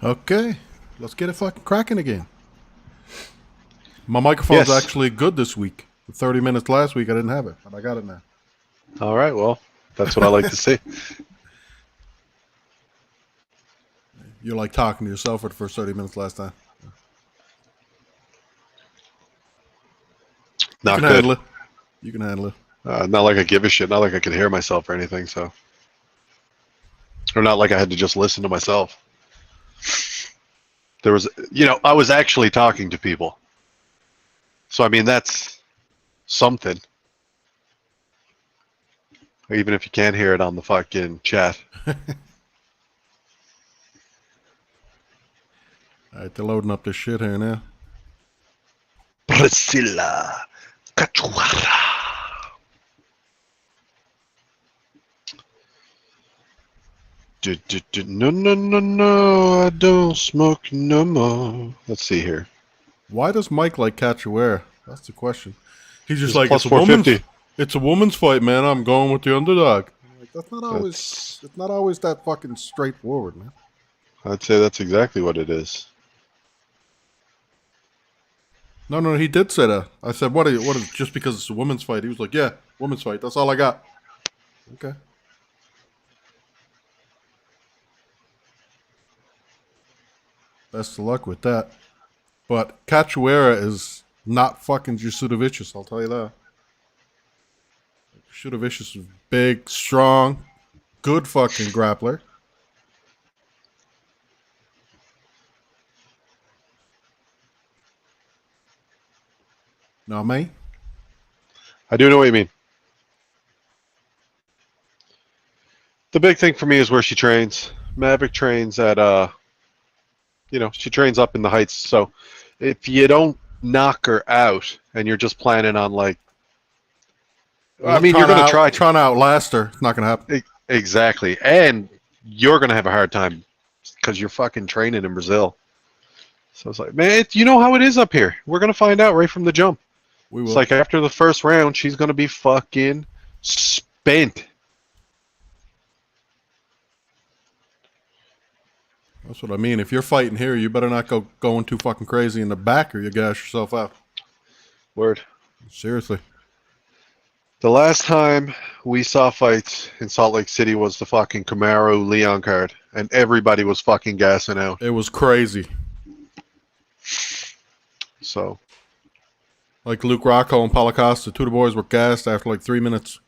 Okay, let's get it fucking cracking again. My microphone's Yes. actually good this week. 30 minutes last week, I didn't have it, but I got it now. All right. Well, that's what I like to see. You're like talking to yourself for the first 30 minutes last time. Not You can good. handle it. You can handle it. Not like I give a shit. Not like I could hear myself or anything. So, or not like I had to just listen to myself. There was, I was actually talking to people. So I mean, that's something. Even if you can't hear it on the fucking chat. All right, they're loading up this shit here now. Priscilla Cachuara. No, I don't smoke no more. Let's see here. Why does Mike like Cachoeira? That's the question. He's just It's like, plus it's a woman's 450. it's a woman's fight, man. I'm going with the underdog. I'm like, that's not always That's, it's not always that fucking straightforward, man. I'd say that's exactly what it is. No, he did say that. I said, what is just because it's a woman's fight? He was like, yeah, woman's fight. That's all I got. Okay. Best of luck with that. But Cachoeira is not fucking Jusudavicius, I'll tell you that. Jusudavicius is big, strong, good fucking grappler. Know what I mean? I do know what you mean. The big thing for me is where she trains. Maverick trains at she trains up in the heights. So if you don't knock her out and you're just planning on you're gonna trying to outlast her. It's not gonna happen. Exactly, and you're gonna have a hard time because you're fucking training in Brazil. So it's like, man, you know how it is up here. We're gonna find out right from the jump. We will. It's like after the first round, she's gonna be fucking spent. That's what I mean. If you're fighting here, you better not go going too fucking crazy in the back or you gas yourself out. Word. Seriously. The last time we saw fights in Salt Lake City was the fucking Camaro Leon card, and everybody was fucking gassing out. It was crazy. So, like Luke Rocco and Paulo Costa, two of the boys were gassed after like 3 minutes.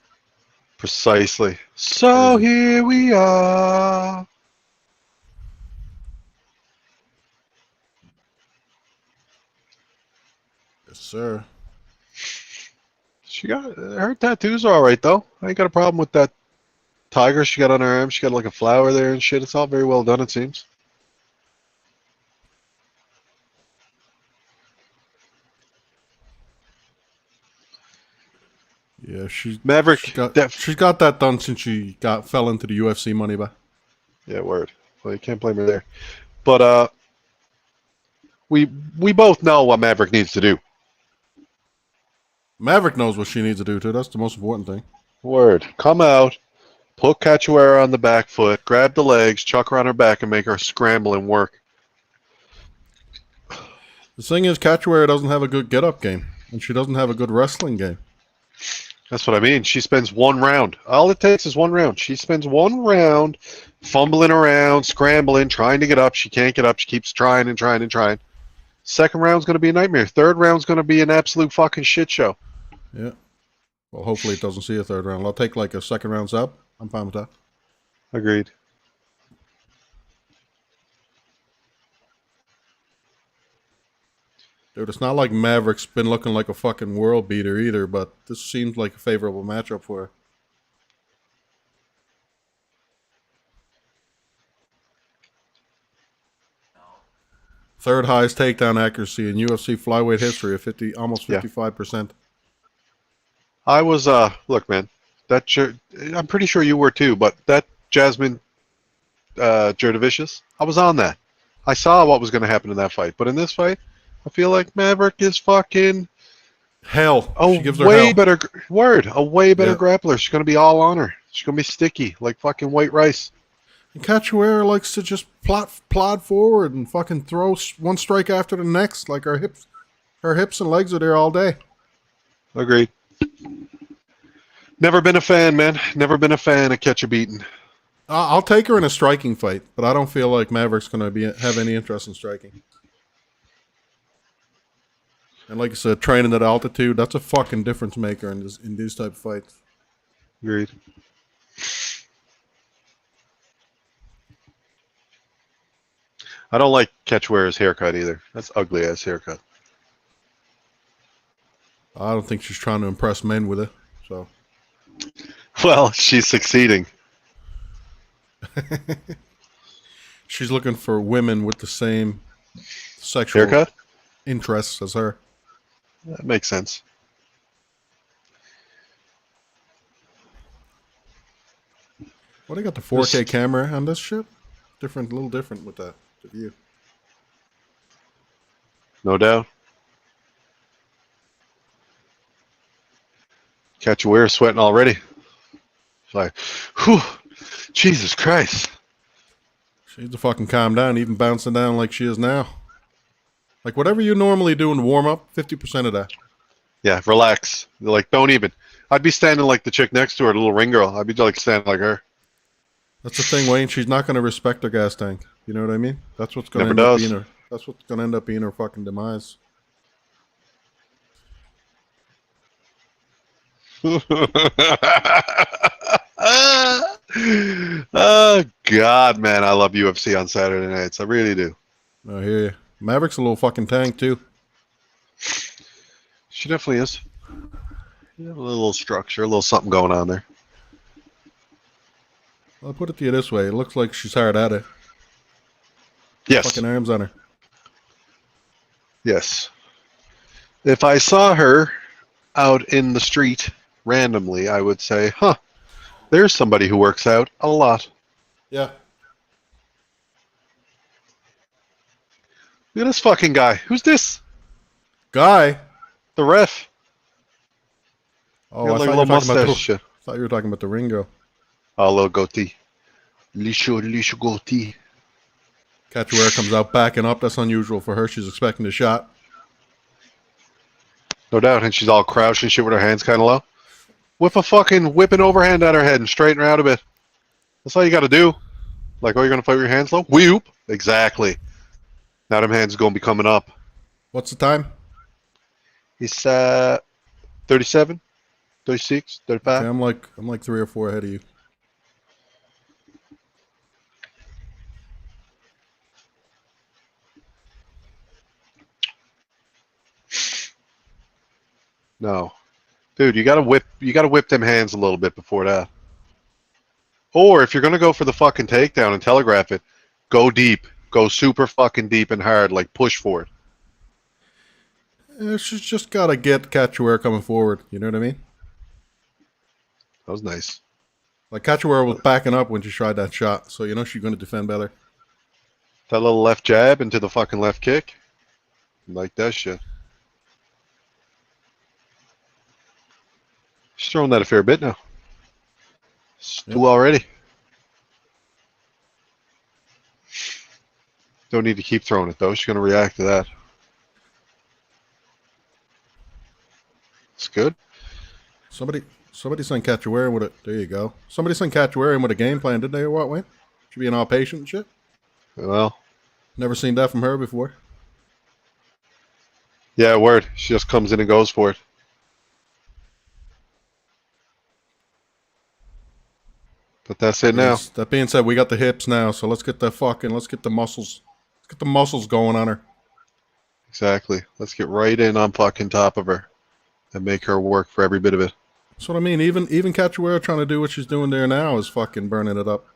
precisely. So here we are. Yes, sir. She got her tattoos are all right though. I ain't got a problem with that tiger she got on her arm. She got like a flower there and shit. It's all very well done, it seems. Yeah, Maverick. she's got that done since she fell into the UFC money, but Yeah, word. Well, you can't blame her there. But we both know what Maverick needs to do. Maverick knows what she needs to do too. That's the most important thing. Word. Come out, put Cachoeira on the back foot, grab the legs, chuck her on her back, and make her scramble and work. The thing is, Cachoeira doesn't have a good get-up game, and she doesn't have a good wrestling game. That's what I mean. She spends one round. All it takes is one round. She spends one round fumbling around, scrambling, trying to get up. She can't get up. She keeps trying and trying and trying. Second round's going to be a nightmare. Third round's going to be an absolute fucking shit show. Yeah. Well, hopefully it doesn't see a third round. I'll take like a second round sub. I'm fine with that. Agreed. Dude, it's not like Maverick's been looking like a fucking world beater either, but this seems like a favorable matchup for her. Third highest takedown accuracy in UFC flyweight history of almost 55%. I was look, man. I'm pretty sure you were too, but that Jasmine Jurdavicius, I was on that. I saw what was going to happen in that fight, but in this fight, I feel like Maverick is fucking hell. She gives her way better grappler. She's going to be all on her. She's going to be sticky like fucking white rice. And Cachoeira likes to just plod forward and fucking throw one strike after the next. Like her hips and legs are there all day. Agreed. Never been a fan, man. Never been a fan of catch a beating. I'll take her in a striking fight, but I don't feel like Maverick's going to have any interest in striking. And like I said, training at altitude, that's a fucking difference maker in these type of fights. Agreed. I don't like Cachoeira's haircut either. That's ugly ass haircut. I don't think she's trying to impress men with it. So. Well, she's succeeding. She's looking for women with the same sexual haircut interests as her. That makes sense. Well, they got the 4K camera on this shit. A little different with that the view. No doubt. Cachoeira sweating already. It's like, whew, Jesus Christ. She needs to fucking calm down, even bouncing down like she is now. Like whatever you normally do in warm up, 50% of that. Yeah, relax. Like, don't even. I'd be standing like the chick next to her, the little ring girl. I'd be like standing like her. That's the thing, Wayne. She's not going to respect her gas tank. You know what I mean? That's what's going to Never end up does. being her. That's what's going to end up being her fucking demise. Oh God, man, I love UFC on Saturday nights. I really do. I hear you. Maverick's a little fucking tank too. She definitely is. You have a little structure, a little something going on there. I'll put it to you this way: it looks like she's hard at it. Yes. Fucking arms on her. Yes. If I saw her out in the street randomly, I would say, huh, there's somebody who works out a lot. Yeah. Look at this fucking guy. Who's this? Guy. The ref. Oh, Got I like a thought, little you were talking about mustache shit. thought you were talking about the Ringo. Oh, little goatee. Lisho goatee. Cachoeira comes out backing up. That's unusual for her. She's expecting a shot. No doubt. And she's all crouched and shit with her hands kind of low. Whip a fucking whipping overhand at her head and straighten her out a bit. That's all you got to do. Like, oh, you're going to fight with your hands low? Whoop. Exactly. Now them hands are going to be coming up. What's the time? It's 37, 36, 35. Okay, I'm like 3 or 4 ahead of you. No. Dude, you gotta whip them hands a little bit before that. Or if you're gonna go for the fucking takedown and telegraph it, go deep. Go super fucking deep and hard, like push for it. She's just gotta get Cachoeira coming forward. You know what I mean? That was nice. Like Cachoeira was backing up when she tried that shot, so you know she's gonna defend better. That little left jab into the fucking left kick. Like that shit. She's throwing that a fair bit now. It's Yep. 2 already. Don't need to keep throwing it though. She's gonna react to that. It's good. Somebody sent Cachoeira with it. There you go. Somebody sent Cachoeira in with a game plan, did they, or what, Wayne? She being all patient and shit? Well, Never seen that from her before. yeah, word. She just comes in and goes for it. But that's it now. Yes. That being said, we got the hips now, so let's get the muscles. Let's get the muscles going on her. Exactly. Let's get right in on fucking top of her and make her work for every bit of it. That's what I mean. Even Cachoeira trying to do what she's doing there now is fucking burning it up.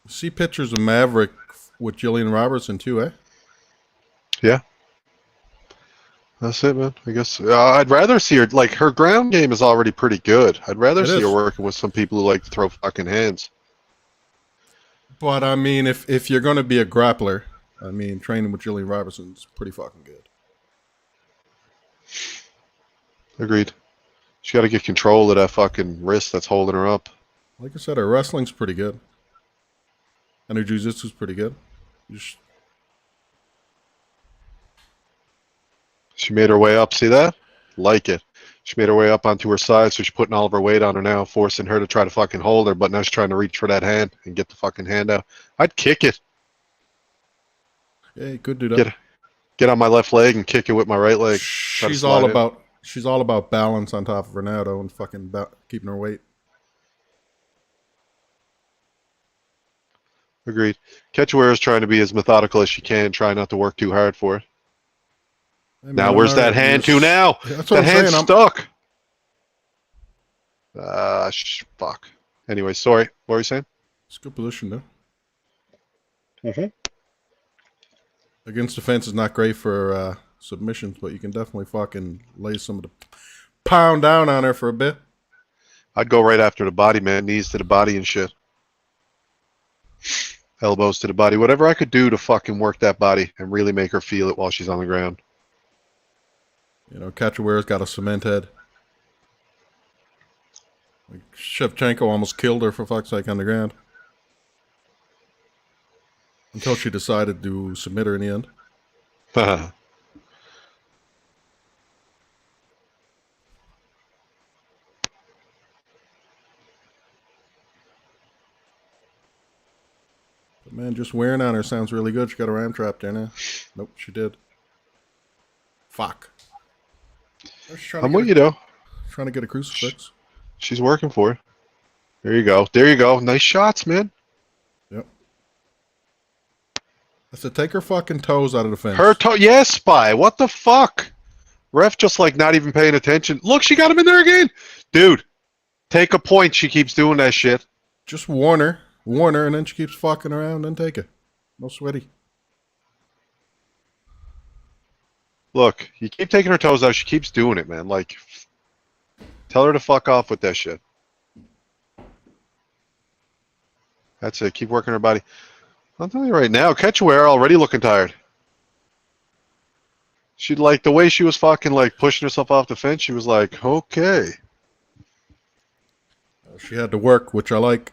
See pictures of Maverick with Jillian Robertson too, eh? Yeah. That's it, man. I guess I'd rather see her, like, her ground game is already pretty good. I'd rather It see is. her working with some people who like to throw fucking hands. But I mean, if you're going to be a grappler, I mean, training with Jillian Robertson's pretty fucking good. Agreed. She got to get control of that fucking wrist that's holding her up. Like I said, her wrestling's pretty good. And her jiu-jitsu's pretty good. She made her way up. See that? Like it. She made her way up onto her side, so she's putting all of her weight on her now, forcing her to try to fucking hold her, but now she's trying to reach for that hand and get the fucking hand out. I'd kick it. Yeah, you could do that. Get on my left leg and kick it with my right leg. She's all about balance on top of her now, though, and fucking keeping her weight. Agreed. Cachoeira's trying to be as methodical as she can, try not to work too hard for it. Hey, now, where's that hand to now? That's what that I'm hand's saying. stuck. Fuck. Anyway, sorry. What were you saying? It's a good position, though. Mm-hmm. Against the fence is not great for submissions, but you can definitely fucking lay some of the pound down on her for a bit. I'd go right after the body, man. Knees to the body and shit. Elbows to the body. Whatever I could do to fucking work that body and really make her feel it while she's on the ground. You know, Cachoeira's got a cement head. Like, Shevchenko almost killed her, for fuck's sake, on the ground. Until she decided to submit her in the end. But man, just wearing on her sounds really good. She got her arm trapped there now. Nope, she did. Fuck. I'm with you, though. Trying to get a crucifix. She's working for it. There you go. There you go. Nice shots, man. Yep. I said, take her fucking toes out of the fence. Her toe. Yes, Spy. What the fuck? Ref just like not even paying attention. Look, she got him in there again. Dude, take a point. She keeps doing that shit. Just warn her, and then she keeps fucking around, then take it. No sweaty. Look, you keep taking her toes out. She keeps doing it, man. Like, tell her to fuck off with that shit. That's it. Keep working her body. I'm telling you right now, Cachoeira already looking tired. She'd like the way she was fucking like pushing herself off the fence. She was like, okay. She had to work, which I like.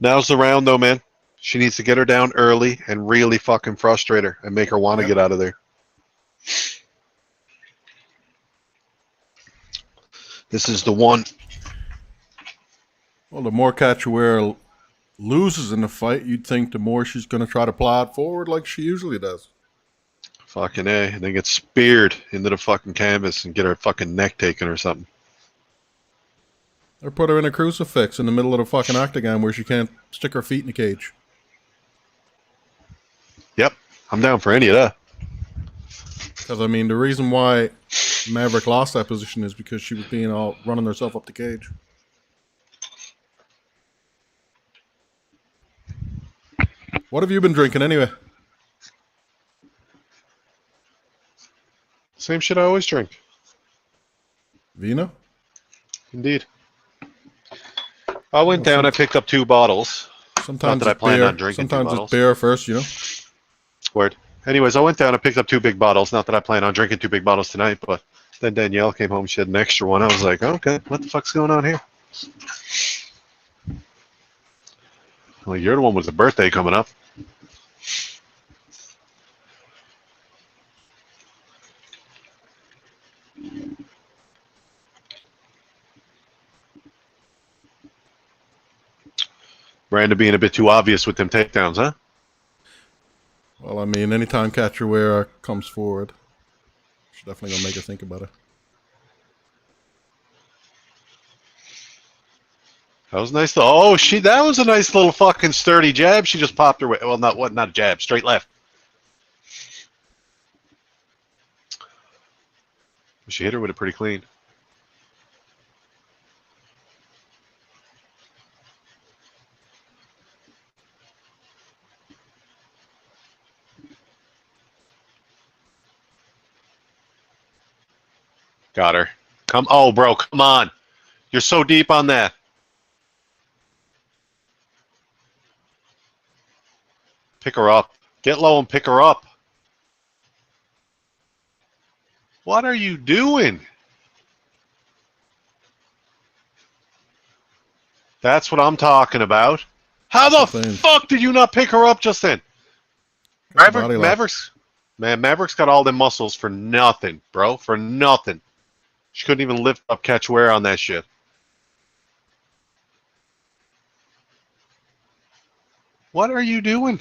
Now's the round, though, man. She needs to get her down early and really fucking frustrate her and make her want to get out of there. This is the one. Well, the more Cachoeira loses in the fight, you'd think the more she's going to try to plod forward like she usually does. Fucking A. And then get speared into the fucking canvas and get her fucking neck taken or something. Or put her in a crucifix in the middle of the fucking octagon where she can't stick her feet in the cage. Yep. I'm down for any of that. Because, I mean, the reason why Maverick lost that position is because she was being all running herself up the cage. What have you been drinking anyway? Same shit I always drink. Vino? Indeed. I went down, I picked up 2 bottles. Sometimes Not that I plan on drinking 2 sometimes bottles. it's beer first, you know? Word. Anyways, I went down, I picked up 2 big bottles. Not that I plan on drinking 2 big bottles tonight, but then Danielle came home, she had an extra one. I was like, okay, what the fuck's going on here? Well, you're the one with the birthday coming up. Brandon being a bit too obvious with them takedowns, huh? Well, I mean, anytime Cachoeira comes forward, she's definitely going to make her think about it. That was nice. Oh, that was a nice little fucking sturdy jab. She just popped her way. Well, not a jab, straight left. She hit her with it pretty clean. Got her. Oh, bro, come on. You're so deep on that. Pick her up. Get low and pick her up. What are you doing? That's what I'm talking about. How the fuck did you not pick her up just then? Maverick's got all them muscles for nothing, bro. For nothing. She couldn't even lift up Cachoeira on that shit. What are you doing?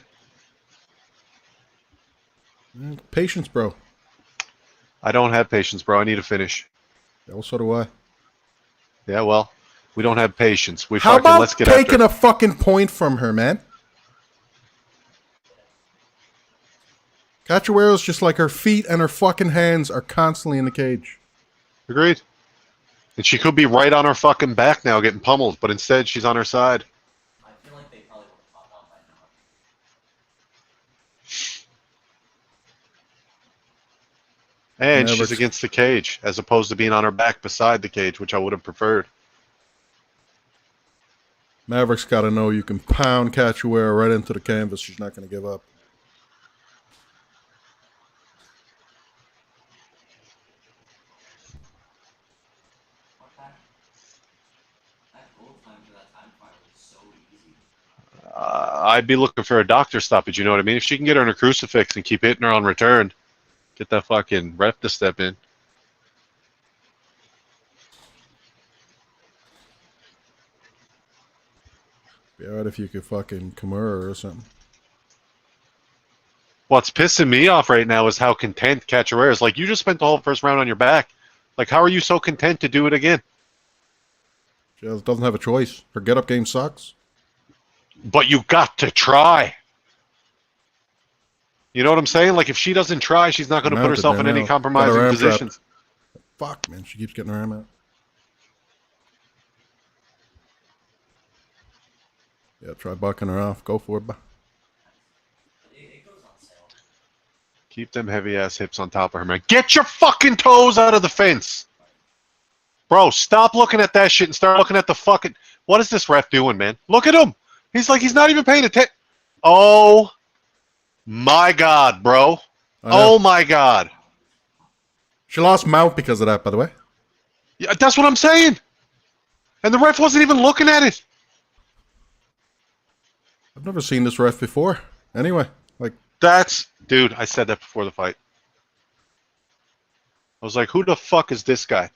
Patience, bro. I don't have patience, bro. I need to finish. Yeah, well, so do I. Yeah, well, we don't have patience. How about taking a fucking point from her, man? Cachoeira's just like her feet and her fucking hands are constantly in the cage. Agreed. And she could be right on her fucking back now getting pummeled, but instead she's on her side. I feel like they probably would have popped out by now. And she's against the cage, as opposed to being on her back beside the cage, which I would have preferred. Maverick's got to know you can pound Cachoeira right into the canvas. She's not going to give up. I'd be looking for a doctor stoppage, you know what I mean? If she can get her in a crucifix and keep hitting her on return, get that fucking ref to step in. Be alright if you could fucking Kimura or something. What's pissing me off right now is how content Cachoeira is. Like, you just spent the whole first round on your back. Like, how are you so content to do it again? She doesn't have a choice. Her get-up game sucks. But you got to try. You know what I'm saying? Like, if she doesn't try, she's not going to put herself in any compromising positions. Fuck, man. She keeps getting her arm out. Yeah, try bucking her off. Go for it. Keep them heavy-ass hips on top of her, man. Get your fucking toes out of the fence. Bro, stop looking at that shit and start looking at the fucking... What is this ref doing, man? Look at him. He's like, he's not even paying attention. Oh, my God, bro. Oh, my God. She lost mount because of that, by the way. Yeah, that's what I'm saying. And the ref wasn't even looking at it. I've never seen this ref before. Anyway, like... That's... Dude, I said that before the fight. I was like, who the fuck is this guy?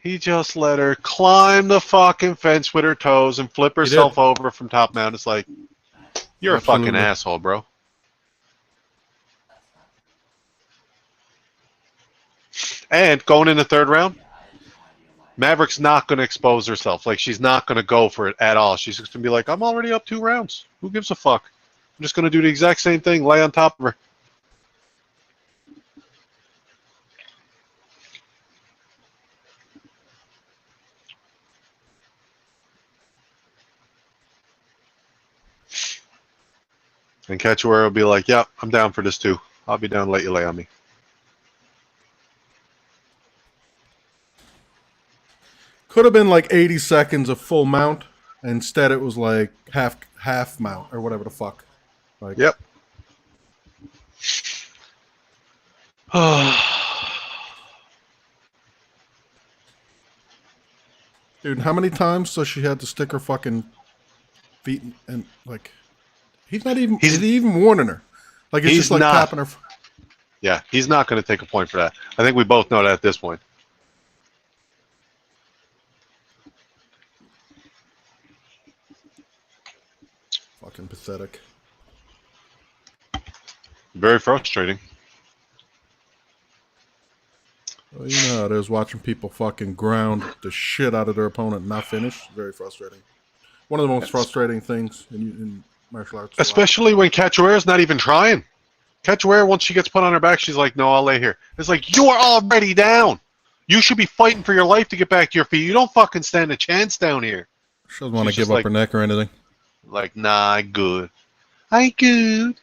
He just let her climb the fucking fence with her toes and flip herself over from top mount. It's like, you're a fucking asshole, bro. And going in the third round, Maverick's not going to expose herself. Like, she's not going to go for it at all. She's just going to be like, I'm already up 2 rounds. Who gives a fuck? I'm just going to do the exact same thing, lay on top of her. And Cachoeira will be like, yep, I'm down for this too. I'll be down to let you lay on me. Could have been like 80 seconds of full mount. Instead, it was like half mount or whatever the fuck. Like, yep. Dude, how many times does she had to stick her fucking feet and like... He's even warning her. Like, it's just like tapping her. Yeah, he's not going to take a point for that. I think we both know that at this point. Fucking pathetic. Very frustrating. Well, you know how it is watching people fucking ground the shit out of their opponent and not finish. Very frustrating. One of the most frustrating things in martial arts. Especially when Cachoeira's not even trying. Cachoeira, once she gets put on her back, she's like, no, I'll lay here. It's like, you are already down. You should be fighting for your life to get back to your feet. You don't fucking stand a chance down here. She doesn't want to give up her neck or anything. Like, nah, I good. I good.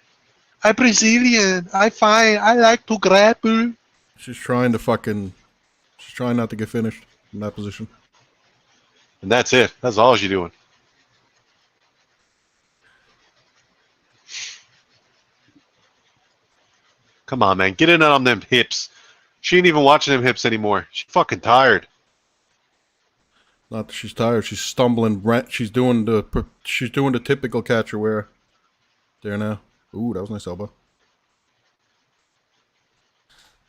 I Brazilian. I fine. I like to grapple. She's trying not to get finished in that position. And that's it. That's all she's doing. Come on, man. Get in on them hips. She ain't even watching them hips anymore. She's fucking tired. Not that she's tired. She's stumbling. She's doing the typical catcher wear. There now. Ooh, that was a nice elbow.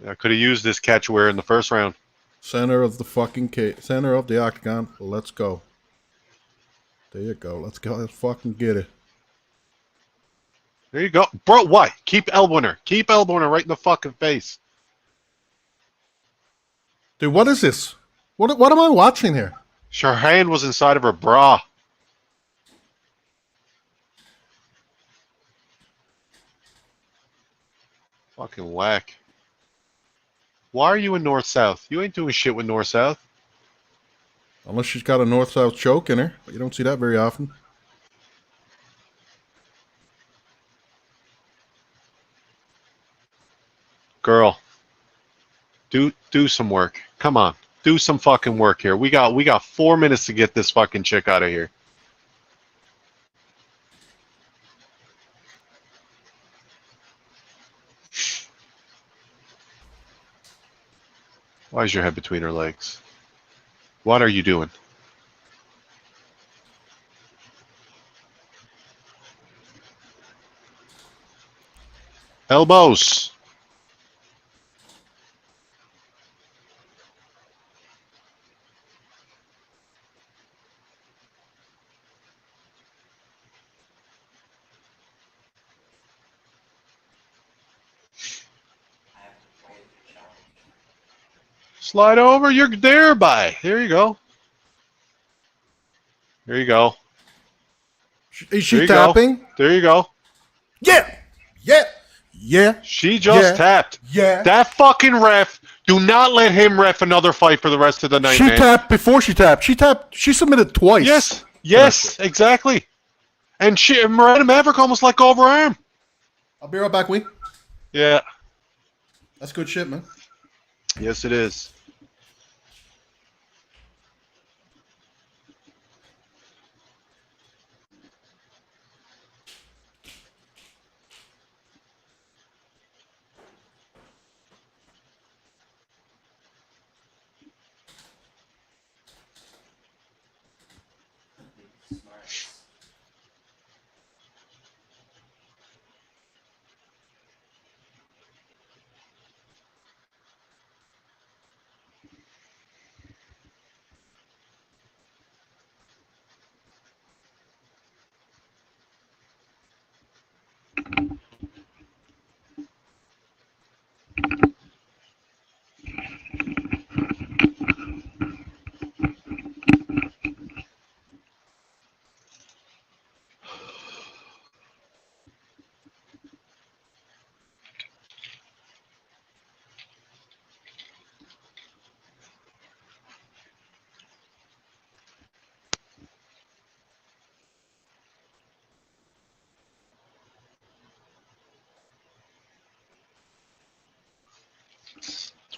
I could have used this catch wear in the first round. Center of the fucking center of the octagon. Let's go. There you go. Let's go. Let's fucking get it. There you go. Bro, what? Keep elbowing her. Keep elbowing her right in the fucking face. Dude, what is this? What am I watching here? Her hand was inside of her bra. Fucking whack. Why are you in north-south? You ain't doing shit with north-south. Unless she's got a north-south choke in her. But you don't see that very often. Girl. Do some work. Come on. Do some fucking work here. We got 4 minutes to get this fucking chick out of here. Why is your head between her legs? What are you doing? Elbows. I have to play the challenge. Slide over. You're there, by. There you go. There you go. Is There she you tapping? go. There you go. Yeah. Yeah. Yeah. She just tapped. Yeah. That fucking ref. Do not let him ref another fight for the rest of the night, She man. tapped before she tapped. She submitted twice. Yes. Yes. Exactly. And Miranda Maverick almost let go of her arm. I'll be right back, Wee. Yeah. That's good shit, man. Yes, it is. Smarts.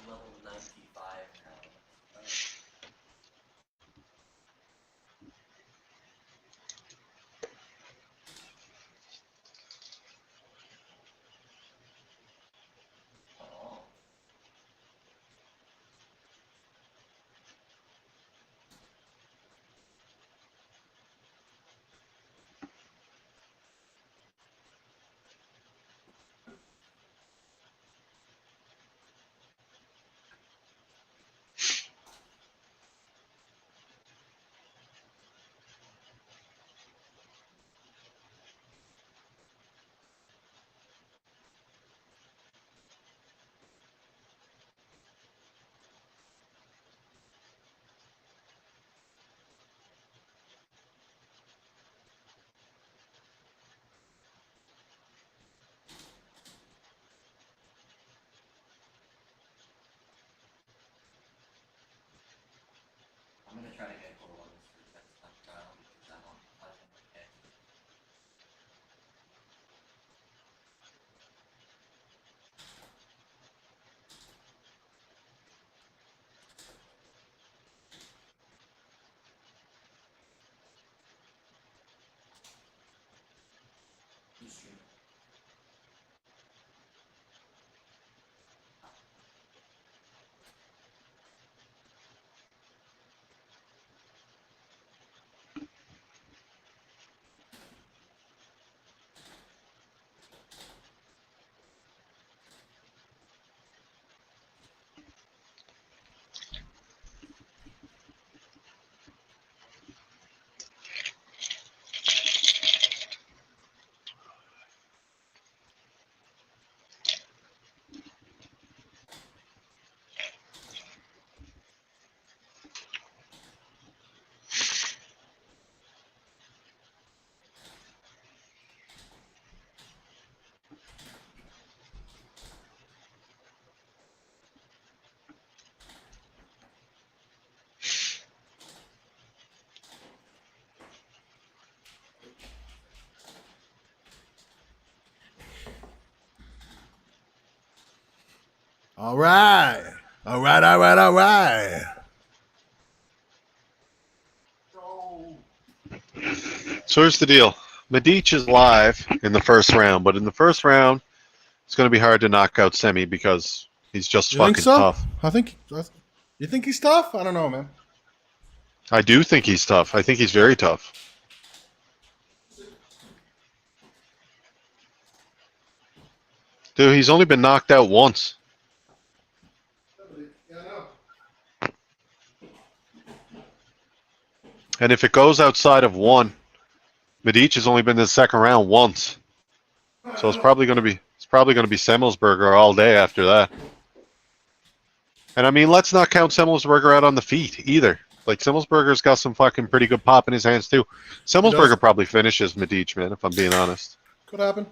Level 95 now. Oh. I'm gonna try to get goal on this for the next round because I want 500K. You stream it. All right. All right, all right, all right. So here's the deal. Medic is live in the first round, but in the first round, it's going to be hard to knock out Semi because he's just You think fucking so? tough. You think he's tough? I don't know, man. I do think he's tough. I think he's very tough. Dude, he's only been knocked out once. Yeah, I know. And if it goes outside of one, Medic has only been in the second round once. So it's probably going to be Semmelsberger all day after that. And I mean, let's not count Semmelsberger out on the feet either. Like Semmelsberger's got some fucking pretty good pop in his hands too. Semmelsberger probably finishes Medic, man, if I'm being honest. Could happen.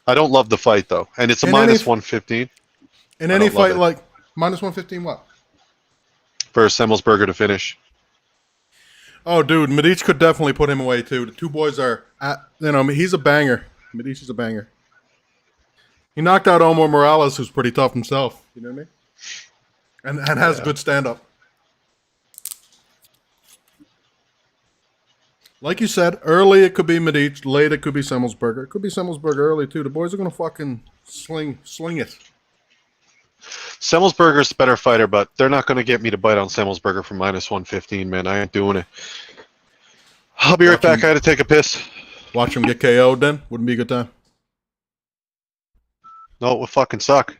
I don't love the fight though, and it's a minus 115 In I any don't love fight, it. like minus 115, what? for Semmelsberger to finish. Oh, dude, Medic could definitely put him away too. The two boys are, he's a banger. Medic is a banger. He knocked out Omar Morales, who's pretty tough himself. You know what I mean? And has good stand up. Like you said, early it could be Medic, late it could be Semmelsberger. It could be Semmelsberger early too. The boys are gonna fucking sling it. Semmelsberger's the better fighter, but they're not going to get me to bite on Semmelsberger for minus 115, man. I ain't doing it. I'll be right back. I had to take a piss. Watch him get KO'd then. Wouldn't be a good time. No, it would fucking suck.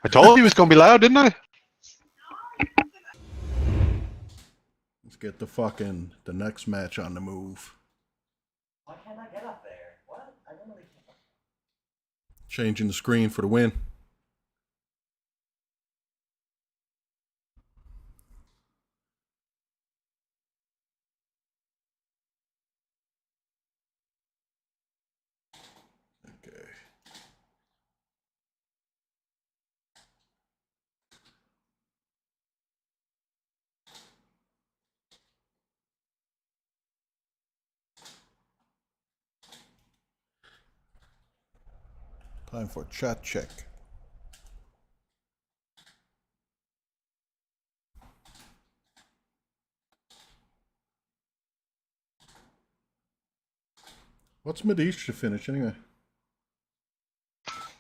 I told you he was going to be loud, didn't I? Let's get the next match on the move. Why can't I get up there? What? I literally can't. Changing the screen for the win. Okay. Time for chat check. What's Medic to finish anyway?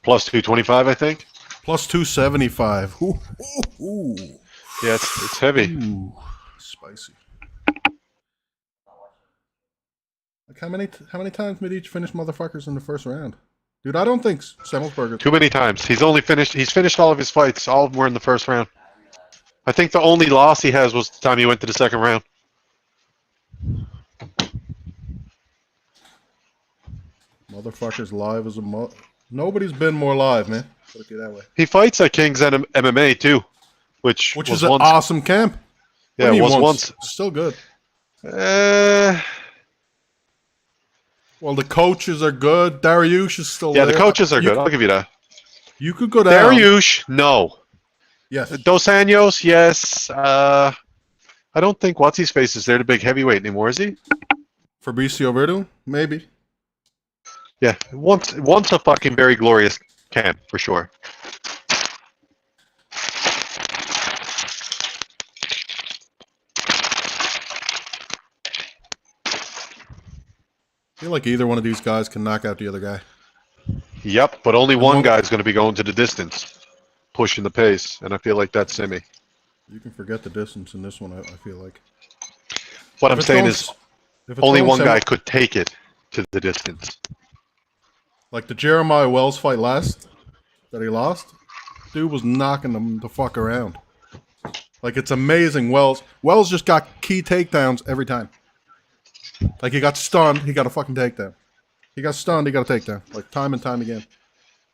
Plus 225, I think. Plus 275. Ooh, ooh, ooh. Yeah, it's heavy. Ooh, spicy. Like how many times Medic finished motherfuckers in the first round? Dude, I don't think Semmelsberger. Too many times. He's finished all of his fights. All of them were in the first round. I think the only loss he has was the time he went to the second round. Motherfuckers live as a nobody's been more live, man. Put it that way. He fights at King's MMA too, which Which was is an once, awesome camp. Yeah, What do it you was mean once. Still good. Uh, Well, the coaches are good. Dariush is still yeah, there. the coaches are good. I'll give you that. You could go down. Dariush, no. Yes. Dos Anjos, yes. I don't think what's his face is there the big heavyweight anymore, is he? Fabricio Verdun? Maybe. Yeah, once a fucking very glorious camp for sure. I feel like either one of these guys can knock out the other guy. Yep, but only one guy's going to be going to the distance, pushing the pace, and I feel like that's Simi. You can forget the distance in this one, I feel like. What If I'm it's saying going- is if it's only going one Sem- guy could take it to the distance. Like the Jeremiah Wells fight last that he lost, dude was knocking them the fuck around. Like it's amazing. Wells just got key takedowns every time. Like he got stunned, he got a fucking takedown. He got stunned, he got a takedown. Like time and time again.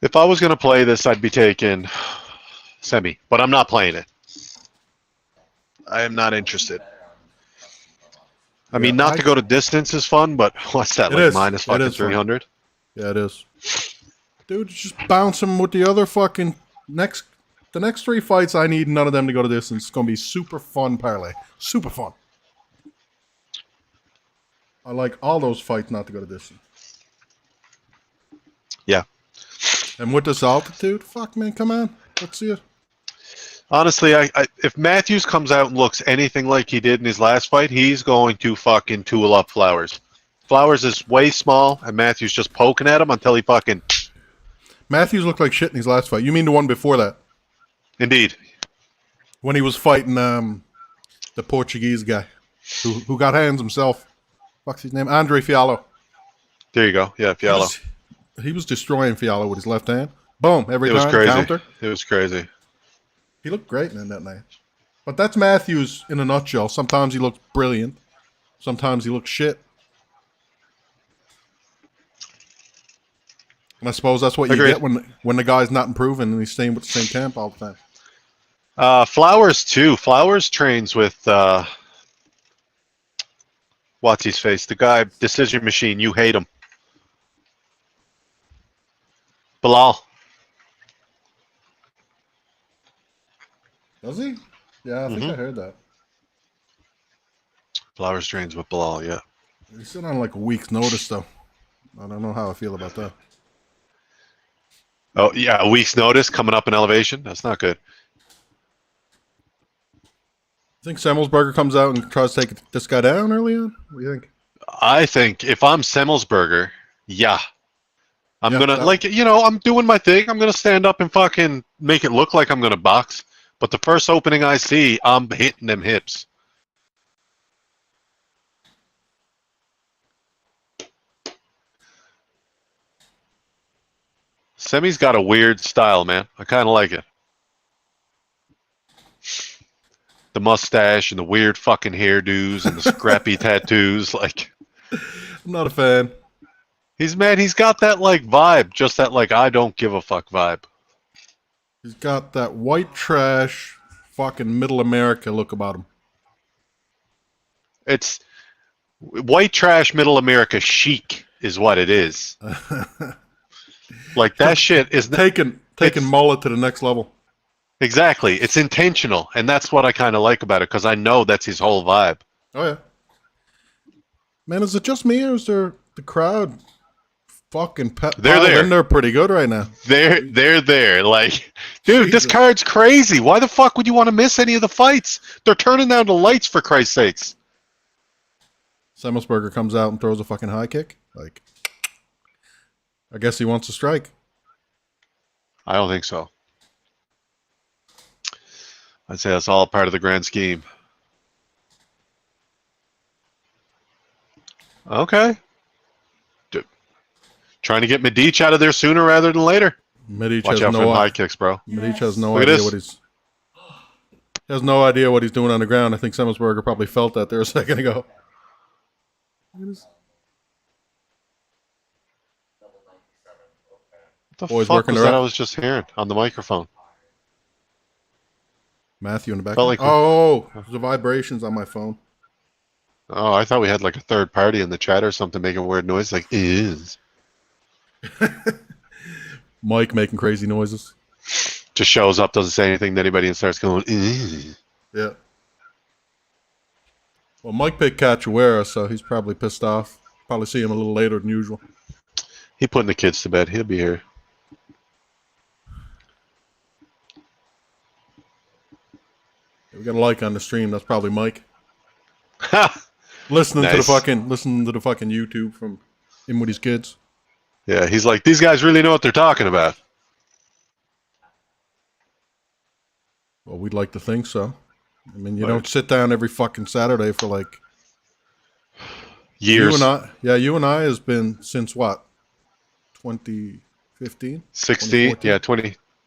If I was going to play this, I'd be taking Semi, but I'm not playing it. I am not interested. I mean, not to go to distance is fun, but what's that, It like is. minus It fucking is fun. 300? Yeah, it is. Dude, just bounce him with the other fucking the next three fights. I need none of them to go to distance. It's gonna be super fun parlay. Super fun. I like all those fights not to go to distance. Yeah. And with this altitude, fuck, man, come on. Let's see it. Honestly, if Matthews comes out and looks anything like he did in his last fight, he's going to fucking tool up Flowers. Flowers is way small, and Matthews just poking at him until he fucking... Matthews looked like shit in his last fight. You mean the one before that? Indeed. When he was fighting the Portuguese guy who got hands himself. What's his name? Andre Fiallo. There you go. Yeah, Fiallo. He was destroying Fiallo with his left hand. Boom, every It time. was crazy. Counter. It was crazy. He looked great in that night. But that's Matthews in a nutshell. Sometimes he looks brilliant. Sometimes he looks shit. And I suppose that's what you Agreed. get when the guy's not improving and he's staying with the same camp all the time. Flowers, too. Flowers trains with... what's his face? The guy, Decision Machine. You hate him. Bilal. Does he? Yeah, I think I heard that. Flowers trains with Bilal, yeah. He's still on like a week's notice, though. I don't know how I feel about that. Oh, yeah, a week's notice coming up in elevation? That's not good. Think Semmelsberger comes out and tries to take this guy down early on? What do you think? I think if I'm Semmelsberger, yeah. I'm Yeah, going to, I'm doing my thing. I'm going to stand up and fucking make it look like I'm going to box. But the first opening I see, I'm hitting them hips. Semi's got a weird style, man. I kind of like it. The mustache and the weird fucking hairdos and the scrappy tattoos. Like, I'm not a fan. he's got that like vibe, just that like I don't give a fuck vibe. He's got that white trash, fucking middle America look about him. It's white trash middle America chic is what it is. Like that shit is taking mullet to the next level. Exactly. It's intentional, and that's what I kind of like about it because I know that's his whole vibe. Oh yeah. Man, is it just me or is there the crowd fucking They're there. They're pretty good right now. They're there. Like, dude, Jesus. this card's crazy. Why the fuck would you want to miss any of the fights? They're turning down the lights for Christ's sakes. Semmelsberger comes out and throws a fucking high kick. Like, I guess he wants to strike. I don't think so. I'd say that's all part of the grand scheme. Okay. Trying to get Medic out of there sooner rather than later. Medic Watch has out for no them high kicks, bro. Medic has no Look at idea this. what he has no idea what he's doing on the ground. I think Semmelsberger probably felt that there a second ago. What the Boys fuck working was their that ass- I was just hearing on the microphone? Matthew in the back. Felt like- Oh, the vibrations on my phone. Oh, I thought we had like a third party in the chat or something making weird noise like is. Mike making crazy noises. Just shows up, doesn't say anything to anybody, and starts going. Yeah. Well, Mike picked Cachoeira, so he's probably pissed off. Probably see him a little later than usual. He putting the kids to bed. He'll be here. We got a like on the stream. That's probably Mike. Ha! Listening to Nice. the fucking YouTube from him with his kids. Yeah, he's like, these guys really know what they're talking about. Well, we'd like to think so. I mean, you Right. don't sit down every fucking Saturday for like Years. You and I has been since what? 2015? 16? 2014? Yeah,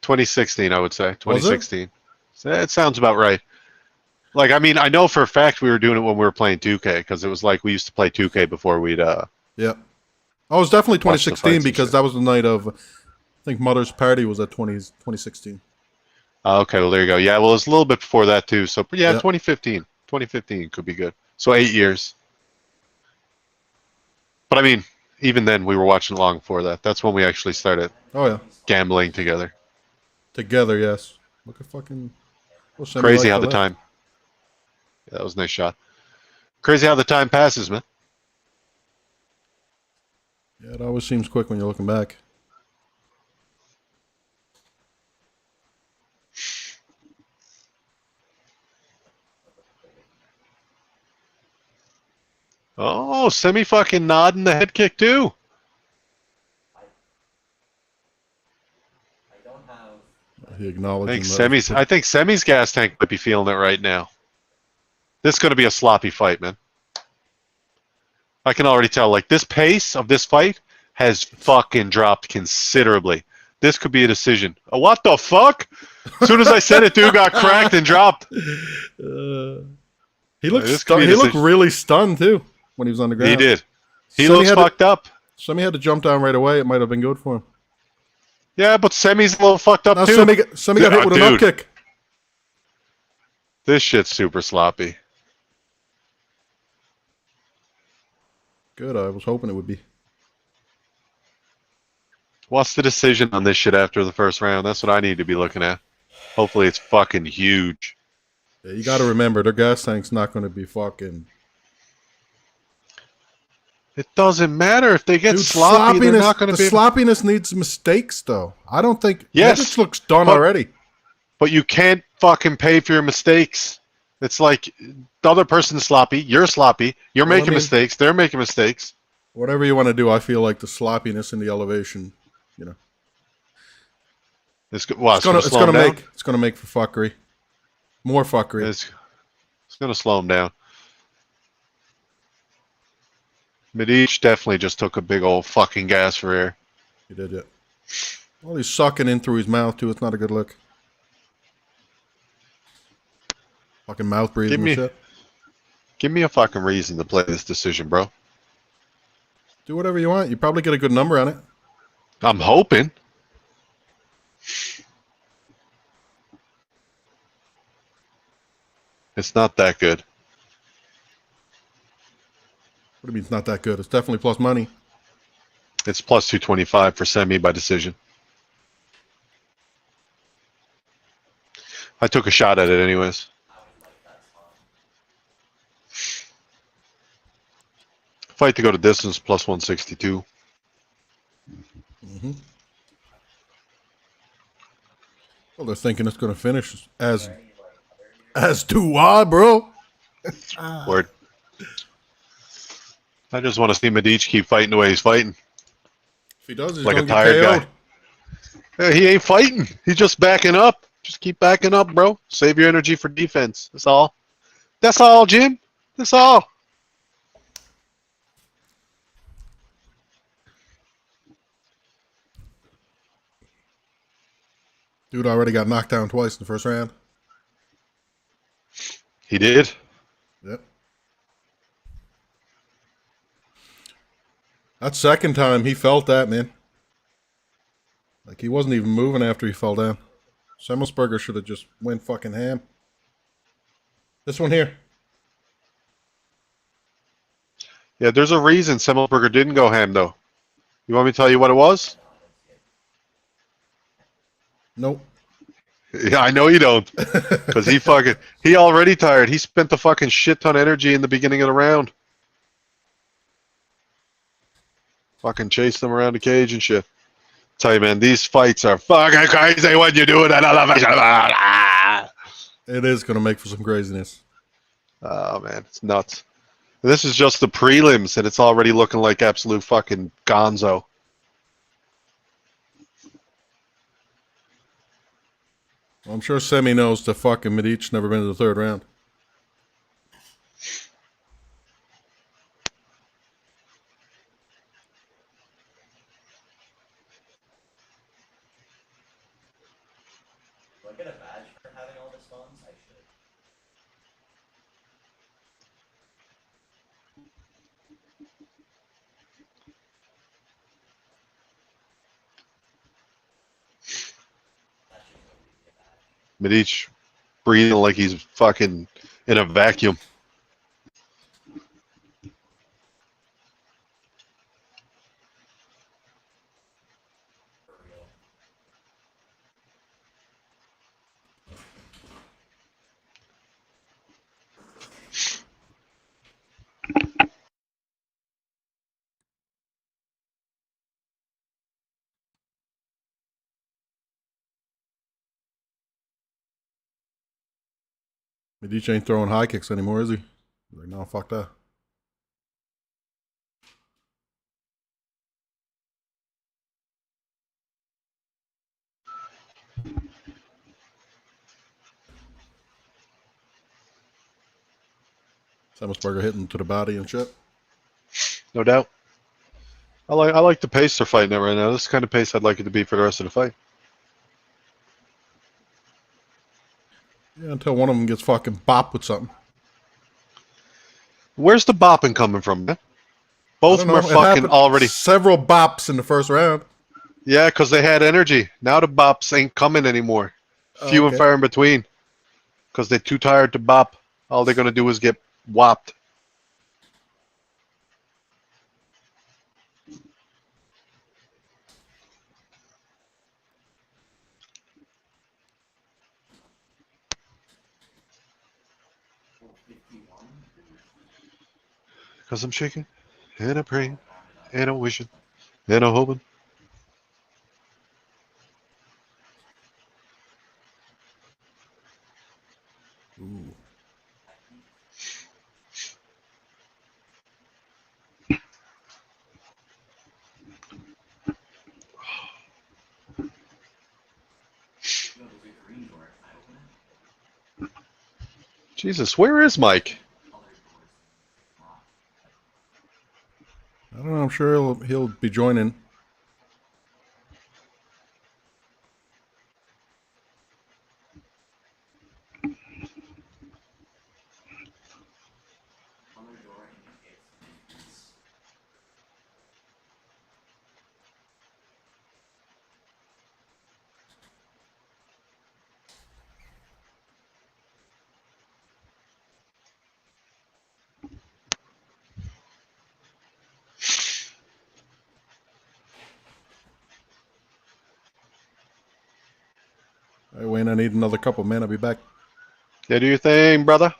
2016, I would say. 2016. That sounds about right. Like, I mean, I know for a fact we were doing it when we were playing 2K, because it was like we used to play 2K before we'd... Yeah. Oh, it was definitely Watch the 2016 fights and because shit. that was the night of, I think Mother's Party was at 2016. Okay, well, there you go. Yeah, well, it's a little bit before that, too. So, yeah, Yeah. 2015. 2015 could be good. So, 8 years. But, I mean, even then, we were watching long before that. That's when we actually started Oh, yeah. gambling together. Together, yes. Look at fucking... well, send me Crazy like how for the that. time... Yeah, that was a nice shot. Crazy how the time passes, man. Yeah, it always seems quick when you're looking back. Oh, Semi fucking nodding the head kick too. I don't have. He I acknowledging think that. Was Semi's. I think Semi's gas tank might be feeling it right now. This is going to be a sloppy fight, man. I can already tell. Like this pace of this fight has fucking dropped considerably. This could be a decision. What the fuck? As soon as I said it, dude got cracked and dropped. He looked This could be a he looked decision. really stunned too when he was on the ground. He did. He Semi looks had to- fucked up. Semi had to jump down right away. It might have been good for him. Yeah, but Semi's a little fucked up Now too. Semi got hit with an up Dude. kick. This shit's super sloppy. Good. I was hoping it would be. What's the decision on this shit after the first round? That's what I need to be looking at. Hopefully it's fucking huge. Yeah, you got to remember, their gas tank's not going to be fucking. It doesn't matter if they get Dude, sloppy. They're not going the to be. sloppiness needs mistakes, though. I don't think. Yes, Mitic looks done but- already. But you can't fucking pay for your mistakes. It's like the other person's sloppy. You're sloppy. You're Well, I making mean- mistakes. They're making mistakes. Whatever you want to do, I feel like the sloppiness and the elevation, you know, It's gonna it's slow gonna him down. make for fuckery, more fuckery. It's gonna slow him down. Medic definitely just took a big old fucking gas for air. He did it. Well, he's sucking in through his mouth too. It's not a good look. Fucking mouth breathing Give me- and shit. Give me a fucking reason to play this decision, bro. Do whatever you want. You probably get a good number on it. I'm hoping. It's not that good. What do you mean it's not that good? It's definitely plus money. It's plus 225 for Semi by decision. I took a shot at it anyways. Fight to go to distance plus 162. Well, they're thinking it's going to finish as do I, bro. Word. I just want to see Medic keep fighting the way he's fighting. If he does, he's Like going a to tired get KO'd. guy. He ain't fighting. He's just backing up. Just keep backing up, bro. Save your energy for defense. That's all. That's all, Jim. That's all. Dude already got knocked down twice in the first round. He did. Yep. That second time, he felt that, man. Like, he wasn't even moving after he fell down. Semmelsberger should have just went fucking ham. This one here. Yeah, there's a reason Semmelberger didn't go ham, though. You want me to tell you what it was? Nope. Yeah, I know you don't. Because he already tired. He spent a fucking shit ton of energy in the beginning of the round. Fucking chased them around the cage and shit. Tell you, man, these fights are fucking crazy when you do it at elevation. It is going to make for some craziness. Oh, man, it's nuts. This is just the prelims, and it's already looking like absolute fucking gonzo. Well, I'm sure Semi knows the fucking Medic never been to the third round. Do I get a badge for having all this funds? I should. That should totally be a badge. Medic breathing like he's fucking in a vacuum. For real. Medic ain't throwing high kicks anymore, is he? Like, no, fuck that. Semmelsberger hitting to the body and shit. No doubt. I like the pace they're fighting at right now. This is the kind of pace I'd like it to be for the rest of the fight. Yeah, until one of them gets fucking bopped with something. Where's the bopping coming from, man? I Both don't of them know. are It fucking happened already. several bops in the first round. Yeah, because they had energy. Now the bops ain't coming anymore. Few and Okay. far in between. Because they're too tired to bop. All they're going to do is get whopped. Because I'm shaking, and I'm praying, and I'm wishing, and I'm hoping. Ooh. Jesus, where is Mike? I don't know. I'm sure he'll be joining. Hey, Wayne, I need another couple, man. I'll be back. Yeah, do your thing, brother.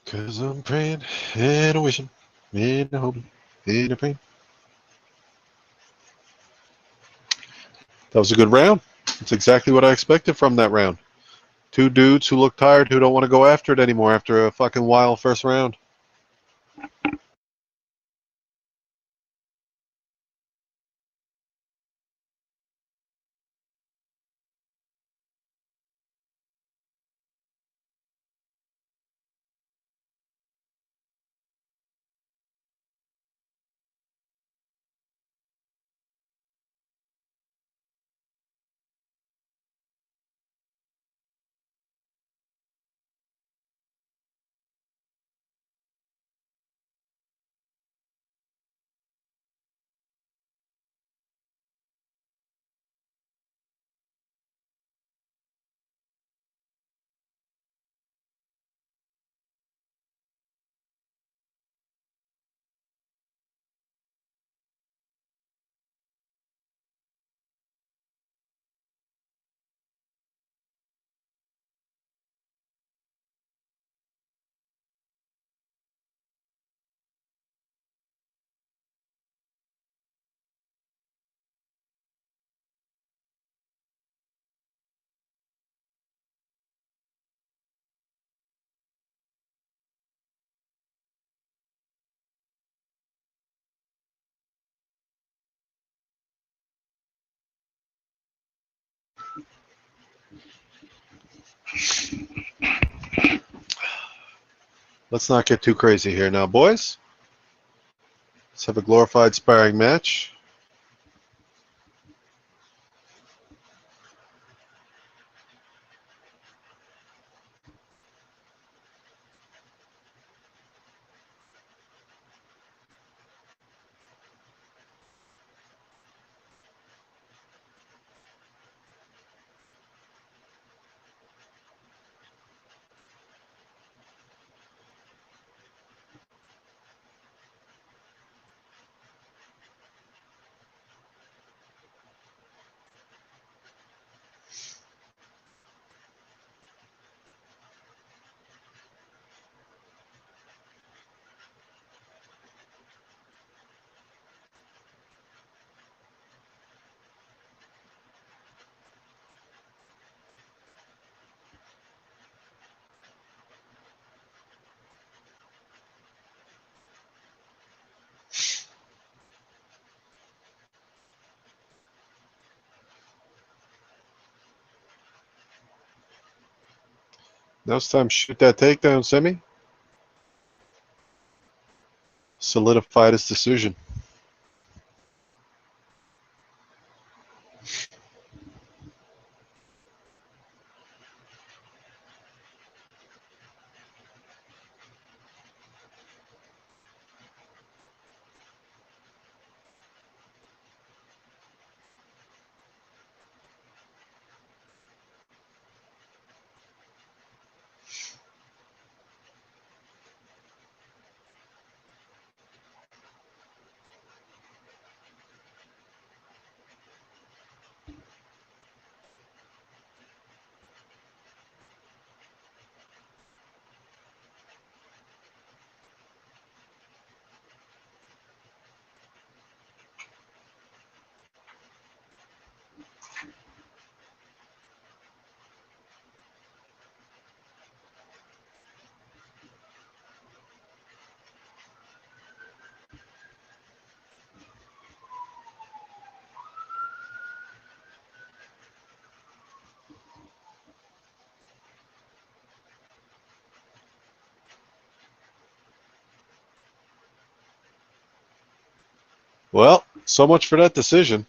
Because I'm praying, and I'm wishing, and I'm hoping, and I'm praying. That was a good round. That's exactly what I expected from that round. Two dudes who look tired, who don't want to go after it anymore after a fucking wild first round. Let's not get too crazy here now, boys. Let's have a glorified sparring match. Now it's time to shoot that takedown, Semi. Solidified his decision. Well, so much for that decision.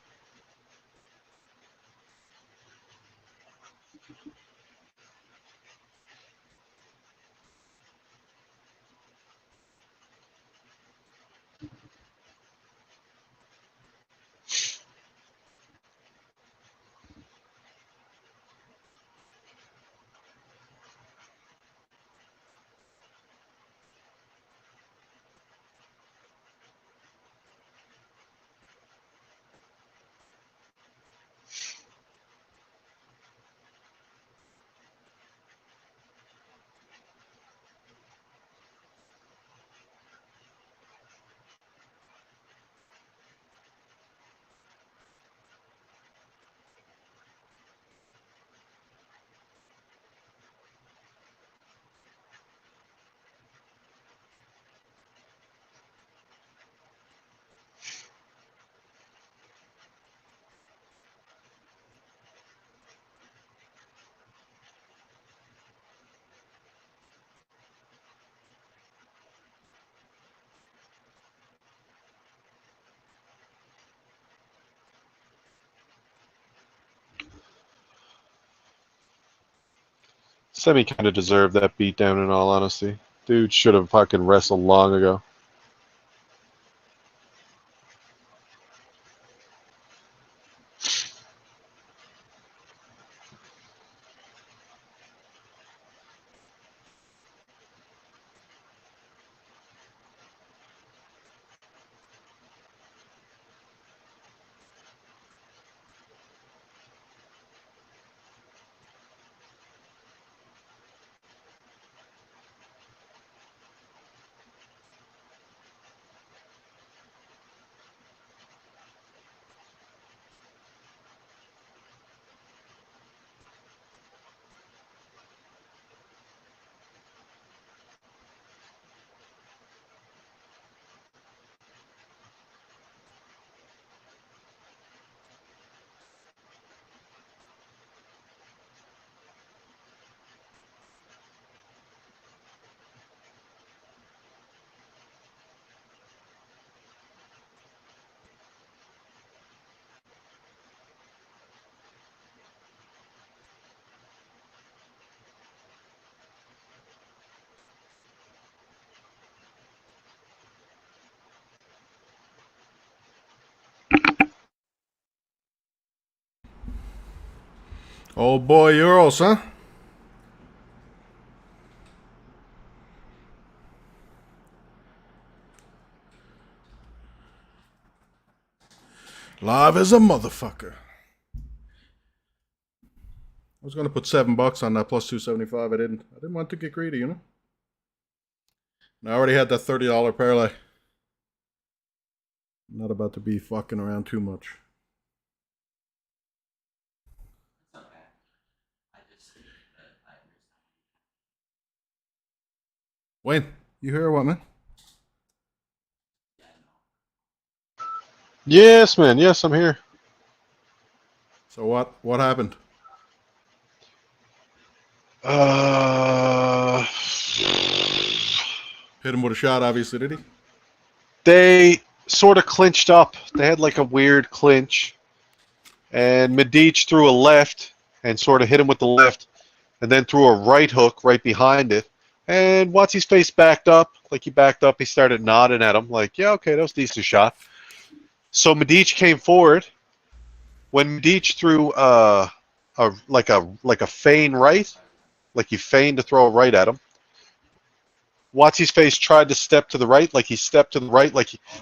Semi kind of deserved that beatdown in all honesty. Dude should have fucking wrestled long ago. Oh boy, Euros, huh? Live as a motherfucker. I was gonna put $7 on that plus 275. I didn't. I didn't want to get greedy, you know. And I already had that $30 parlay. I'm not about to be fucking around too much. It's okay. I just think that I understand. Wayne, you hear what, man? Yeah, I know. Yes, man. Yes, I'm here. So what? What happened? Hit him with a shot, obviously, did he? They sort of clinched up. They had like a weird clinch. And Medic threw a left and sort of hit him with the left. And then threw a right hook right behind it. And Watsy's face backed up. Like he backed up. He started nodding at him. Like, yeah, okay, that was a decent shot. So Medic came forward. When Medic threw like a feign right, like he feigned to throw a right at him, Watsy's face tried to step to the right, like he stepped to the right,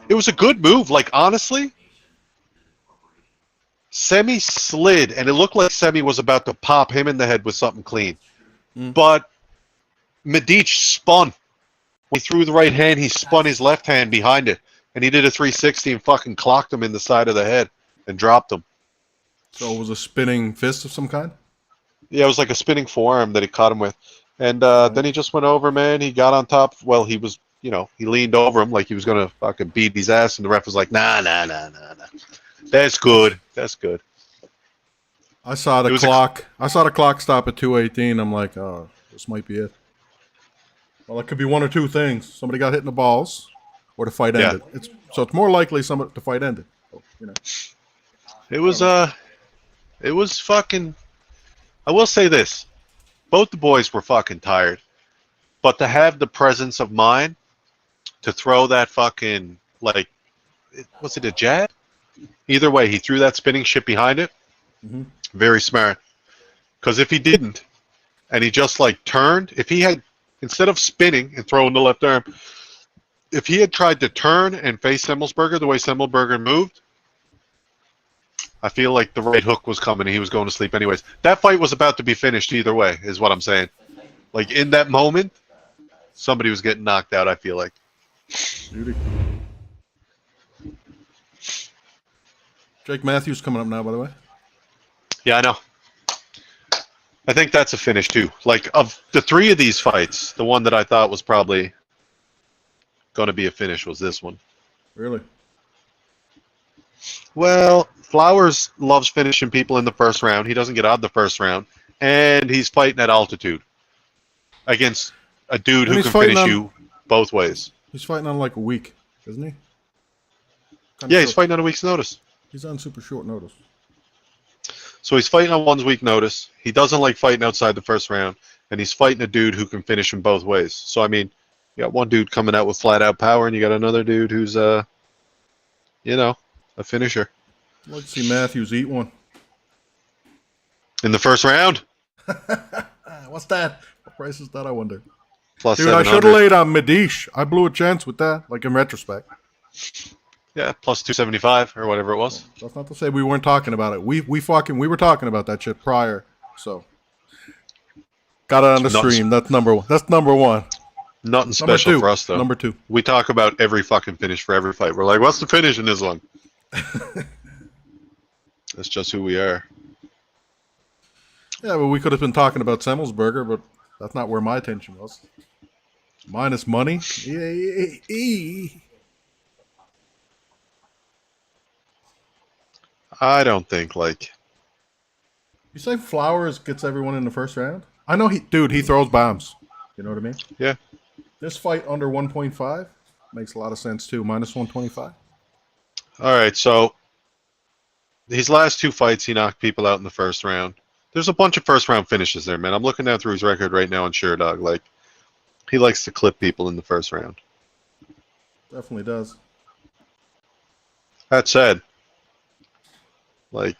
it was a good move. Like honestly, Semi slid, and it looked like Semi was about to pop him in the head with something clean. But Medic spun. When he threw the right hand, he spun his left hand behind it, and he did a 360 and fucking clocked him in the side of the head and dropped him. So it was a spinning fist of some kind? Yeah, it was like a spinning forearm that he caught him with. And then he just went over, man. He got on top. Well, he was, he leaned over him like he was going to fucking beat his ass. And the ref was like, nah. That's good. That's good. I saw the clock. I saw the clock stop at 2:18. I'm like, oh, this might be it. Well, it could be one or two things. Somebody got hit in the balls, or the fight ended. So it's more likely the fight ended. So, It was fucking. I will say this: both the boys were fucking tired, but to have the presence of mind to throw that fucking was it a jab? Either way, he threw that spinning shit behind it. Mm-hmm. Very smart. Because if he didn't, and he just turned, if he had, instead of spinning and throwing the left arm, if he had tried to turn and face Semmelsberger the way Semmelsberger moved, I feel like the right hook was coming and he was going to sleep anyways. That fight was about to be finished either way, is what I'm saying. Like, in that moment, somebody was getting knocked out, I feel like. Beauty. Jake Matthews coming up now, by the way. Yeah, I know. I think that's a finish, too. Like, of the three of these fights, the one that I thought was probably going to be a finish was this one. Really? Well, Flowers loves finishing people in the first round. He doesn't get out of the first round. And he's fighting at altitude against a dude who can finish you both ways. He's fighting on like a week, isn't he? Yeah, he's fighting on a week's notice. He's on super short notice. So he's fighting on 1 week notice. He doesn't like fighting outside the first round. And he's fighting a dude who can finish him both ways. So, I mean, you got one dude coming out with flat-out power, and you got another dude who's, a finisher. I'd like to see Matthews eat one. In the first round? What's that? What price is that, I wonder? Plus Dude, I should have laid on Medic. I blew a chance with that, like in retrospect. Yeah, plus 275 or whatever it was. That's not to say we weren't talking about it. We were talking about that shit prior. So got it on the stream. That's number one. That's number one. Nothing special for us though. Number two. We talk about every fucking finish for every fight. We're like, what's the finish in this one? That's just who we are. Yeah, but we could have been talking about Semmelsberger, but that's not where my attention was. Minus money. I don't think You say Flowers gets everyone in the first round? I know he throws bombs. You know what I mean? Yeah. This fight under 1.5 makes a lot of sense too. Minus 125. All right, so his last two fights, he knocked people out in the first round. There's a bunch of first round finishes there, man. I'm looking down through his record right now on SureDog. He likes to clip people in the first round. Definitely does. That said, I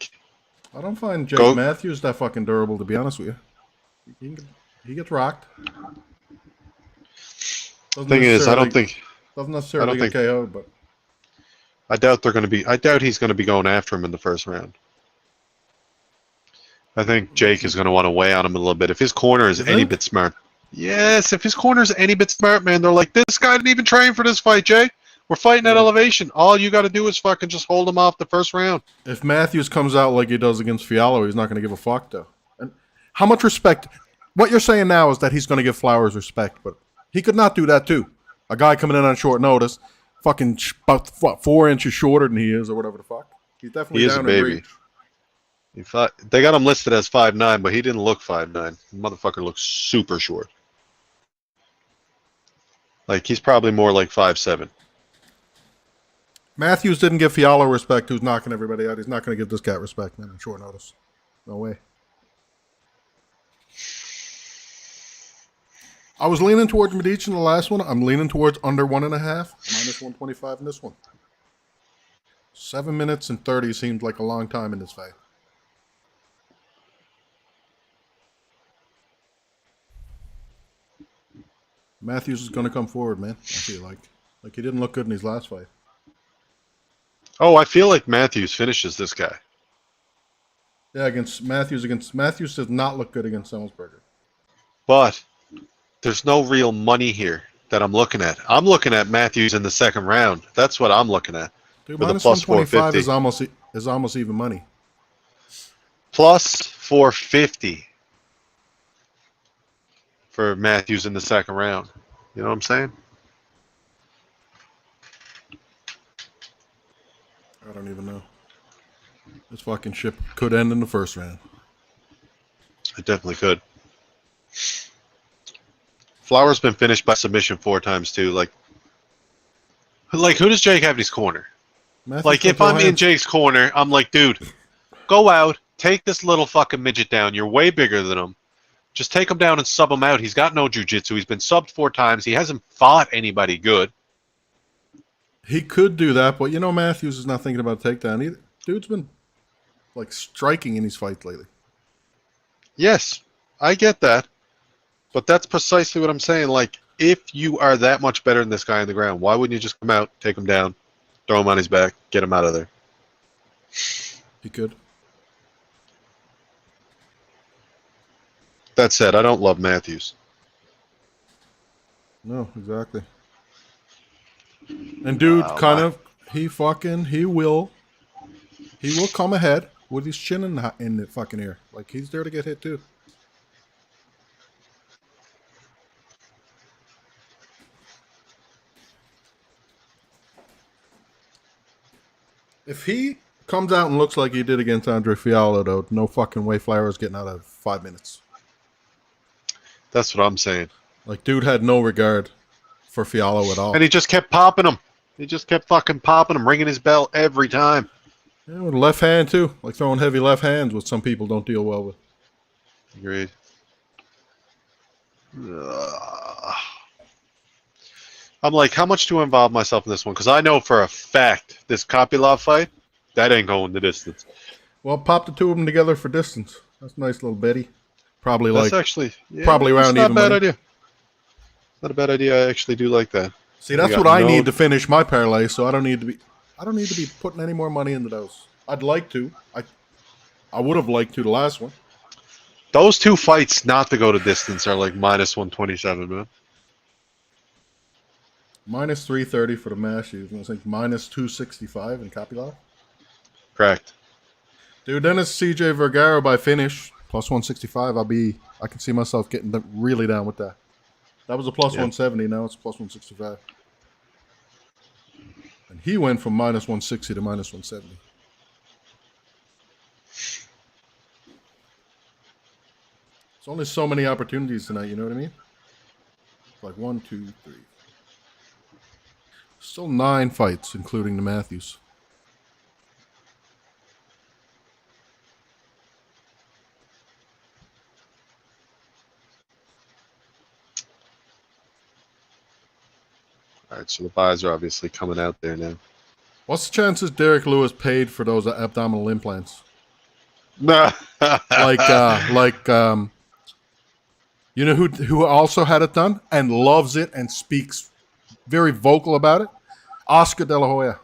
I don't find Jake Go. Matthews that fucking durable, to be honest with you. He gets rocked. Doesn't Thing is, I don't necessarily get think. KO'd, but I doubt they're going to be. I doubt he's going to be going after him in the first round. I think Jake is going to want to weigh on him a little bit. If his corner is You any think? bit smart. Yes, if his corner is any bit smart, man, they're like, this guy didn't even train for this fight, Jay. We're fighting at Yeah. elevation. All you got to do is fucking just hold him off the first round. if Matthews comes out like he does against Fiallo, he's not going to give a fuck, though. And how much respect? What you're saying now is that he's going to give Flowers respect, but he could not do that, too. A guy coming in on short notice, fucking about 4 inches shorter than he is, or whatever the fuck. He's definitely He is down a in baby. reach. He thought, they got him listed as 5'9", but he didn't look 5'9". The motherfucker looks super short. Like, he's probably more like 5'7". Matthews didn't give Fiallo respect, who's knocking everybody out. He's not going to give this cat respect, man, on short notice. No way. I was leaning towards Medici in the last one. I'm leaning towards under 1.5, minus 125 in this one. 7 minutes and 30 seems like a long time in this fight. Matthews is going to come forward, man. I feel like he didn't look good in his last fight. Oh, I feel like Matthews finishes this guy. Yeah, against Matthews does not look good against Selsberger. But there's no real money here that I'm looking at. I'm looking at Matthews in the second round. That's what I'm looking at. Dude, For the minus plus 125 450. is almost even money. Plus 450 for Matthews in the second round. You know what I'm saying? I don't even know. This fucking ship could end in the first round. It definitely could. Flowers been finished by submission 4 times too. Like who does Jake have in his corner? Matthews Like, if can throw I'm in hands. Jake's corner, I'm like, dude, go out, take this little fucking midget down. You're way bigger than him. Just take him down and sub him out. He's got no jiu-jitsu. He's been subbed 4 times. He hasn't fought anybody good. He could do that, but you know Matthews is not thinking about a takedown either. Dude's been like striking in these fights lately. Yes, I get that. But that's precisely what I'm saying. Like, if you are that much better than this guy on the ground, why wouldn't you just come out, take him down, throw him on his back, get him out of there? He could. That said, I don't love Matthews. No, exactly. And dude, he will come ahead with his chin in the fucking air. Like, he's there to get hit too. If he comes out and looks like he did against Andre Fiallo, though, no fucking way Flowers getting out of 5 minutes. That's what I'm saying. Like, dude had no regard for Fiallo at all. And he just kept popping him. He just kept fucking popping him, ringing his bell every time. Yeah, with a left hand too, like throwing heavy left hands, which some people don't deal well with. Agreed. I'm like, how much do I involve myself in this one? Because I know for a fact this Kopylov fight, that ain't going the distance. Well, pop the two of them together for distance. That's a nice little betty. Probably That's like actually probably that's around not a even bad money. idea. Not a bad idea. I actually do like that. See, that's You what got I no- need to finish my parlay, so I don't need to be putting any more money into those. I'd like to. I would have liked to the last one. Those 2 fights not to go to distance are like minus 127, man. Minus 330 for the Mashies, and I think minus 265 in Kopylov. Correct. Dude, then it's CJ Vergara by finish, plus 165. I can see myself getting really down with that. That was a plus 170, now it's plus 165. And he went from minus 160 to minus 170. There's only so many opportunities tonight, you know what I mean? Like 1, 2, 3. Still 9 fights, including the Matthews. All right, so the buys are obviously coming out there now. What's the chances Derek Lewis paid for those abdominal implants? Like you know who also had it done and loves it and speaks very vocal about it? Oscar De La Hoya.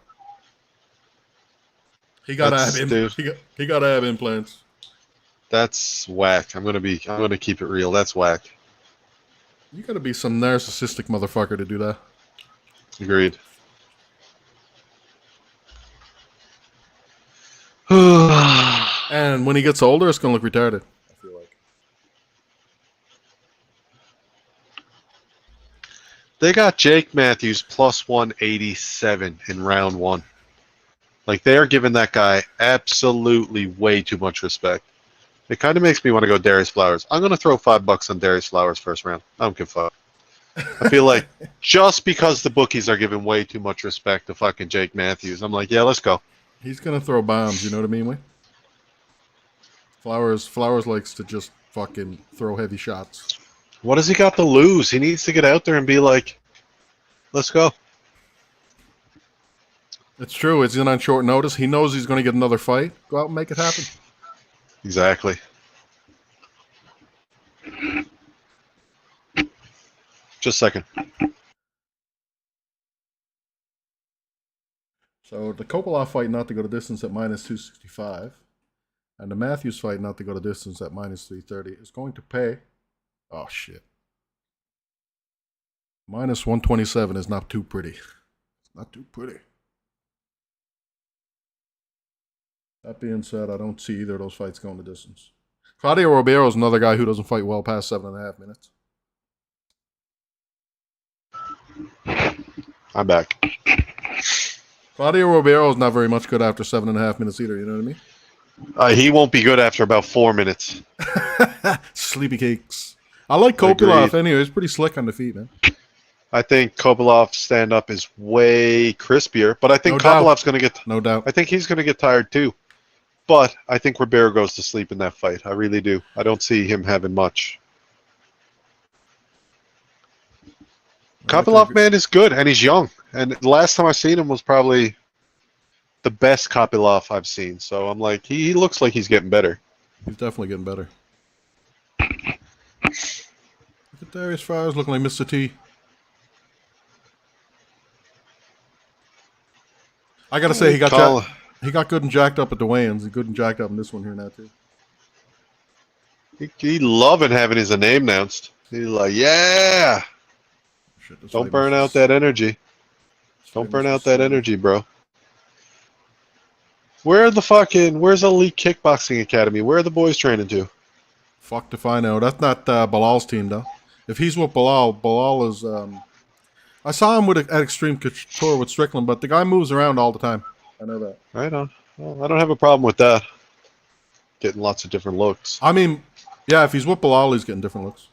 He got Dude, he got ab implants. that's whack. I'm gonna keep it real. That's whack. You got to be some narcissistic motherfucker to do that. Agreed. And when he gets older, it's gonna look retarded. I feel like. They got Jake Matthews plus 187 in round one. Like, they are giving that guy absolutely way too much respect. It kind of makes me want to go Darius Flowers. I'm going to throw $5 on Darius Flowers first round. I don't give a fuck. I feel like just because the bookies are giving way too much respect to fucking Jake Matthews, I'm like, yeah, let's go. He's gonna throw bombs. You know what I mean? Wayne? Flowers likes to just fucking throw heavy shots. What has he got to lose? He needs to get out there and be like, let's go. It's true. It's in on short notice. He knows he's gonna get another fight. Go out and make it happen. Exactly. Just a second. So the Kopilov fight not to go to distance at minus 265, and the Matthews fight not to go to distance at minus 330 is going to pay. Oh shit. Minus 127 is not too pretty. It's not too pretty. That being said, I don't see either of those fights going to distance. Claudio Ribeiro is another guy who doesn't fight well past 7.5 minutes. I'm back. Claudio Ribeiro is not very much good after 7.5 minutes either, you know what I mean? He won't be good after about 4 minutes. Sleepy cakes. I like Kopilov anyway. He's pretty slick on the feet, man. I think Kopilov's stand-up is way crispier, but I think Kopilov's going to get... No doubt. I think he's going to get tired too. But I think Ribeiro goes to sleep in that fight. I really do. I don't see him having much. Kopilov, man, is good, and he's young. And the last time I seen him was probably the best Kopilov I've seen. So I'm like, he looks like he's getting better. He's definitely getting better. Look at Darius Flowers looking like Mr. T. I gotta say, he got good and jacked up at the weigh-ins. He's good and jacked up in this one here now too. He loving having his name announced. He's like, yeah. Shit, Don't burn out that energy. Don't burn out that energy, bro. Where's Elite Kickboxing Academy? Where are the boys training to? Fuck if I know. That's not Bilal's team though. If he's with Bilal is. I saw him at Extreme Couture with Strickland, but the guy moves around all the time. I know that. Right on. Well, I don't have a problem with that. Getting lots of different looks. I mean, yeah, if he's with Bilal, he's getting different looks.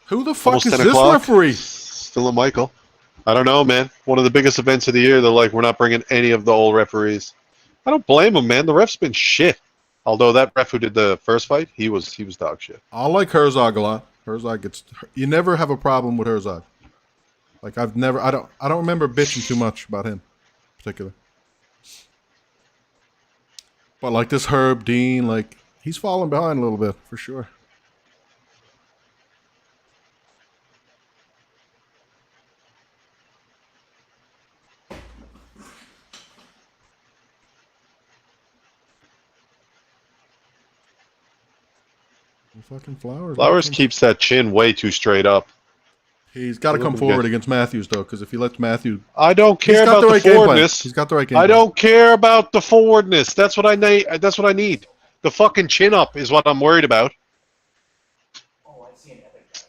Who the fuck Almost is 10 this o'clock. referee? Still a Michael. I don't know, man. One of the biggest events of the year. They're like, we're not bringing any of the old referees. I don't blame him, man. The ref's been shit. Although that ref who did the first fight, he was dog shit. I like Herzog a lot. Herzog gets. You never have a problem with Herzog. Like I don't remember bitching too much about him, in particular. But like this Herb Dean, like he's falling behind a little bit for sure. Fucking Flowers. Flowers keeps that chin way too straight up. He's got to come forward against Matthews though, because if he lets Matthews, I don't care about the forwardness. He's got the right game I don't care about the forwardness. That's what I need. That's what I need. The fucking chin up is what I'm worried about.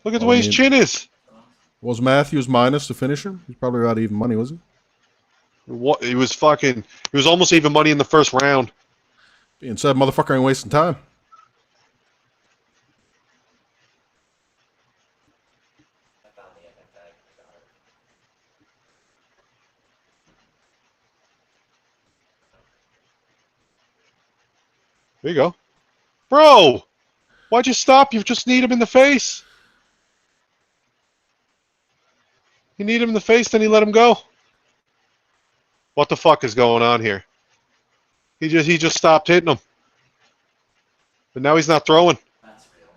Look at the way his chin is. Was Matthews minus to finish him? He's probably not even money, was he? What? He was almost even money in the first round. Being said, motherfucker ain't wasting time. There you go. Bro! Why'd you stop? You just need him in the face. He kneed him in the face, then he let him go. What the fuck is going on here? He just stopped hitting him. But now he's not throwing. That's real.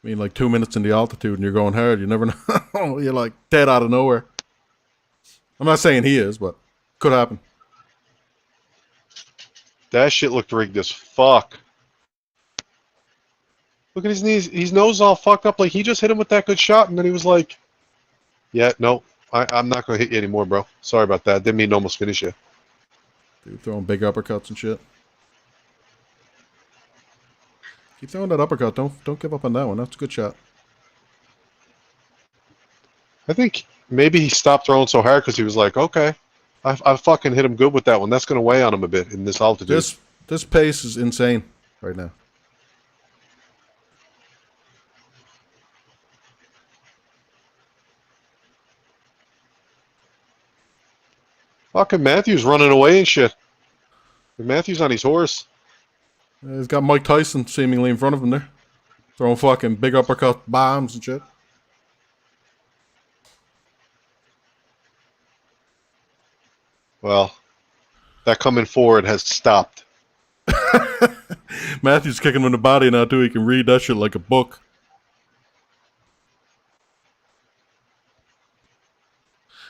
I mean, like 2 minutes in the altitude and you're going hard. You never know. You're like dead out of nowhere. I'm not saying he is, but could happen. That shit looked rigged as fuck. Look at his knees. His nose all fucked up. Like, he just hit him with that good shot, and then he was like, yeah, no, I'm not going to hit you anymore, bro. Sorry about that. Didn't mean to almost finish you. Dude, throwing big uppercuts and shit. Keep throwing that uppercut. Don't give up on that one. That's a good shot. I think maybe he stopped throwing so hard because he was like, okay, I fucking hit him good with that one. That's going to weigh on him a bit in this altitude. This pace is insane right now. Fucking Matthews running away and shit. Matthews on his horse. He's got Mike Tyson seemingly in front of him there. Throwing fucking big uppercut bombs and shit. Well, that coming forward has stopped. Matthews kicking him in the body now too. He can read that shit like a book.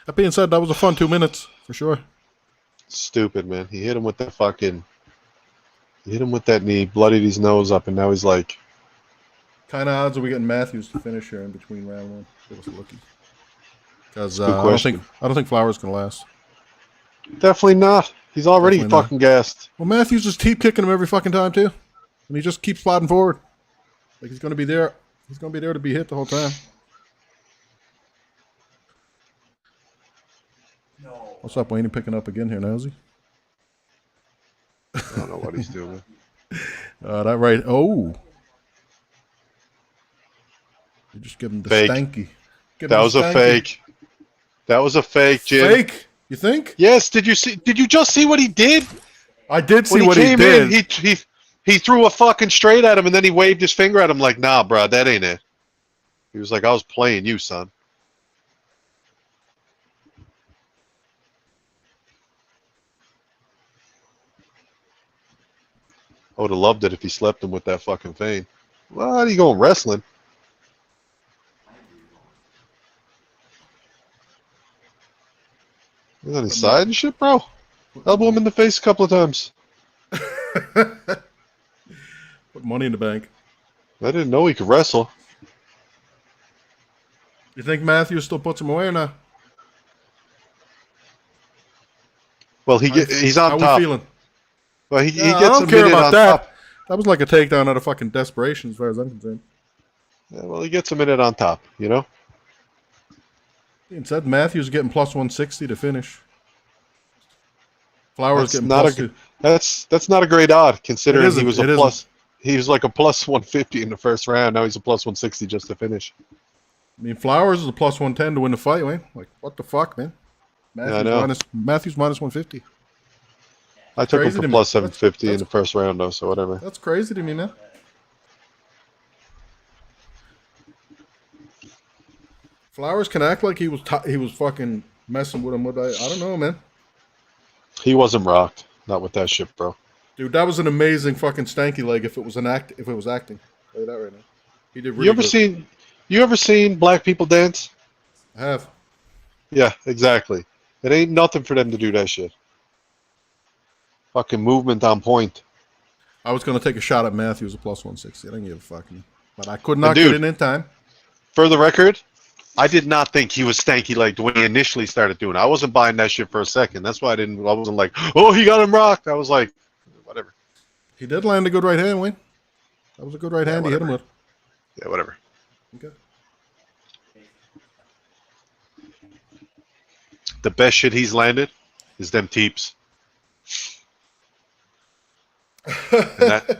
That being said, that was a fun 2 minutes for sure. Stupid, man. He hit him with that fucking... He hit him with that knee, bloodied his nose up, and now he's like... Kind of odds are we getting Matthews to finish here in between round one? Give us a lookie. Because Good I question. don't think Flowers can last. Definitely not. He's already Definitely not. fucking gassed. Well, Matthews just keep kicking him every fucking time too, and he just keeps plodding forward. Like he's gonna be there. He's gonna be there to be hit the whole time. No. What's up, Wayne? He picking up again here now, is he? I don't know what he's doing. That right. Oh, you just give him the Fake. stanky. Give That him was the a stanky. fake. That was a fake, Jim. Fake? You think? Yes. Did you see? Did you just see what he did? I did see When what he he came did. in, he threw a fucking straight at him, and then he waved his finger at him like, "Nah, bro, that ain't it." He was like, "I was playing you, son." I would have loved it if he slept him with that fucking feint. What are you going wrestling? He's on his side and shit, bro. Elbow him in the face a couple of times. Put money in the bank. I didn't know he could wrestle. You think Matthews still puts him away or not? Well, he's on How top. we feeling? Well, he I gets don't a care minute about on that. top. That was like a takedown out of fucking desperation, as far as I'm concerned. Yeah, well, he gets a minute on top, you know? Being said, Matthews getting plus 160 to finish. Flowers That's getting not plus a, two. that's not a great odd, considering isn't, he was it a isn't. plus. He was like a plus 150 in the first round. Now he's a plus 160 just to finish. I mean, Flowers is a plus 110 to win the fight, Wayne. Like, what the fuck, man? Yeah, I know. Matthews minus 150. I took him crazy for to me. plus 750 in That's- the first round, though, so whatever. That's crazy to me, man. Flowers can act like he was fucking messing with him. With I don't know, man. He wasn't rocked. Not with that shit, bro. Dude, that was an amazing fucking stanky leg. If it was acting, I'll tell you that right now. He did really good. You ever seen black people dance? I have. Yeah, exactly. It ain't nothing for them to do that shit. Fucking movement on point. I was gonna take a shot at Matthews a plus 160. I didn't give a fuck, but I could not Dude, get it in time. For the record, I did not think he was stanky like when he initially started doing it. I wasn't buying that shit for a second. That's why I wasn't like, oh, he got him rocked. I was like, whatever. He did land a good right hand, Wayne. That was a good right hand he hit him whatever. with. Yeah, whatever. Okay. The best shit he's landed is them teeps. And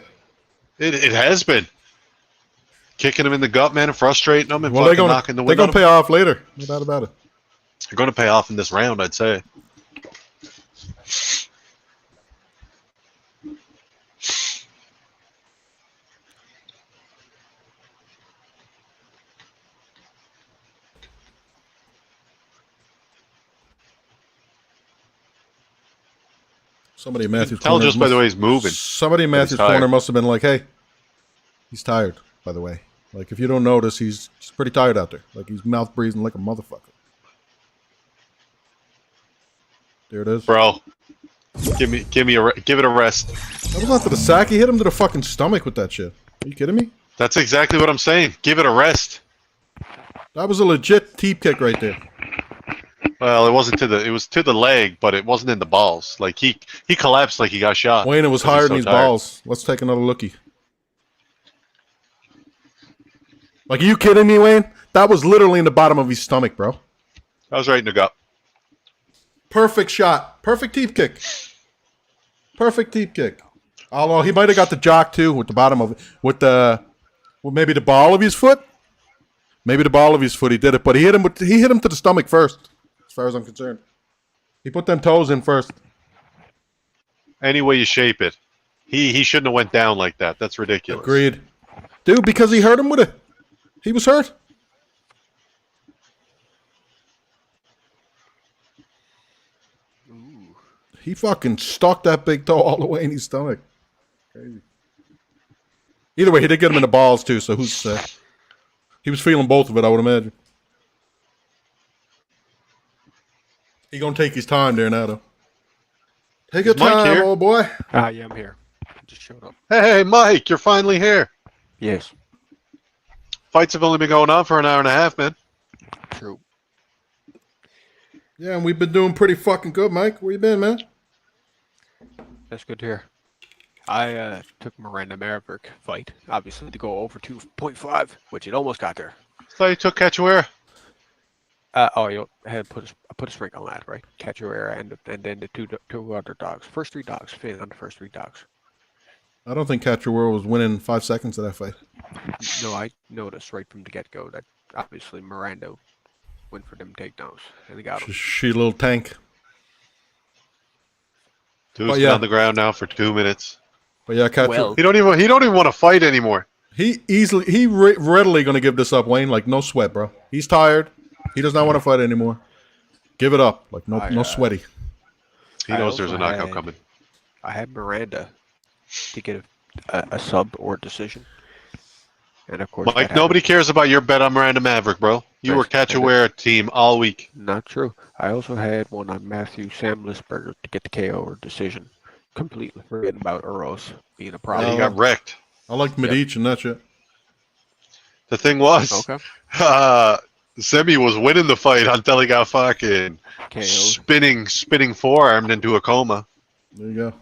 it has been. Kicking him in the gut, man, and frustrating him and fucking knocking the wind they're out gonna of him. pay off later. No doubt about it. They're going to pay off in this round, I'd say. Somebody in Matthew's Tell corner. just by the way he's moving. Somebody in that he's Matthew's corner tired. must have been like, "Hey, he's tired." By the way, like if you don't notice, he's pretty tired out there. Like he's mouth breathing like a motherfucker. There it is. Bro, give it a rest. That was not to the sack. He hit him to the fucking stomach with that shit. Are you kidding me? That's exactly what I'm saying. Give it a rest. That was a legit teep kick right there. Well, it was to the leg, but it wasn't in the balls. Like he collapsed like he got shot. Wayne, it was 'cause he's higher so than his tired. balls. Let's take another lookie. Like, are you kidding me, Wayne? That was literally in the bottom of his stomach, bro. I was right in the gut. Perfect shot. Perfect teep kick. Perfect teep kick. Although he might have got the jock too with the bottom of it. Maybe the ball of his foot. Maybe the ball of his foot he did it, but he hit him to the stomach first, as far as I'm concerned. He put them toes in first. Any way you shape it, he shouldn't have went down like that. That's ridiculous. Agreed. Dude, because he hurt him with it. He was hurt. Ooh. He fucking stuck that big toe all the way in his stomach. Crazy. Either way, he did get him in the balls too, so who's he was feeling both of it, I would imagine. He gonna take his time there now, though. Take your Is Mike time, here? old boy. Ah, yeah, I'm here. I just showed up. Hey, Mike, you're finally here. Yes, Fights have only been going on for an hour and a half, man. true. Yeah, and we've been doing pretty fucking good, Mike. Where you been, man? That's good to hear. I took Miranda Maverick fight, obviously, to go over 2.5, which it almost got there. So you took Cachoeira. I had put a sprinkle on that, right? Cachoeira and then the two other dogs. First three dogs, Finn on the first three dogs. I don't think Catcher World was winning 5 seconds of that fight. No, I noticed right from the get-go that obviously Miranda went for them takedowns, and they got him. She a little tank. Dude's Oh, been yeah. on the ground now for 2 minutes. But yeah, Catcher. Well, He don't even want to fight anymore. Readily going to give this up, Wayne. Like, no sweat, bro. He's tired. He does not want to fight anymore. Give it up. Like, no sweaty. He I knows there's a also knockout had- coming. I had Miranda to get a sub or decision. And of course, Mike, that nobody happened. cares about your bet on Miranda Maverick, bro. You were Yes, Cachoeira team all week. Not true. I also had one on Matthew Sam Lisberger to get the KO or decision. Completely forgetting about Uros being a And problem. he got wrecked. I like Medici and that shit. The thing was, Okay. Semi was winning the fight until he got fucking KO. spinning forearmed into a coma. There you go.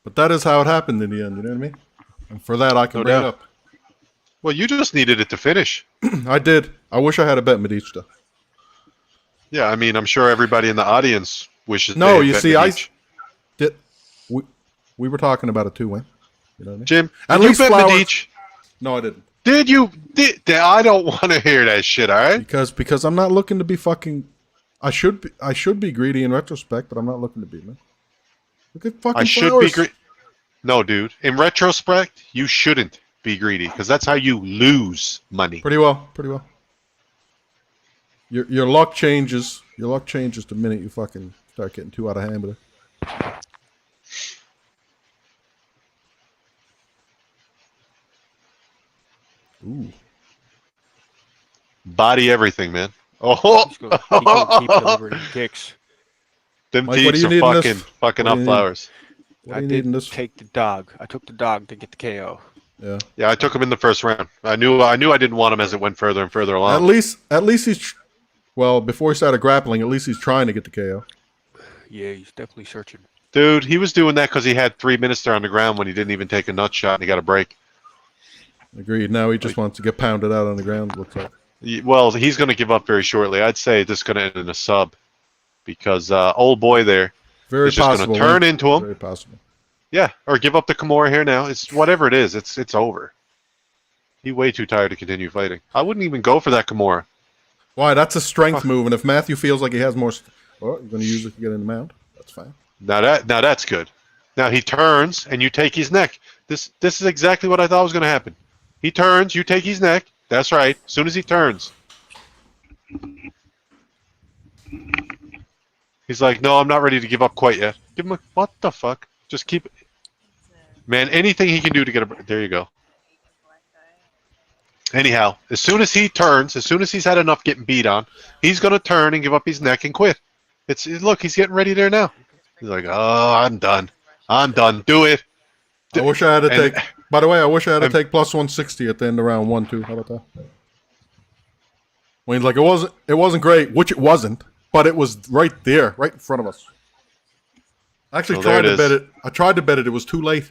But that is how it happened in the end, you know what I mean? And for that, I can No bring it doubt. up. Well, you just needed it to finish. I did. I wish I had a bet Medici, though. Yeah, I mean, I'm sure everybody in the audience wishes. No, they you had bet see, Medici. we were talking about it too, Wayne. You know what I mean? Jim, At did you least bet Flowers- Medici? No, I didn't. Did you? I don't want to hear that shit. All right. Because I'm not looking to be fucking. I should be greedy in retrospect, but I'm not looking to be, man. Look at fucking I should Flowers. be greedy. No, dude. In retrospect, you shouldn't be greedy because that's how you lose money. Pretty well. Your luck changes. Your luck changes the minute you fucking start getting too out of hand with it. Ooh. Body everything, man. Oh, He's gonna keep delivering kicks. them Mike, what do teeth you are need in this? fucking What do up you need? Flowers. What I do you need in did this? take the dog. I took the dog to get the KO. Yeah. Yeah, I took him in the first round. I knew I didn't want him as it went further and further At along. least he's. Well, before he started grappling, at least he's trying to get the KO. Yeah, he's definitely searching. Dude, he was doing that because he had 3 minutes there on the ground when he didn't even take a nut shot and he got a break. Agreed. Now he just wants to get pounded out on the ground. Looks like. Well, he's going to give up very shortly. I'd say this is going to end in a sub because old boy there Very is just going possible. to turn Wayne. into him. Very possible. Yeah, or give up the Kimura here now. It's whatever it is. It's over. He's way too tired to continue fighting. I wouldn't even go for that Kimura. Why? That's a strength move, and if Matthew feels like he has more, well, you're going to use it to get in the mount. That's fine. Now that's good. Now he turns and you take his neck. This is exactly what I thought was going to happen. He turns, you take his neck. That's right. As soon as he turns, he's like, "No, I'm not ready to give up quite yet." Give him a what the fuck? Just keep. Man, anything he can do to get a. There you go. Anyhow, as soon as he turns, as soon as he's had enough getting beat on, he's gonna turn and give up his neck and quit. Look, he's getting ready there now. He's like, oh, I'm done. I'm done. Do it. I wish I had to And- take. By the way, I wish I had to take plus 160 at the end of round 1 too. How about that? When he's like, it wasn't great, which it wasn't, but it was right there, right in front of us. I actually So there tried it to bet is. it. I tried to bet it. It was too late.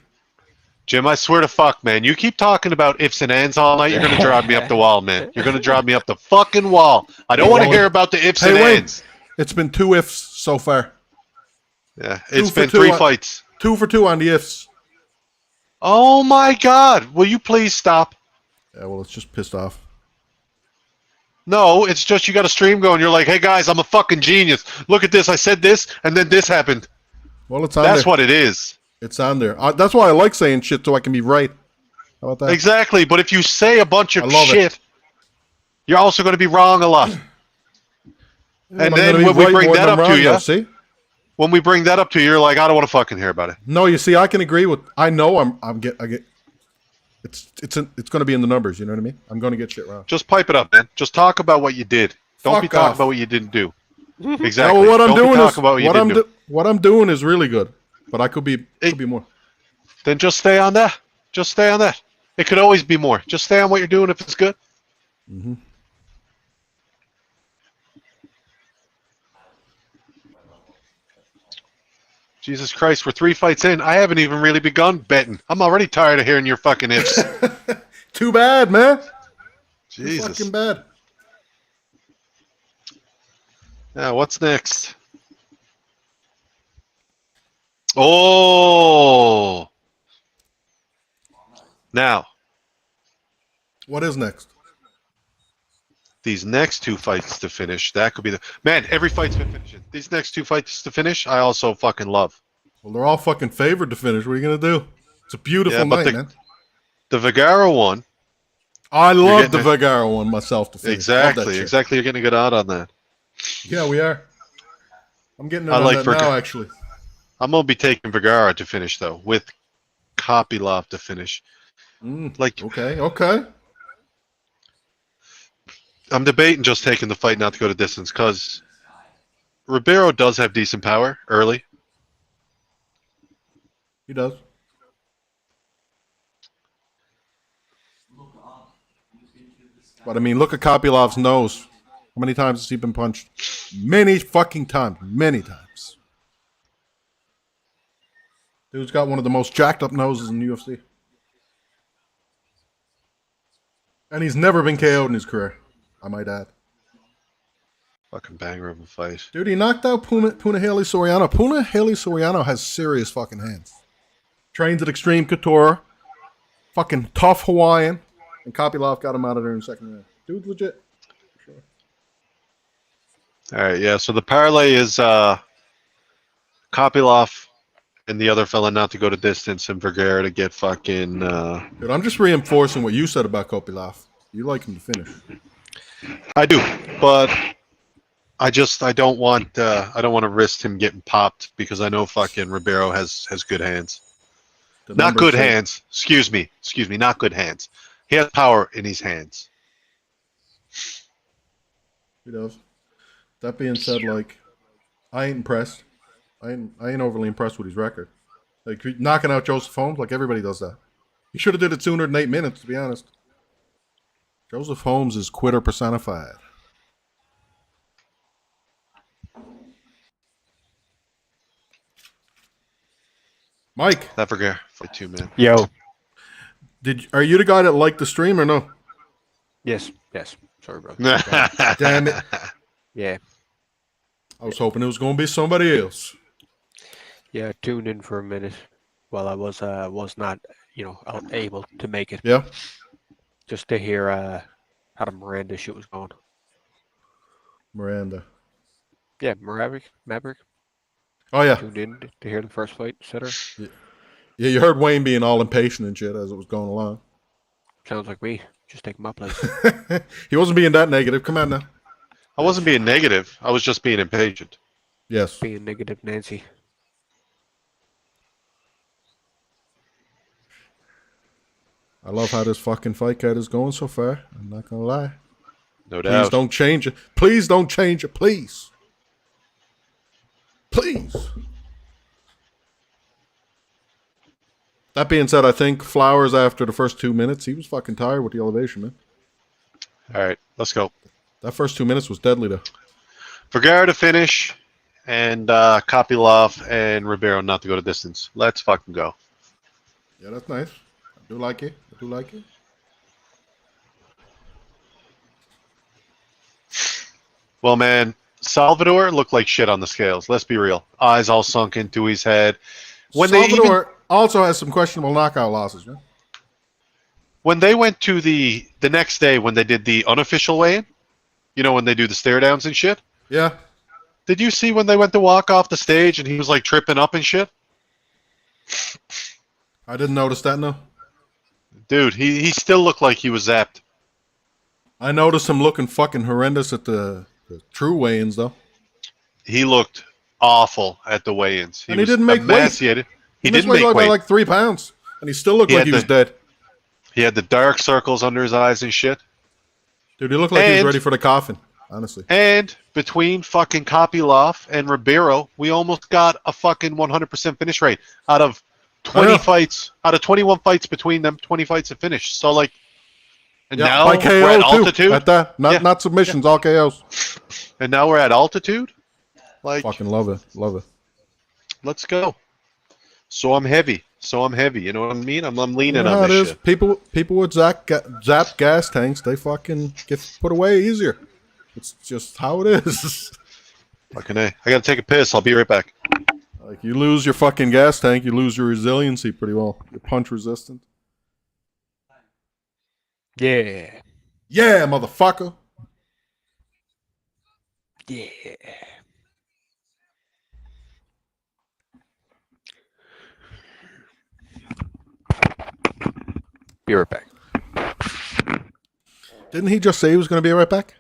Jim, I swear to fuck, man. You keep talking about ifs and ands all night, you're gonna drive me up the wall, man. You're gonna drive me up the fucking wall. I don't want to hear about the ifs Hey, and wait. ands. It's been 2 ifs so far. Yeah, it's for been two 3 on- fights. 2 for 2 on the ifs. Oh my god! Will you please stop? Yeah, well, it's just pissed off. No, it's just you got a stream going. You're like, hey guys, I'm a fucking genius. Look at this. I said this, and then this happened. Well, it's on That's there. what it is. It's on there. That's why I like saying shit so I can be right. How about that? Exactly. But if you say a bunch of I love it. shit, you're also going to be wrong a lot. Yeah, And but I'm then gonna be when we right bring more that than up to wrong, you, though, see? when we bring that up to you, you're like, I don't want to fucking hear about it. No, you see, I can agree with. I know I get. It's going to be in the numbers. You know what I mean? I'm going to get shit wrong. Just pipe it up, man. Just talk about what you did. Don't be Fuck talking off. about what you didn't do. Yeah, Exactly. well, what I'm Don't be doing is talking about what you didn't do. what I'm doing is really good, but I could be more. Then just stay on that. Just stay on that. It could always be more. Just stay on what you're doing if it's good. Mm-hmm. Jesus Christ, we're 3 fights in. I haven't even really begun betting. I'm already tired of hearing your fucking ifs. Too bad, man. Too Jesus. fucking bad. Now, what's next? Oh! Now, What is next? these next 2 fights to finish, that could be the... Man, every fight's been finishing. These next 2 fights to finish, I also fucking love. Well, they're all fucking favored to finish. What are you gonna do? It's a beautiful Yeah, but night, man. The Vergara one, I love getting the it. Vergara one myself to finish. Love that exactly, shit. exactly. You're getting a good out on that. Yeah, we are. I'm getting it I on like that Vergara. now, actually. I'm gonna be taking Vergara to finish though, with Kopylov to finish. Like Okay. I'm debating just taking the fight not to go to distance because Ribeiro does have decent power early. He does. But I mean, look at Kopylov's nose. How many times has he been punched? Many fucking times. Many times. Dude's got one of the most jacked up noses in the UFC. And he's never been KO'd in his career, I might add. Fucking banger of a fight. Dude, he knocked out Punahele Soriano. Punahele Soriano has serious fucking hands. Trains at Extreme Couture. Fucking tough Hawaiian. And Kopylov got him out of there in the second round. Dude's legit. Sure. All right, yeah. So the parlay is Kopylov and the other fella not to go to distance, and Vergara to get fucking. Dude, I'm just reinforcing what you said about Kopylov. You like him to finish. I do, but I don't want to risk him getting popped because I know fucking Ribeiro has good hands. The Not numbers good say- hands. Excuse me. Not good hands. He has power in his hands. He does. That being said, like, I ain't impressed. I ain't overly impressed with his record. Like, knocking out Joseph Holmes, like everybody does that. He should have did it sooner than 8 minutes, to be honest. Joseph Holmes is quitter personified. Mike, That Vergara fight too, man. Yo. are you the guy that liked the stream or no? Yes. Sorry, bro. Damn it. Yeah. I was hoping it was going to be somebody else. Yeah, tuned in for a minute while I was not, able to make it. Yeah? Just to hear how the Miranda shit was going. Miranda. Yeah, Maverick Oh, yeah. tuned in to hear the first fight, etc. Yeah, you heard Wayne being all impatient and shit as it was going along. Sounds like me. Just taking my place. He wasn't being that negative. Come on now. I wasn't being negative. I was just being impatient. Yes. Being negative Nancy. I love how this fucking fight card is going so far. I'm not gonna lie. No Please doubt. don't change it. Please don't change it. Please. Please. That being said, I think Flowers, after the first 2 minutes, he was fucking tired with the elevation, man. All right, let's go. That first 2 minutes was deadly, though. Vergara to finish, and Kopylov and Ribeiro not to go to distance. Let's fucking go. Yeah, that's nice. I do like it. I do like it. Well, man, Salvador looked like shit on the scales. Let's be real. Eyes all sunk into his head. Salvador also has some questionable knockout losses, man. When they went to the next day when they did the unofficial weigh-in, you know, when they do the stare downs and shit, Yeah. did you see when they went to walk off the stage and he was like tripping up and shit? I didn't notice that, no. Dude, he still looked like he was zapped. I noticed him looking fucking horrendous at the true weigh-ins, though. He looked awful at the weigh-ins. And he didn't make weight. emaciated. He missed didn't make by weight. like 3 pounds, and he still looked He like had he was the- dead. He had the dark circles under his eyes and shit. Dude, he looked like he was And- ready for the coffin, honestly. And between fucking Kopylov and Ribeiro, we almost got a fucking 100% finish rate out of 20 know. fights, out of 21 fights between them, 20 fights have finished. So like, and Yeah, now by KO we're at too. altitude. At that, Yeah. not submissions, all KOs. And now we're at altitude. Like, Fucking love it, love it. let's go. So I'm heavy. You know what I mean? I'm You leaning know how on it this is. shit. People with zap gas tanks, they fucking get put away easier. It's just how it is. Fucking A. I gotta take a piss. I'll be right back. Like, you lose your fucking gas tank, you lose your resiliency pretty well. You're punch resistant. Yeah. Yeah, motherfucker. Yeah. Be right back. Didn't he just say he was going to be right back?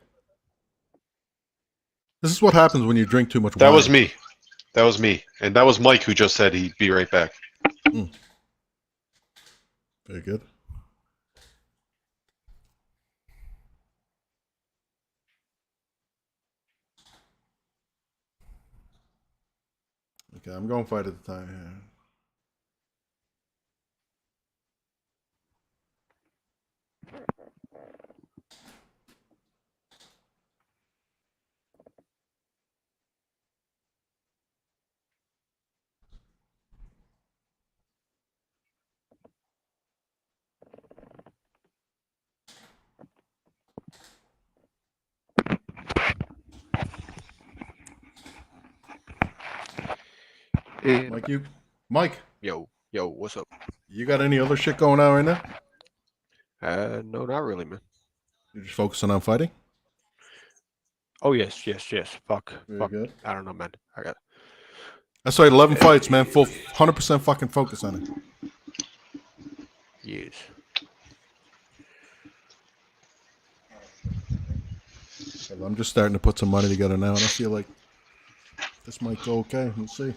This is what happens when you drink too much wine. That was me. That was me. And that was Mike who just said he'd be right back. Very good. Okay, I'm going fight at the time here. And Mike, yo, what's up? you got any other shit going on right now? No, not really, man. You're just focusing on fighting? Oh yes. Fuck. Very good. I don't know, man. I got. That's right, 11 fights, man. Full 100% fucking focus on it. Yes. I'm just starting to put some money together now, and I feel like this might go okay. We'll see.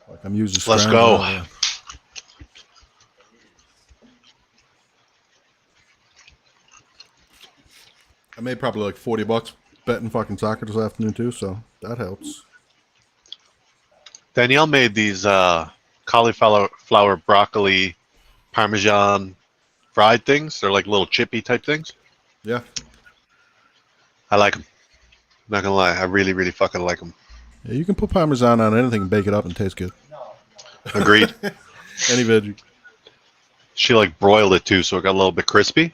Like I'm using. Let's scramble go. now, yeah. I made probably like $40 betting fucking soccer this afternoon too, so that helps. Danielle made these cauliflower broccoli parmesan fried things. They're like little chippy type things. Yeah. I like them. Not gonna lie, I really, really fucking like them. Yeah, you can put Parmesan on anything and bake it up and taste good. Agreed. Any veggie. She like broiled it too, so it got a little bit crispy.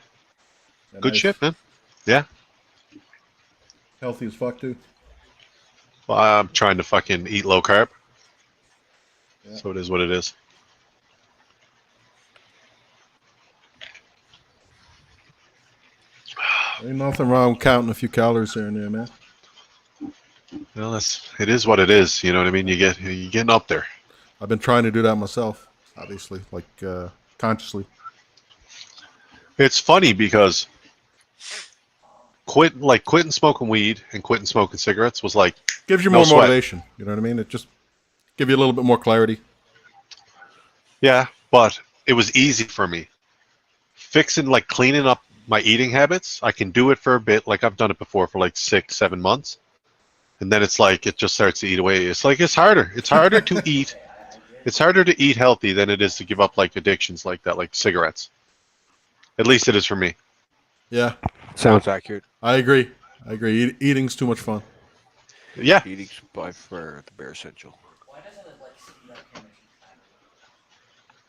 Yeah, Good nice. shit, man. Yeah. Healthy as fuck too. Well, I'm trying to fucking eat low carb. Yeah. So it is what it is. Ain't nothing wrong with counting a few calories here and there, man. Well, it is what it is. You know what I mean? You're getting up there. I've been trying to do that myself, obviously, like consciously. It's funny because quitting smoking weed and quitting smoking cigarettes was like Gives you no more sweat. motivation. You know what I mean? It just give you a little bit more clarity. Yeah, but it was easy for me. Fixing, like cleaning up my eating habits, I can do it for a bit. Like I've done it before for like 6, 7 months. And then it's like it just starts to eat away. It's like it's harder. It's harder to eat. It's harder to eat healthy than it is to give up like addictions like that, like cigarettes. At least it is for me. Yeah, Sounds accurate. I agree. I agree. Eating's too much fun. Yeah. Eating's by far the bare essential. Why doesn't it like speed up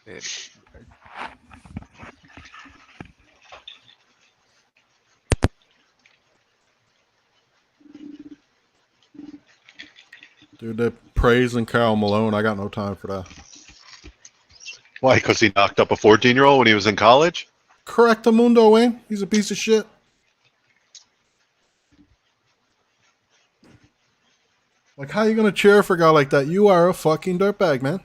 your machine timer? And Dude, they're praising Karl Malone. I got no time for that. Why? Because he knocked up a 14-year-old when he was in college? Correctamundo, Wayne. He's a piece of shit. Like, how you gonna cheer for a guy like that? You are a fucking dirtbag, man.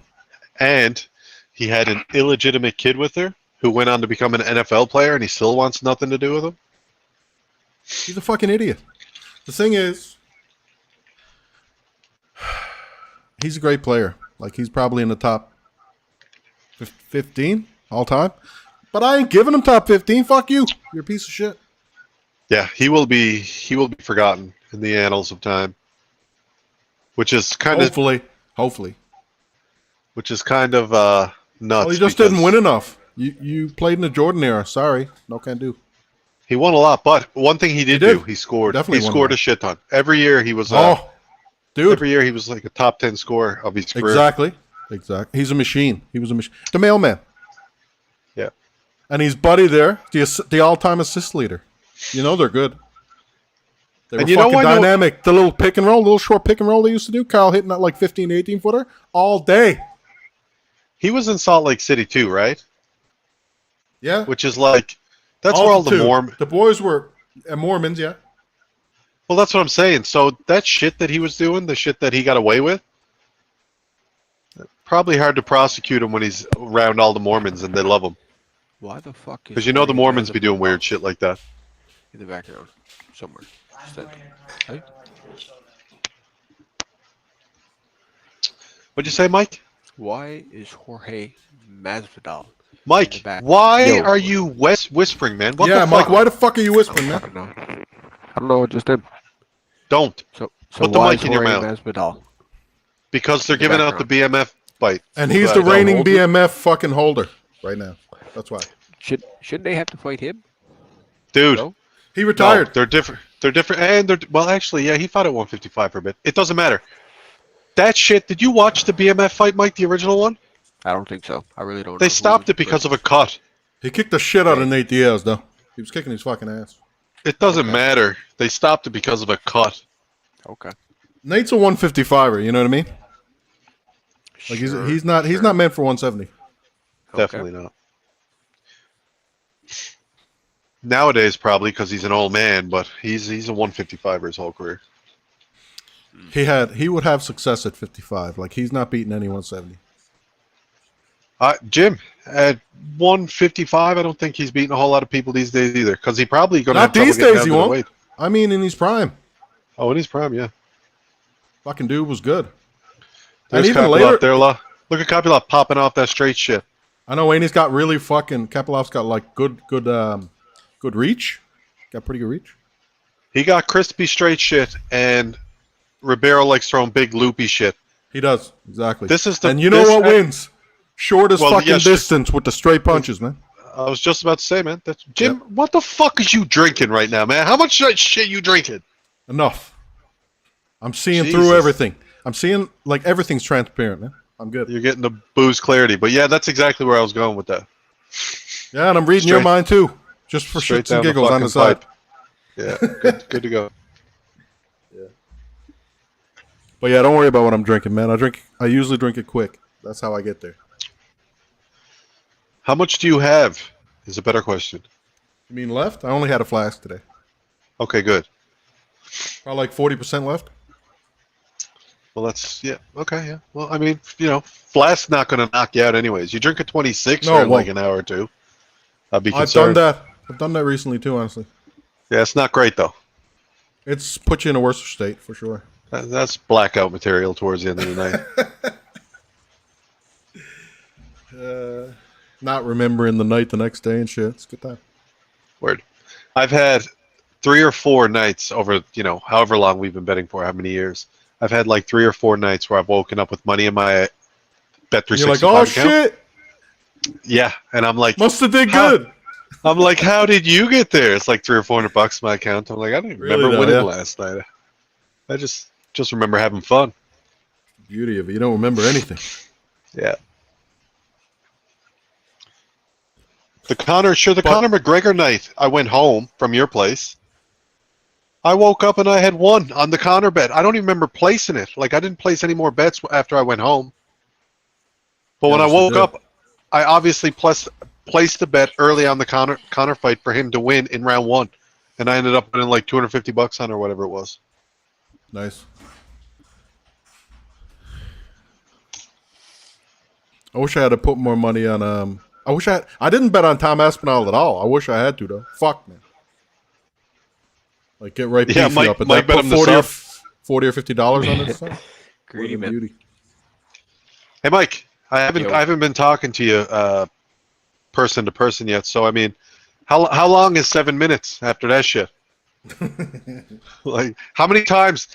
And he had an illegitimate kid with her who went on to become an NFL player, and he still wants nothing to do with him? He's a fucking idiot. The thing is, he's a great player. Like, he's probably in the top 15 all time. But I ain't giving him top 15. Fuck you. You're a piece of shit. Yeah, he will be forgotten in the annals of time. Which is kind Hopefully. of nuts. Well, he just didn't win enough. You played in the Jordan era. Sorry. No can do. He won a lot, but one thing he did did. do, he scored. Definitely He won scored a a shit ton. Every year he was Dude. every year he was like a top 10 scorer of his career. Exactly. He's a machine. He was a machine. The mailman. Yeah. And he's buddy there, the all-time assist leader. You know they're good. They were And you know fucking what? dynamic. The little pick and roll, little short pick and roll they used to do. Kyle hitting that like 15, 18-footer all day. He was in Salt Lake City too, right? Yeah. Which is like, that's where all the Altitude. The boys were Mormons, yeah. Well, that's what I'm saying. So that shit that he was doing, the shit that he got away with, probably hard to prosecute him when he's around all the Mormons and they love him. why the fuck is Because you know the Poirier Mormons in be doing weird shit like that. the background somewhere? Just that- Hey? What'd you say, Mike? Why is Jorge Masvidal? Mike, back. why Yo. are you whispering, man? What yeah, the Mike, fuck? why the fuck are you whispering, I man? don't know. I don't know what just did. Don't. So Put the why mic is in your Jorge mouth. Masvidal? Because they're giving out the BMF fight. And he's Right, the they'll reigning hold it. BMF fucking holder right now. That's why. Shouldn't they have to fight him? Dude, No? He no, retired. they're different. They're different. And they're, well, actually, yeah, he fought at 155 for a bit. It doesn't matter. That shit, did you watch the BMF fight, Mike, the original one? I don't think so. I really don't. They stopped it because of a cut. He kicked the shit out of Nate Diaz, though. He was kicking his fucking ass. It doesn't matter. They stopped it because of a cut. Okay. Nate's a 155er, you know what I mean? Like he's not meant for 170. Definitely not. Nowadays, probably because he's an old man, but he's a 155er his whole career. He would have success at 55. Like he's not beating any 170. Jim, at 155, I don't think he's beating a whole lot of people these days either, because he probably going to have Not trouble these getting days, down he to the won't. weight. I mean, in his prime, Oh, in his prime, yeah. fucking dude was good. There's and even Kopylov later, there, look at Kopylov popping off that straight shit. I know Wayne's got really fucking. Kapilov's got like good reach. Got pretty good reach. He got crispy straight shit, and Ribeiro likes throwing big loopy shit. He does exactly. This is the and you know what wins? Shortest Well, fucking yes, distance with the straight punches, man. I was just about to say, man. Jim, what the fuck is you drinking right now, man? How much shit you drinking? Enough. I'm seeing Jesus. through everything. I'm seeing like everything's transparent, man. I'm good. You're getting the booze clarity, but yeah, that's exactly where I was going with that. Yeah, and I'm reading your Straight- mind too, just for straight shits and down the giggles on the fucking side. pipe. Yeah, good to go. But yeah, don't worry about what I'm drinking, man. I usually drink it quick. That's how I get there. How much do you have? Is a better question. You mean left? I only had a flask today. Okay, good. Probably like 40% left. Well, that's yeah. Okay, yeah. Well, I mean, flask's not going to knock you out anyways. You drink a 26 No, in like well, an hour or two. I'd be I've done concerned. that. I've done that recently too, honestly. Yeah, it's not great though. It's put you in a worse state for sure. That's blackout material towards the end of the night. Not remembering the night the next day and shit. It's a good time. Word. I've had 3 or 4 nights over, however long we've been betting for, how many years. I've had like 3 or 4 nights where I've woken up with money in my Bet365 You're like, oh account. shit! Yeah, and I'm like, Must have did How- good. I'm like, how did you get there? It's like $300 or $400 in my account. I'm like, I don't even Really remember though, winning yeah. last night. I just remember having fun. Beauty of it. You don't remember anything. Yeah. The Conor McGregor night, I went home from your place. I woke up and I had won on the Conor bet. I don't even remember placing it. Like, I didn't place any more bets after I went home. But when I Yes, you woke did. up, I obviously placed the bet early on the Conor fight for him to win in round 1. And I ended up winning like $250 on or whatever it was. Nice. I wish I had to put more money on. I didn't bet on Tom Aspinall at all. I wish I had to though. Fuck man. Like get right Yeah, beefy Mike- up at Mike that. bet Put him to 40 or, sub. $40 or $50 on it. Son. Greedy What a man. beauty. Hey, Mike, I Yo. haven't been talking to you person to person yet. So I mean, how long is 7 minutes after that shit? Like how many times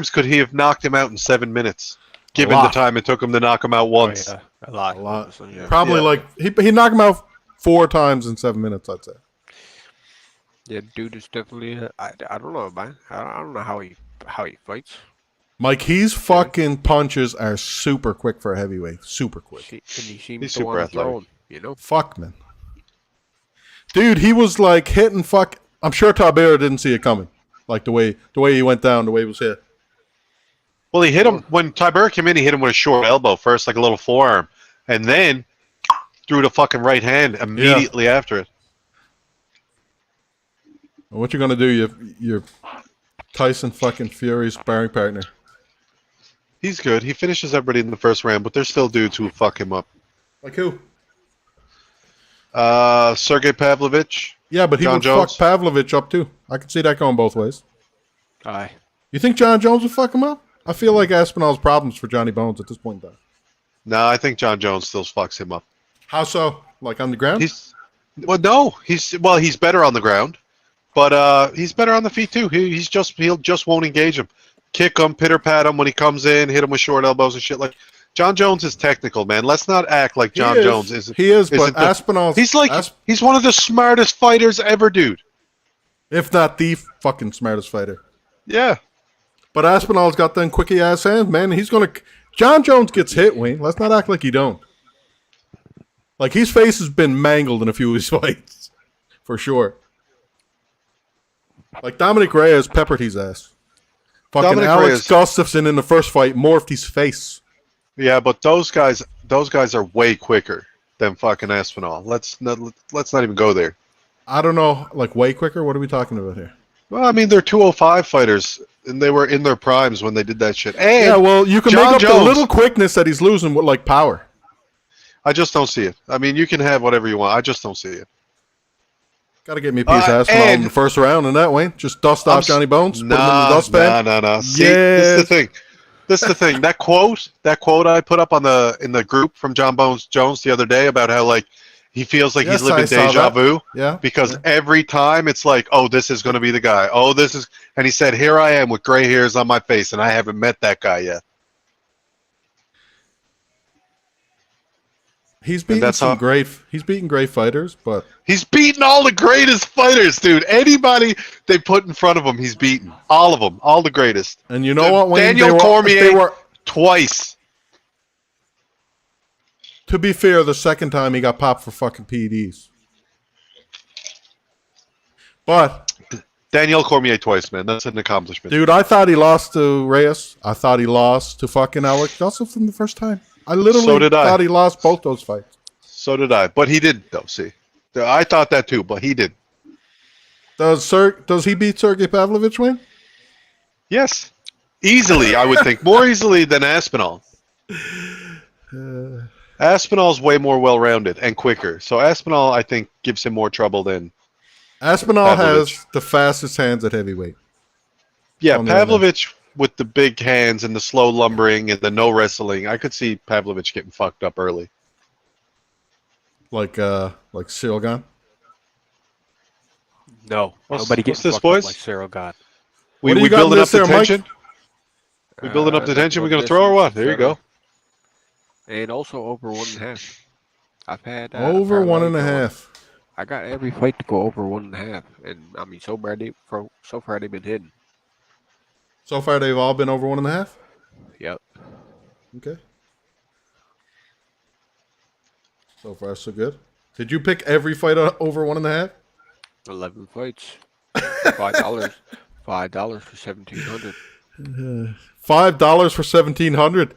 could he have knocked him out in 7 minutes? Given the lot. time it took him to knock him out once. Oh, yeah. A lot. A lot. So, yeah. Probably Yeah. like he knocked him out 4 times in 7 minutes. I'd say. Yeah, dude is definitely. I don't know, man. I don't know how he fights. Mike, he's fucking punches are super quick for a heavyweight. Super quick. And he seems He's to super want to athletic. throw him. You know. Fuck man. Dude, he was like hitting fuck. I'm sure Tabera didn't see it coming. Like the way he went down, the way he was hit. Well, he hit him when Tybura came in. He hit him with a short elbow first, like a little forearm, and then threw the fucking right hand immediately after it. What you gonna do? You're Tyson fucking Fury's sparring partner. He's good. He finishes everybody in the first round, but there's still dudes who fuck him up. Like who? Sergey Pavlovich. Yeah, but he John would Jones. fuck Pavlovich up too. I can see that going both ways. Aye. You think John Jones would fuck him up? I feel like Aspinall's problems for Johnny Bones at this point in time. No, I think John Jones still fucks him up. How so? Like on the ground? He's better on the ground, but he's better on the feet too. He'll just won't engage him, kick him, pitter pat him when he comes in, hit him with short elbows and shit. Like John Jones is technical, man. Let's not act like John Jones isn't. He is, isn't but Aspinall's he's one of the smartest fighters ever, dude. if not the fucking smartest fighter. Yeah. But Aspinall's got them quickie ass hands, man. He's gonna. John Jones gets hit, Wayne. Let's not act like he don't. Like his face has been mangled in a few of his fights, for sure. Like Dominic Reyes peppered his ass. Fucking Dominic Alex Reyes. Gustafsson in the first fight morphed his face. Yeah, but those guys are way quicker than fucking Aspinall. Let's not even go there. I don't know, like way quicker. What are we talking about here? Well, I mean, they're 205 fighters, and they were in their primes when they did that shit. And Yeah, well, you can John make up the Jones. little quickness that he's losing with like power. I just don't see it. I mean, you can have whatever you want. I just don't see it. Got to get me a piece of Aspinall in and- the first round in that way. Just dust off Johnny Bones, put him in the Nah. dustpan. See, this is the thing. That quote I put up in the group from John Bones Jones the other day about how like he feels like Yes, he's living I saw deja that. vu Yeah, because yeah. every time it's like, oh, this is going to be the guy. Oh, this is, and he said, here I am with gray hairs on my face, and I haven't met that guy yet. He's beaten that's how- He's beaten great fighters, but He's beaten all the greatest fighters, dude. Anybody they put in front of him, he's beaten. All of them, all the greatest. and you know what, Wayne? Daniel Cormier They were. twice. To be fair, the second time he got popped for fucking PEDs. But Daniel Cormier twice, man. That's an accomplishment. dude, I thought he lost to Reyes. I thought he lost to fucking Alex Gustafsson the first time. I literally So did I. thought he lost both those fights. So did I, but he didn't though. See, I thought that too, but he did. Does he beat Sergey Pavlovich, Wayne? Yes, easily. I would think more easily than Aspinall. Aspinall's way more well-rounded and quicker. So Aspinall, I think, gives him more trouble than. Aspinall Pavlovich. has the fastest hands at heavyweight. Yeah, On the other Pavlovich with the big hands and the slow lumbering and the no wrestling. I could see Pavlovich getting fucked up early. Like Silgan. No, What's- nobody what's gets this, fucked boys? up like Cyril got. What do We you got in building up this the there, Mike? tension? We building up the tension. We're gonna This throw or is what? There you go. And also over 1.5. I've had Over parlay 1.5. I got every fight to go over 1.5, and I mean so far they've been hidden. So far, they've all been over 1.5. Yep. Okay. So far, so good. Did you pick every fight over 1.5? 11 fights. $5. $5 for 1,700. $5 for 1,700.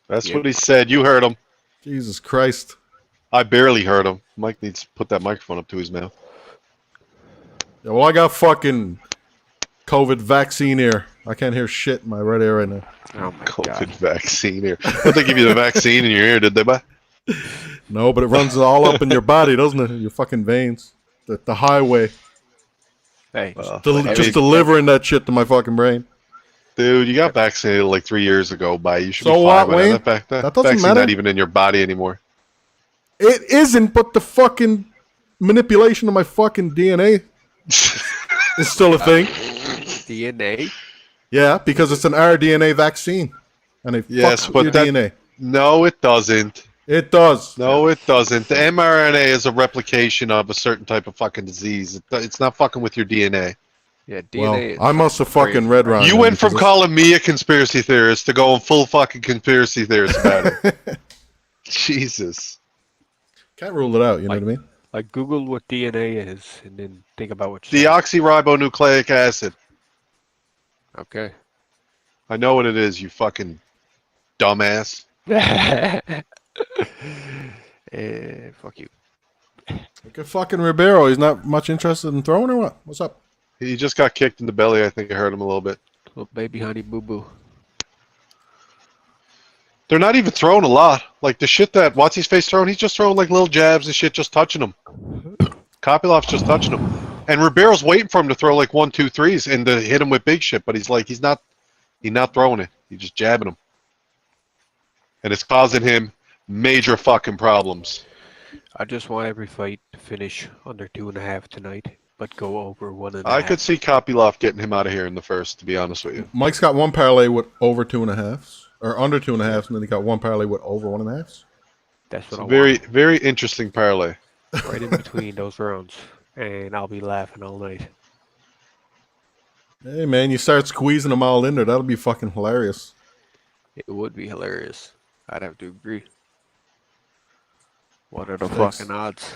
That's Yep. what he said. You heard him. Jesus Christ. I barely heard him. Mike needs to put that microphone up to his mouth. Yeah, well, I got fucking COVID vaccine here. I can't hear shit in my right ear right now. Oh my COVID god. vaccine here. But they give you the vaccine in your ear, did they, bud? No, but it runs all up in your body, doesn't it? Your fucking veins. The highway. Hey, Just delivering that shit to my fucking brain. Dude, you got vaccinated like 3 years ago, bye. You should So be what, fine by now. Wayne? That That doesn't vaccine matter. not even in your body anymore. It isn't, but the fucking manipulation of my fucking DNA is still a thing. DNA? Yeah, because it's an rDNA vaccine. And it Yes, fucks but with your that- DNA. No, it doesn't. It does. No, it doesn't. The mRNA is a replication of a certain type of fucking disease. It's not fucking with your DNA. Yeah, Well, DNA. I must have fucking read wrong. You then, went from because calling me a conspiracy theorist to going full fucking conspiracy theorist about it. Jesus. can't rule it out, you know what I mean? Like Google what DNA is, and then think about what you Deoxyribonucleic acid. Okay. I know what it is, you fucking dumbass. Fuck you. Look at fucking Ribeiro. He's not much interested in throwing or what? What's up? He just got kicked in the belly. I think I hurt him a little bit. Little baby honey boo boo. They're not even throwing a lot. Like the shit that what's his face throwing, he's just throwing like little jabs and shit, just touching him. Kopilov's just touching him, and Ribeiro's waiting for him to throw like 1, 2, 3s and to hit him with big shit. But he's not throwing it. He's just jabbing him, and it's causing him major fucking problems. I just want every fight to finish under 2.5 tonight, but go over 1.5. I could see Kopylov getting him out of here in the first, to be honest with you. Mike's got one parlay with over 2.5s, or under 2.5s, and then he got one parlay with over 1.5s. That's It's what a I very, very interesting parlay. want. Right in between those rounds, and I'll be laughing all night. Hey, man, you start squeezing them all in there. That'll be fucking hilarious. It would be hilarious. I'd have to agree. What are the Thanks. fucking odds?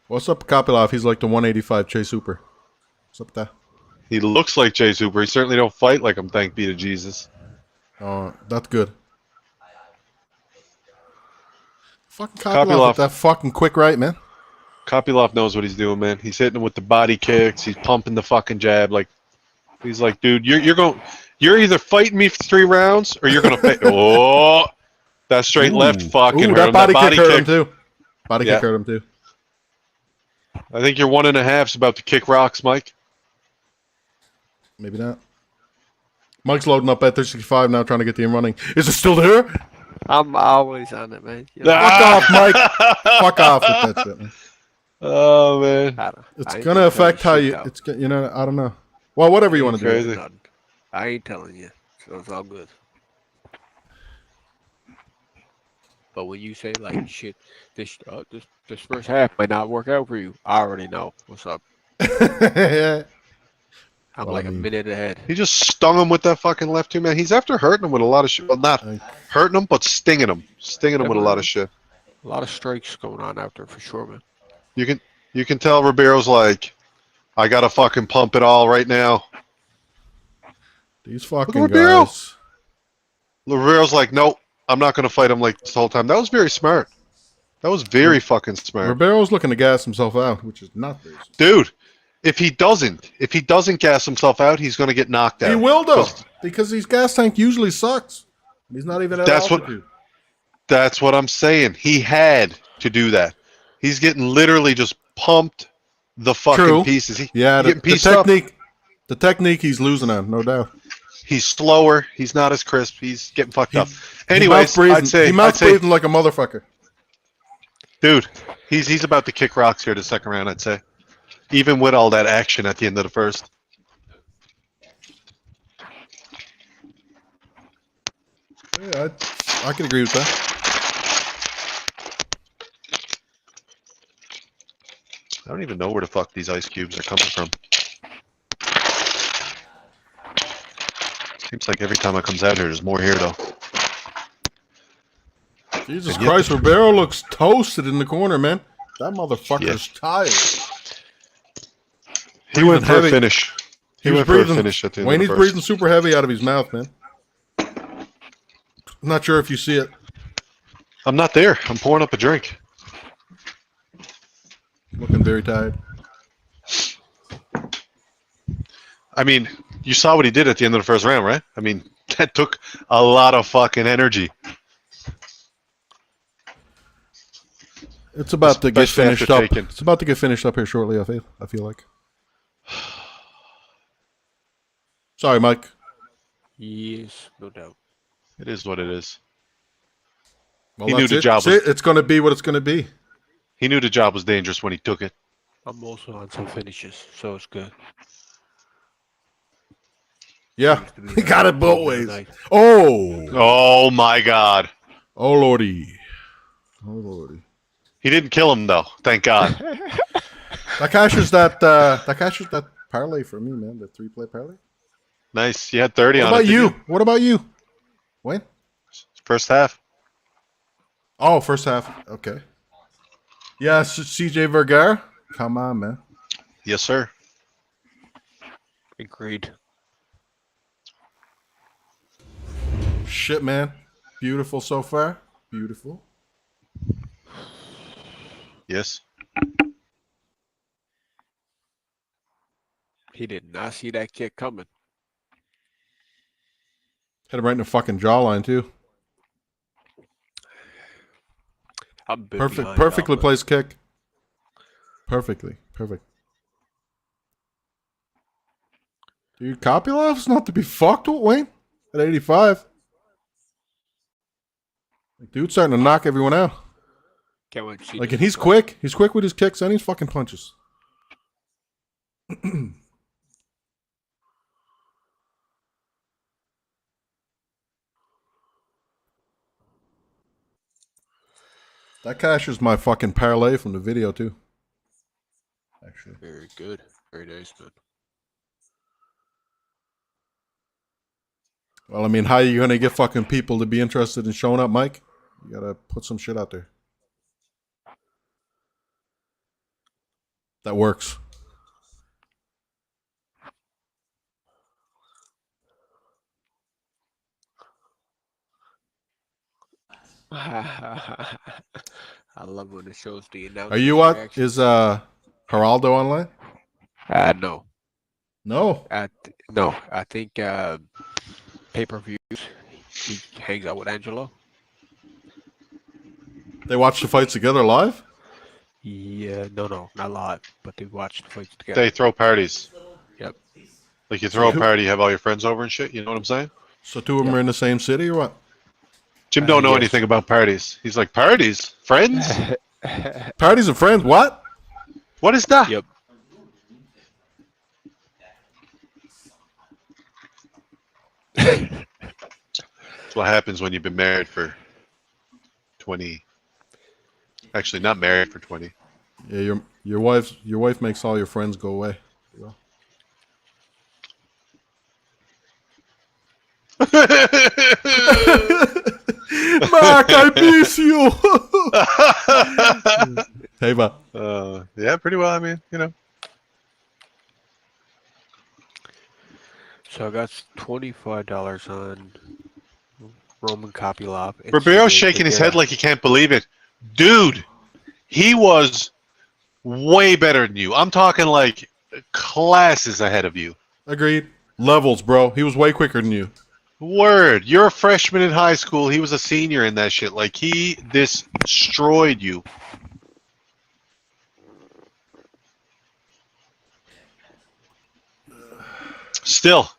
What's up, Kopylov? He's like the 185 Chase Super. What's up with that? He looks like Jay Super. He certainly don't fight like him, thank be to Jesus. That's good. Fucking Kopylov Kopylov. with that fucking quick right, man. Kopylov knows what he's doing, man. He's hitting him with the body kicks. He's pumping the fucking jab. Like he's like, dude, you're either fighting me for 3 rounds or you're gonna pay. Oh, that straight left fucking Ooh, hurt that him. body kick hurt him too. Body Yeah. kick hurt him too. I think your 1.5's about to kick rocks, Mike. Maybe not. Mike's loading up at 365 now, trying to get the in running. Is it still there? I'm always on it, man. You know, Fuck off, Mike. Fuck off with that shit, man. Oh man, It's I ain't gonna gonna affect tell how you you. shit, though. It's you know. I don't know. Well, whatever you want to do. Crazy. I ain't telling you, so it's all good. But when you say like shit, this first half might not work out for you, I already know what's up. I'm Well, like I mean- a minute ahead. he just stung him with that fucking left too, man. He's after hurting him with a lot of shit. Well, not hurting him, but stinging him with a lot of shit. A lot of strikes going on out there for sure, man. You can tell Ribeiro's like, I gotta fucking pump it all right now. These fucking Ribeiro. guys. Ribeiro's like, nope, I'm not gonna fight him like this whole time. That was very smart. That was very fucking smart, Ribeiro's looking to gas himself out, which is not very smart. dude. If he doesn't gas himself out, he's gonna get knocked out. He will though, because his gas tank usually sucks. He's not even at That's what- altitude. That's what I'm saying. He had to do that. He's getting literally just pumped the fucking True. pieces. Yeah, He's the getting pieced up. technique. The technique he's losing on, no doubt. He's slower. He's not as crisp. He's getting fucked up. He Anyways, mouth I'd say breathing like a motherfucker. Dude, he's about to kick rocks here the second round, I'd say. Even with all that action at the end of the first. Yeah, I can agree with that. I don't even know where the fuck these ice cubes are coming from. Seems like every time I comes out here, there's more here, though. Jesus And yet- Christ, Ribeiro looks toasted in the corner, man. That motherfucker's tired. He went Breathing for heavy. a finish. He was went for a breathing- finish at the end Wayne, of he's the breathing first. super heavy out of his mouth, man. I'm not sure if you see it. I'm not there. I'm pouring up a drink. Looking very tired. I mean, you saw what he did at the end of the first round, right? I mean, that took a lot of fucking energy. It's about to get Especially after finished up. taking- It's about to get finished up here shortly, I feel like. Sorry, Mike. Yes, no doubt. It is what it is. Well, He knew that's the it. job That's was- it. It's going to be what it's going to be. He knew the job was dangerous when he took it. I'm also on some finishes, so it's good. Yeah, Seems to be he the got it both moment of ways. the night. Oh, Oh my God. oh lordy, oh lordy. He didn't kill him though. Thank God. That cashes that parlay for me, man. The 3-play parlay. Nice. You had 30 What on about it. didn't you? What about you? Wayne? First half. Oh, first half. Okay. Yes, CJ Vergara. Come on, man. Yes, sir. Agreed. Shit, man. Beautiful so far. Beautiful. Yes. He did not see that kick coming. Hit him right in the fucking jawline too. I'm a bit Perfect, behind perfectly now, but placed kick. Perfectly, perfect. Dude, Kopilov's not to be fucked with, Wayne. At 85. Like, dude's starting to knock everyone out. Can't wait to see Like, this and he's one. quick. He's quick with his kicks and his fucking punches. That cashes my fucking parlay from the video too. Actually. Very good. Very nice, man. Well, I mean, how are you gonna get fucking people to be interested in showing up, Mike? You gotta put some shit out there. That works. I love when it shows the announcement. Are you what? Is Geraldo online? No. No. No. I think pay-per-views. He hangs out with Angelo. They watch the fights together live? Yeah, no, not live, but they watch the fights together. They throw parties. Yep. Like you throw a party, you have all your friends over and shit. You know what I'm saying? So two of them are in the same city or what? Jim don't know yes. anything about parties. He's like, parties? Friends? Parties of friends, what? What is that? Yep. That's what happens when you've been married for 20. Actually, not married for 20. Yeah, your wife makes all your friends go away. Mark, I miss you. Hey, but Yeah, pretty well. I mean, you know. So I got $25 on Roman Kopylov. and Ribeiro's CJ shaking his Vergara. head like he can't believe it. Dude, he was way better than you. I'm talking like classes ahead of you. agreed. Levels, bro. He was way quicker than you. Word. You're a freshman in high school. He was a senior in that shit. Like, he destroyed you. Still,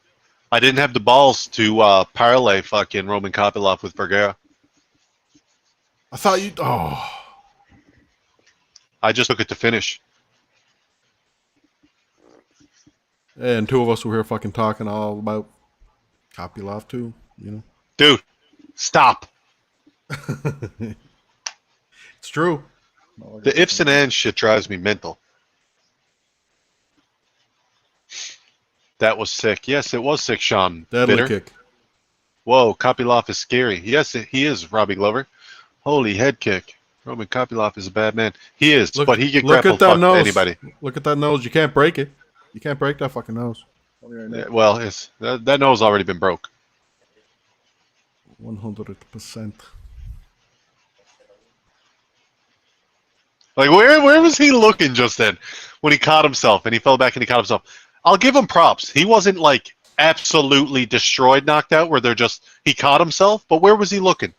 I didn't have the balls to parlay fucking Roman Kopylov with Vergara. I thought you. Oh, I just took it to finish. And two of us were here fucking talking all about Kopylov too, you know. Dude, stop. It's true. The ifs and ands shit drives me mental. That was sick. Yes, it was sick, Sean. Deadly Bitter. kick. Whoa, Kopylov is scary. Yes, he is, Robbie Glover. Holy head kick. Roman Kopylov is a bad man. He is, but he can look grapple at that fuck nose. anybody. Look at that nose. You can't break it. You can't break that fucking nose. Yeah, well, that nose already been broke. 100%. Like, where was he looking just then when he caught himself and he fell back and he caught himself? I'll give him props. He wasn't like absolutely destroyed, knocked out, where he caught himself, but where was he looking?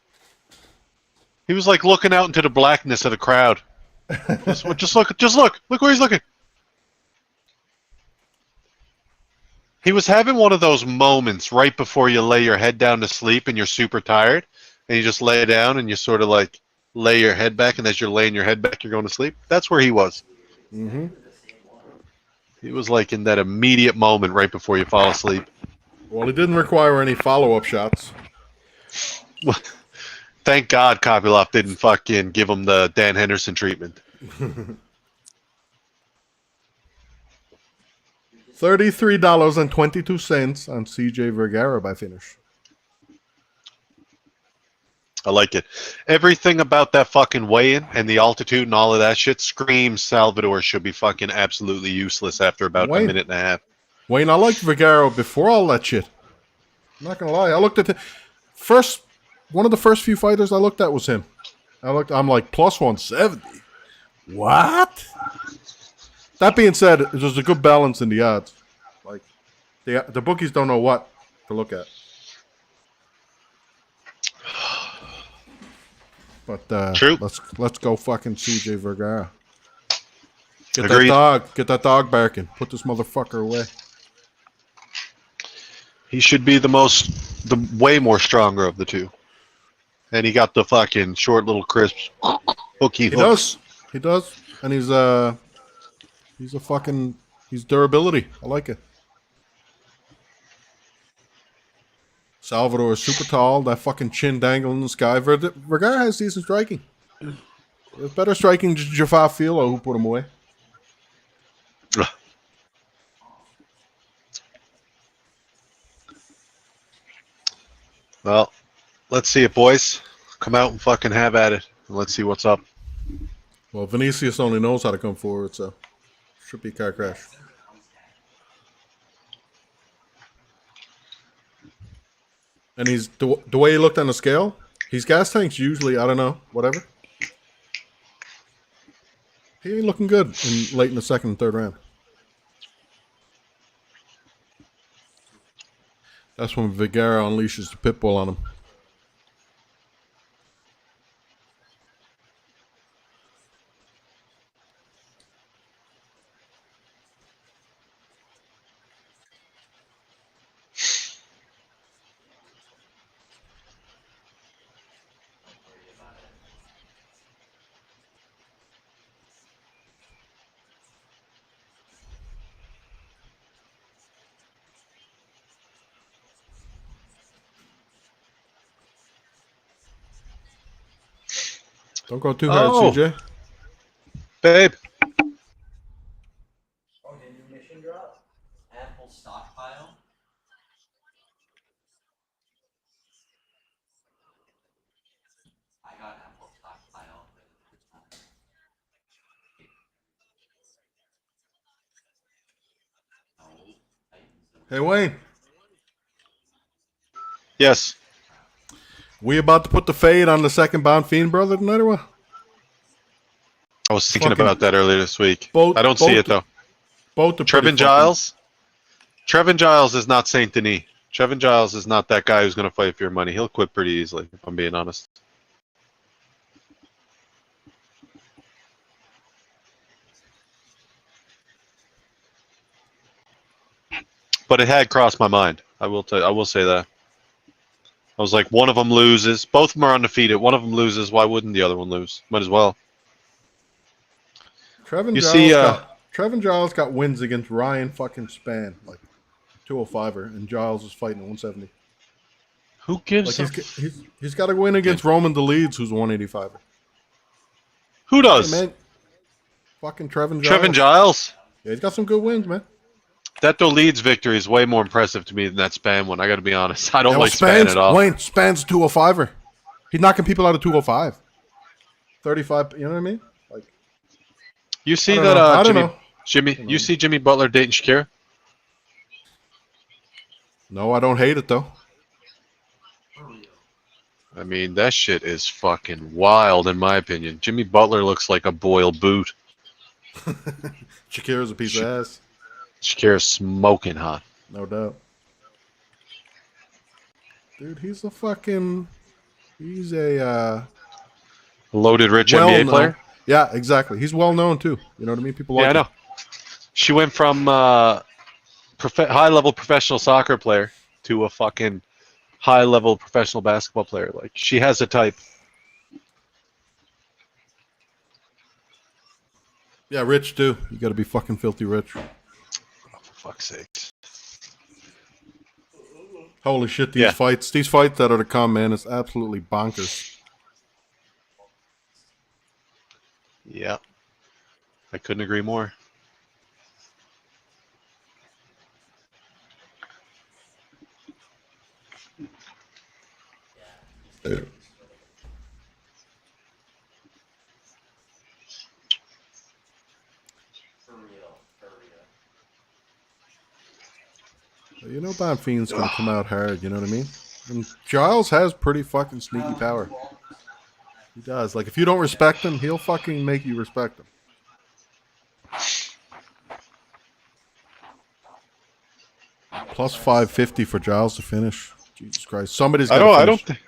He was like looking out into the blackness of the crowd. Just look where he's looking. He was having one of those moments right before you lay your head down to sleep and you're super tired, and you just lay down and you sort of like lay your head back, and as you're laying your head back, you're going to sleep. That's where he was. Mm-hmm. He was like in that immediate moment right before you fall asleep. Well, he didn't require any follow-up shots. Thank God Kopylov didn't fucking give him the Dan Henderson treatment. $33.22 on CJ Vergara by finish. I like it. Everything about that fucking weigh-in and the altitude and all of that shit screams Salvador should be fucking absolutely useless after about a minute and a half. Wayne, I liked Vergara before all that shit. I'm not gonna lie. I looked at one of the first few fighters I looked at was him. I'm like plus 170. What? That being said, there's a good balance in the odds. Like the bookies don't know what to look at. But True. Let's go fucking CJ Vergara. Get Agreed. that dog barking. Put this motherfucker away. He should be the way more stronger of the two. And he got the fucking short little crisp hooky hooks. He does. And he's durability. I like it. Salvador is super tall. That fucking chin dangling in the sky. Vergara has decent striking. It's better striking than Jafar Filo, who put him away. Well, let's see it, boys. Come out and fucking have at it. And let's see what's up. Well, Vinicius only knows how to come forward, so should be a car crash. And he's the way he looked on the scale. His gas tank's usually, I don't know, whatever. He ain't looking good late in the second and third round. That's when Vergara unleashes the pit bull on him. Don't go too hard, CJ. Babe. Oh, did your mission drop? Ample stockpile? I got ample stockpile. Hey, Wayne. Yes. We about to put the fade on the second bound Fiend brother tonight or what? I was thinking Fucking about that earlier this week. both- I don't see it, though. Both are pretty Trevin Giles? Trevin Giles is not Saint Denis. Trevin Giles is not that guy who's going to fight for your money. He'll quit pretty easily, if I'm being honest. But it had crossed my mind. I will say that. I was like, one of them loses. Both of them are undefeated. One of them loses. Why wouldn't the other one lose? Might as well. Trevin You Giles see, Trevin Giles got wins against Ryan fucking Spann, like 205er, and Giles is fighting at 170. who gives Like a he's got to win against Roman DeLeeds, who's 185er. Who Hey does? man, fucking Trevin Giles. Trevin Giles? Yeah, he's got some good wins, man. That Leeds victory is way more impressive to me than that Span one. I got to be honest. I don't Yeah, like Span at all. Wayne Spann's 205er. He's knocking people out of 205. 35. You know what I mean? Like You see I that don't know. Jimmy? You see Jimmy Butler dating Shakira? No, I don't hate it though. I mean, that shit is fucking wild, in my opinion. Jimmy Butler looks like a boiled boot. Shakira's a piece of ass, Shakira's smoking hot. no doubt. Dude, he's a Loaded rich well NBA known. player. Yeah, exactly. He's well known too. You know what I mean? People like Yeah, I him. know. She went from high-level professional soccer player to a fucking high-level professional basketball player. Like, she has a type. Yeah, rich too. You got to be fucking filthy rich. Oh, for fuck's sake. Holy shit! Yeah. These fights that are to come, man, is absolutely bonkers. Yeah. I couldn't agree more. For real. You know, Don Fiend's gonna come out hard. You know what I mean? And Giles has pretty fucking sneaky power. He does. Like, if you don't respect him, he'll fucking make you respect him. Plus 550 for Giles to finish. Jesus Christ! Somebody's got to finish.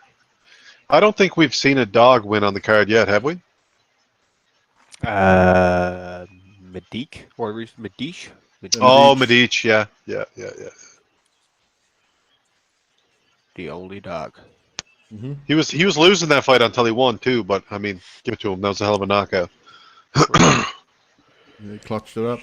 I don't think we've seen a dog win on the card yet, have we? Medic or Medish? Oh, Medici, yeah. The only dog. Mm-hmm. He was losing that fight until he won too, but I mean, give it to him. That was a hell of a knockout. Yeah, he clutched it up.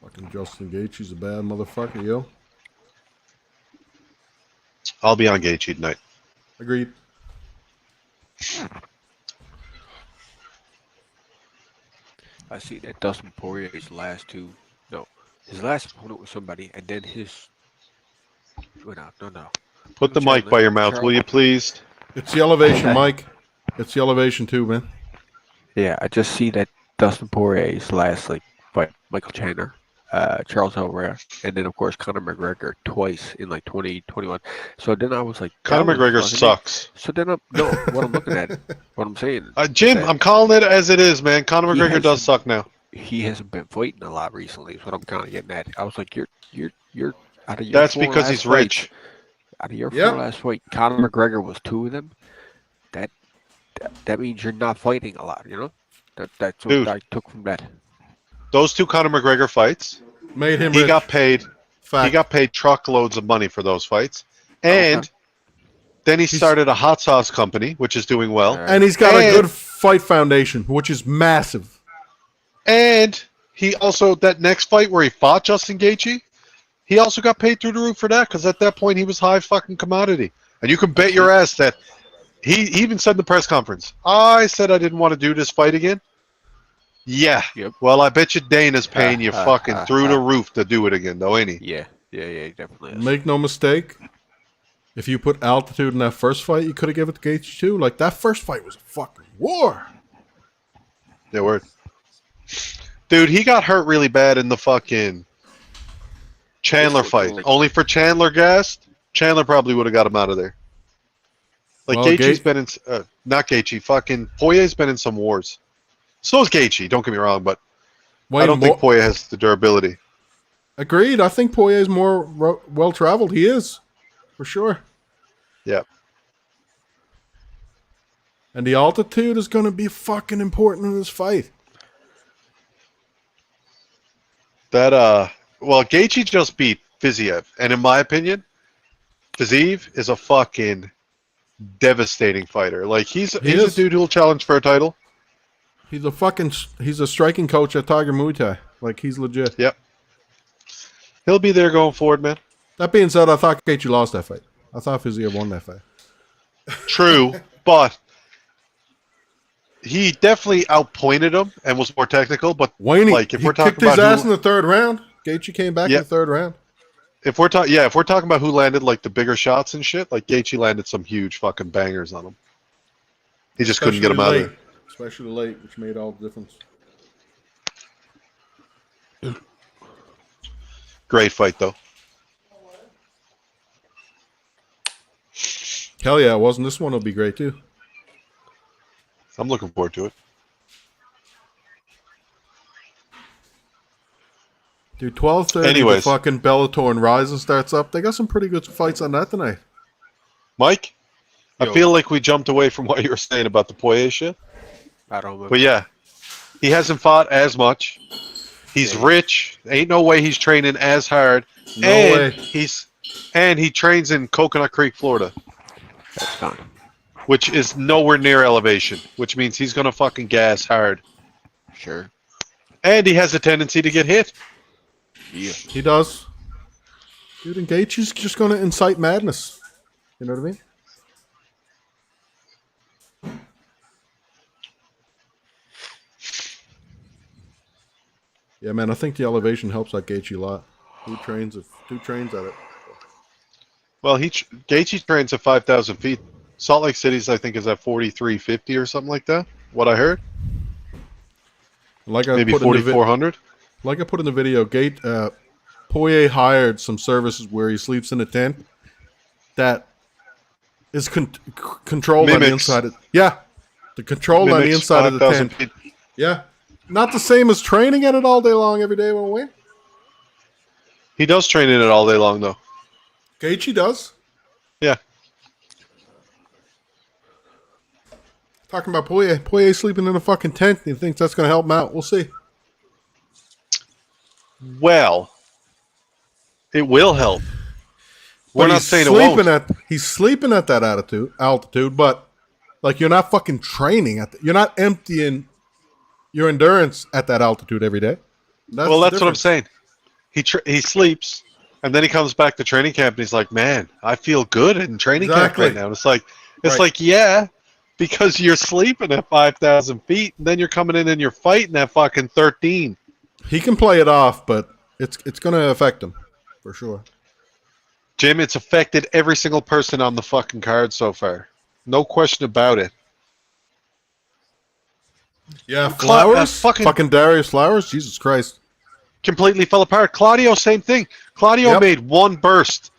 Fucking Justin Gaethje's a bad motherfucker, yo. I'll be on Gaethje tonight. Agreed. I see that Dustin Poirier's his last opponent was somebody, and then his. No. Put the mic by your mouth, will you please? It's the elevation, Mike. It's the elevation too, man. Yeah, I just see that Dustin Poirier's last fight, Michael Chandler, Charles Oliveira, and then of course Conor McGregor twice in 2021. So then I was like, Conor McGregor sucks. So then what I'm looking at, what I'm saying, Jim, I'm calling it as it is, man. Conor McGregor does suck now. He hasn't been fighting a lot recently. Is what I'm kind of getting at. I was like, you're out of your. That's four because last he's rich. fights, out of your four last fight, Conor McGregor was two of them. That means you're not fighting a lot, you know. That's what Dude, I took from that. Those two Conor McGregor fights, Made him he rich. got paid. Fact. He got paid truckloads of money for those fights, and then he started a hot sauce company, which is doing well. And he's got a good fight foundation, which is massive. And he also, that next fight where he fought Justin Gaethje, he also got paid through the roof for that, because at that point he was high fucking commodity. And you can bet your ass that he even said in the press conference, I said I didn't want to do this fight again. Yeah. Yep. Well, I bet you Dana's paying you fucking through the roof to do it again, though, ain't he? Yeah, he definitely is. Make no mistake. If you put altitude in that first fight, you could have given it to Gaethje too. Like, that first fight was a fucking war. Yeah, word. Dude, he got hurt really bad in the fucking Chandler fight. Only for Chandler gassed, Chandler probably would have got him out of there. Like, Well, Gaethje's been in... not Gaethje, fucking... Poirier's been in some wars. So is Gaethje, don't get me wrong, but I don't think Poirier has the durability. Agreed. I think Poirier's more well-traveled. He is, for sure. Yeah. And the altitude is going to be fucking important in this fight. That, Well, Gaethje just beat Fiziev, and in my opinion, Fiziev is a fucking devastating fighter. Like he's a dude who'll challenge for a title. He's a striking coach at Tiger Muay Thai. Like he's legit. Yep. He'll be there going forward, man. That being said, I thought Gaethje lost that fight. I thought Fiziev won that fight. True, but he definitely outpointed him and was more technical. But If we're talking kicked his about ass in the third round. Gaethje came back in the third round. if we're talking about who landed like the bigger shots and shit, like Gaethje landed some huge fucking bangers on him. He just couldn't get him out of there. Especially late, which made all the difference. Great fight though. Hell yeah, it wasn't. This one will be great too. I'm looking forward to it. Dude, 12:30. Anyways. The fucking Bellator and Ryzen starts up. They got some pretty good fights on that tonight. Mike, Yo. I feel like we jumped away from what you were saying about the Poirier shit. I don't know. But yeah, he hasn't fought as much. He's rich. Ain't no way he's training as hard. No way. He trains in Coconut Creek, Florida, That's gone. which is nowhere near elevation, which means he's gonna fucking gas hard. Sure. And he has a tendency to get hit. Yeah. He does. Dude, and Gaethje's just going to incite madness. You know what I mean? Yeah, man, I think the elevation helps out Gaethje a lot. Who trains at it? Well, Gaethje trains at 5,000 feet. Salt Lake City's, I think, is at 4,350 or something like that. What I heard, Like I maybe put in the 4,400. Like I put in the video, Poirier hired some services where he sleeps in a tent that is controlled on the Mimics. inside. The control on the Mimics inside of the 5,000 tent. feet. Yeah, not the same as training at it all day long every day when we win. He does train in it all day long, though. Gaethje does. Yeah. Talking about Poirier. Poirier sleeping in a fucking tent. He thinks that's going to help him out. We'll see. Well, it will help. We're But not he's saying it won't. He's sleeping at that altitude, but like you're not fucking training you're not emptying your endurance at that altitude every day. That's what I'm saying. He sleeps, and then he comes back to training camp, and he's like, "Man, I feel good in training camp right now." And it's like, yeah, because you're sleeping at 5,000 feet, and then you're coming in and you're fighting at fucking 13. He can play it off, but it's going to affect him for sure. Jim, it's affected every single person on the fucking card so far. No question about it. Yeah, Flowers, fucking Darius Flowers, Jesus Christ. Completely fell apart. Claudio, same thing. Claudio made one burst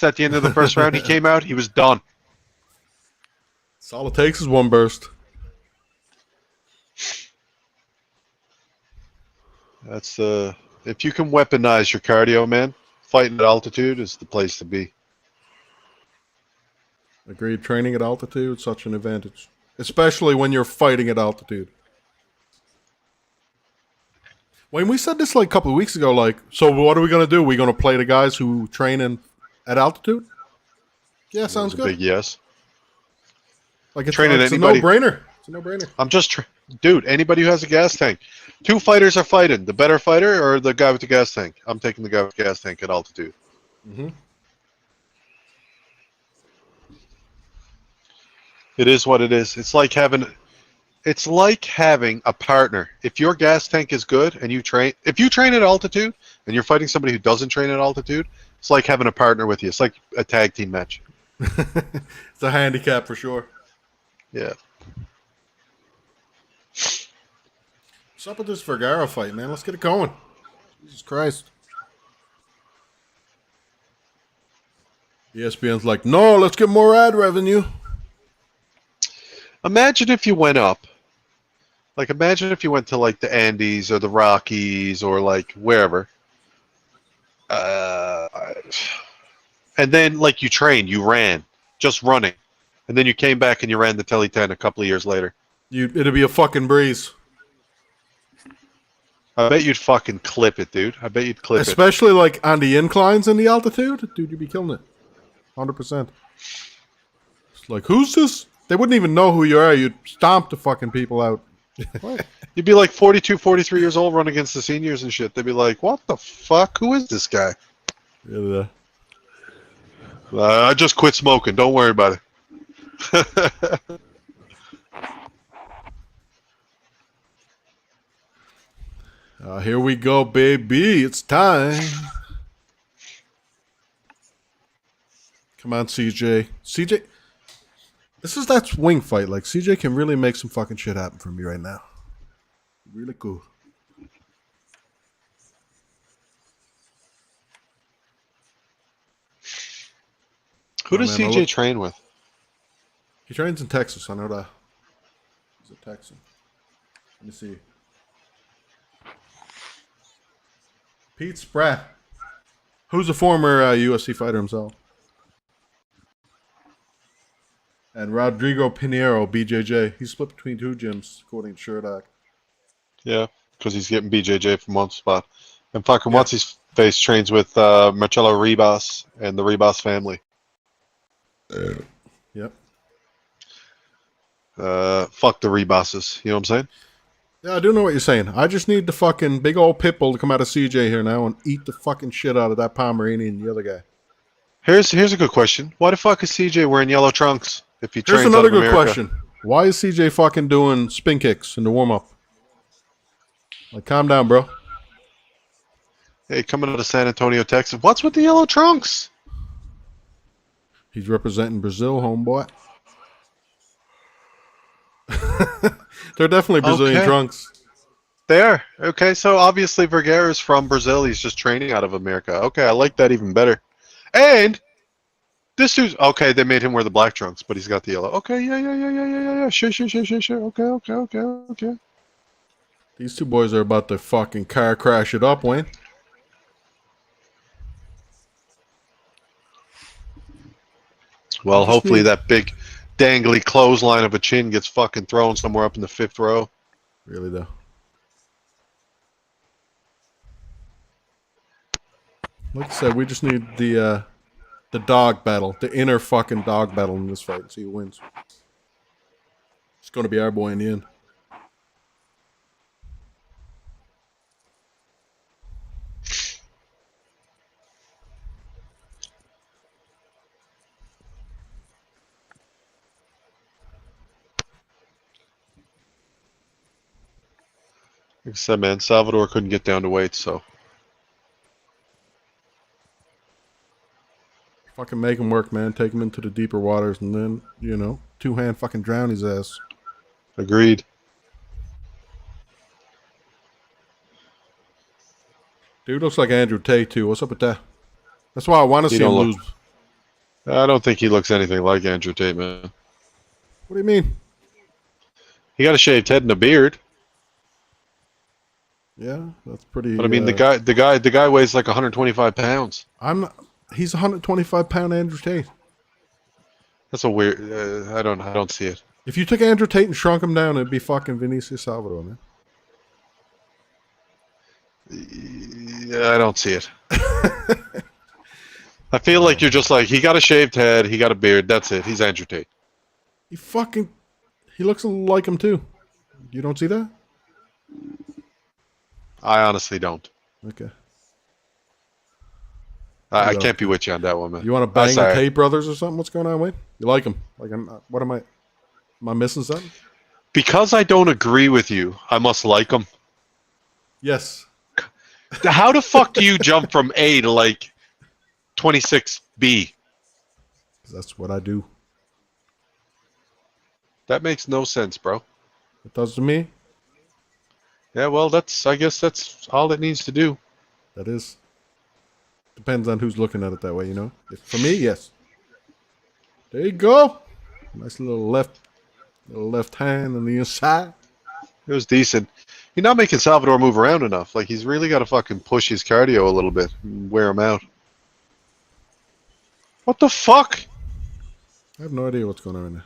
at the end of the first round. He came out, he was done. That's all it takes is one burst. That's if you can weaponize your cardio, man, fighting at altitude is the place to be. Agreed. Training at altitude, such an advantage. Especially when you're fighting at altitude. When we said this like a couple of weeks ago, like, so what are we going to do? Are we going to play the guys who train at altitude? Yeah, sounds good. Big yes. Like it's Training a anybody. no-brainer. It's a no-brainer. I'm just, dude, anybody who has a gas tank. Two fighters are fighting. The better fighter or the guy with the gas tank? I'm taking the guy with the gas tank at altitude. Mm-hmm. It is what it is. It's like having a partner. If your gas tank is good and if you train at altitude and you're fighting somebody who doesn't train at altitude, it's like having a partner with you. It's like a tag team match. It's a handicap for sure. Yeah. What's up with this Vergara fight, man? Let's get it going. Jesus Christ. ESPN's like, no, let's get more ad revenue. Imagine if you went up. Like, imagine if you went to, like, the Andes or the Rockies or, like, wherever. And then, like, you trained, you ran, just running. And then you came back and you ran the Tele 10 a couple of years later. It'd be a fucking breeze. I bet you'd fucking clip it, dude. I bet you'd clip it. Especially like on the inclines and the altitude, dude, you'd be killing it. 100%. It's like, who's this? They wouldn't even know who you are. You'd stomp the fucking people out. You'd be like 42, 43 years old, run against the seniors and shit. They'd be like, "What the fuck? Who is this guy?" Yeah. I just quit smoking. Don't worry about it. Here we go, baby. It's time. Come on, CJ. CJ, this is that swing fight. Like, CJ can really make some fucking shit happen for me right now. Really cool. Who does man, CJ train with? He trains in Texas. I know that. He's a Texan. Let me see. Pete Spratt, who's a former UFC fighter himself. And Rodrigo Pinheiro, BJJ. He's split between two gyms, according to Sherdock. Yeah, because he's getting BJJ from one spot. And fucking what's his face trains with Marcelo Ribas and the Ribas family. Yep. Fuck the Rebases. You know what I'm saying? Yeah, I do know what you're saying. I just need the fucking big old pit bull to come out of CJ here now and eat the fucking shit out of that Pomeranian and the other guy. Here's a good question. Why the fuck is CJ wearing yellow trunks if he trains Here's another out of good America? question. Why is CJ fucking doing spin kicks in the warm-up? Like, calm down, bro. Hey, coming out of San Antonio, Texas. What's with the yellow trunks? He's representing Brazil, homeboy. They're definitely Brazilian Okay. trunks. They are. Okay, so obviously Vergara is from Brazil. He's just training out of America. Okay, I like that even better. And this dude's okay. They made him wear the black trunks, but he's got the yellow. Okay, yeah. Sure. Okay. These two boys are about to fucking car crash it up, Wayne. Well, just hopefully need- that big dangly clothesline of a chin gets fucking thrown somewhere up in the 5th row. Really, though. Like I said, we just need the dog battle, the inner fucking dog battle in this fight and see who wins. It's going to be our boy in the end. Like I said, man, Salvador couldn't get down to weight, so Fucking make him work, man. Take him into the deeper waters and then, you know, two-hand fucking drown his ass. agreed. Dude looks like Andrew Tate, too. What's up with that? That's why I want to He see him don't lose. look- I don't think he looks anything like Andrew Tate, man. What do you mean? He got a shaved head and a beard, Yeah, that's pretty... but I mean the guy weighs like 125 pounds. I'm not... He's 125-pound Andrew Tate. That's a weird. I don't see it. If you took Andrew Tate and shrunk him down, it'd be fucking Vinicius Salvador, man. Yeah, I don't see it. I feel like you're just like, he got a shaved head, he got a beard, that's it. He's Andrew Tate. He looks like him, too. You don't see that? I honestly don't. Okay. I Yeah. can't be with you on that one, man. You want to bang the sorry. Tate brothers or something? What's going on, Wayne? You like them? Like, what am I missing something? Because I don't agree with you, I must like him. Yes. How the fuck do you jump from A to like 26B? 'Cause that's what I do. That makes no sense, bro. It does to me. Yeah, well, I guess that's all it needs to do. That is. Depends on who's looking at it that way, you know? For me, yes. There you go. Nice little left hand on the inside. It was decent. You're not making Salvador move around enough. Like, he's really got to fucking push his cardio a little bit and wear him out. What the fuck? I have no idea what's going on right now.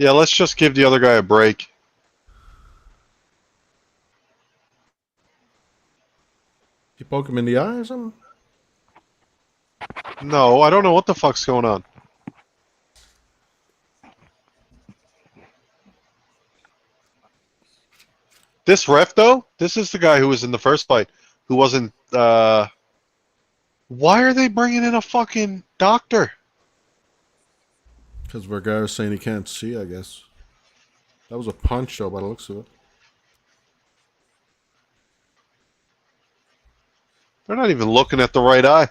Yeah, let's just give the other guy a break. You poke him in the eye or something? No, I don't know what the fuck's going on. This ref, though, this is the guy who was in the first fight, who wasn't, why are they bringing in a fucking doctor? Because Vergara's saying he can't see, I guess. That was a punch, though, by the looks of it. They're not even looking at the right eye.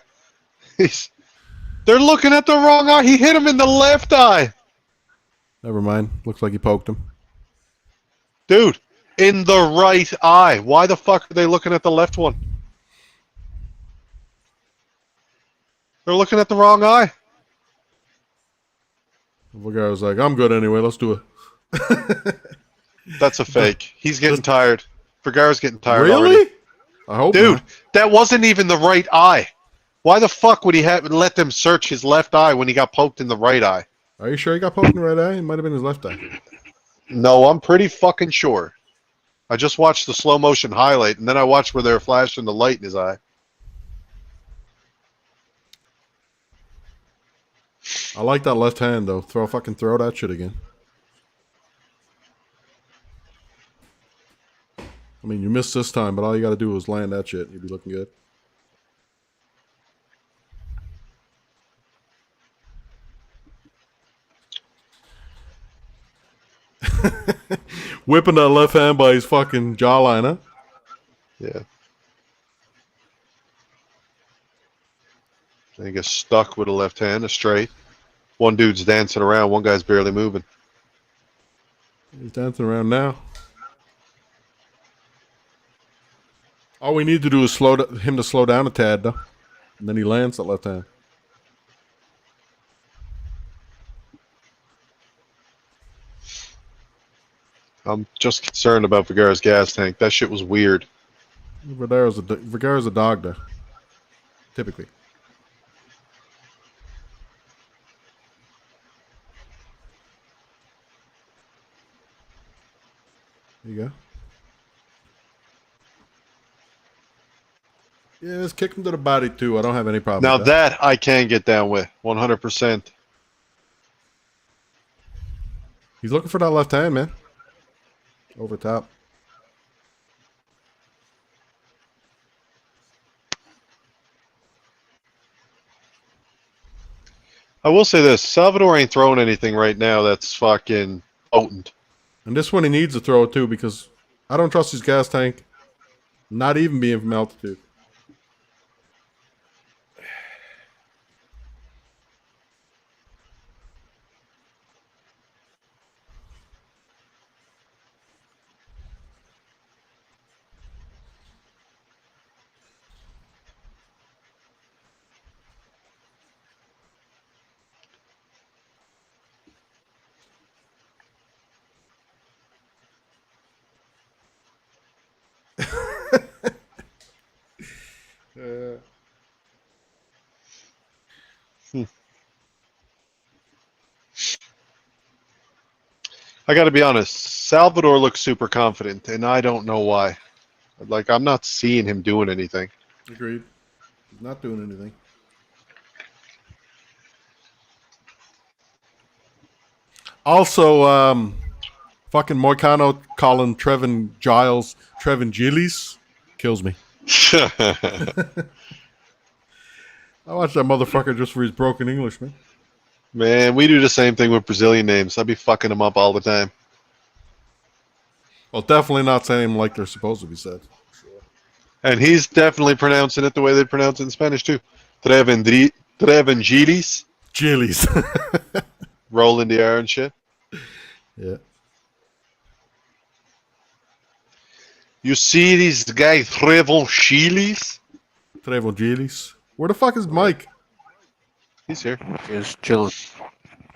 They're looking at the wrong eye. He hit him in the left eye. Never mind. Looks like he poked him. Dude, in the right eye. Why the fuck are they looking at the left one? They're looking at the wrong eye. Vergara was like, I'm good anyway, let's do it. That's a fake. He's getting tired. Vergara's getting tired Really? already. I hope Dude, not. that wasn't even the right eye. Why the fuck would he have let them search his left eye when he got poked in the right eye? Are you sure he got poked in the right eye? It might have been his left eye. No, I'm pretty fucking sure. I just watched the slow motion highlight, and then I watched where they were flashing the light in his eye. I like that left hand, though. Fucking throw that shit again. I mean, you missed this time, but all you gotta do is land that shit. You'll be looking good. Whipping that left hand by his fucking jawline, huh? Yeah. I think it's stuck with a left hand, a straight. One dude's dancing around, one guy's barely moving. He's dancing around now. All we need to do is him to slow down a tad, though. And then he lands that left hand. I'm just concerned about Vergara's gas tank. That shit was weird. Vergara's a dog, though. Typically. There you go. Yeah, just kick him to the body, too. I don't have any problem Now with that. that I can get down with, 100%. He's looking for that left hand, man. Over top. I will say this, Salvador ain't throwing anything right now that's fucking potent. And this one he needs to throw it, too, because I don't trust his gas tank. Not even being from altitude. I gotta be honest, Salvador looks super confident, and I don't know why. Like, I'm not seeing him doing anything. Agreed. He's not doing anything. Also, fucking Moicano calling Trevin Giles Trevin Gillies kills me. I watch that motherfucker just for his broken English, man. Man, we do the same thing with Brazilian names. I'd be fucking them up all the time. Well, definitely not saying them like they're supposed to be said. And he's definitely pronouncing it the way they pronounce it in Spanish, too. Trevengilis. Gillies. Roll in the air and shit. Yeah. You see these guys, Trevengilis? Trevin Gillies. Where the fuck is Mike? He's here. Just chilling.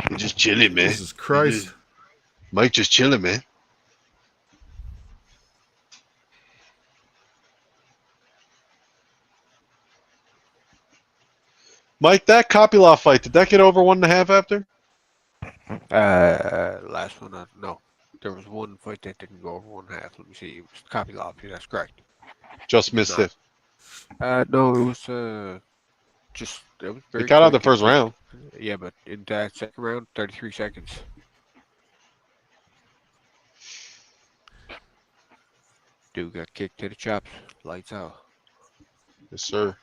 He's just chilling, man. Jesus Christ. Mike just chilling, man. Mike, that Kopylov fight, did that get over 1.5 after? Last one, no. There was one fight that didn't go over 1.5. Let me see. It was Copy Lobby. That's correct. Just Did missed not. it. No, it was just it was He very got out the quick. first round. Yeah, but in that second round, 33 seconds. Dude got kicked to the chops. Lights out. Yes, sir.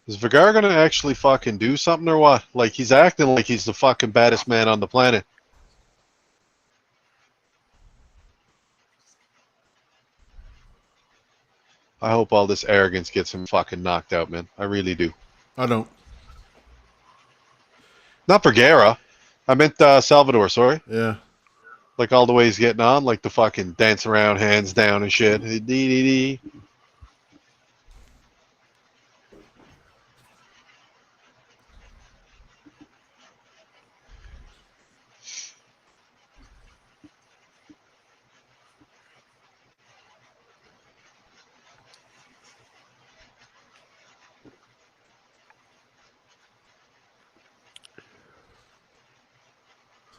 Is Vigar gonna actually fucking do something or what? Like he's acting like he's the fucking baddest man on the planet. I hope all this arrogance gets him fucking knocked out, man. I really do. I don't. Not for Guerra. I meant Salvador, sorry. Yeah. Like all the way he's getting on, like the fucking dance around, hands down and shit. Dee, dee, dee.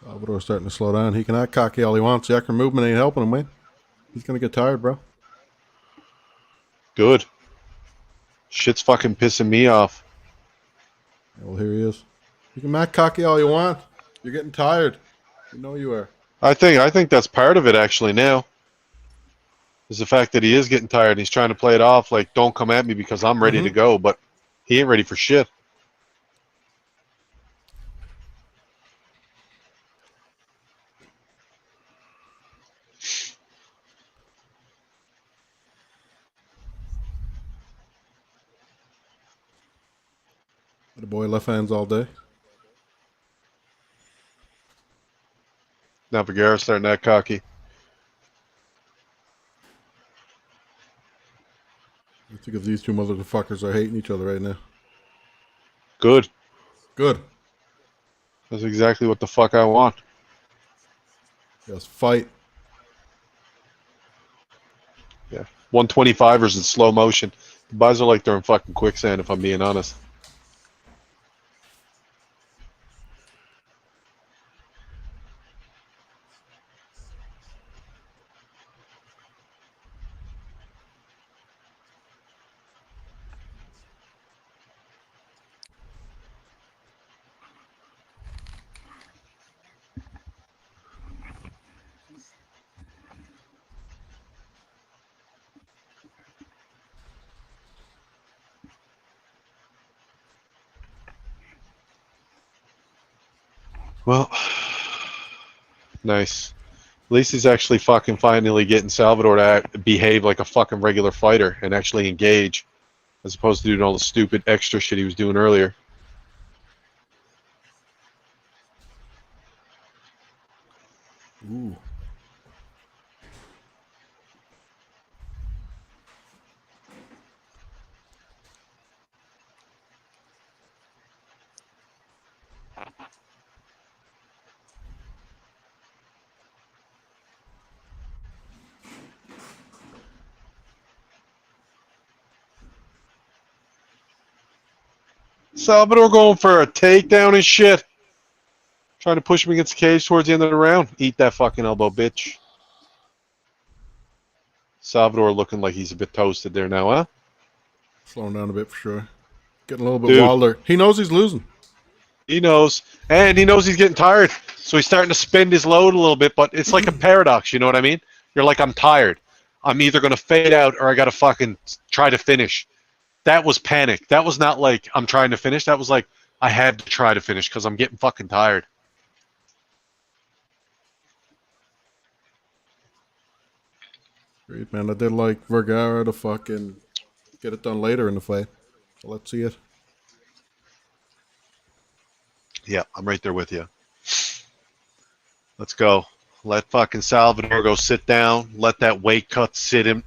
Salvador's starting to slow down. He can act cocky all he wants. The extra movement ain't helping him, man. He's going to get tired, bro. Good. Shit's fucking pissing me off. Yeah, well, here he is. You can act cocky all you want. You're getting tired. You know you are. I think that's part of it actually now. Is the fact that he is getting tired and he's trying to play it off like don't come at me because I'm ready to go, but he ain't ready for shit. The boy left hands all day. Now Vergara's starting to act cocky. I think if these two motherfuckers are hating each other right now. Good. Good. That's exactly what the fuck I want. Yes, fight. Yeah. 125ers in slow motion. The buys are like they're in fucking quicksand if I'm being honest. Well, nice. At least he's actually fucking finally getting Salvador to behave like a fucking regular fighter and actually engage, as opposed to doing all the stupid extra shit he was doing earlier. Ooh. Salvador going for a takedown and shit. Trying to push him against the cage towards the end of the round. Eat that fucking elbow, bitch. Salvador looking like he's a bit toasted there now, huh? Slowing down a bit for sure. Getting a little bit Dude. wilder. He knows he's losing. He knows. And he knows he's getting tired. So he's starting to spend his load a little bit, but it's like a paradox, you know what I mean? You're like, I'm tired. I'm either going to fade out or I got to fucking try to finish. that was panic. That was not like I'm trying to finish. That was like I had to try to finish because I'm getting fucking tired. Great, man. I did like Vergara to fucking get it done later in the fight. So let's see it. Yeah, I'm right there with you. Let's go. Let fucking Salvador go sit down. Let that weight cut sit in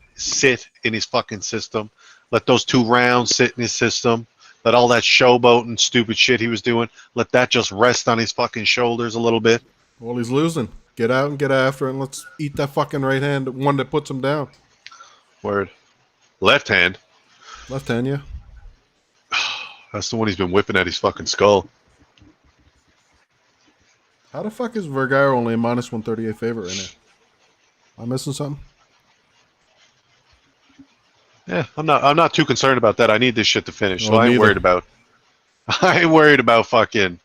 his fucking system. Let those 2 rounds sit in his system. Let all that showboat and stupid shit he was doing, let that just rest on his fucking shoulders a little bit. Well, he's losing. Get out and get after it, and let's eat that fucking right hand, the one that puts him down. Word. Left hand. Left hand, yeah. That's the one he's been whipping at his fucking skull. How the fuck is Vergara only a minus 138 favorite right now? Am I missing something? Yeah, I'm not too concerned about that. I need this shit to finish, so Well, I ain't neither. worried about. I ain't worried about fucking.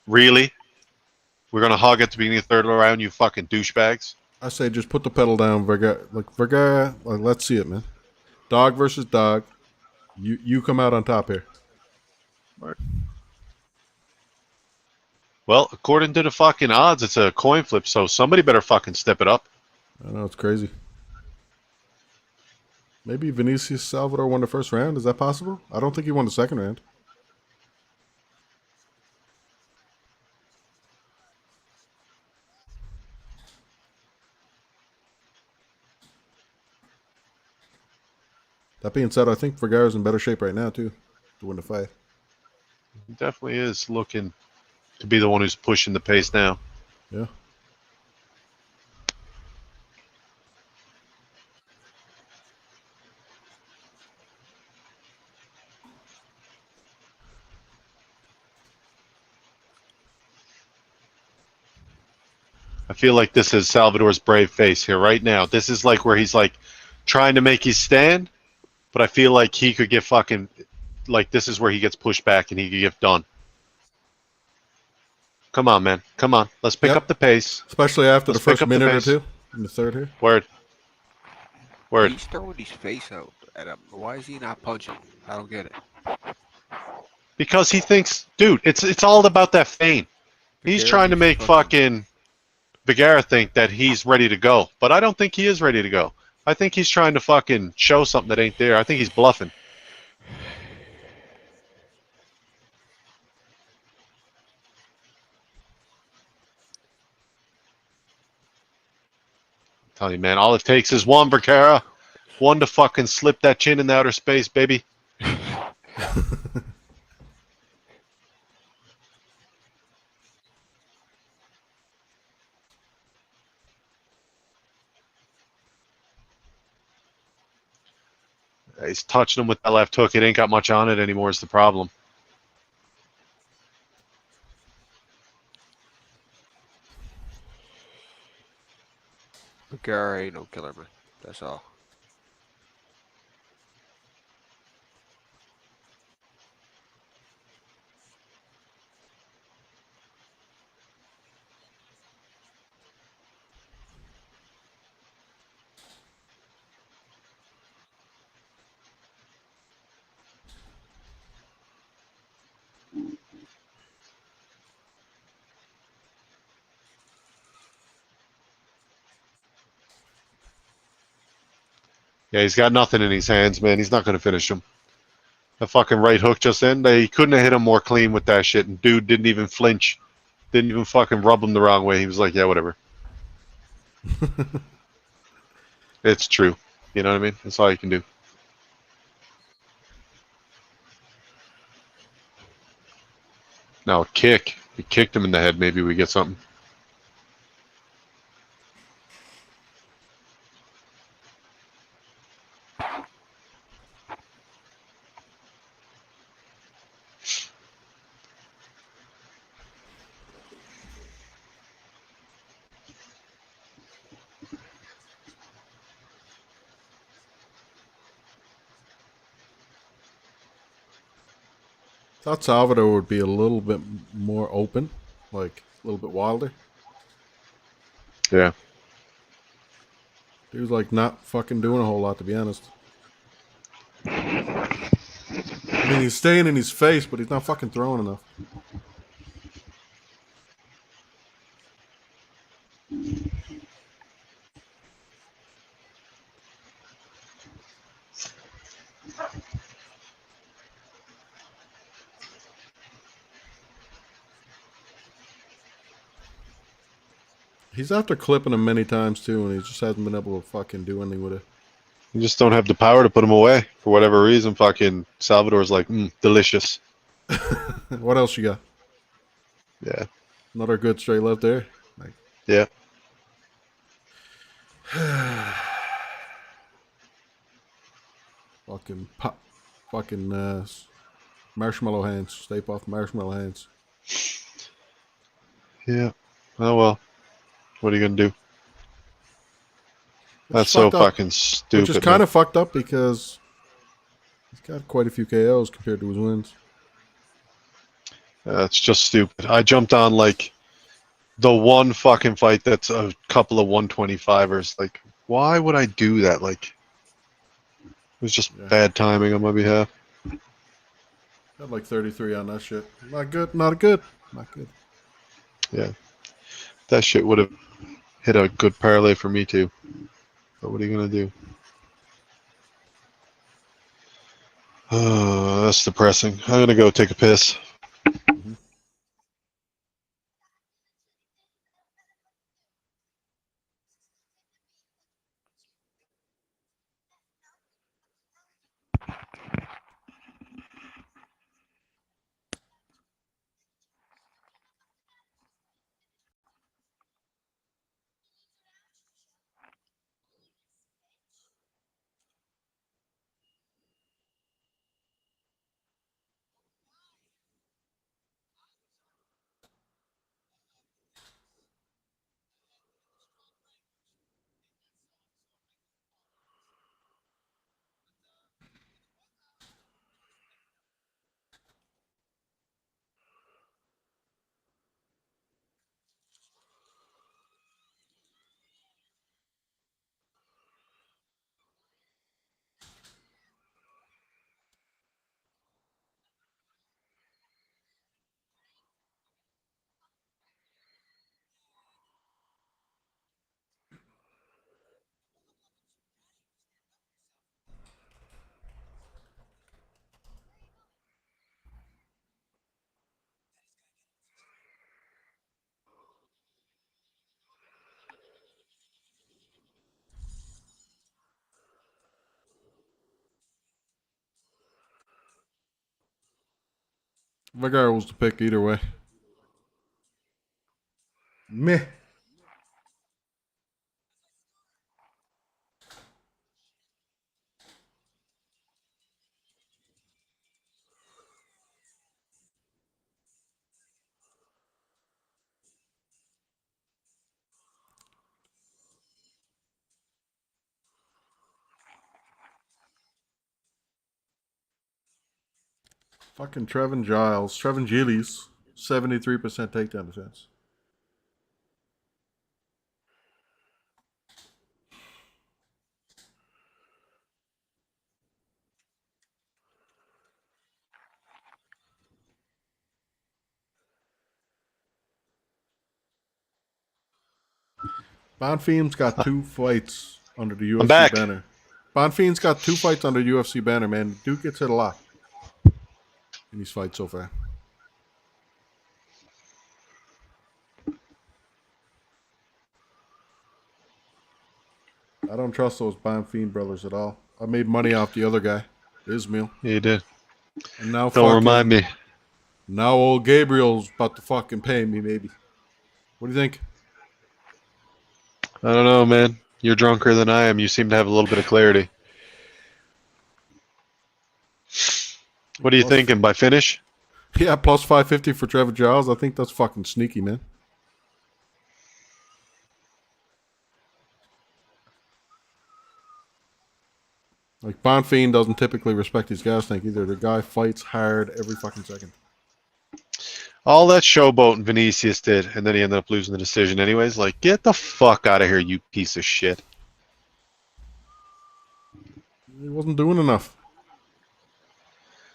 Really? We're gonna hug at the beginning of the 3rd round, you fucking douchebags. I say just put the pedal down, Vergara. Like, let's see it, man. Dog versus dog. You come out on top here. Well, according to the fucking odds, it's a coin flip, so somebody better fucking step it up. I know, it's crazy. Maybe Vinicius Salvador won the first round. Is that possible? I don't think he won the second round. That being said, I think Vergara's in better shape right now, too, to win the fight. He definitely is looking to be the one who's pushing the pace now. Yeah. I feel like this is Salvador's brave face here right now. This is like where he's like trying to make his stand, but I feel like he could get fucking like this is where he gets pushed back and he could get done. Come on, man. Come on. Let's pick Yep. up the pace. Especially after Let's the pick first up the minute or pace. two in the third here. Word. Word. He's throwing his face out at him. Why is he not punching? I don't get it. Because he thinks, dude, it's all about that feint. He's Vergara trying to needs make punch him. fucking Vergara think that he's ready to go. But I don't think he is ready to go. I think he's trying to fucking show something that ain't there. I think he's bluffing. Tell you, man, all it takes is one, Vergara. One to fucking slip that chin in the outer space, baby. He's touching him with that left hook. It ain't got much on it anymore is the problem. Vergara ain't no killer, man. That's all. Yeah, he's got nothing in his hands, man. He's not going to finish him. The fucking right hook just in. He couldn't have hit him more clean with that shit. And dude didn't even flinch. Didn't even fucking rub him the wrong way. He was like, yeah, whatever. It's true. You know what I mean? That's all you can do. Now a kick. If he kicked him in the head, maybe we get something. Thought Salvador would be a little bit more open, like a little bit wilder. Yeah. He was like not fucking doing a whole lot, to be honest. I mean, he's staying in his face, but he's not fucking throwing enough. He's after clipping him many times too, and he just hasn't been able to fucking do anything with it. You just don't have the power to put him away for whatever reason. Fucking Salvador's like, delicious. What else you got? Yeah. Another good straight left there. Like, Yeah. fucking pop, fucking marshmallow hands. Stay off marshmallow hands. Yeah. Oh well. What are you gonna do? Which That's is so fucked up. fucking stupid. Which is kind of fucked up because he's got quite a few KOs compared to his wins. It's just stupid. I jumped on like the one fucking fight that's a couple of 125ers. Like, why would I do that? Like, it was just Yeah. bad timing on my behalf. Had like 33 on that shit. Not good. Not good. Not good. Yeah. That shit would have hit a good parlay for me too. But what are you gonna do? Oh, that's depressing. I'm gonna go take a piss. Mhm. Vigar was the pick either way. Meh. Fucking Trevin Giles. Trevin Gillies. 73% takedown defense. Bonfiend's got 2 fights under the I'm UFC back. banner. Bonfiend's got 2 fights under UFC banner, man. Dude gets hit a lot in these fights so far. I don't trust those Bonfiend brothers at all. I made money off the other guy, Ismail. Yeah, you did. And now Don't remind me. Now old Gabriel's about to fucking pay me, maybe. What do you think? I don't know, man. You're drunker than I am. You seem to have a little bit of clarity. What are you thinking? By finish? Yeah, plus 550 for Trevor Giles. I think that's fucking sneaky, man. Like, Bonfiend doesn't typically respect his gas tank either. The guy fights hard every fucking second. All that showboat and Vinicius did, and then he ended up losing the decision anyways. Like, get the fuck out of here, you piece of shit. He wasn't doing enough.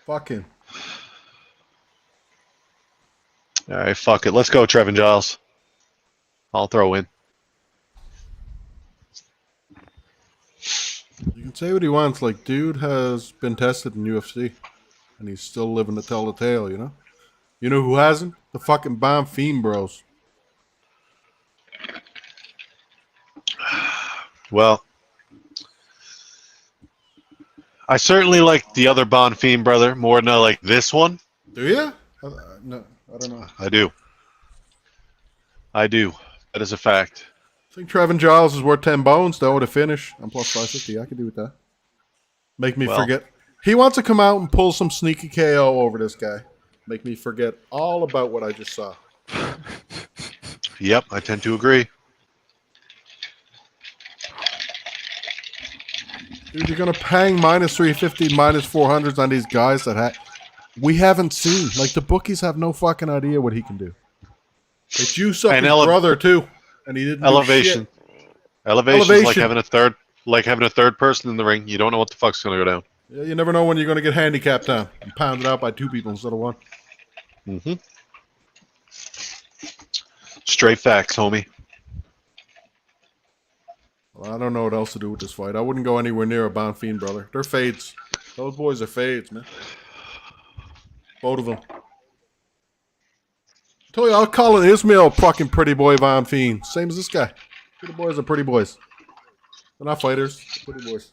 Fuck him. All right, fuck it. Let's go, Trevin Giles. I'll throw in. You can say what he wants. Like, dude has been tested in UFC, and he's still living to tell the tale. You know. You know who hasn't? The fucking Bomb Fiend Bros. Well, I certainly like the other Bond Fiend brother more than I like this one. Do you? No, I don't know. I do. I do. That is a fact. I think Trevin Giles is worth 10 bones, though, with a finish. I'm plus 550. I could do with that. Make me Well. forget. He wants to come out and pull some sneaky KO over this guy. Make me forget all about what I just saw. Yep, I tend to agree. Dude, you're going to pang minus 350, minus 400s on these guys that we haven't seen. Like, the bookies have no fucking idea what he can do. They juice up And his brother, too. And he didn't Elevation. do shit. Elevation is like having a third person in the ring. You don't know what the fuck's gonna go down. Yeah, you never know when you're going to get handicapped down and pounded out by 2 people instead of 1. Mm-hmm. Straight facts, homie. Well, I don't know what else to do with this fight. I wouldn't go anywhere near a Bon Fiend, brother. They're fades. Those boys are fades, man. Both of them. I told you, I'll call an Ismail fucking pretty boy Von Fiend. Same as this guy. Pretty boys are pretty boys. They're not fighters. They're pretty boys.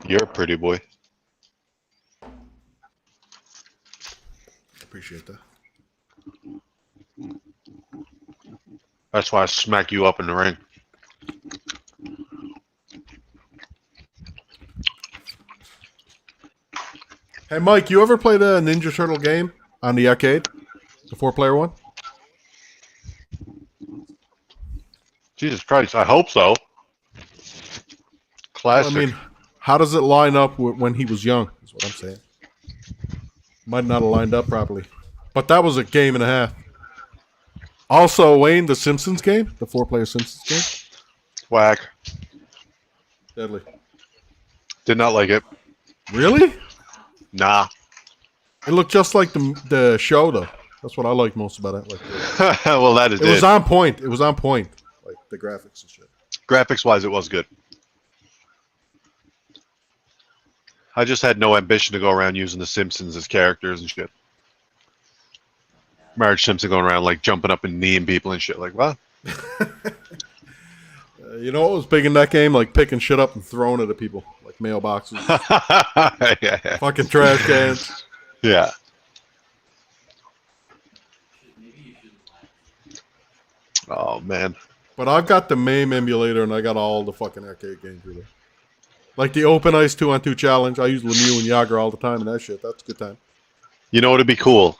You're a pretty boy. Appreciate that. That's why I smack you up in the ring. Hey, Mike, you ever played a Ninja Turtle game on the arcade? The 4-player one? Jesus Christ, I hope so. Classic. Well, I mean, how does it line up with when he was young, is what I'm saying. Might not have lined up properly. But that was a game and a half. Also, Wayne, the Simpsons game, the 4-player Simpsons game. Whack. Deadly. Did not like it. Really? Nah. It looked just like the show, though. That's what I liked most about it. Like, Well, that is it was on point. It was on point. Like the graphics and shit. Graphics-wise, it was good. I just had no ambition to go around using the Simpsons as characters and shit. Marge Simpson going around like jumping up and kneeing people and shit. Like, what? You know what was big in that game? Like picking shit up and throwing it at people. Like mailboxes. Yeah. Fucking trash cans. Yeah. Oh, man. But I've got the MAME emulator and I got all the fucking arcade games with it. Like the Open Ice 2-on-2 challenge. I use Lemieux and Yager all the time and that shit. That's a good time. You know what would be cool?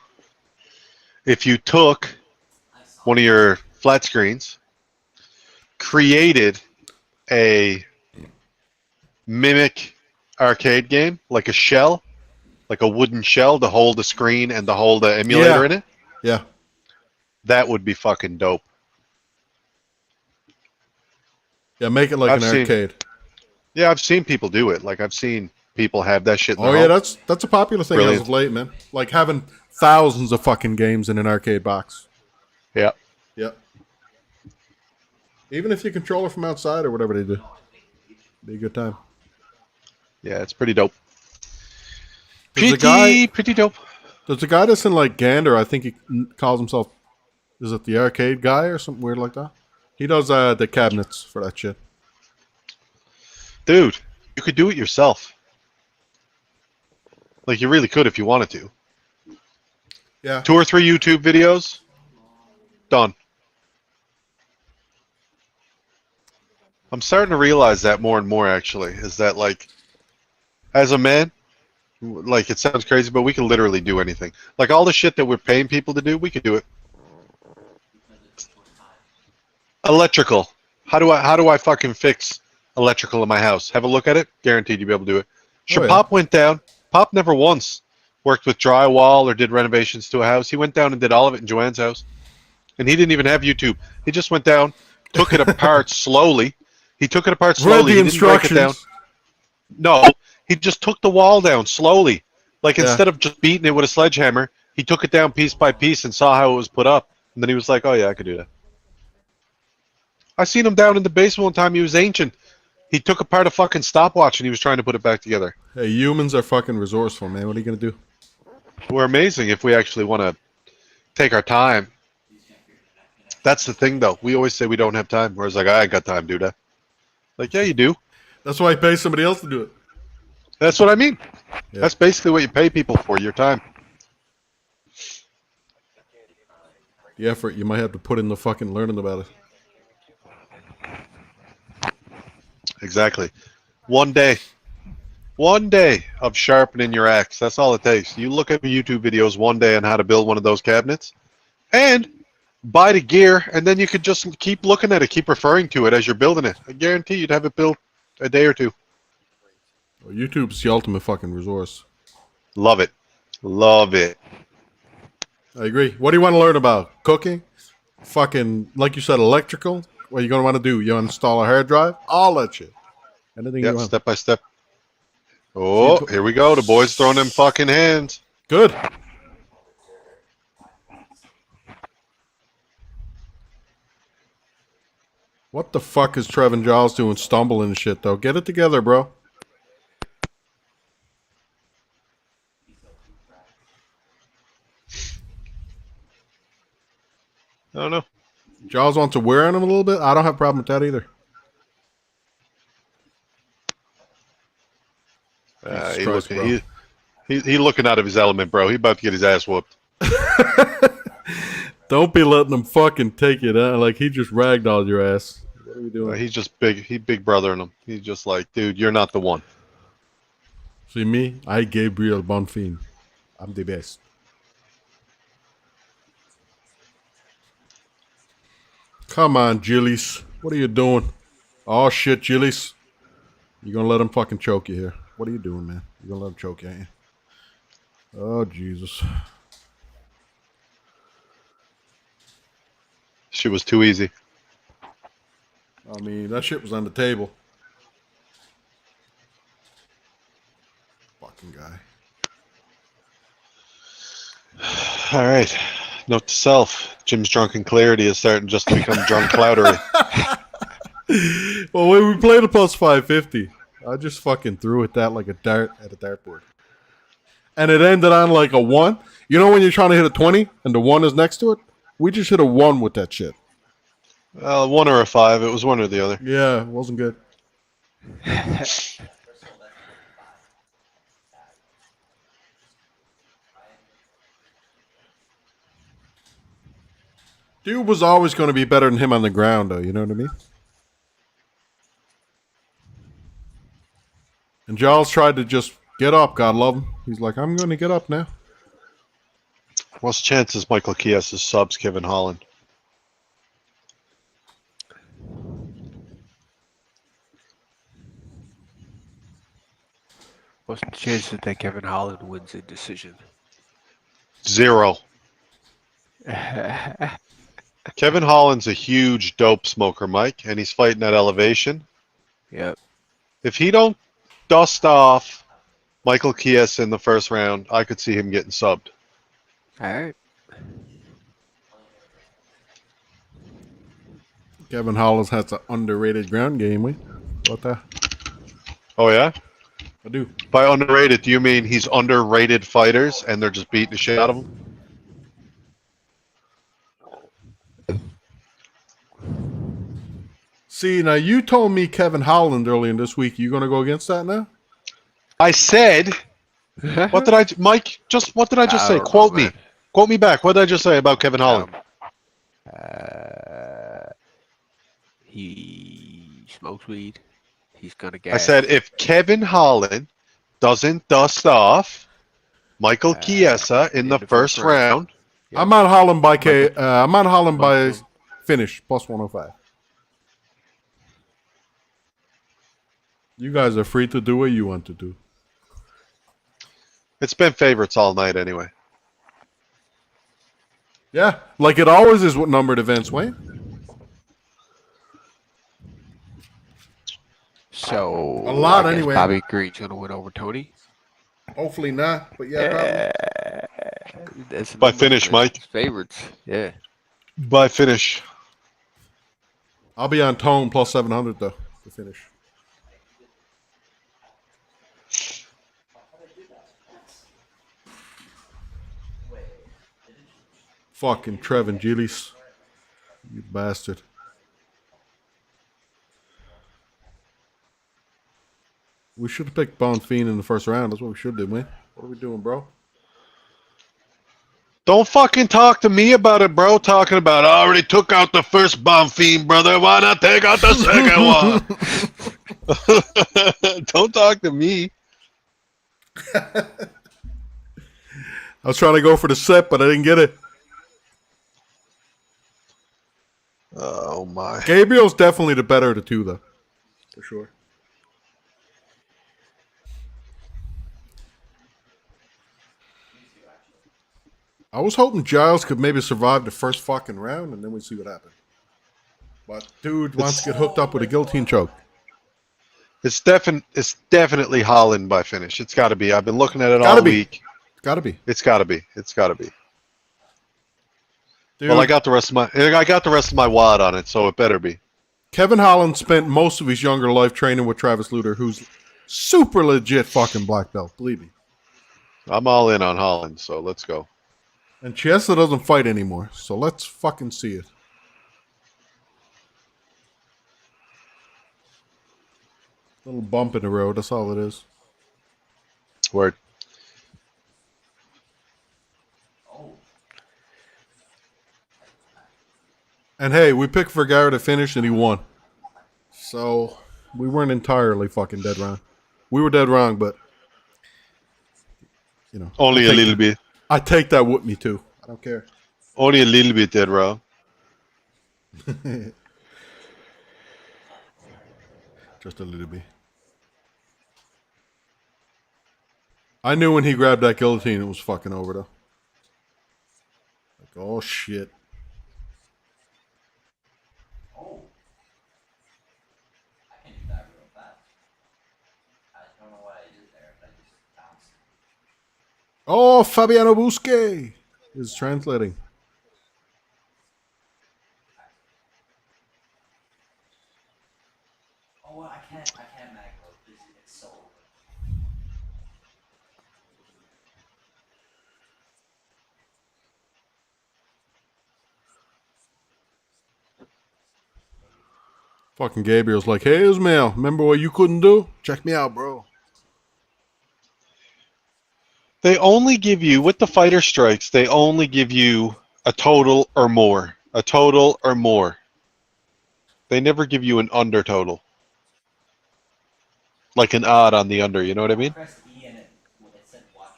If you took one of your flat screens, created a mimic arcade game, like a shell, like a wooden shell to hold the screen and to hold the emulator in it, Yeah. that would be fucking dope. Yeah, make it like I've an seen- arcade. Yeah, I've seen people do it. Like, I've seen people have that shit in Oh their yeah, home. that's a popular thing Brilliant. as of late, man. Like having thousands of fucking games in an arcade box. Yeah. Yeah. Even if you control it from outside or whatever they do. Be a good time. Yeah, it's pretty dope. There's a guy Pretty dope. There's a guy that's in like Gander, I think he calls himself, is it the arcade guy or something weird like that? He does the cabinets for that shit. Dude, you could do it yourself. Like, you really could if you wanted to. Yeah. 2 or 3 YouTube videos, done. I'm starting to realize that more and more, actually, is that, like, as a man, like, it sounds crazy, but we can literally do anything. Like, all the shit that we're paying people to do, we could do it. Electrical. How do I fucking fix electrical in my house? Have a look at it. Guaranteed you'll be able to do it. Oh, yeah. Pop went down. Pop never once worked with drywall or did renovations to a house. He went down and did all of it in Joanne's house. And he didn't even have YouTube. He just went down, took it apart slowly. He took it apart Read slowly. the He didn't break it down. instructions. No, he just took the wall down slowly. Like, Yeah. instead of just beating it with a sledgehammer, he took it down piece by piece and saw how it was put up. And then he was like, oh, yeah, I could do that. I seen him down in the basement one time. He was ancient. He took apart a fucking stopwatch and he was trying to put it back together. Hey, humans are fucking resourceful, man. What are you gonna do? We're amazing if we actually want to take our time. That's the thing, though. We always say we don't have time. Whereas, like, I ain't got time, dude. Like, yeah, you do. That's why I pay somebody else to do it. That's what I mean. Yeah. That's basically what you pay people for, your time. The effort you might have to put in the fucking learning about it. Exactly. One day of sharpening your axe. That's all it takes. You look at YouTube videos one day on how to build one of those cabinets and buy the gear, and then you could just keep looking at it, keep referring to it as you're building it. I guarantee you'd have it built a day or two. Well, YouTube's the ultimate fucking resource. Love it. Love it. I agree. What do you want to learn about? Cooking? Fucking, like you said, electrical? What are you going to want to do? You install a hard drive? All that shit. Anything you Yep, want. step by step. Oh, here we go. The boys throwing them fucking hands. Good. What the fuck is Trevin Giles doing stumbling and shit, though? Get it together, bro. I don't know. Giles wants to wear on him a little bit? I don't have a problem with that either. He Christ, looking, bro. he looking out of his element, bro. He about to get his ass whooped. Don't be letting him fucking take it. Like, he just ragdolled your ass. What are you doing? He's just big. He big brother in him. He's just like, dude, you're not the one. See me? I Gabriel Bonfim. I'm the best. Come on, Gillies. What are you doing? Oh, shit, Gillies. You gonna let him fucking choke you here. What are you doing, man? You gonna let him choke you, ain't you? Oh, Jesus. Shit was too easy. I mean, that shit was on the table. Fucking guy. All right. Note to self: Jim's drunken clarity is starting just to become drunk cloudery. Well, when we played a plus 550, I just fucking threw it that like a dart at a dartboard. And it ended on like a 1. You know when you're trying to hit a 20 and the 1 is next to it? We just hit a 1 with that shit. 1 or a 5. It was one or the other. Yeah, it wasn't good. Dude was always going to be better than him on the ground, though. You know what I mean? And Giles tried to just get up. God love him. He's like, I'm going to get up now. What's the chances Michael Chiesa subs Kevin Holland? What's the chances that Kevin Holland wins a decision? 0. Kevin Holland's a huge dope smoker, Mike, and he's fighting at elevation. Yep. If he don't dust off Michael Chiesa in the first round, I could see him getting subbed. All right. Kevin Hollis has an underrated ground game. What that? Oh, yeah? I do. By underrated, do you mean he's underrated fighters and they're just beating the shit out of him? See, now you told me Kevin Holland earlier in this week. You going to go against that now? I said, what did I, Mike? What did I just say? don't know, Quote me. man. Quote me back. What did I just say about Kevin Holland? He smokes weed. He's gonna get. I said if Kevin Holland doesn't dust off Michael Chiesa in the first round, Yep. I'm on Holland by I'm on Holland by finish plus 105. You guys are free to do what you want to do. it's been favorites all night anyway. Yeah, like it always is with numbered events, Wayne. So A lot I guess anyway. Bobby Green's gonna win over Tony. Hopefully not, but yeah, probably. That's By numbers, finish, man. Mike. It's favorites. Yeah. By finish. I'll be on Tone plus 700 though to finish. Fucking Trevin Gillies. You bastard. We should have picked Bonfim in the first round. That's what we should do, man. What are we doing, bro? Don't fucking talk to me about it, bro. Talking about I already took out the first Bonfim, brother. Why not take out the second one? Don't talk to me. I was trying to go for the set, but I didn't get it. Oh my. Gabriel's definitely the better of the two, though. For sure. I was hoping Giles could maybe survive the first fucking round, and then we'd see what happened. But dude wants to get hooked up with a guillotine choke. It's definitely Holland by finish. It's got to be. I've been looking at it Gotta all be. week. Gotta be. It's got to be. It's got to be. Dude, Well, I got the rest of my wad on it, so it better be. Kevin Holland spent most of his younger life training with Travis Lutter, who's super legit fucking black belt, believe me. I'm all in on Holland, so let's go. And Chiesa doesn't fight anymore, so let's fucking see it. Little bump in the road, that's all it is. Word. And hey, we picked Vergara to finish and he won. So we weren't entirely fucking dead wrong. We were dead wrong, but you know. Only a little bit. I take that with me too. I don't care. Only a little bit dead wrong. Just a little bit. I knew when he grabbed that guillotine it was fucking over though. Like, oh shit. Oh. I can do that real fast. I don't know what I did there, but I just bounced. Oh, Fabiano Busque is translating. Oh, I can't macro. It's so. Fucking Gabriel's like, hey Ismail, remember what you couldn't do? Check me out, bro. They only give you, with the fighter strikes, they only give you a total or more. A total or more. They never give you an under total. Like an odd on the under, you know what I mean? Press E and it said watch.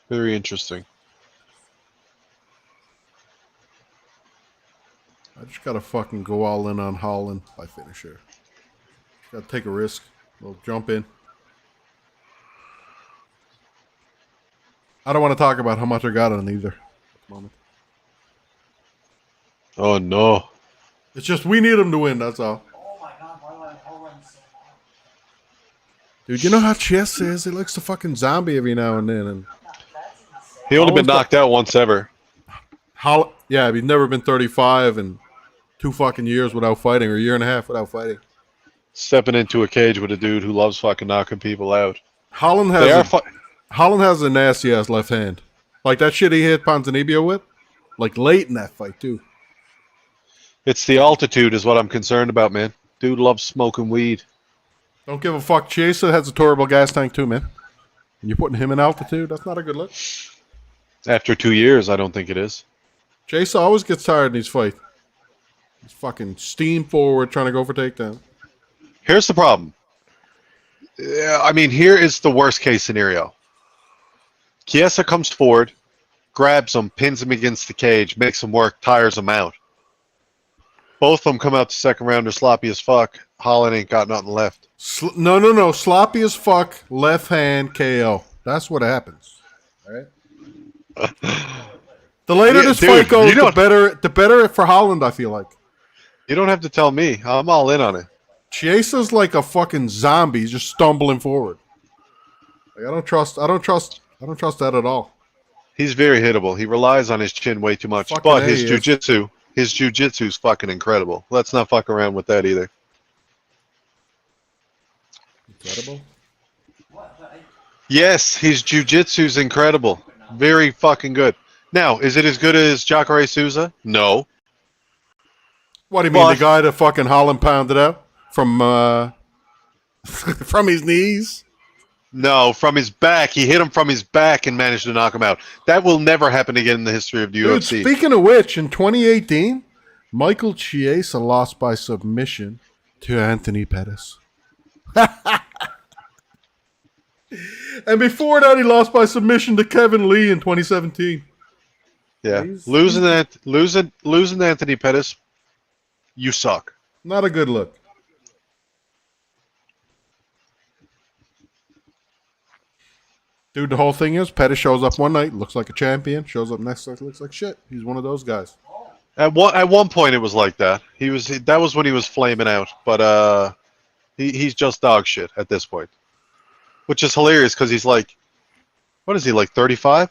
Very interesting. I just gotta fucking go all in on Holland by finisher. Gotta take a risk. We'll jump in. I don't want to talk about how much I got on either at the moment. Oh no. It's just we need him to win, that's all. Oh my god, why do I run so hard? Dude, you know how Chess is? He likes to fucking zombie every now and then. And That's insane. He only been Holland's knocked out once ever. yeah, he's never been 35 and 2 fucking years without fighting, or a year and a half without fighting. Stepping into a cage with a dude who loves fucking knocking people out. Holland has a nasty ass left hand. Like that shit he hit Ponzinibbio with. Like late in that fight too. It's the altitude is what I'm concerned about, man. Dude loves smoking weed. Don't give a fuck. Chiesa has a turbo gas tank too, man. And you're putting him in altitude? That's not a good look. After 2 years, I don't think it is. Chiesa always gets tired in these fights. He's fucking steam forward trying to go for takedown. Here's the problem. Yeah, I mean, here is the worst case scenario. Chiesa comes forward, grabs him, pins him against the cage, makes him work, tires him out. Both of them come out the second round, they're sloppy as fuck. Holland ain't got nothing left. No. Sloppy as fuck, left hand KO. That's what happens. All right? The later this fight goes, the better for Holland, I feel like. You don't have to tell me. I'm all in on it. Chiesa's like a fucking zombie. He's just stumbling forward. Like, I don't trust that at all. He's very hittable. He relies on his chin way too much. Fucking But A, his he is. jujitsu's fucking incredible. Let's not fuck around with that either. Incredible. What? But Yes, his jujitsu's incredible. Very fucking good. Now, is it as good as Jacare Souza? No. What do you mean, But- the guy that fucking Holland pounded out from from his knees? No, from his back. He hit him from his back and managed to knock him out. That will never happen again in the history of the Dude, UFC. speaking of which, in 2018, Michael Chiesa lost by submission to Anthony Pettis. And before that, he lost by submission to Kevin Lee in 2017. Yeah, He's- losing to Anthony Pettis, you suck. Not a good look. Dude, the whole thing is Pettis shows up one night, looks like a champion. Shows up next night, looks like shit. He's one of those guys. At one point, it was like that. That was when he was flaming out, but he's just dog shit at this point, which is hilarious because he's like, what is he like 35?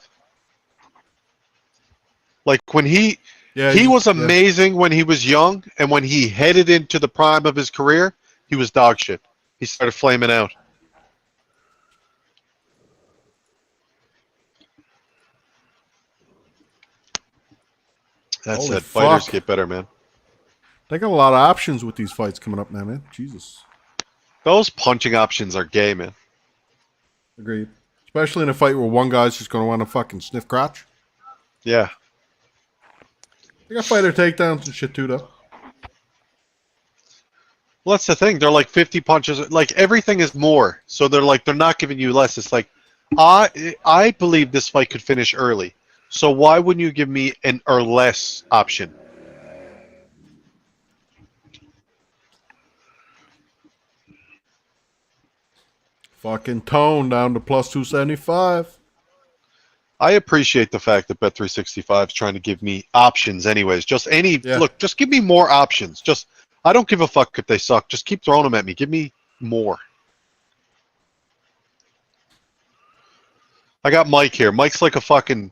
Like when he was amazing when he was young, and when he headed into the prime of his career, he was dog shit. He started flaming out. That's Holy it. Fighters fuck. get better, man. They got a lot of options with these fights coming up now, man. Jesus. Those punching options are gay, man. Agreed. Especially in a fight where one guy's just going to want to fucking sniff crotch. Yeah. They got fighter takedowns and shit too, though. Well, that's the thing. They're like 50 punches. Like everything is more. So they're not giving you less. It's like, I believe this fight could finish early. So why wouldn't you give me an or less option? Fucking tone down to plus 275. I appreciate the fact that Bet365 is trying to give me options anyways. Just look, just give me more options. I don't give a fuck if they suck. Just keep throwing them at me. Give me more. I got Mike here. Mike's like a fucking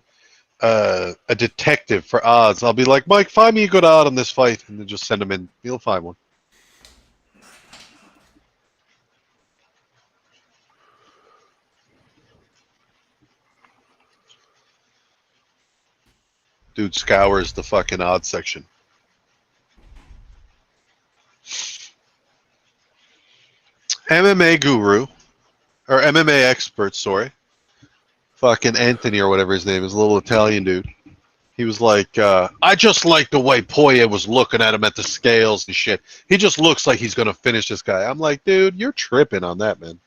a detective for odds. I'll be like, Mike, find me a good odd on this fight, and then just send him in. He'll find one. Dude scours the fucking odds section. MMA guru, or MMA expert, sorry. Fucking Anthony or whatever his name is, a little Italian dude. He was like, I just like the way Poirier was looking at him at the scales and shit. He just looks like he's going to finish this guy. I'm like, dude, you're tripping on that, man.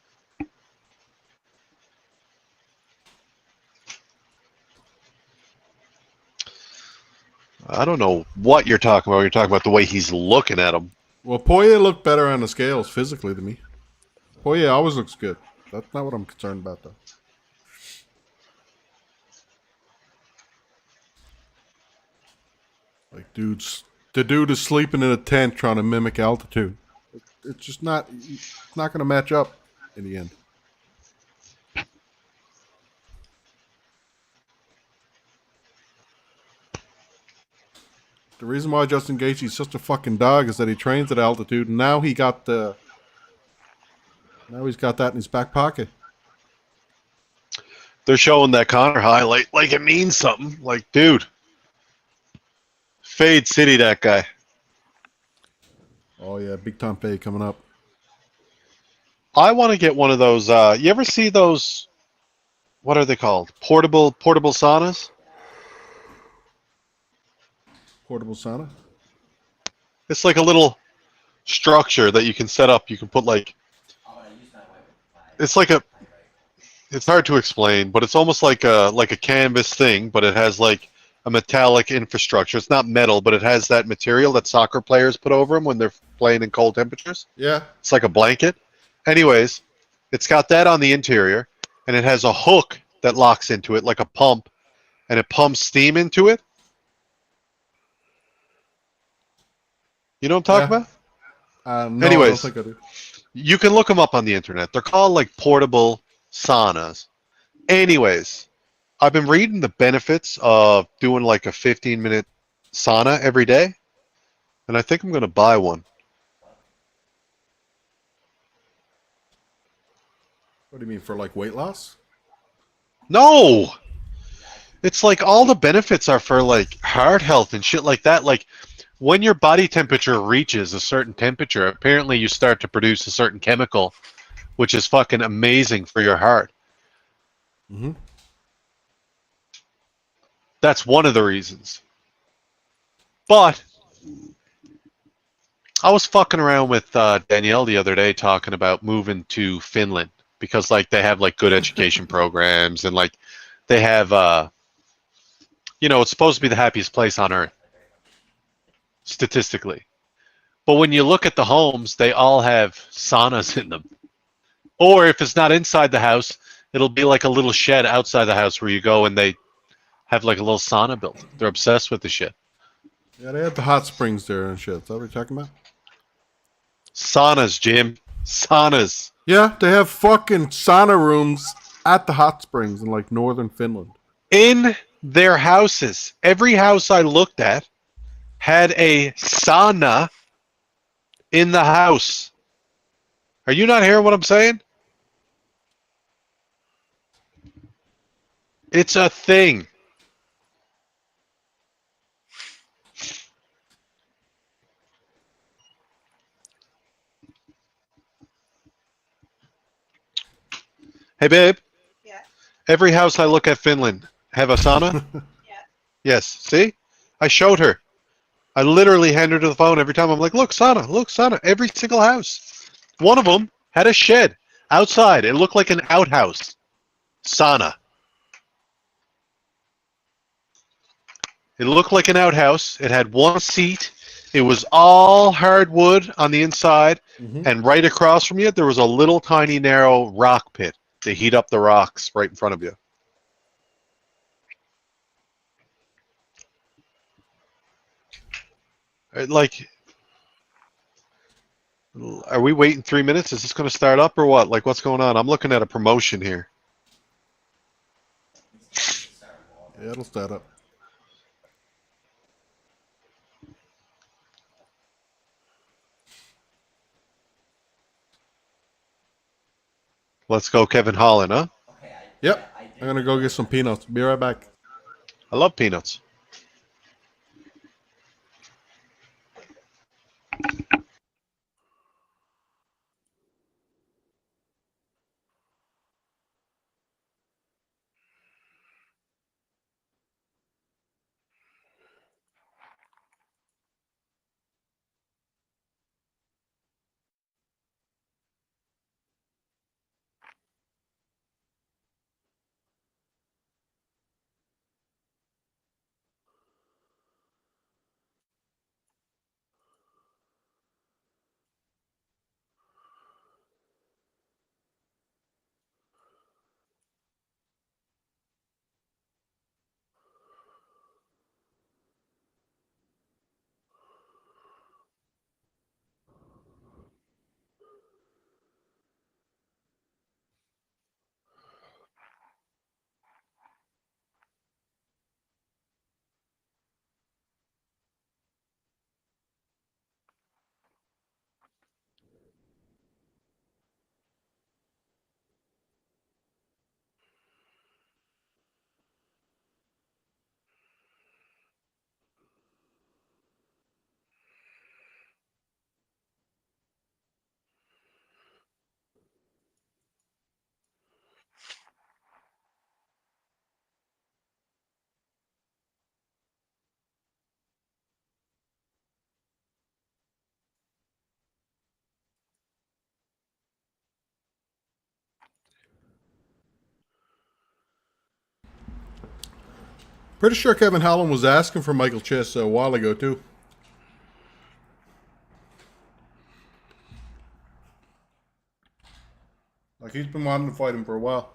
I don't know what you're talking about. You're talking about the way he's looking at him. Well, Poirier looked better on the scales physically to me. Poirier always looks good. That's not what I'm concerned about, though. Like, the dude is sleeping in a tent trying to mimic altitude. It's just not, it's not going to match up in the end. The reason why Justin Gaethje is such a fucking dog is that he trains at altitude, and now he's got that in his back pocket. They're showing that Connor highlight like it means something. Like, dude, Fade City, that guy. Oh yeah, big time fade coming up. I want to get one of those. You ever see those? What are they called? Portable saunas. Portable sauna. It's like a little structure that you can set up. You can put like. It's like a. It's hard to explain, but it's almost like a canvas thing, but it has like a metallic infrastructure. It's not metal, but it has that material that soccer players put over them when they're playing in cold temperatures. Yeah. It's like a blanket. Anyways, it's got that on the interior, and it has a hook that locks into it like a pump, and it pumps steam into it. You know what I'm talking about? No, I don't Anyways, think I do. you can look them up on the internet. They're called like portable saunas. Anyways, I've been reading the benefits of doing like a 15-minute sauna every day, and I think I'm going to buy one. What do you mean, for like weight loss? No! It's like all the benefits are for like heart health and shit like that. Like when your body temperature reaches a certain temperature, apparently you start to produce a certain chemical, which is fucking amazing for your heart. Mm-hmm. That's one of the reasons. But I was fucking around with Danielle the other day talking about moving to Finland because like they have like good education programs and like they have it's supposed to be the happiest place on earth statistically. But when you look at the homes, they all have saunas in them. Or if it's not inside the house, it'll be like a little shed outside the house where you go and they have like a little sauna built. They're obsessed with the shit. Yeah, they had the hot springs there and shit. Is that what you're talking about? Saunas, Jim. Saunas. Yeah, they have fucking sauna rooms at the hot springs in like northern Finland. In their houses. Every house I looked at had a sauna in the house. Are you not hearing what I'm saying? It's a thing. Hey, babe. Yeah. Every house I look at Finland have a sauna? Yeah. Yes. See? I showed her. I literally hand her to the phone every time. I'm like, look, sauna, look, sauna. Every single house. One of them had a shed outside. It looked like an outhouse. Sauna. It looked like an outhouse. It had one seat. It was all hardwood on the inside. Mm-hmm. And right across from you, there was a little tiny narrow rock pit to heat up the rocks right in front of you. Like, are we waiting 3 minutes? Is this going to start up or what? Like, what's going on? I'm looking at a promotion here. Yeah, it'll start up. Let's go, Kevin Holland, huh? Yep. I'm gonna go get some peanuts. Be right back. I love peanuts. Pretty sure Kevin Holland was asking for Michael Chiss a while ago too. Like he's been wanting to fight him for a while.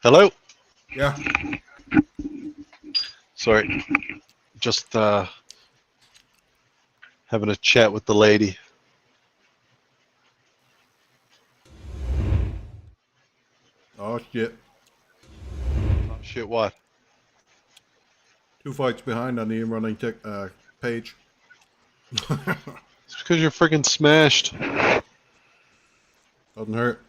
Hello? Yeah. Sorry. Just having a chat with the lady. Oh shit. Oh, shit, what? 2 fights behind on the running page. It's because you're freaking smashed. Doesn't hurt.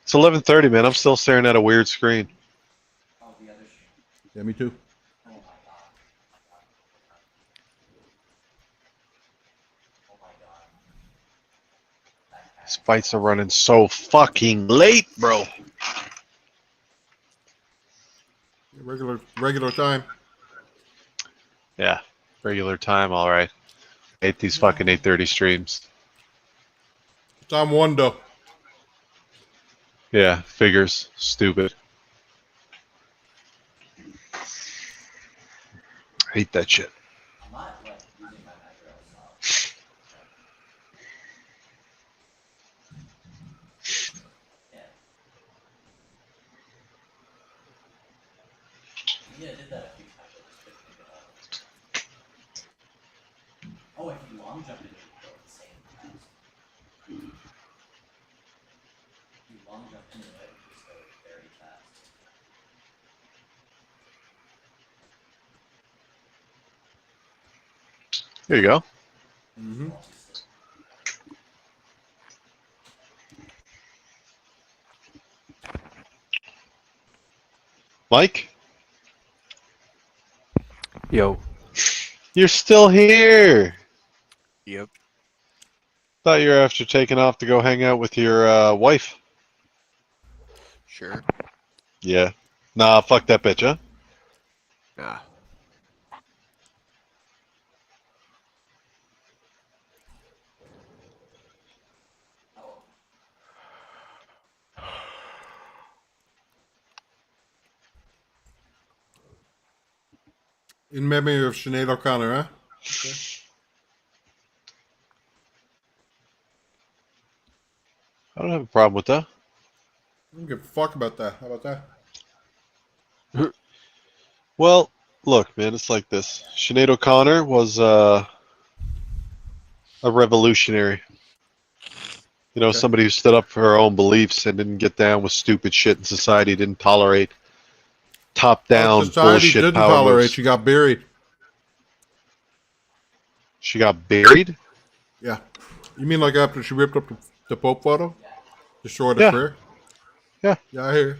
It's 11:30, man. I'm still staring at a weird screen. Oh, the other stream. Yeah, me too. Oh my god. Oh my god. These fights are running so fucking late, bro. Regular time. Yeah, regular time, all right. Hate these fucking 8:30 streams. It's on 1 though. Yeah, figures. Stupid. Hate that shit. I'm not like using my macro stuff. Yeah. Yeah, I did that a few times. I just couldn't pick it up. Oh, if you long jump into it, you go insane fast. If you long jump into it, you just go very fast. Here you go. Mm-hmm. Mike, Yo. you're still here. Yep. Thought you were after taking off to go hang out with your wife. Sure. Yeah. Nah, fuck that bitch, huh? Nah. In memory of Sinead O'Connor, huh? Okay. I don't have a problem with that. I don't give a fuck about that. How about that? Well, look, man, it's like this. Sinead O'Connor was a revolutionary. You know, Okay. somebody who stood up for her own beliefs and didn't get down with stupid shit in society, didn't tolerate top-down Society bullshit didn't power tolerate. moves. She got buried. She got buried? Yeah. You mean like after she ripped up the Pope photo? Destroyed Yeah. her career? Yeah. Yeah, I hear.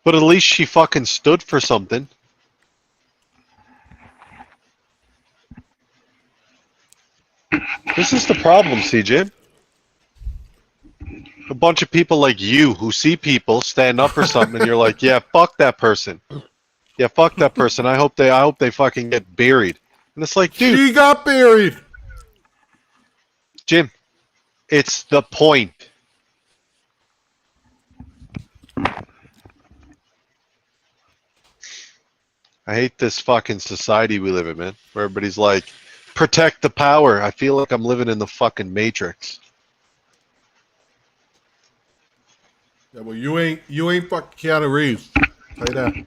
But at least she fucking stood for something. This is the problem, CJ. A bunch of people like you who see people stand up for something and you're like, yeah, fuck that person. Yeah, fuck that person. I hope they fucking get buried. And it's like, dude, She got buried. Jim, it's the point. I hate this fucking society we live in, man. Where everybody's like, protect the power. I feel like I'm living in the fucking Matrix. Yeah, well, you ain't fucking Keanu Reeves. Tell you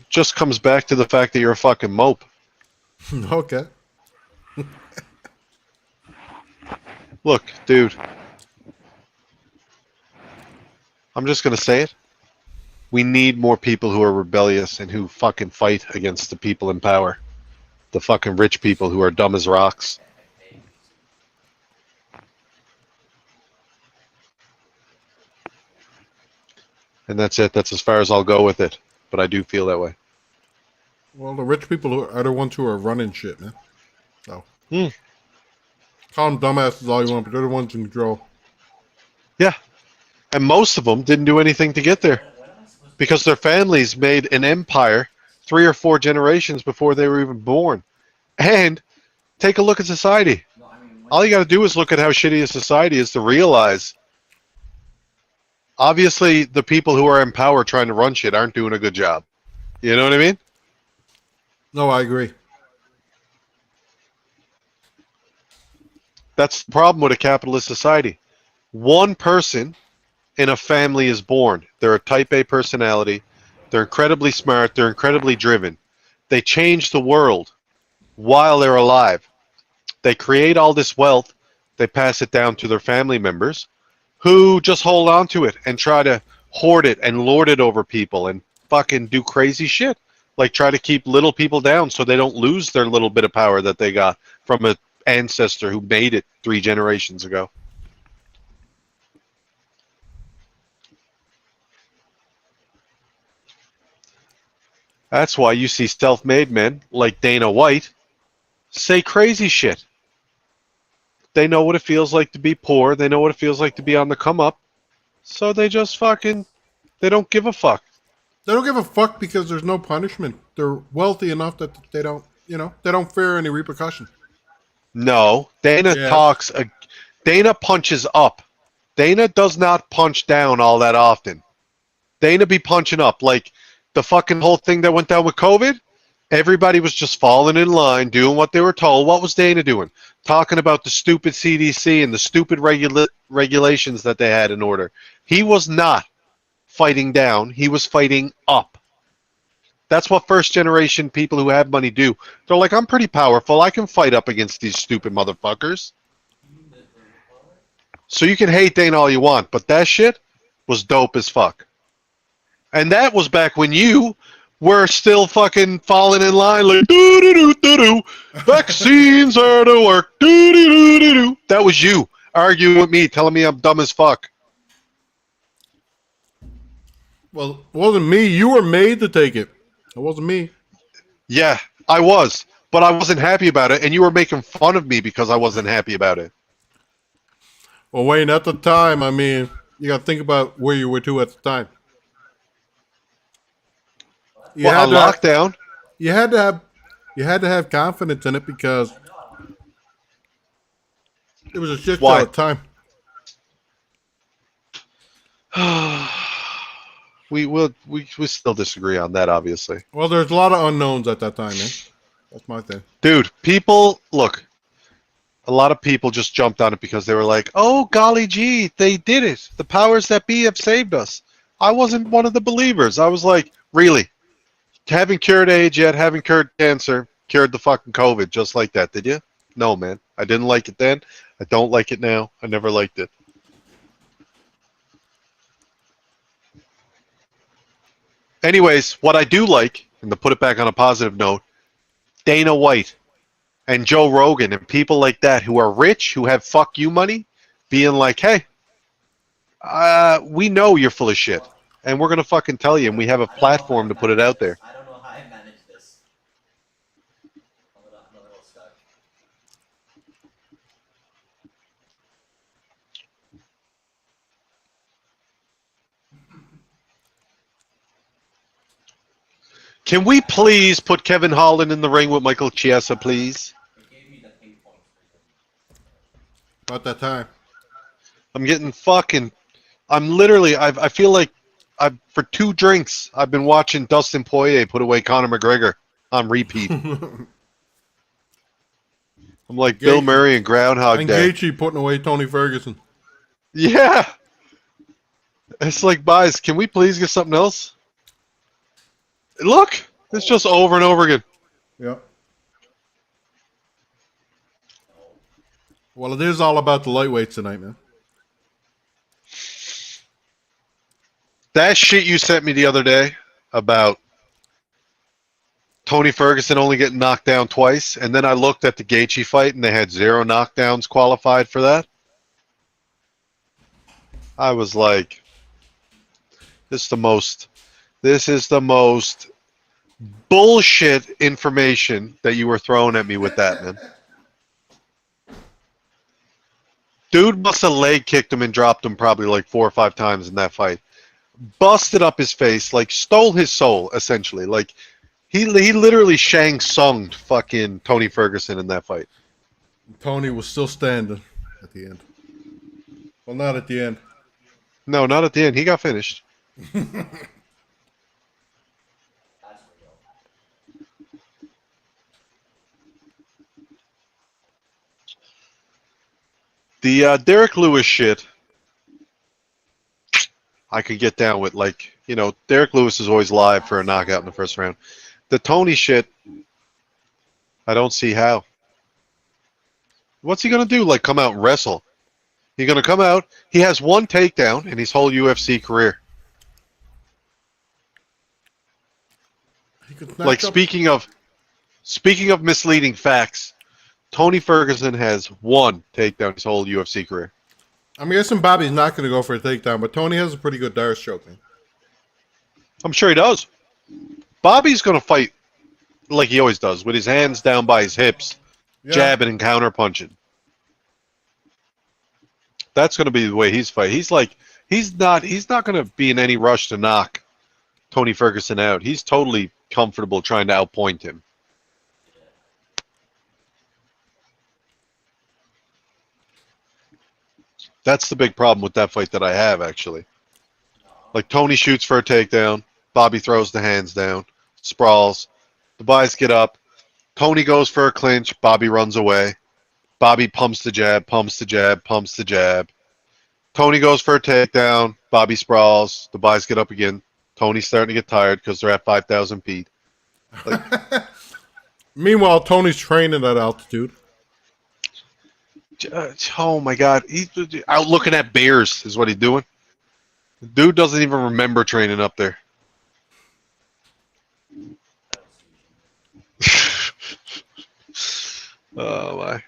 Just comes back to the fact that you're a fucking mope. that. Okay. Look, dude. I'm just gonna say it. We need more people who are rebellious and who fucking fight against the people in power. The fucking rich people who are dumb as rocks. And that's it. That's as far as I'll go with it. But I do feel that way. Well, the rich people are the ones who are running shit, man. So. Hmm. Call them dumbasses all you want, but they're the ones in control. Yeah. And most of them didn't do anything to get there. Because their families made an empire 3 or 4 generations before they were even born. And take a look at society. All you got to do is look at how shitty a society is to realize, obviously, the people who are in power trying to run shit aren't doing a good job. You know what I mean? No, I agree. That's the problem with a capitalist society. One person in a family is born. They're a type A personality. They're incredibly smart. They're incredibly driven. They change the world while they're alive. They create all this wealth. They pass it down to their family members who just hold on to it and try to hoard it and lord it over people and fucking do crazy shit. Like try to keep little people down so they don't lose their little bit of power that they got from an ancestor who made it 3 generations ago. That's why you see self-made men like Dana White say crazy shit. They know what it feels like to be poor. They know what it feels like to be on the come up. So they just fucking, they don't give a fuck. They don't give a fuck because there's no punishment. They're wealthy enough that they don't, they don't fear any repercussion. No, Dana Yeah. talks, Dana punches up. Dana does not punch down all that often. Dana be punching up. Like the fucking whole thing that went down with COVID, everybody was just falling in line, doing what they were told. What was Dana doing? Talking about the stupid CDC and the stupid regulations that they had in order. He was not fighting down. He was fighting up. That's what first generation people who have money do. They're like, I'm pretty powerful. I can fight up against these stupid motherfuckers. So you can hate Dana all you want, but that shit was dope as fuck. And that was back when you were still fucking falling in line like doo-doo-doo-doo-doo. Vaccines are to work. Doo-doo-doo-doo-doo. That was you arguing with me, telling me I'm dumb as fuck. Well, it wasn't me. You were made to take it. It wasn't me. Yeah, I was. But I wasn't happy about it, and you were making fun of me because I wasn't happy about it. Well, Wayne, at the time, I mean, you got to think about where you were to at the time. You Well, had on to have, lockdown, you had to have confidence in it because it was a shit show Why? at the time. we still disagree on that, obviously. Well, there's a lot of unknowns at that time, man. That's my thing. Dude, people, look, a lot of people just jumped on it because they were like, oh, golly gee, they did it. The powers that be have saved us. I wasn't one of the believers. I was like, really? Haven't cured AIDS yet, haven't cured cancer, cured the fucking COVID just like that, did you? No, man. I didn't like it then. I don't like it now. I never liked it. Anyways, what I do like, and to put it back on a positive note, Dana White and Joe Rogan and people like that who are rich, who have fuck you money, being like, hey, we know you're full of shit, and we're going to fucking tell you, and we have a platform to put it out there. I don't know how I managed this. I'm a little stuck. Can we please put Kevin Holland in the ring with Michael Chiesa, please? It gave me the pay points for you. At that time. I'm getting fucking. I'm literally. I feel like for 2 drinks, I've been watching Dustin Poirier put away Conor McGregor on repeat. I'm like Bill Gaethje. Murray and Groundhog And Day. Gaethje putting away Tony Ferguson. Yeah. It's like, guys, can we please get something else? Look, it's just over and over again. Yeah. Well, it is all about the lightweights tonight, man. That shit you sent me the other day about Tony Ferguson only getting knocked down twice, and then I looked at the Gaethje fight and they had 0 knockdowns qualified for that. I was like, this is the most bullshit information that you were throwing at me with that, man. Dude must have leg kicked him and dropped him probably like 4 or 5 times in that fight. Busted up his face, like stole his soul, essentially. Like he literally Shang Tsung'd fucking Tony Ferguson in that fight. Tony was still standing at the end. Well, not at the end. No, not at the end. He got finished. That's real. The Derek Lewis shit, I could get down with. Like, you know, Derek Lewis is always live for a knockout in the first round. The Tony shit, I don't see how. What's he gonna do? Like, come out and wrestle? He's gonna come out. He has one takedown in his whole UFC career. He could Like, snatch up- speaking of misleading facts, Tony Ferguson has one takedown his whole UFC career. I'm guessing Bobby's not going to go for a takedown, but Tony has a pretty good Darce choke, man. I'm sure he does. Bobby's gonna fight like he always does, with his hands down by his hips, Yeah. jabbing and counter punching. That's gonna be the way he's fighting. He's not gonna be in any rush to knock Tony Ferguson out. He's totally comfortable trying to outpoint him. That's the big problem with that fight that I have, actually. Like, Tony shoots for a takedown, Bobby throws the hands down, sprawls, the guys get up, Tony goes for a clinch, Bobby runs away, Bobby pumps the jab, pumps the jab, pumps the jab. Tony goes for a takedown, Bobby sprawls, the guys get up again, Tony's starting to get tired because they're at 5,000 feet. Meanwhile, Tony's training at altitude. Oh my God, he's out looking at bears is what he's doing. The dude doesn't even remember training up there. Oh my.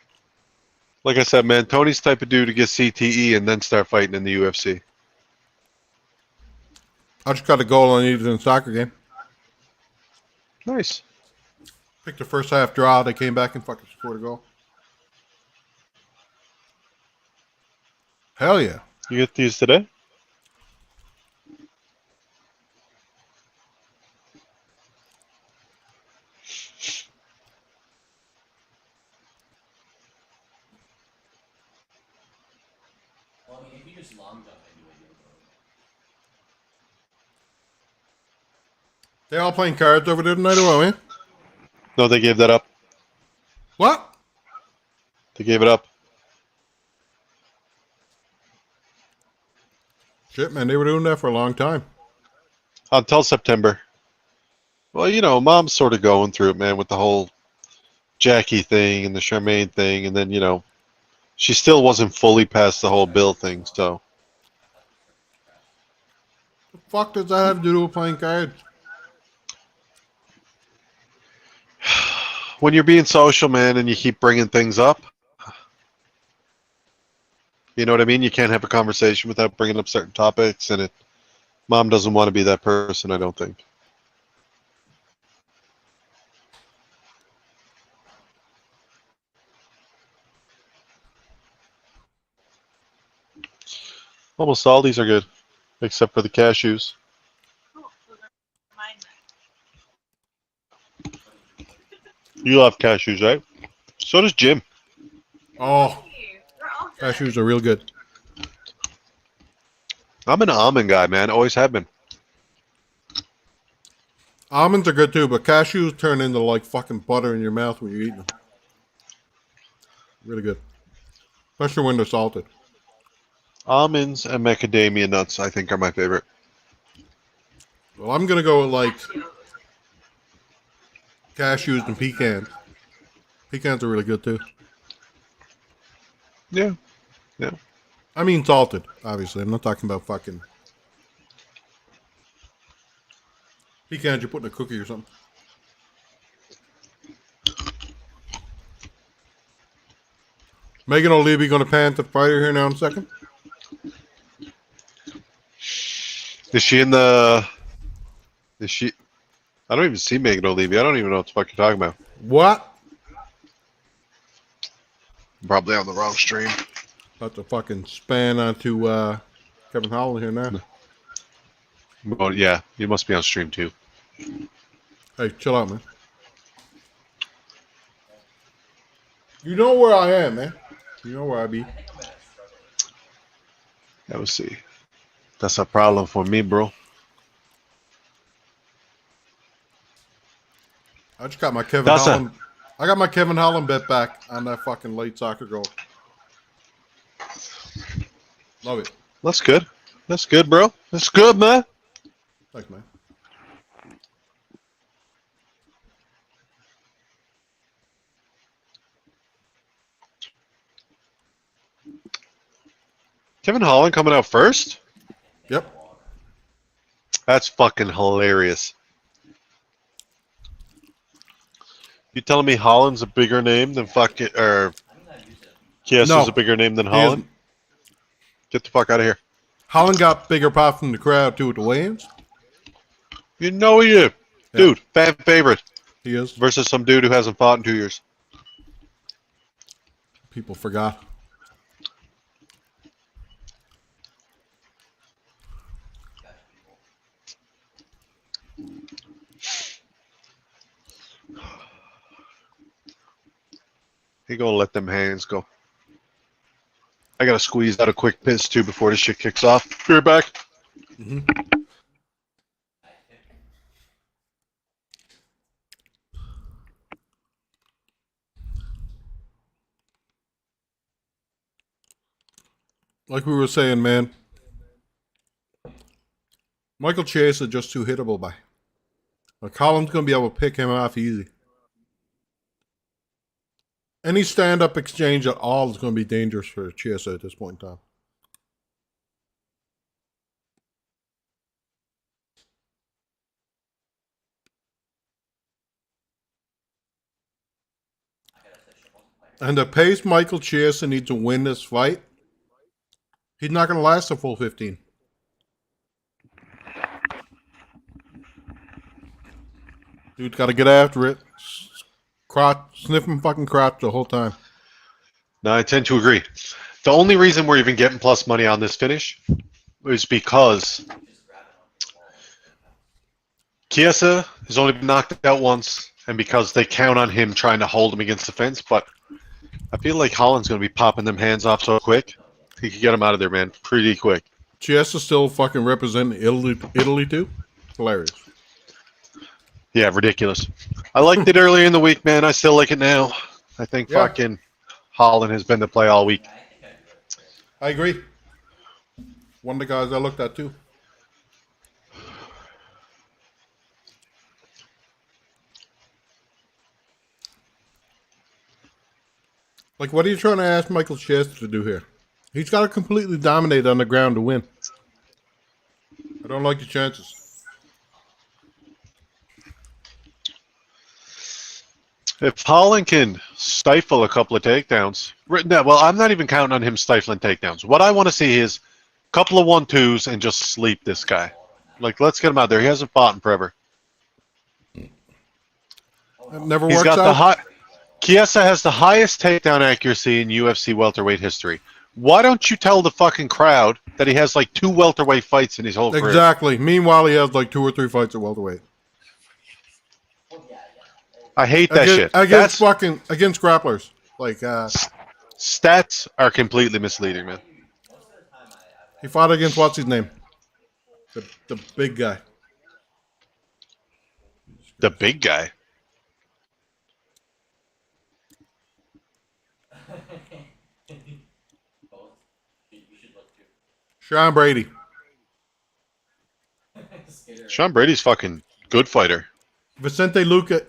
Like I said, man, Tony's the type of dude to get CTE and then start fighting in the UFC. I just got a goal I needed in the soccer game. Nice. Picked the first half draw. They came back and fucking scored a goal. Hell yeah. You get these today? Well, I mean, if you just long jump into it, you'll go. They all playing cards over there tonight or what, man? No, they gave that up. What? They gave it up. Shit, man. They were doing that for a long time. Until September. Well, you know, Mom's sort of going through it, man, with the whole Jackie thing and the Charmaine thing, and then, you know, she still wasn't fully past the whole Bill thing, so. The fuck does that have to do with playing cards? When you're being social, man, and you keep bringing things up, you know what I mean? You can't have a conversation without bringing up certain topics, and Mom doesn't want to be that person, I don't think. Almost all these are good, except for the cashews. You love cashews, right? So does Jim. Oh, cashews are real good. I'm an almond guy, man. Always have been. Almonds are good too, but cashews turn into like fucking butter in your mouth when you eat them. Really good. Especially when they're salted. Almonds and macadamia nuts, I think, are my favorite. Well, I'm going to go with like cashews and pecans. Pecans are really good too. Yeah. Yeah. I mean salted, obviously. I'm not talking about fucking pecans you put in a cookie or something. Megan O'Leary going to pan to fighter here now in a second. Is she in the... Is she... I don't even see Megan O'Leary. I don't even know what the fuck you're talking about. What? I'm probably on the wrong stream. About to fucking span onto Kevin Holland here now. Oh, yeah. You must be on stream, too. Hey, chill out, man. You know where I am, man. You know where I be. Let's see. That's a problem for me, bro. I just got my Kevin That's Holland. I got my Kevin Holland bet back on that fucking late soccer goal. Love it. That's good. That's good, bro. That's good, man. Thanks, man. Kevin Holland coming out first? Yep. That's fucking hilarious. You telling me Holland's a bigger name than fucking or Kiesa's No. a bigger name than He Holland? isn't. Get the fuck out of here. Holland got bigger pop from the crowd too at the weigh-ins. You know he did. Yeah. Dude, fan favorite He is. versus some dude who hasn't fought in 2 years. People forgot. He gonna let them hands go. I gotta squeeze out a quick piss too before this shit kicks off. Be right back. Like we were saying, man. Michael Chase is just too hittable by. Like Holland's gonna be able to pick him off easy. Any stand-up exchange at all is going to be dangerous for Chiesa at this point in time. And the pace Michael Chiesa needs to win this fight, he's not going to last a full 15. Dude's got to get after it. Sniffing fucking crotch the whole time. No, I tend to agree. The only reason we're even getting plus money on this finish is because Chiesa has only been knocked out once, and because they count on him trying to hold him against the fence. But I feel like Holland's going to be popping them hands off so quick. He could get him out of there, man, pretty quick. Chiesa still fucking representing Italy too? Hilarious. Yeah, ridiculous. I liked it earlier in the week, man. I still like it now. I think fucking Holland has been the play all week. I agree. One of the guys I looked at too. Like, what are you trying to ask Michael Chiesa to do here? He's got to completely dominate on the ground to win. I don't like the chances. If Holland can stifle a couple of takedowns, well, I'm not even counting on him stifling takedowns. What I want to see is a couple of 1-2s and just sleep this guy. Like, let's get him out there. He hasn't fought in forever. It never He's works got out. Chiesa has the highest takedown accuracy in UFC welterweight history. Why don't you tell the fucking crowd that he has like 2 welterweight fights in his whole career? Exactly. Meanwhile, he has like 2 or 3 fights at welterweight. I hate that shit. Against grapplers. Like, Stats are completely misleading, man. he fought against what's his name? The big guy. The big guy. Sean Brady. Sean Brady's fucking good fighter. Vicente Luque,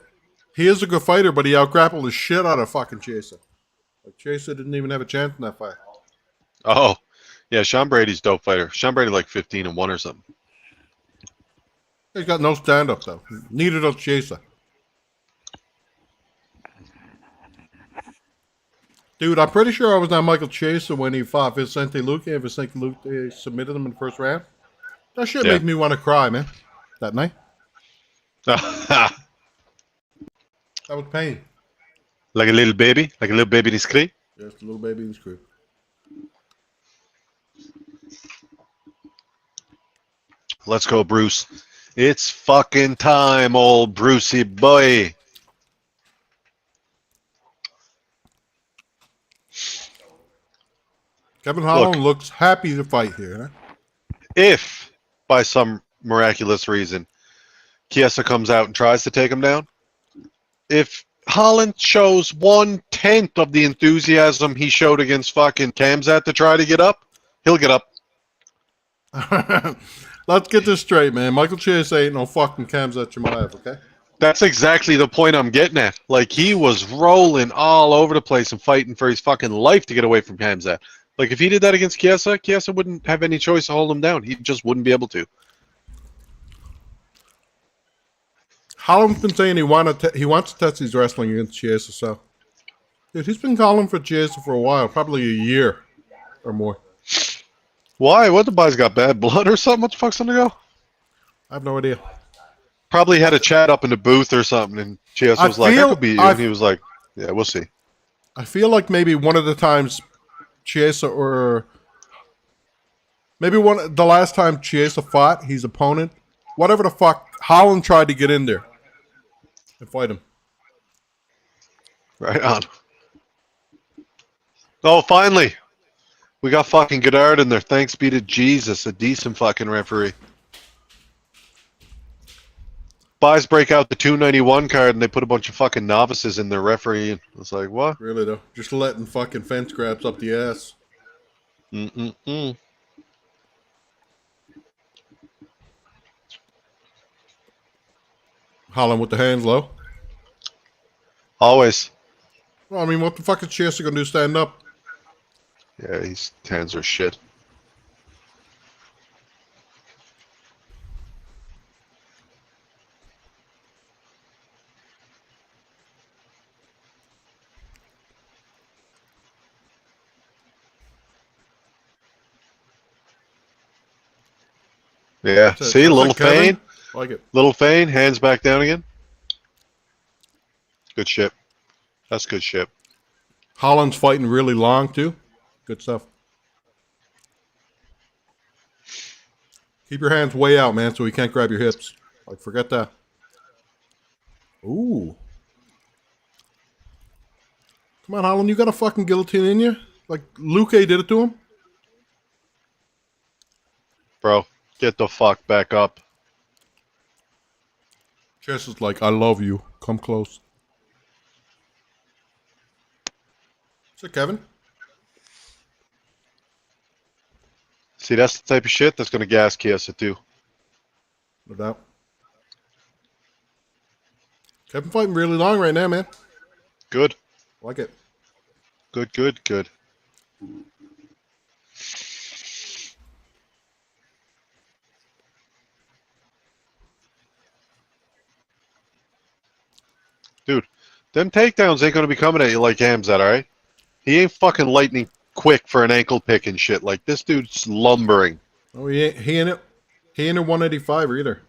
he is a good fighter, but he outgrappled the shit out of fucking Chiesa. Like, Chiesa didn't even have a chance in that fight. Oh, yeah, Sean Brady's dope fighter. Sean Brady like 15-1 or something. He's got no stand-up, though. Neither does Chiesa. Dude, I'm pretty sure I was on Michael Chiesa when he fought Vicente Luque, and Vicente Luque submitted him in the first round. That shit made me want to cry, man, that night. That was pain. Like a little baby? Like a little baby in his crib? Just a little baby in the crib. Let's go, Bruce. It's fucking time, old Brucey boy. Kevin Holland looks happy to fight here. Huh? If, by some miraculous reason, Chiesa comes out and tries to take him down, if Holland shows 1/10 of the enthusiasm he showed against fucking Kamzat to try to get up, He'll get up. Let's get this straight, man. Michael Chiesa ain't no fucking Khamzat Chimaev, okay? That's exactly the point I'm getting at. Like, he was rolling all over the place and fighting for his fucking life to get away from Khamzat. Like, if he did that against Chiesa, Chiesa wouldn't have any choice to hold him down. He just wouldn't be able to. Holland's been saying he wants to test his wrestling against Chiesa, so. Dude, he's been calling for Chiesa for a while, probably a year or more. Why? What, the boy's got bad blood or something? What the fuck's on the go? I have no idea. Probably had a chat up in the booth or something, and Chiesa was like, I could beat you. And he was like, yeah, we'll see. I feel like maybe one of the times Chiesa or maybe the last time Chiesa fought his opponent, whatever the fuck, Holland tried to get in there and fight him. Right on. Oh, finally. We got fucking Goddard in there. Thanks be to Jesus, a decent fucking referee. Buys break out the 291 card and they put a bunch of fucking novices in their referee. It's like, what? Really though, just letting fucking fence grabs up the ass. Holland with the hands low. Always. Well, I mean, what the fuck is Chiesa gonna do? Stand up? Yeah, his hands are shit. Yeah, That's it. see, That's little it, Kevin. feint, I like it. little feint, hands back down again. Good shit. That's good shit. Holland's fighting really long too. Good stuff. Keep your hands way out, man, so he can't grab your hips. Like, forget that. Ooh. Come on, Holland, you got a fucking guillotine in you? Like Luke did it to him? Bro, get the fuck back up. Chess is like, I love you. Come close. Is it Kevin? See, that's the type of shit that's going to gas Chiesa too. No doubt. Kevin fighting really long right now, man. Good. Like it. Good, good, good. Dude, them takedowns ain't going to be coming at you like Khamzat, alright? He ain't fucking lightning quick for an ankle pick and shit. Like, this dude's lumbering. Oh, he ain't at 185 either.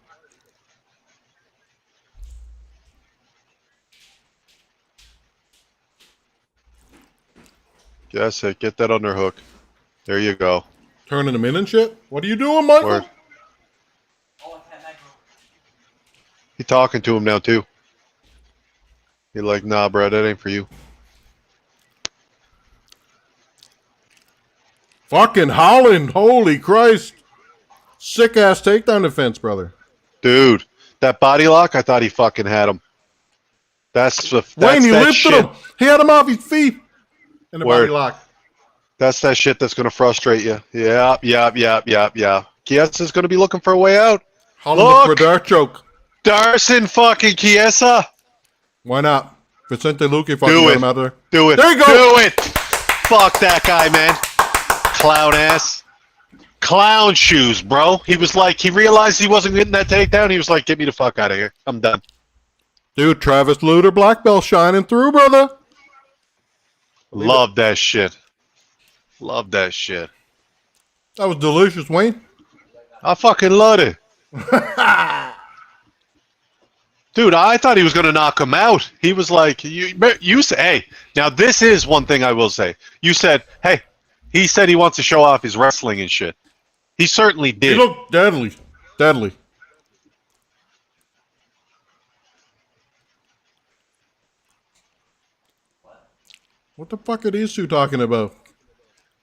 That's it. Get that underhook. There you go. Turning him in and shit? What are you doing, Michael? Word. He talking to him now, too. He like, nah, bro, that ain't for you. Fucking Holland. Holy Christ. Sick-ass takedown defense, brother. Dude, that body lock, I thought he fucking had him. That's Wayne, he that lifted shit. him. He had him off his feet. In the Word. body lock. That's that shit that's going to frustrate you. Yeah. Chiesa's going to be looking for a way out. Holland Look! for dart choke. Darson fucking Chiesa. Why not? Vicente Luque fucking Do got it. him out there. Do it. There you go. Do it. Fuck that guy, man. Clown ass. Clown shoes, bro. He was like, he realized he wasn't getting that takedown. He was like, get me the fuck out of here. I'm done. Dude, Travis Luter, black belt shining through, brother. Love that shit. Love that shit. That was delicious, Wayne. I fucking love it. Dude, I thought he was going to knock him out. He was like, you say, hey, now this is one thing I will say. You said, hey, he said he wants to show off his wrestling and shit. He certainly He did. looked deadly. Deadly. What the fuck are these two talking about?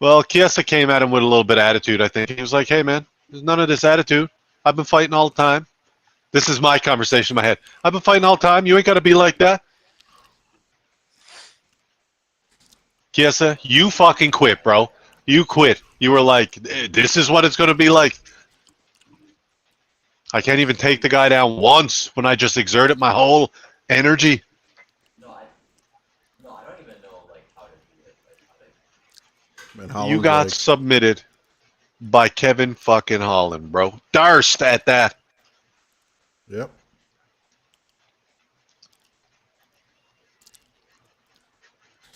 Well, Chiesa came at him with a little bit of attitude, I think. He was like, hey, man, there's none of this attitude. I've been fighting all the time. This is my conversation in my head. I've been fighting all the time. You ain't got to be like that. Chiesa, you fucking quit, bro. You quit. You were like, this is what it's going to be like. I can't even take the guy down once when I just exerted my whole energy. No, I don't even know like how to do it. Like, how to... Man, You Holland's got like, submitted by Kevin fucking Holland, bro. Darst at that. yep.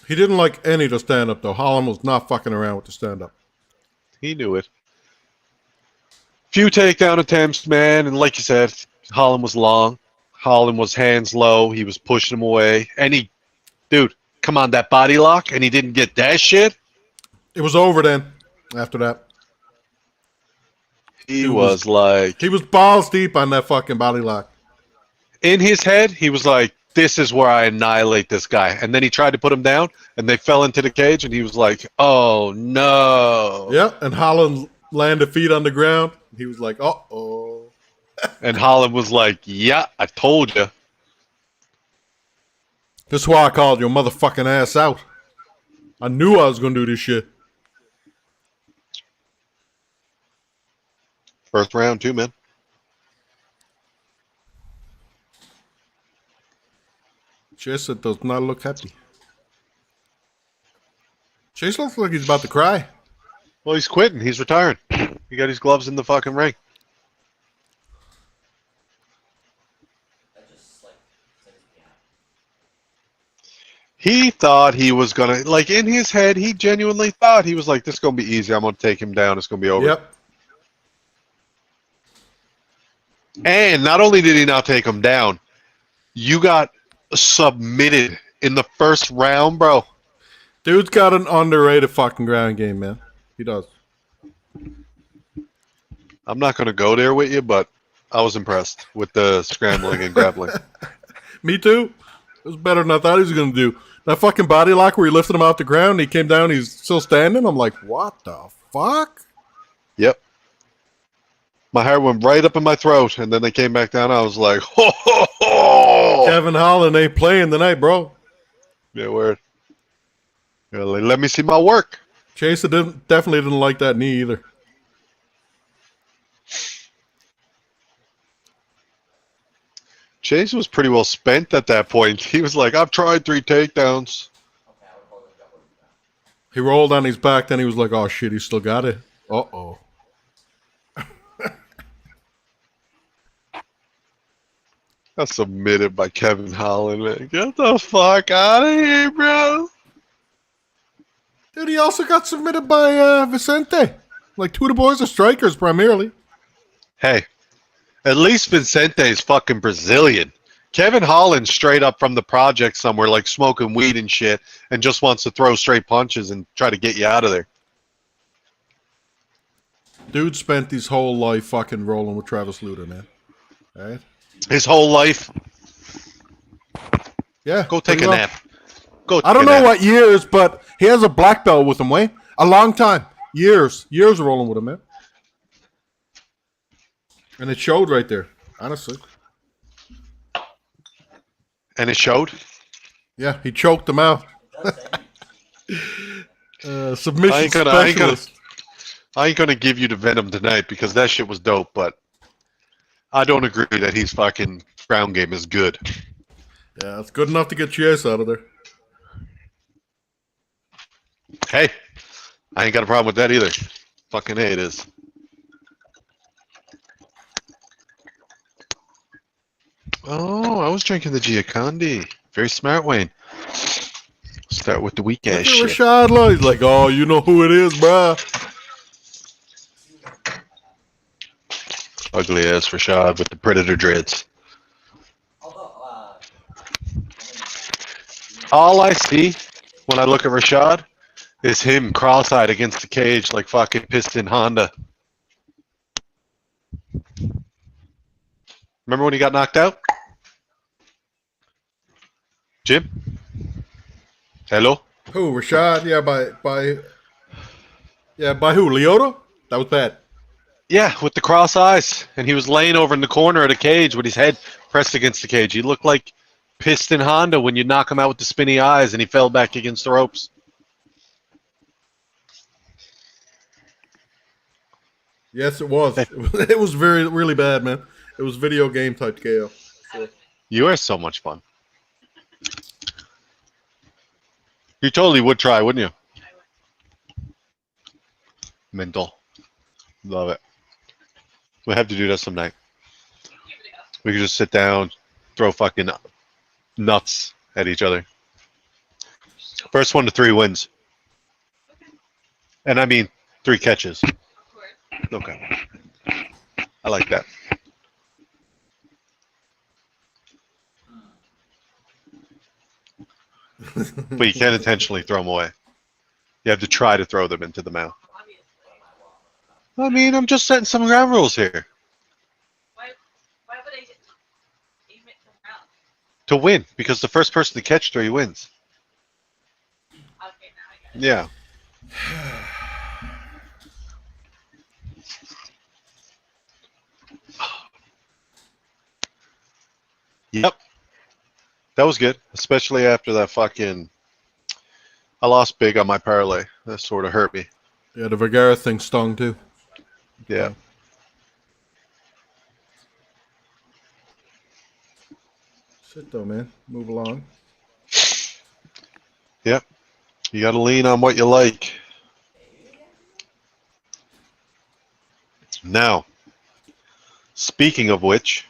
He didn't like any of the stand up though. Holland was not fucking around with the stand up. He knew it. Few takedown attempts, man, and like you said, Holland was long. Holland was hands low. He was pushing him away. And he, dude, come on, that body lock, and he didn't get that shit. It was over then. After that, He was like, he was balls deep on that fucking body lock. in his head, he was like, this is where I annihilate this guy. And then he tried to put him down, and they fell into the cage, and he was like, oh, no. Yeah, and Holland landed feet on the ground. He was like, uh-oh. And Holland was like, yeah, I told you. This is why I called your motherfucking ass out. I knew I was going to do this shit. First round, too, man. Chase does not look happy. Chase looks like he's about to cry. Well, he's quitting. He's retiring. He got his gloves in the fucking ring. That just like sends me out. He thought he was going to, like, in his head, he genuinely thought he was like, this is going to be easy. I'm going to take him down. It's going to be over. Yep. And not only did he not take him down, you got submitted in the first round, bro. Dude's got an underrated fucking ground game, man. He does. I'm not going to go there with you, but I was impressed with the scrambling and grappling. Me too. It was better than I thought he was going to do. That fucking body lock where he lifted him off the ground and he came down, he's still standing. I'm like, what the fuck? Yep. My hair went right up in my throat, and then they came back down. I was like, ho, ho, ho! Kevin Holland ain't playing tonight, bro. Yeah, word. Yeah, like, let me see my work. Chase definitely didn't like that knee either. Chase was pretty well spent at that point. He was like, I've tried 3 takedowns. Okay, I would hold it double down. He rolled on his back, then he was like, oh shit, he still got it. Uh-oh. Got submitted by Kevin Holland, man. Get the fuck out of here, bro. Dude, he also got submitted by Vicente. Like, two of the boys are strikers primarily. Hey, at least Vicente is fucking Brazilian. Kevin Holland straight up from the project somewhere, like smoking weed and shit, and just wants to throw straight punches and try to get you out of there. Dude spent his whole life fucking rolling with Travis Luda, man. Alright? His whole life. Yeah. Go take pretty a well. nap. Go. I don't know what years, but he has a black belt with him, Wayne. A long time. Years rolling with him, man. And it showed right there, honestly. And it showed. Yeah, he choked him out. Submission I ain't gonna- specialist. I ain't gonna give you the venom tonight because that shit was dope, but I don't agree that his fucking ground game is good. Yeah, it's good enough to get Chase out of there. Hey, I ain't got a problem with that either. Fucking hey, it is. Oh, I was drinking the Giacondi. Very smart, Wayne. Start with the weak Look ass at shit. Rashad Law. He's like, oh, you know who it is, bruh. Ugly ass Rashad with the predator dreads. Although, All I see when I look at Rashad is him cross-eyed against the cage like fucking Piston Honda. Remember when he got knocked out? Jim? Hello? Who? Rashad? Yeah, by who? Leota? That was bad. Yeah, with the cross eyes. And he was laying over in the corner of the cage with his head pressed against the cage. He looked like Piston Honda when you knock him out with the spinny eyes and he fell back against the ropes. Yes, it was. It was really bad, man. It was video game type KO. So. You are so much fun. You totally would try, wouldn't you? Mental. Love it. We have to do that some night. We could just sit down, throw fucking nuts at each other. First 1 to 3 wins. And I mean 3 catches. Okay. I like that. But you can't intentionally throw them away. You have to try to throw them into the mouth. I mean, I'm just setting some ground rules here. Why would I aim it to the mouth? To win, because the first person to catch 3 wins. Okay, now I get it. Yeah. Yep. That was good, especially after that fucking... I lost big on my parlay. That sort of hurt me. Yeah, the Vergara thing stung too. Yeah. Shit though, man. Move along. Yep. You got to lean on what you like. Now, speaking of which,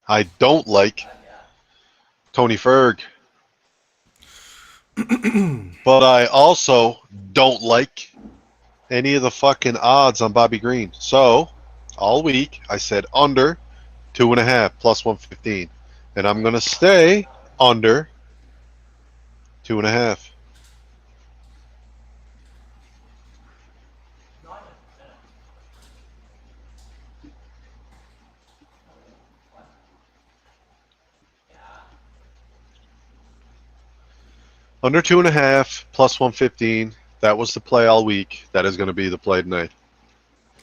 I don't like Tony Ferg. But I also don't like any of the fucking odds on Bobby Green. So, all week, I said under 2.5 plus 115. And I'm going to stay under 2.5. Under 2.5 plus 115. That was the play all week. That is going to be the play tonight.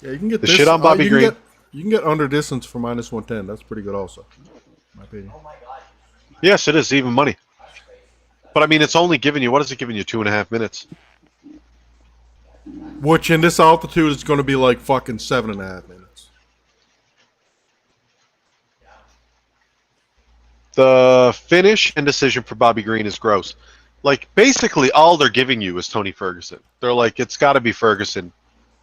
Yeah, you can get The this. shit on Bobby Green. You can get under distance for minus 110. That's pretty good, also. In my opinion. Yes, it is even money. But I mean, it's only giving you, what is it giving you, 2.5 minutes? Which in this altitude is going to be like fucking 7.5 minutes. The finish and decision for Bobby Green is gross. Like, basically, all they're giving you is Tony Ferguson. They're like, it's got to be Ferguson.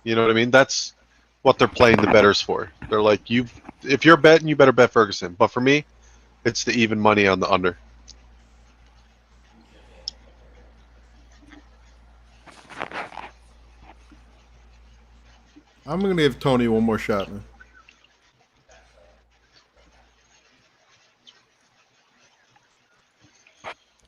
You know what I mean? That's what they're playing the bettors for. They're like, if you're betting, you better bet Ferguson. But for me, it's the even money on the under. I'm going to give Tony one more shot, man.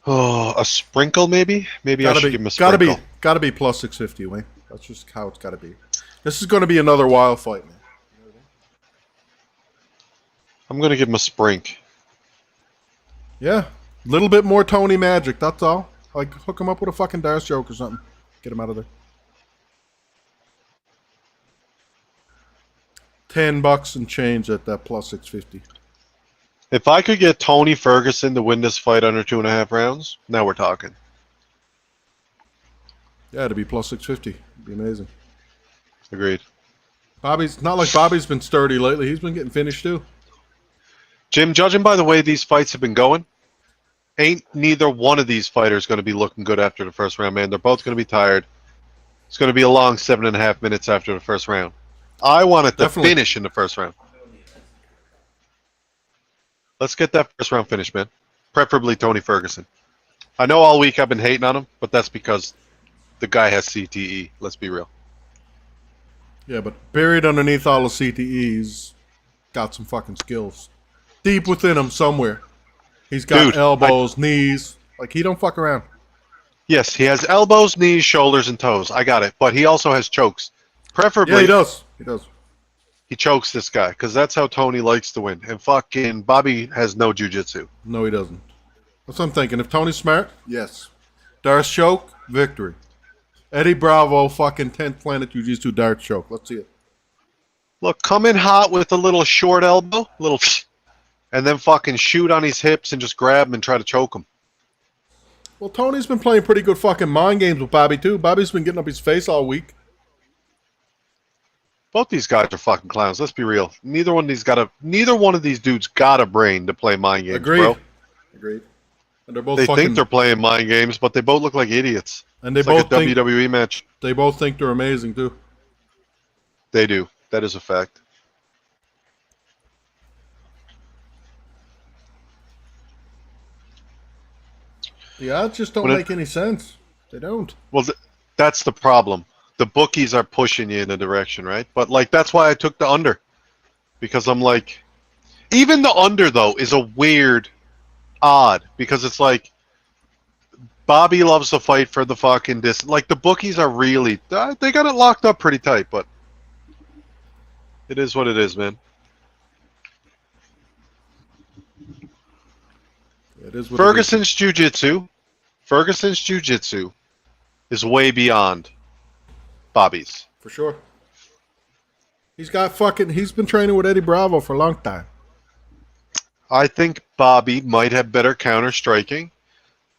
Oh, a sprinkle maybe? Maybe I should give him a sprinkle. Gotta be plus 650, Wayne. That's just how it's gotta be. This is gonna be another wild fight, man. I'm going to give him a sprink. Yeah. A little bit more Tony magic, that's all. Like, hook him up with a fucking Darce joke or something. Get him out of there. $10 and change at that plus 650. If I could get Tony Ferguson to win this fight under 2.5 rounds, now we're talking. Yeah, to be plus 650. It'd be amazing. Agreed. Bobby's not like Bobby's been sturdy lately. He's been getting finished too. Jim, judging by the way these fights have been going, ain't neither one of these fighters going to be looking good after the first round, man. They're both going to be tired. It's going to be a long 7.5 minutes after the first round. I want it to finish in the first round. Let's get that first round finished, man. Preferably Tony Ferguson. I know all week I've been hating on him, but that's because the guy has CTE. Let's be real. Yeah, but buried underneath all the CTEs, got some fucking skills. Deep within him somewhere. He's got elbows, knees. Like, he don't fuck around. Yes, he has elbows, knees, shoulders, and toes. I got it. But he also has chokes. Preferably. Yeah, he does. He does. He chokes this guy, because that's how Tony likes to win. And fucking Bobby has no jiu-jitsu. No, he doesn't. That's what I'm thinking. If Tony's smart, yes. Darce choke, victory. Eddie Bravo, fucking 10th Planet Jiu-Jitsu Darce choke. Let's see it. Look, come in hot with a little short elbow, little, and then fucking shoot on his hips and just grab him and try to choke him. Well, Tony's been playing pretty good fucking mind games with Bobby, too. Bobby's been getting up his face all week. Both these guys are fucking clowns. Let's be real. Neither one of these dudes got a brain to play mind games, Agreed. bro. Agreed. And they're both They fucking. think they're playing mind games, but they both look like idiots. and they It's both like a think WWE match. they both think they're amazing too. They do. That is a fact. The odds just don't When it- make any sense. They don't. Well, that's the problem. The bookies are pushing you in a direction, right? But like that's why I took the under, because I'm like, even the under though is a weird, odd because it's like Bobby loves to fight for the fucking distance. Like the bookies are really they got it locked up pretty tight, but it is what it is, man. It is what Ferguson's jiu-jitsu is way beyond Bobby's. for sure. He's been training with Eddie Bravo for a long time. I think Bobby might have better counter striking.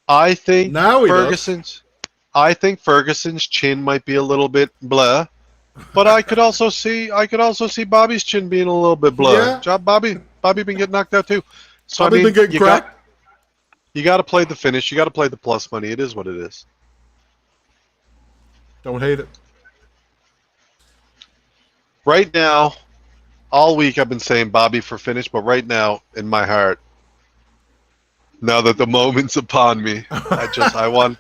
I think Now he I think Ferguson's chin might be a little bit blah, but I could also see Bobby's chin being a little bit blah. Yeah. Job Bobby been getting knocked out too. So Bobby I mean, been getting cracked. you got to play the finish. You got to play the plus money. It is what it is. Don't hate it. Right now, all week I've been saying Bobby for finish, but right now in my heart, now that the moment's upon me, I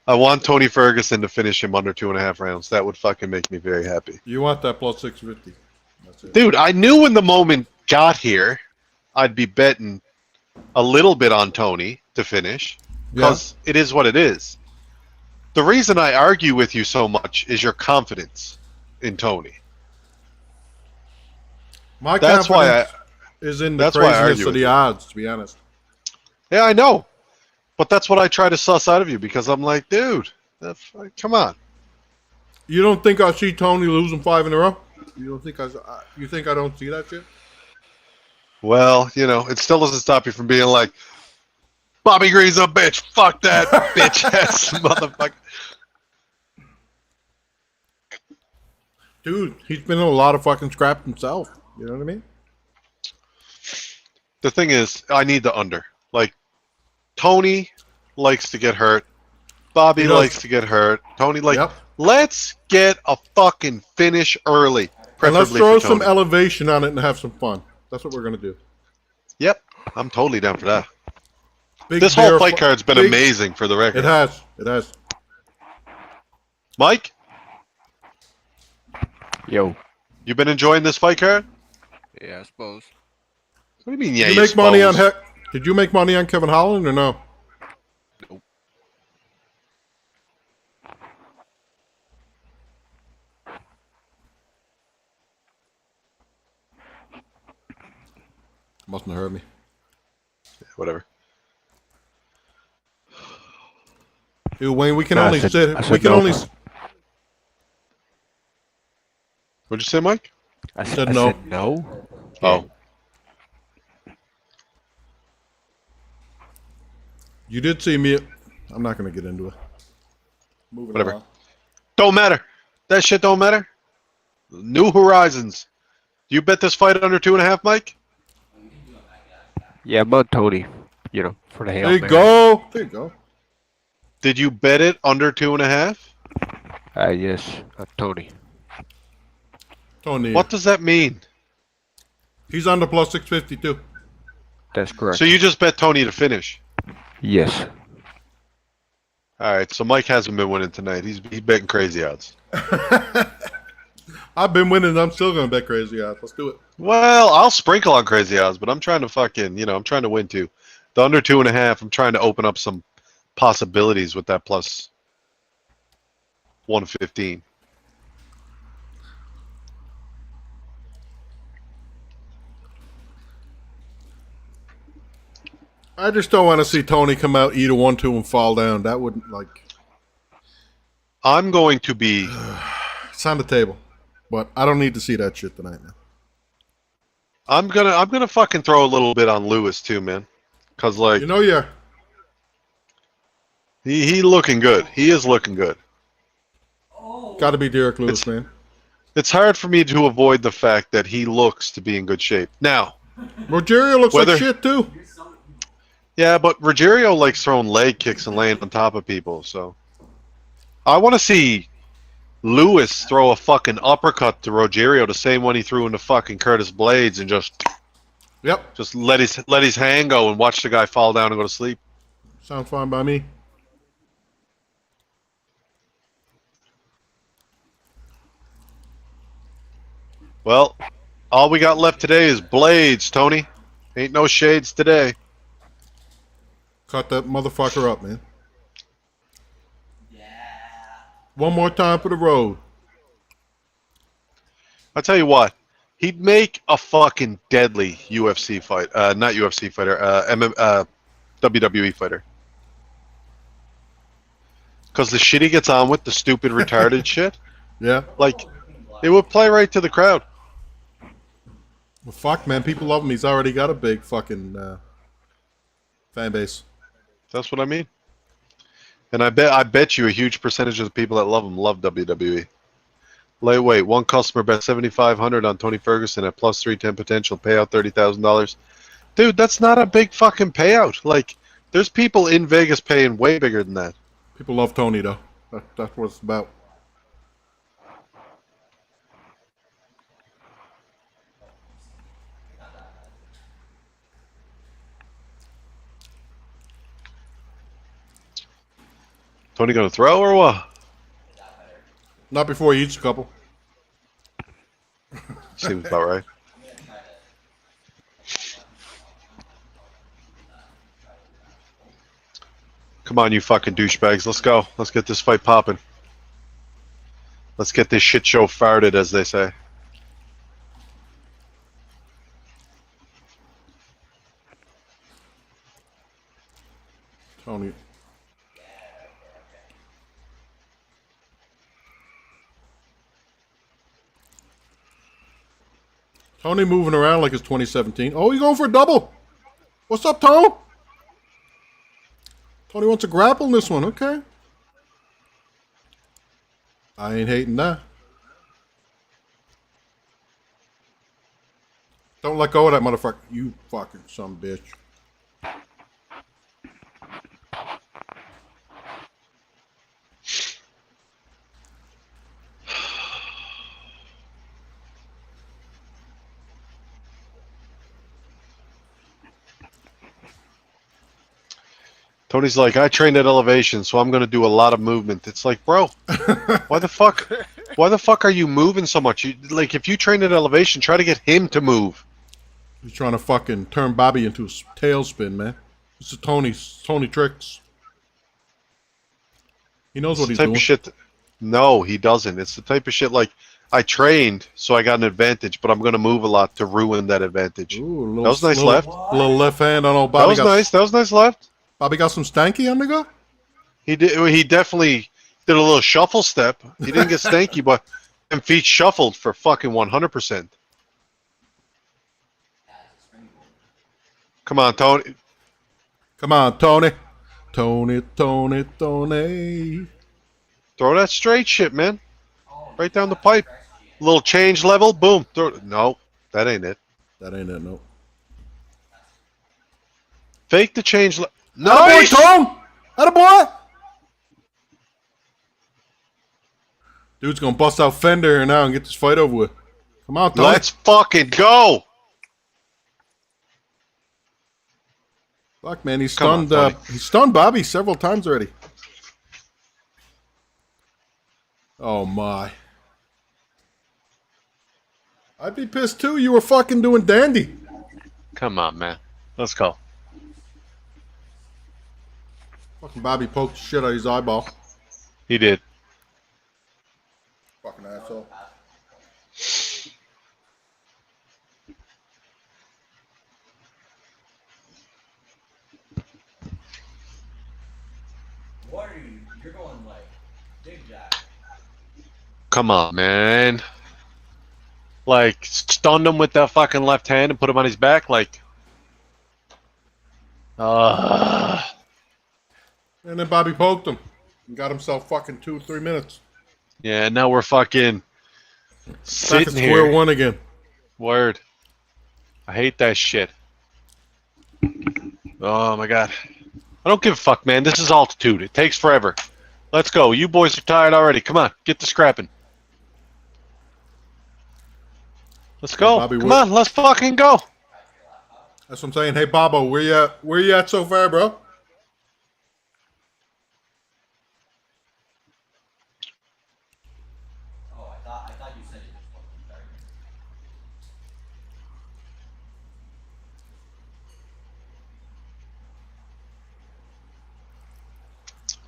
want Tony Ferguson to finish him under 2.5 rounds. That would fucking make me very happy. You want that plus 650. That's it. Dude, I knew when the moment got here, I'd be betting a little bit on Tony to finish because it is what it is. The reason I argue with you so much is your confidence in Tony. My That's why confidence is in the that's why I craziness argue of with the you. odds, to be honest. Yeah, I know. But that's what I try to suss out of you because I'm like, dude, come on. You don't think I see Tony losing 5 in a row? You think I don't see that shit? Well, it still doesn't stop you from being like, Bobby Green's a bitch. Fuck that bitch ass motherfucker. Dude, he's been in a lot of fucking scraps himself. You know what I mean? The thing is, I need the under. Like, Tony likes to get hurt. Bobby He does. likes to get hurt. Tony, Yep. let's get a fucking finish early. And let's Preferably throw for some Tony. elevation on it and have some fun. That's what we're gonna do. Yep, I'm totally down for that. Big This whole bear fight fu- card's been big- amazing for the record. It has. It has. Mike, Yo. you been enjoying this fight card? Yeah, I suppose. What do you mean, yeah, Did you make money on suppose? Did you make money on Kevin Holland or no? Nope. Mustn't have heard me. Whatever. Dude, Wayne, we can No, I only said- sit. I said We can no. only. What'd you say, Mike? I Said I no. said no. Oh, You did see me. I'm not gonna get into it. Moving Whatever. along. don't matter. That shit don't matter. New Horizons. Do you bet this fight under 2.5, Mike? Yeah, I'm on Tony. For the Hail There you Mary. go. There you go. Did you bet it under 2.5? Yes, Tony. Tony. What does that mean? He's on the plus 650 too. That's correct. So you just bet Tony to finish. Yes. All right, so Mike hasn't been winning tonight. He's betting crazy odds. I've been winning. I'm still gonna bet crazy odds. Let's do it. Well, I'll sprinkle on crazy odds, but I'm trying to I'm trying to win too. The under 2.5, I'm trying to open up some possibilities with that plus 115. I just don't want to see Tony come out, eat a 1-2, and fall down. That wouldn't like. I'm going to be. It's on the table, but I don't need to see that shit tonight. Now. I'm gonna fucking throw a little bit on Lewis too, man. Cause like You know, yeah. he looking good. He is looking good. Got to be Derek Lewis, It's- man. It's hard for me to avoid the fact that he looks to be in good shape. Now, Rogerio looks Whether- like shit too. You're so. yeah, but Rogerio likes throwing leg kicks and laying on top of people, so I want to see Lewis throw a fucking uppercut to Rogerio, the same one he threw into fucking Curtis Blades, and just Yep. let his hand go and watch the guy fall down and go to sleep. Sounds fine by me. Well, all we got left today is Blades, Tony. Ain't no shades today. Cut that motherfucker up, man. Yeah. One more time for the road. I'll tell you what, he'd make a fucking deadly UFC fight. Not UFC fighter, WWE fighter. Because the shit he gets on with, the stupid, retarded shit, Yeah. like, it would play right to the crowd. Well, fuck, man. People love him. He's already got a big fucking fan base. That's what I mean. And I bet you a huge percentage of the people that love him love WWE. Lightweight, one customer bet $7,500 on Tony Ferguson at plus 310 potential, payout $30,000. Dude, that's not a big fucking payout. Like, there's people in Vegas paying way bigger than that. People love Tony, though. That's what it's about. Tony gonna throw or what? Not before he eats a couple. Seems about right. Come on, you fucking douchebags. Let's go. Let's get this fight popping. Let's get this shit show farted, as they say. Tony. Tony moving around like it's 2017. Oh, you going for a double? What's up, Tony? Tony wants to grapple in this one. Okay. I ain't hating that. Don't let go of that motherfucker. You fucking some bitch. Tony's like, I trained at elevation, so I'm gonna do a lot of movement. It's like, bro, why the fuck? Why the fuck are you moving so much? Like, if you train at elevation, try to get him to move. He's trying to fucking turn Bobby into a tailspin, man. This is Tony tricks. He knows what It's he's the type doing. of shit. No, he doesn't. It's the type of shit like, I trained, so I got an advantage, but I'm gonna move a lot to ruin that advantage. Ooh, a little, That was nice little, left. Little left hand on old That Bobby. was nice. That was nice left. Bobby got some stanky on the go. He did. He definitely did a little shuffle step. He didn't get stanky, but them feet shuffled for fucking 100%. Come on, Tony. Come on, Tony. Tony. Throw that straight shit, man. Right down the pipe. Little change level. Boom. Throw. No, that ain't it. That ain't it, no. Fake the change. Nice! Nice. Tone! Attaboy! Dude's gonna bust out Fender here now and get this fight over with. Come on, Tony. Let's fucking go. Fuck, man, he's Come on, stunned. Tony. He's stunned Bobby several times already. Oh my! I'd be pissed too. You were fucking doing dandy. Come on, man. Let's go. Fucking Bobby poked the shit out of his eyeball. He did. Fucking asshole. What are you? You're going like big jack. Come on, man. Like, stunned him with that fucking left hand and put him on his back, like. And then Bobby poked him and got himself fucking 2 or 3 minutes. Yeah, now we're fucking Back at Sitting square here. one again. Word. I hate that shit. Oh my god. I don't give a fuck, man. This is altitude. It takes forever. Let's go. You boys are tired already. Come on, get to scrapping. Let's go. Bobby, Come on, let's fucking go. That's what I'm saying. Hey, Bobo, where you at? Where you at so far, bro? Oh, I thought you said it just wasn't starting.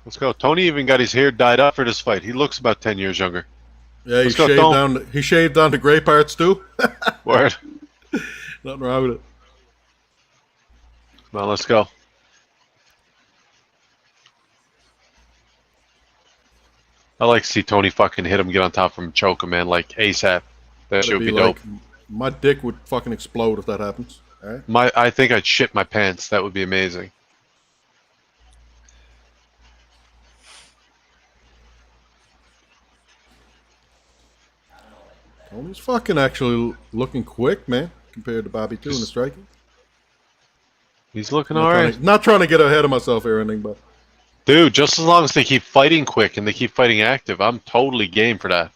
Let's go. Tony even got his hair dyed up for this fight. He looks about 10 years younger. Yeah, Let's go, Tom. he shaved down the gray parts too. Word. Nothing wrong with it. Come on, let's go. I like to see Tony fucking hit him, get on top of him, choke him, man, like ASAP. That shit would be dope. My dick would fucking explode if that happens. All right? I think I'd shit my pants. That would be amazing. Tony's fucking actually looking quick, man, compared to Bobby too in the striking. He's looking Not alright. trying to- Not trying to get ahead of myself or anything, but Dude, just as long as they keep fighting quick and they keep fighting active, I'm totally game for that.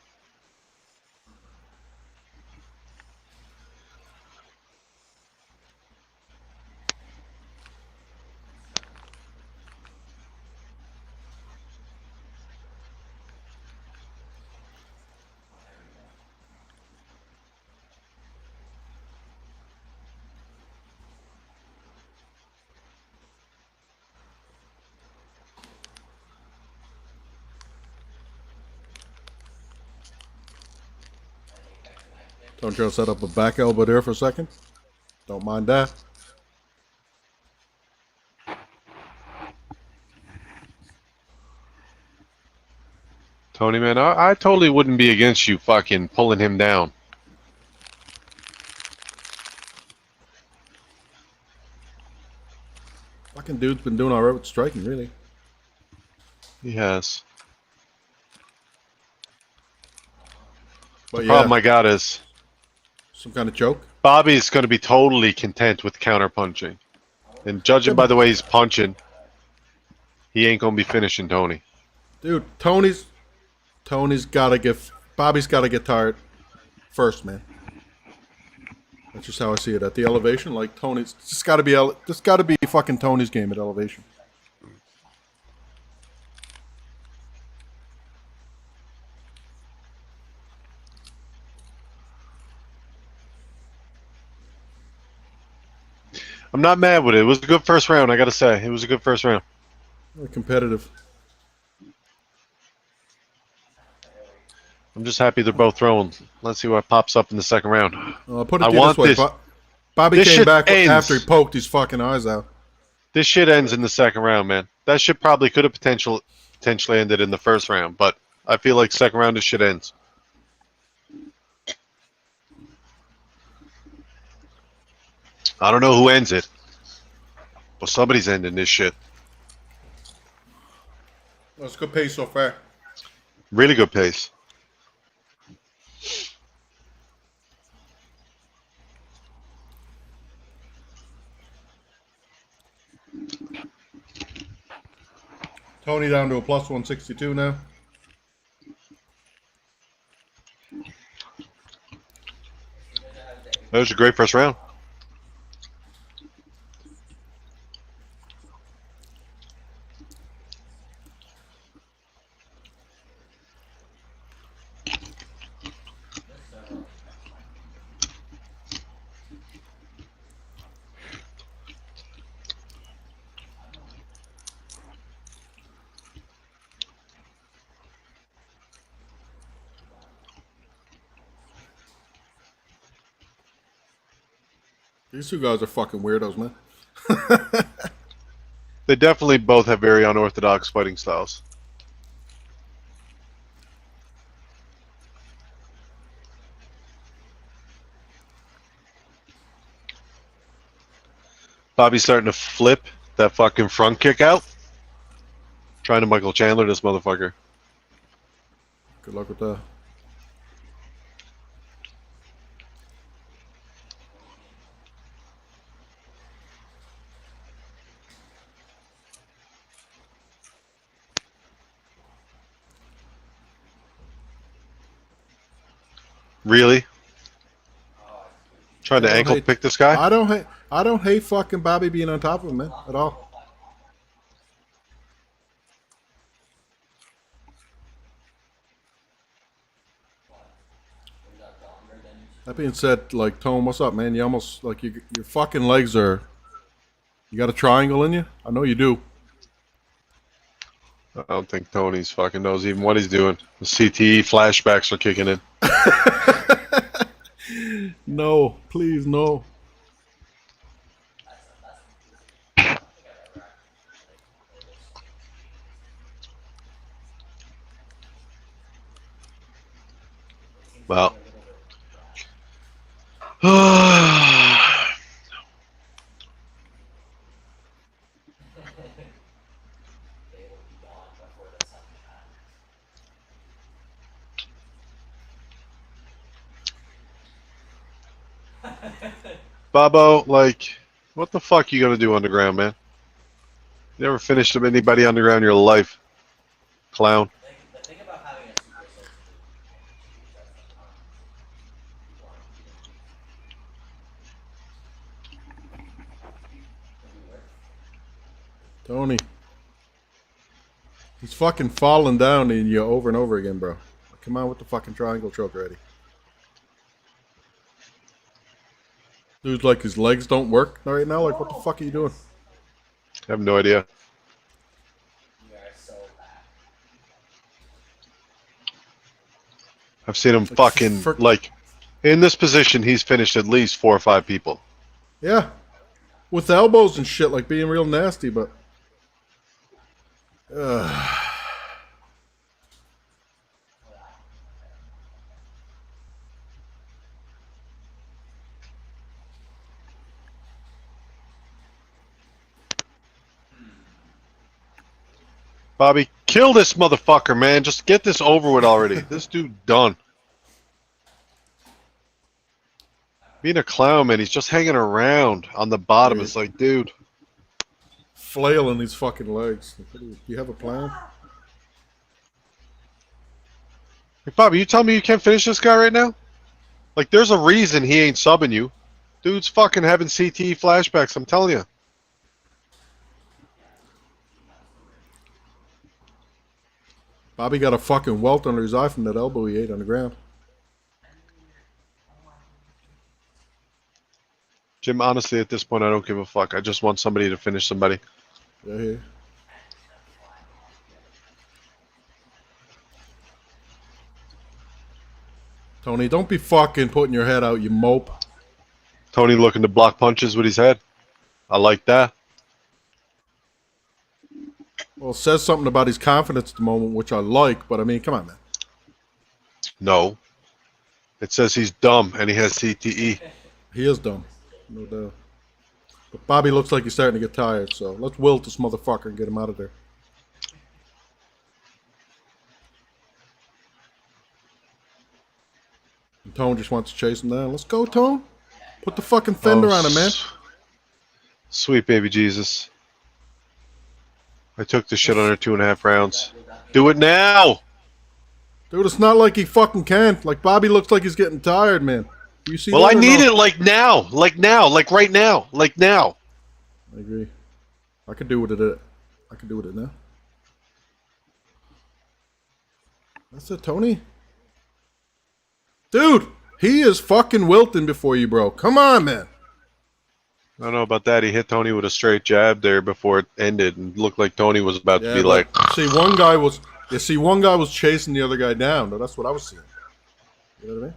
don't try to set up a back elbow there for a second. Don't mind that. Tony, man, I totally wouldn't be against you fucking pulling him down. Fucking dude's been doing alright with striking, really. He has. But The yeah, problem I got is some kind of choke. Bobby's going to be totally content with counter punching. And judging by the way he's punching, he ain't going to be finishing Tony. Dude, Tony's gotta get Bobby's gotta get tired first, man. That's just how I see it. At the elevation, like Tony's just gotta be fucking Tony's game at elevation. I'm not mad with it. It was a good first round, I got to say. It was a good first round. Competitive. I'm just happy they're both throwing. Let's see what pops up in the second round. I'll put it I to you want this way. this- Bobby this came shit back ends. after he poked his fucking eyes out. This shit ends in the second round, man. That shit probably could have potentially ended in the first round, but I feel like second round this shit ends. I don't know who ends it, but somebody's ending this shit. Well, it's good pace so far. Really good pace. Tony down to a plus 162 now. That was a great first round. These two guys are fucking weirdos, man. They definitely both have very unorthodox fighting styles. Bobby's starting to flip that fucking front kick out. Trying to Michael Chandler this motherfucker. Good luck with that. Really? Trying I to don't ankle hate- pick this guy? I don't hate fucking Bobby being on top of him, man, at all. That being said, like Tone, what's up, man? You almost like your fucking legs are. You got a triangle in you? I know you do. I don't think Tony's fucking knows even what he's doing. The CTE flashbacks are kicking in. No, please, no. Well. Bobo, like, what the fuck you gonna do underground, man? You never finished with anybody underground in your life. Clown. The thing about having a super sensitive Tony. He's fucking falling down in you over and over again, bro. Come on with the fucking triangle choke already. Dude's like his legs don't work right now. Like, what the fuck are you doing? I have no idea. you are so bad. I've seen him fucking, like, in this position, he's finished at least 4 or 5 people. Yeah. With elbows and shit, like being real nasty, but. Bobby, kill this motherfucker, man. Just get this over with already. This dude done. Being a clown, man, he's just hanging around on the bottom. It's like, dude. Flailing these fucking legs. Do you have a plan? Hey, Bobby, you tell me you can't finish this guy right now? Like, there's a reason he ain't subbing you. Dude's fucking having CTE flashbacks, I'm telling you. Bobby got a fucking welt under his eye from that elbow he ate on the ground. Jim, honestly, at this point, I don't give a fuck. I just want somebody to finish somebody. Yeah, yeah. Tony, don't be fucking putting your head out, you mope. Tony looking to block punches with his head. I like that. Well, it says something about his confidence at the moment, which I like, but I mean, come on, man. No. It says he's dumb and he has CTE. He is dumb. No doubt. But Bobby looks like he's starting to get tired, so let's wilt this motherfucker and get him out of there. And Tone just wants to chase him down. Let's go, Tone. Put the fucking fender on him, man. Sweet baby Jesus. I took the shit under 2.5 rounds. Do it now! Dude, it's not like he fucking can. Like, Bobby looks like he's getting tired, man. You see Well, that I or need no? it like now. Like now. Like right now. Like now. I agree. I could do with it. I could do with it now. That's it, Tony. Dude, he is fucking wilting before you, bro. Come on, man. I don't know about that. He hit Tony with a straight jab there before it ended and looked like Tony was about to be but like... see, one guy was... You see, one guy was chasing the other guy down. No, that's what I was seeing. You know what I mean?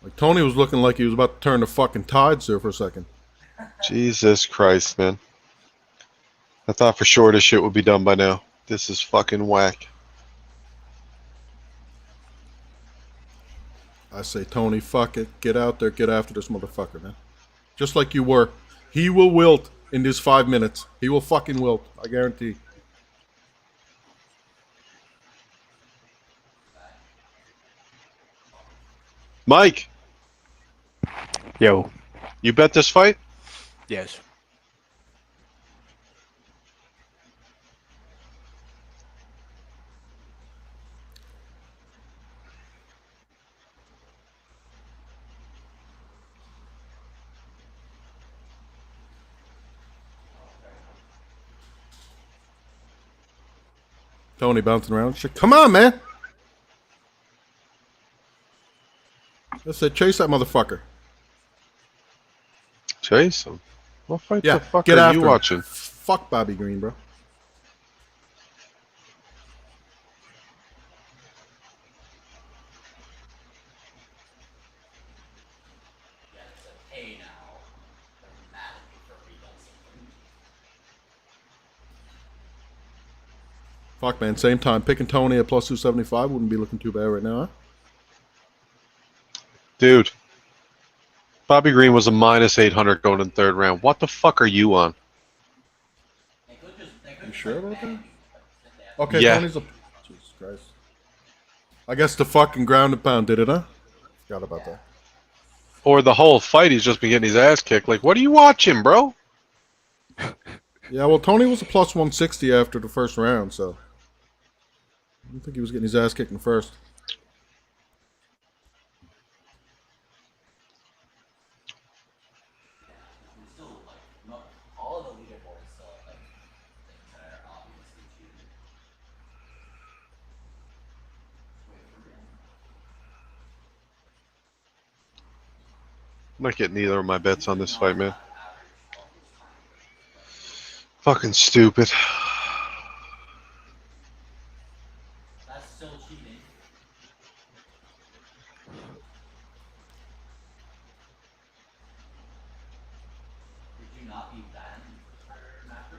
Like, Tony was looking like he was about to turn the fucking tides there for a second. Jesus Christ, man. I thought for sure this shit would be done by now. This is fucking whack. I say, Tony, fuck it. Get out there. Get after this motherfucker, man. Just like you were. He will wilt in these 5 minutes. He will fucking wilt. I guarantee. Mike, Yo. you bet this fight? Yes. Tony bouncing around. Shit. Come on, man. I said, chase that motherfucker. Chase him. What fight Yeah, the fuck get are after you him. watching? Fuck Bobby Green, bro. Yeah, it's a hey now. They're mad at me for redone something. Fuck, man. Same time. Picking Tony at plus 275 wouldn't be looking too bad right now, huh? Dude. Bobby Green was a minus 800 going in third round. What the fuck are you on? They could You just sure like about ban that? me, but if they have Okay, Yeah. Tony's a... Jesus Christ. I guess the fucking ground and pound did it, huh? Forgot about that. Or the whole fight, he's just been getting his ass kicked. Like, what are you watching, bro? Yeah, well, Tony was a plus 160 after the first round, so... I don't think he was getting his ass kicked in the first. we still like all of the leaderboards still have like things that are obviously cheated. Wait for real. I'm not getting either of my bets on this fight, man. Not average all these times. Fucking stupid. That's still cheating. Would you not be banned for macro?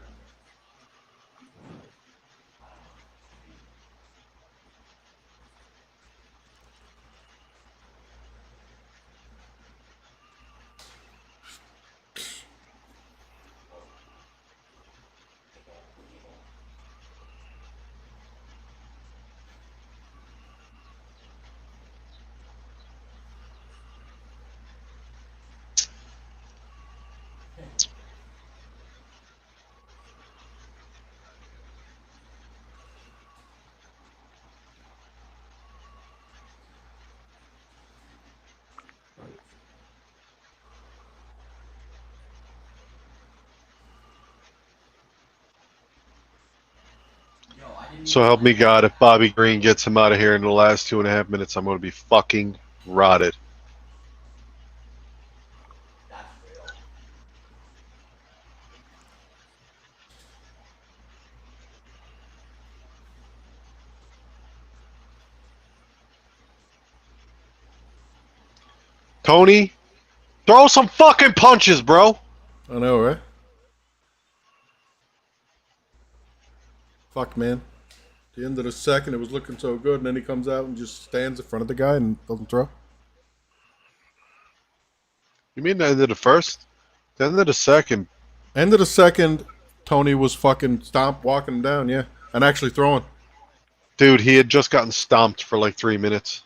Yo, I didn't So even help me like God, if Bobby Green gets him out of here in the last 2.5 minutes, I'm going to be fucking rotted. that's real. Tony, throw some fucking punches, bro. I know, right? Fuck, man. At the end of the second, it was looking so good, and then he comes out and just stands in front of the guy and doesn't throw. You mean the end of the first? The end of the second. End of the second, Tony was fucking walking him down, yeah, and actually throwing. Dude, he had just gotten stomped for like 3 minutes.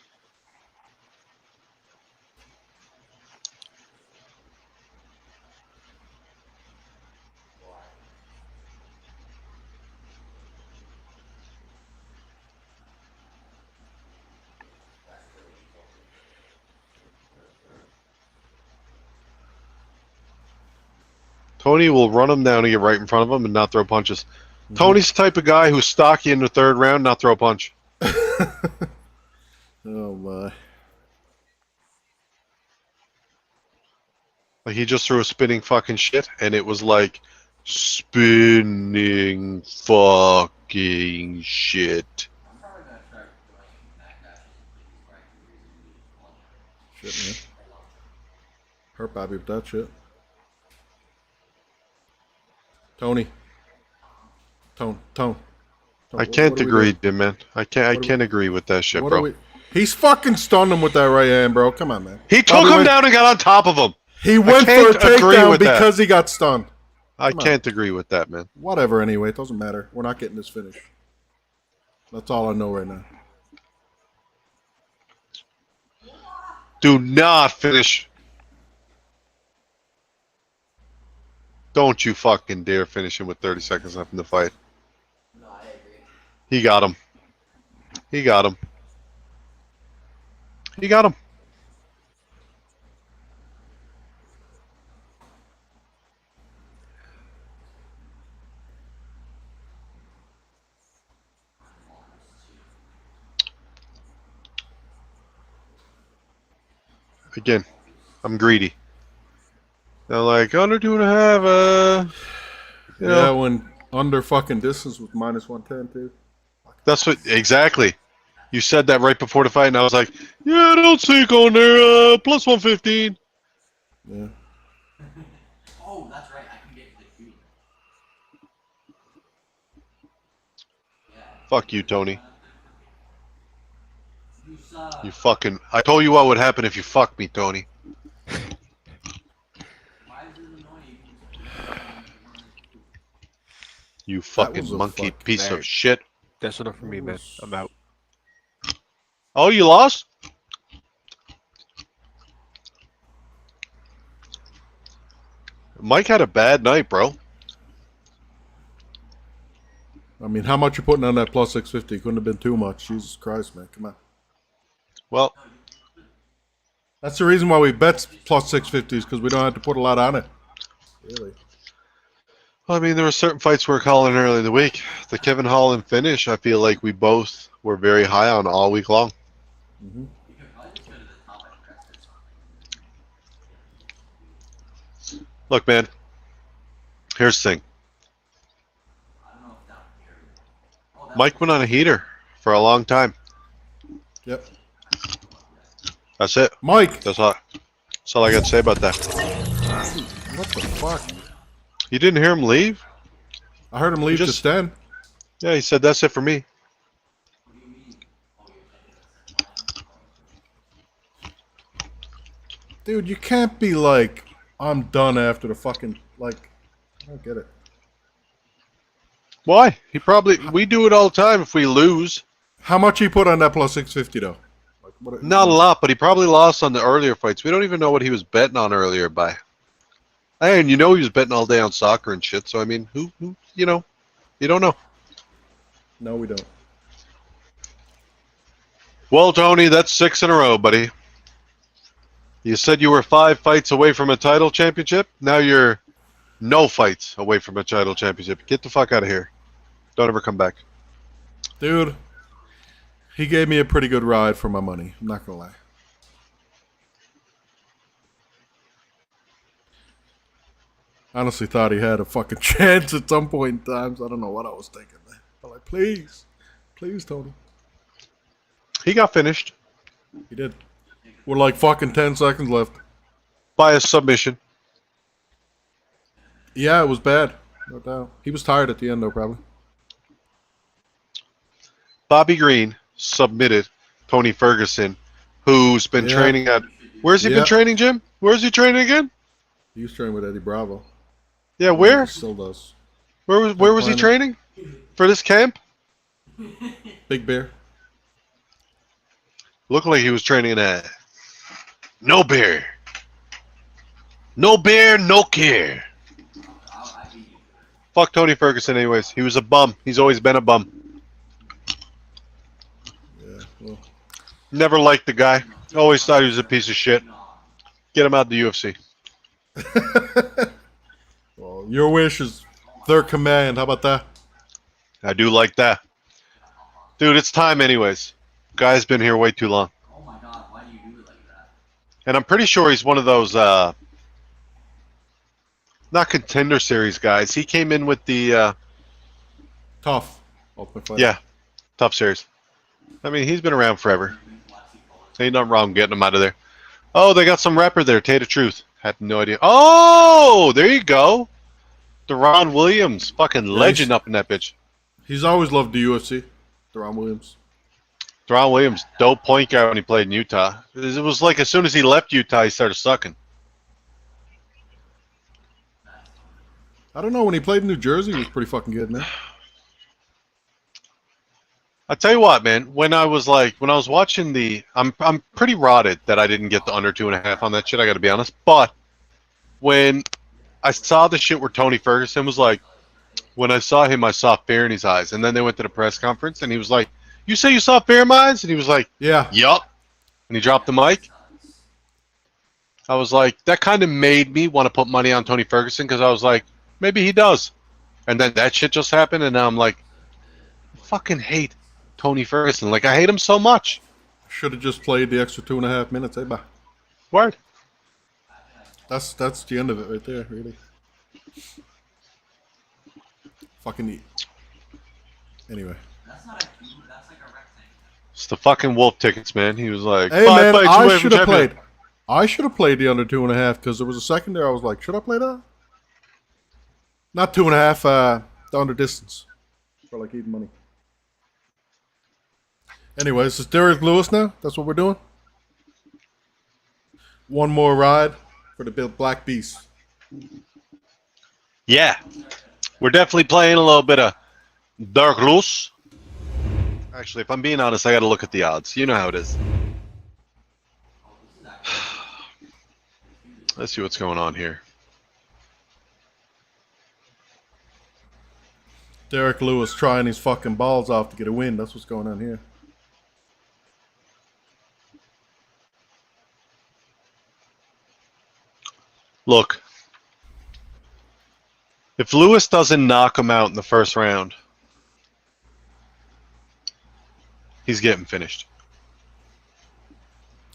Tony will run him down and get right in front of him and not throw punches. Tony's the type of guy who's stocky in the third round, not throw a punch. Oh my. Like he just threw a spinning fucking shit, and it was like spinning fucking shit. I'm probably gonna start doing backdashes and things right for reason Shit, man. Hurt Bobby with that shit. Tony. Tone. I can't agree, Jim, man. I can't agree with that shit, What are bro. we? He's fucking stunned him with that right hand, bro. Come on, man. He took Bobby him went- down and got on top of him. He went for a can't agree takedown with that. because he got stunned. I Come on. can't agree with that, man. Whatever, anyway. It doesn't matter. We're not getting this finish. That's all I know right now. Do not finish. Don't you fucking dare finish him with 30 seconds left in the fight. No, I agree. He got him. He got him. He got him. again, I'm greedy. They're like under 2.5. You Yeah, know, when under fucking distance with -110 too. that's what exactly. You said that right before the fight, and I was like, yeah, I don't see it going there. Plus 115. Yeah. Oh, that's right. I can get the queue. Yeah. Fuck you, Tony. You suck. You fucking. I told you what would happen if you fucked me, Tony. Why is it annoying? You was fucking a monkey fuck- piece There. of shit. That's enough for me, man. I'm out. Oh, you lost? Mike had a bad night, bro. I mean, how much you putting on that plus 650? Couldn't have been too much. Jesus Christ, man. Come on. Well, That's the reason why we bet plus 650s, because we don't have to put a lot on it. Really. I mean, there were certain fights we were calling early in the week. The Kevin Holland finish, I feel like we both were very high on all week long. Mm-hmm. You could probably just go to the top and press this. Look, man. Here's the thing. I don't know if down here. Oh, that Mike went on a heater for a long time. Yep. That's it. Mike! That's all I got to say about that. What the fuck? You didn't hear him leave? I heard him leave just- just then. Yeah, he said that's it for me. Dude, you can't be like, I'm done after the fucking, like, I don't get it. Why? We do it all the time if we lose. How much he put on that plus 650 though? Like, what, Not a lot, but he probably lost on the earlier fights. We don't even know what he was betting on earlier by. And you know he was betting all day on soccer and shit, so I mean, who you know, you don't know. No, we don't. Well, Tony, that's 6 in a row, buddy. You said you were 5 fights away from a title championship. Now you're no fights away from a title championship. Get the fuck out of here. Don't ever come back. Dude, he gave me a pretty good ride for my money. I'm not gonna lie. Honestly thought he had a fucking chance at some point in times. I don't know what I was thinking, man. But like, please, Tony. He got finished He did. With like fucking 10 seconds left. by a submission. Yeah, it was bad. No doubt. He was tired at the end though, probably. Bobby Green submitted Tony Ferguson, who's been Yeah. training at. Where's he Yeah. been training, Jim? Where's he training again? He was training with Eddie Bravo. Yeah, where? He still does. Where was he Planet. training for this camp? Big Bear. Looked like he was training at No Bear. No bear, no care. I beat you. Fuck Tony Ferguson anyways. He was a bum. He's always been a bum. Yeah, well. Never liked the guy. Always thought he was a piece of shit. Get him out of the UFC. Well, your wish is their command. How about that? I do like that. Dude, it's time anyways. Guy's been here way too long. Oh my god, why do you do it like that? And I'm pretty sure he's one of those not contender series guys. He came in with the Tough. Ultimate Fighter. yeah, tough series. I mean, he's been around forever. Ain't nothing wrong getting him out of there. Oh, they got some rapper there, Tate of Truth. Had no idea. Oh, there you go. Deron Williams, fucking legend up in that bitch. He's always loved the UFC. Deron Williams. Deron Williams, dope point guard when he played in Utah. It was like as soon as he left Utah, he started sucking. I don't know. When he played in New Jersey, he was pretty fucking good, man. I tell you what, man. When I was watching the, I'm pretty rotted that I didn't get the under 2.5 on that shit. I got to be honest. But when I saw the shit where Tony Ferguson was like, when I saw him, I saw fear in his eyes. And then they went to the press conference, and he was like, "You say you saw fear in my eyes?" And he was like, Yeah. "Yup." And he dropped the mic. I was like, that kind of made me want to put money on Tony Ferguson because I was like, maybe he does. And then that shit just happened, and now I'm like, I fucking hate Tony Ferguson. Like, I hate him so much. Should have just played the extra 2.5 minutes, eh, bah? Word. That's the end of it right there, really. Fucking eat. Anyway. That's not a cube, that's like a rectangle. It's the fucking wolf tickets, man. He was like, Hey 5 man, fights I away from should have champion. played. I should have played the under 2.5 because there was a second there I was like, should I play that? Not 2.5. The under distance for like even money. Anyways, it's Derek Lewis now. That's what we're doing. One more ride for the Black Beast. Yeah. We're definitely playing a little bit of Dark Loose. Actually, if I'm being honest, I got to look at the odds. You know how it is. Let's see what's going on here. Derek Lewis trying his fucking balls off to get a win. That's what's going on here. Look. If Lewis doesn't knock him out in the first round, he's getting finished.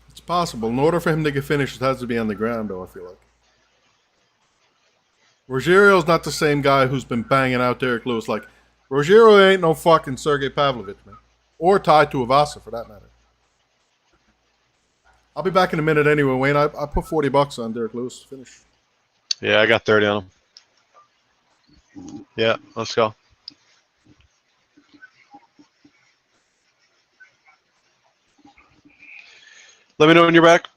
It's possible. In order for him to get finished, it has to be on the ground, though, I feel like. Rogério's not the same guy who's been banging out Derek Lewis. Like, Rogério ain't no fucking Sergey Pavlovich, man. Or tied to Avasa, for that matter. I'll be back in a minute anyway, Wayne. I put $40 on Derek Lewis to finish. Yeah, I got 30 on him. Yeah, let's go. Let me know when you're back.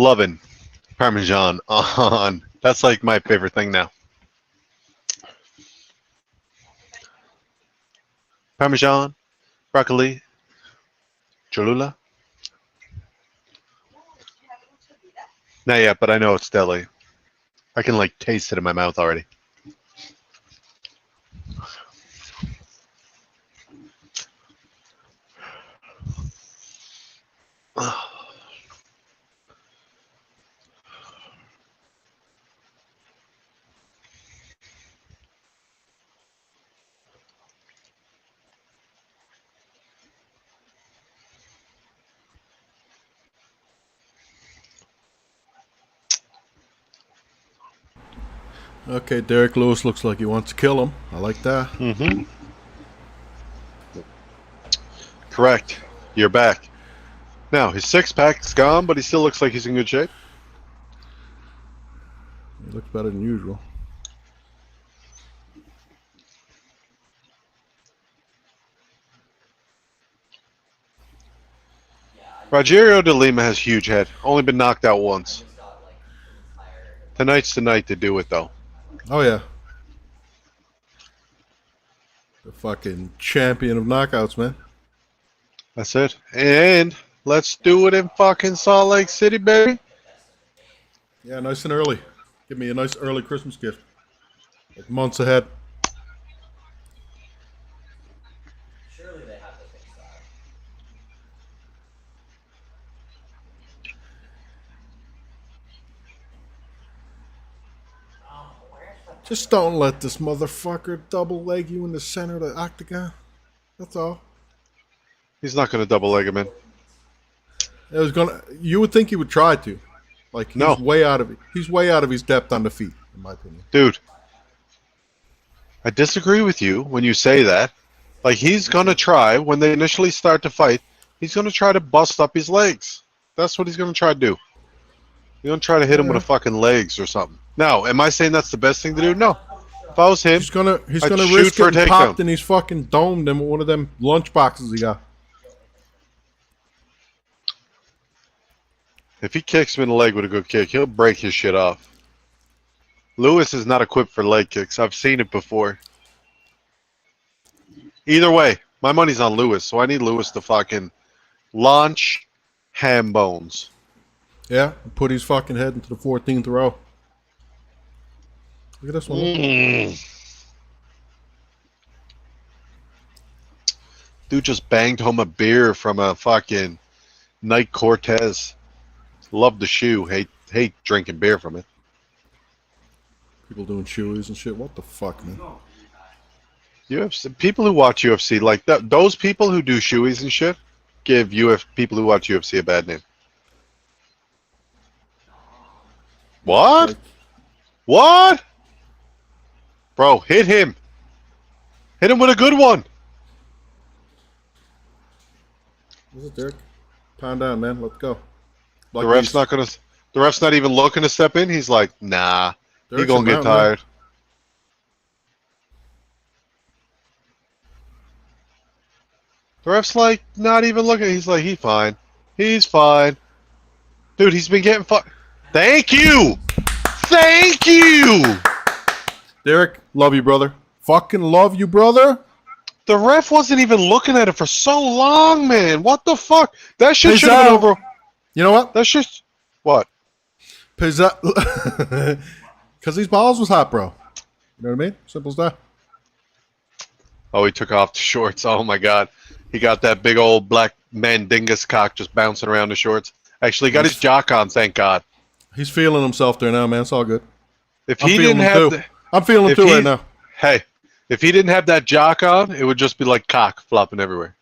Loving Parmesan on. That's like my favorite thing now. Parmesan, broccoli, Cholula. Not yet, but I know it's deli. I can like taste it in my mouth already. Okay, Derek Lewis looks like he wants to kill him. I like that. Mm-hmm. Correct. You're back. Now, his six-pack's gone, but he still looks like he's in good shape. He looks better than usual. Rogerio de Lima has huge head. Only been knocked out once. just got like tired. Tonight's the night to do it, though. Oh, yeah. The fucking champion of knockouts, man. That's it. And let's do it in fucking Salt Lake City, baby. Yeah, nice and early. Give me a nice early Christmas gift. Like months ahead. Surely they have to fix that. Oh, where's the Just don't let this motherfucker double leg you in the center of the octagon. That's all. He's not going to double leg him in. It was gonna. You would think he would try to. Like he's No. way out of it. He's way out of his depth on the feet, in my opinion. Dude, I disagree with you when you say that. Like, he's going to try, when they initially start to fight, he's going to try to bust up his legs. That's what he's going to try to do. He's going to try to hit him with the fucking legs or something. Now, am I saying that's the best thing to do? No. If I was him, He's gonna I'd shoot risk for a getting takedown. popped and he's fucking domed in one of them lunch boxes he got. if he kicks him in the leg with a good kick, he'll break his shit off. Lewis is not equipped for leg kicks. I've seen it before. Either way, my money's on Lewis, so I need Lewis to fucking launch ham bones. Yeah, put his fucking head into the 14th row. Look at this one. Dude just banged home a beer from a fucking Nike Cortez. Love the shoe. Hate drinking beer from it. People doing shoeies and shit. What the fuck, man? UFC people who watch UFC like that. Those people who do shoeies and shit give people who watch UFC a bad name. What? Like, What? Bro, hit him. Hit him with a good one. what's it, Derek? Pound down, man. Let's go. Like The ref's these- not gonna. The ref's not even looking to step in. He's like, nah. He Derek's gonna a get mountain, man. tired. The ref's like not even looking. He's like, he's fine. He's fine. Dude, he's been getting Thank you. Thank you. Derek, love you, brother. Fucking love you, brother. The ref wasn't even looking at it for so long, man. What the fuck? That shit Hey, should have been Sal. over. You know what? That shit. What? Because these balls was hot, bro. You know what I mean? Simple as that. Oh, he took off the shorts. Oh my god. He got that big old black mandingus cock just bouncing around the shorts. Actually, he got his jock on, thank God. He's feeling himself there now, man. It's all good. If I'm he feeling didn't him have too. the, I'm feeling him if too he- right now. hey, if he didn't have that jock on, it would just be like cock flopping everywhere.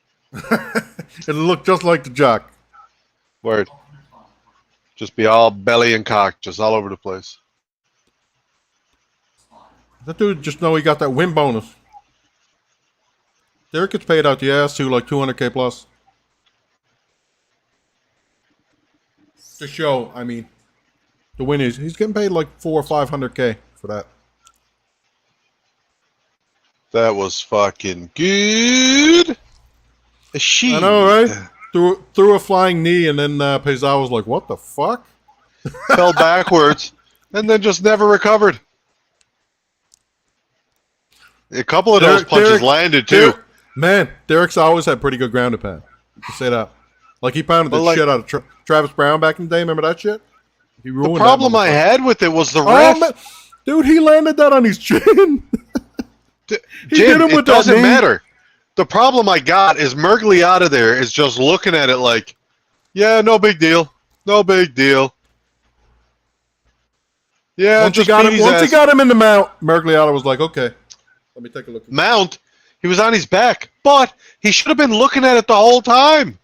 It'll look just like the jock. Word. Just be all belly and cock, just all over the place. That dude just know he got that win bonus. Derek gets paid out the ass too, like 200K plus. The show, I mean, the win is he's getting paid like 400 or 500K for that. That was fucking good. She. I know, right? Threw a flying knee, and then Pezal was like, "What the fuck?" fell backwards, and then just never recovered. A couple of those punches landed too. Man, Derek's always had pretty good ground and pound. You can say that. Like he pounded the But, shit out of Travis Brown back in the day. Remember that shit? He The ruined problem I that motherfucker. had with it was the Oh, ref. man. Dude, he landed that on his chin. He Jim, hit him it with that doesn't knee. matter. The problem I got is Mergliata there is just looking at it like, yeah, no big deal. No big deal. Yeah, Once he just got beat him, his once he ass. got him in the mount, Mergliata was like, okay, let me take a look. Mount, he was on his back, but he should have been looking at it the whole time.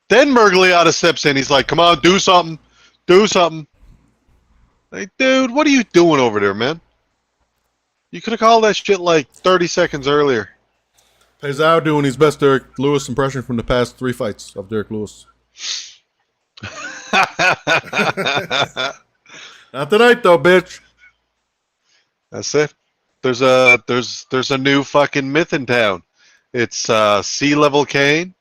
Then Mergliata steps in. He's like, come on, do something. Do something. Like, dude, what are you doing over there, man? You could have called that shit like 30 seconds earlier. Pezao doing his best Derek Lewis impression from the past 3 fights of Derek Lewis. Not tonight, though, bitch. That's it. There's a new fucking myth in town. It's sea level Kane.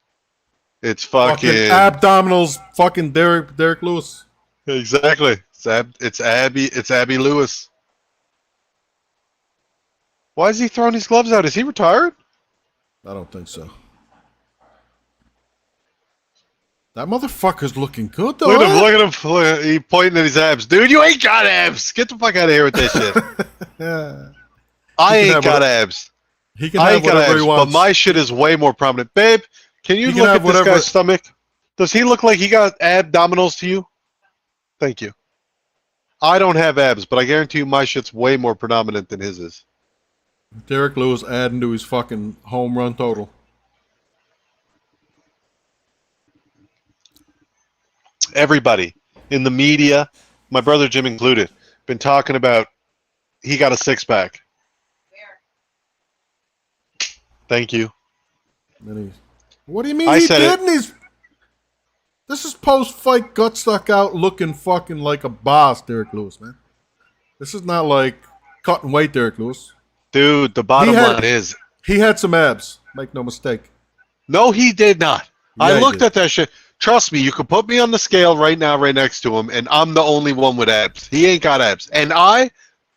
It's Fucking fucking abdominals, fucking Derek Lewis. exactly. It's Abby Lewis. Why is he throwing his gloves out? Is he retired? I don't think so. That motherfucker's looking good, though. Look at him! huh? Look at him! He pointing at his abs. Dude, you ain't got abs. Get the fuck out of here with this shit. Yeah. I He can ain't have got whatever- abs. He can I have ain't got whatever abs, he but wants. my shit is way more prominent. Babe, can you He can look have at this whatever- guy's stomach? Does he look like he got abdominals to you? Thank you. I don't have abs, but I guarantee you my shit's way more predominant than his is. Derek Lewis adding to his fucking home run total. Everybody in the media, my brother Jim included, been talking about he got a six-pack. Where? Thank you. And what do you mean I he said it. didn't? This is post-fight gut stuck out looking fucking like a boss, Derek Lewis, man. This is not like cutting weight, Derek Lewis. Dude, the bottom He had- line is, He had some abs. Make no mistake. no, he did not. Yeah, I he looked did. at that shit. Trust me, you could put me on the scale right now, right next to him, and I'm the only one with abs. He ain't got abs. And I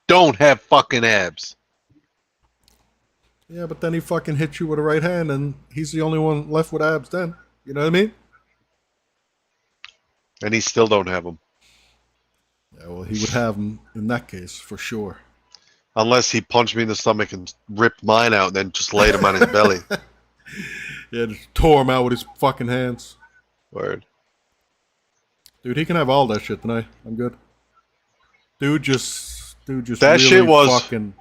don't have fucking abs. Yeah, but then he fucking hit you with a right hand, and he's the only one left with abs then. You know what I mean? And he still don't have them. Yeah, well, he would have them in that case, for sure. Unless he punched me in the stomach and ripped mine out and then just laid him on his belly. Yeah, just tore him out with his fucking hands. Word. Dude, he can have all that shit tonight. I'm good. Dude just That really shit was- fucking...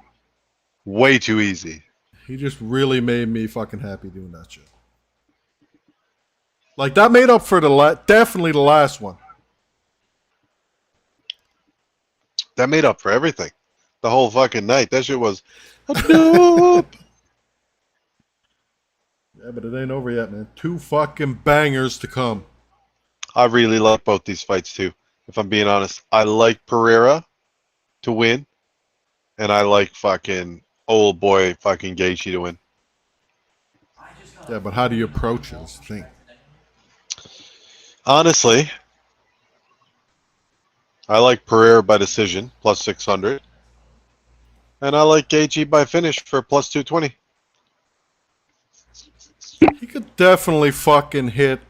Way too easy. He just really made me fucking happy doing that shit. Like, that made up for definitely the last one. That made up for everything. The whole fucking night. That shit was dope. Yeah, but it ain't over yet, man. 2 fucking bangers to come. I really like both these fights too. If I'm being honest, I like Pereira to win, and I like fucking old boy fucking Gaethje to win. Yeah, but how do you approach this thing? Honestly, I like Pereira by decision plus 600, and I like Gaethje by finish for plus 220. He could definitely fucking hit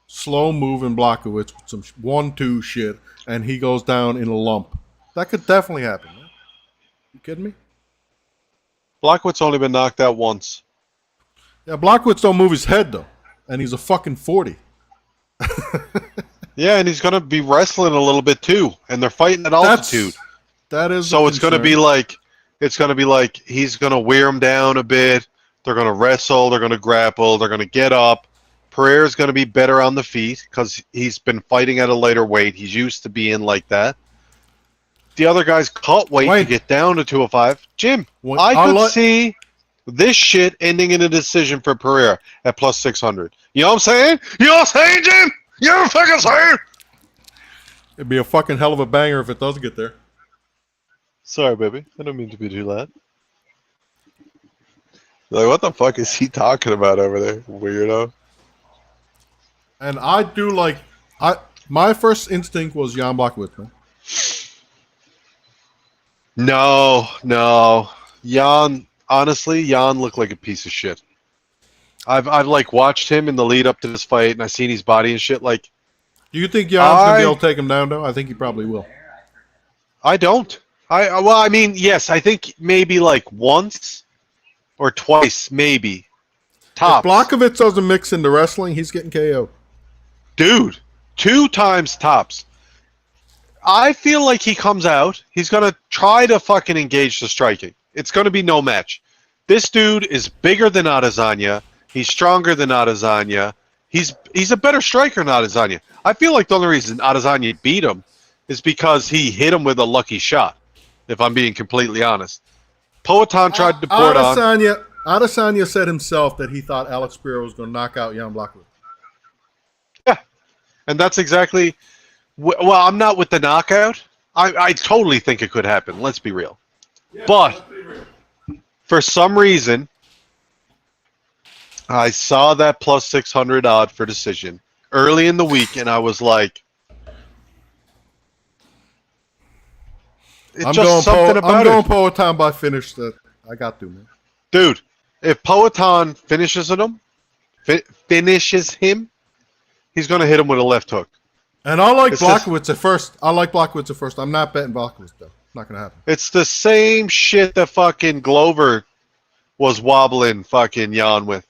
slow moving Blachowicz with some 1-2 shit, and he goes down in a lump. That could definitely happen, man. You kidding me? Blachowicz only been knocked out once. Yeah, Blachowicz don't move his head, though. And he's a fucking 40. Yeah, and he's gonna be wrestling a little bit too, and they're fighting at altitude. That is So a it's gonna concern. be like he's gonna wear him down a bit. They're gonna wrestle. They're gonna grapple. They're gonna get up. Pereira's gonna be better on the feet because he's been fighting at a lighter weight. He's used to being like that. The other guy's cut weight Wait. to get down to 205. Jim, When- I I'll could let- see this shit ending in a decision for Pereira at plus 600. You know what I'm saying? You know what I'm saying, Jim? You know what I'm fucking saying? It'd be a fucking hell of a banger if it does get there. Sorry, baby. I don't mean to be too loud. Like, what the fuck is he talking about over there, weirdo? And I do like... My first instinct was Jan Blachowicz, man. No. Jan, honestly, Jan looked like a piece of shit. I've like watched him in the lead up to this fight, and I seen his body and shit. Like, Do you think Jan's gonna be able to take him down, though? I think he probably will. I don't. I mean, yes, I think maybe like once or twice, maybe. Tops. If Blachowicz doesn't mix into wrestling, he's getting KO. Dude, 2 times tops. I feel like he comes out, he's going to try to fucking engage the striking. It's going to be no match. This dude is bigger than Adesanya. He's stronger than Adesanya. He's a better striker than Adesanya. I feel like the only reason Adesanya beat him is because he hit him with a lucky shot, if I'm being completely honest. Poatan tried to pour it on. Adesanya said himself that he thought Alex Pereira was going to knock out Jan Blachowicz. Yeah, and that's exactly... Well, I'm not with the knockout. I totally think it could happen. Let's be real. Yeah, but for some reason, I saw that plus 600 odd for decision early in the week, and I was like, I'm going Poatan by finish that I got to, man. Dude, if Poatan finishes him, he's going to hit him with a left hook. And I like Blachowicz at first. I'm not betting Blachowicz, though. Not going to happen. It's the same shit that fucking Glover was wobbling fucking Jan with.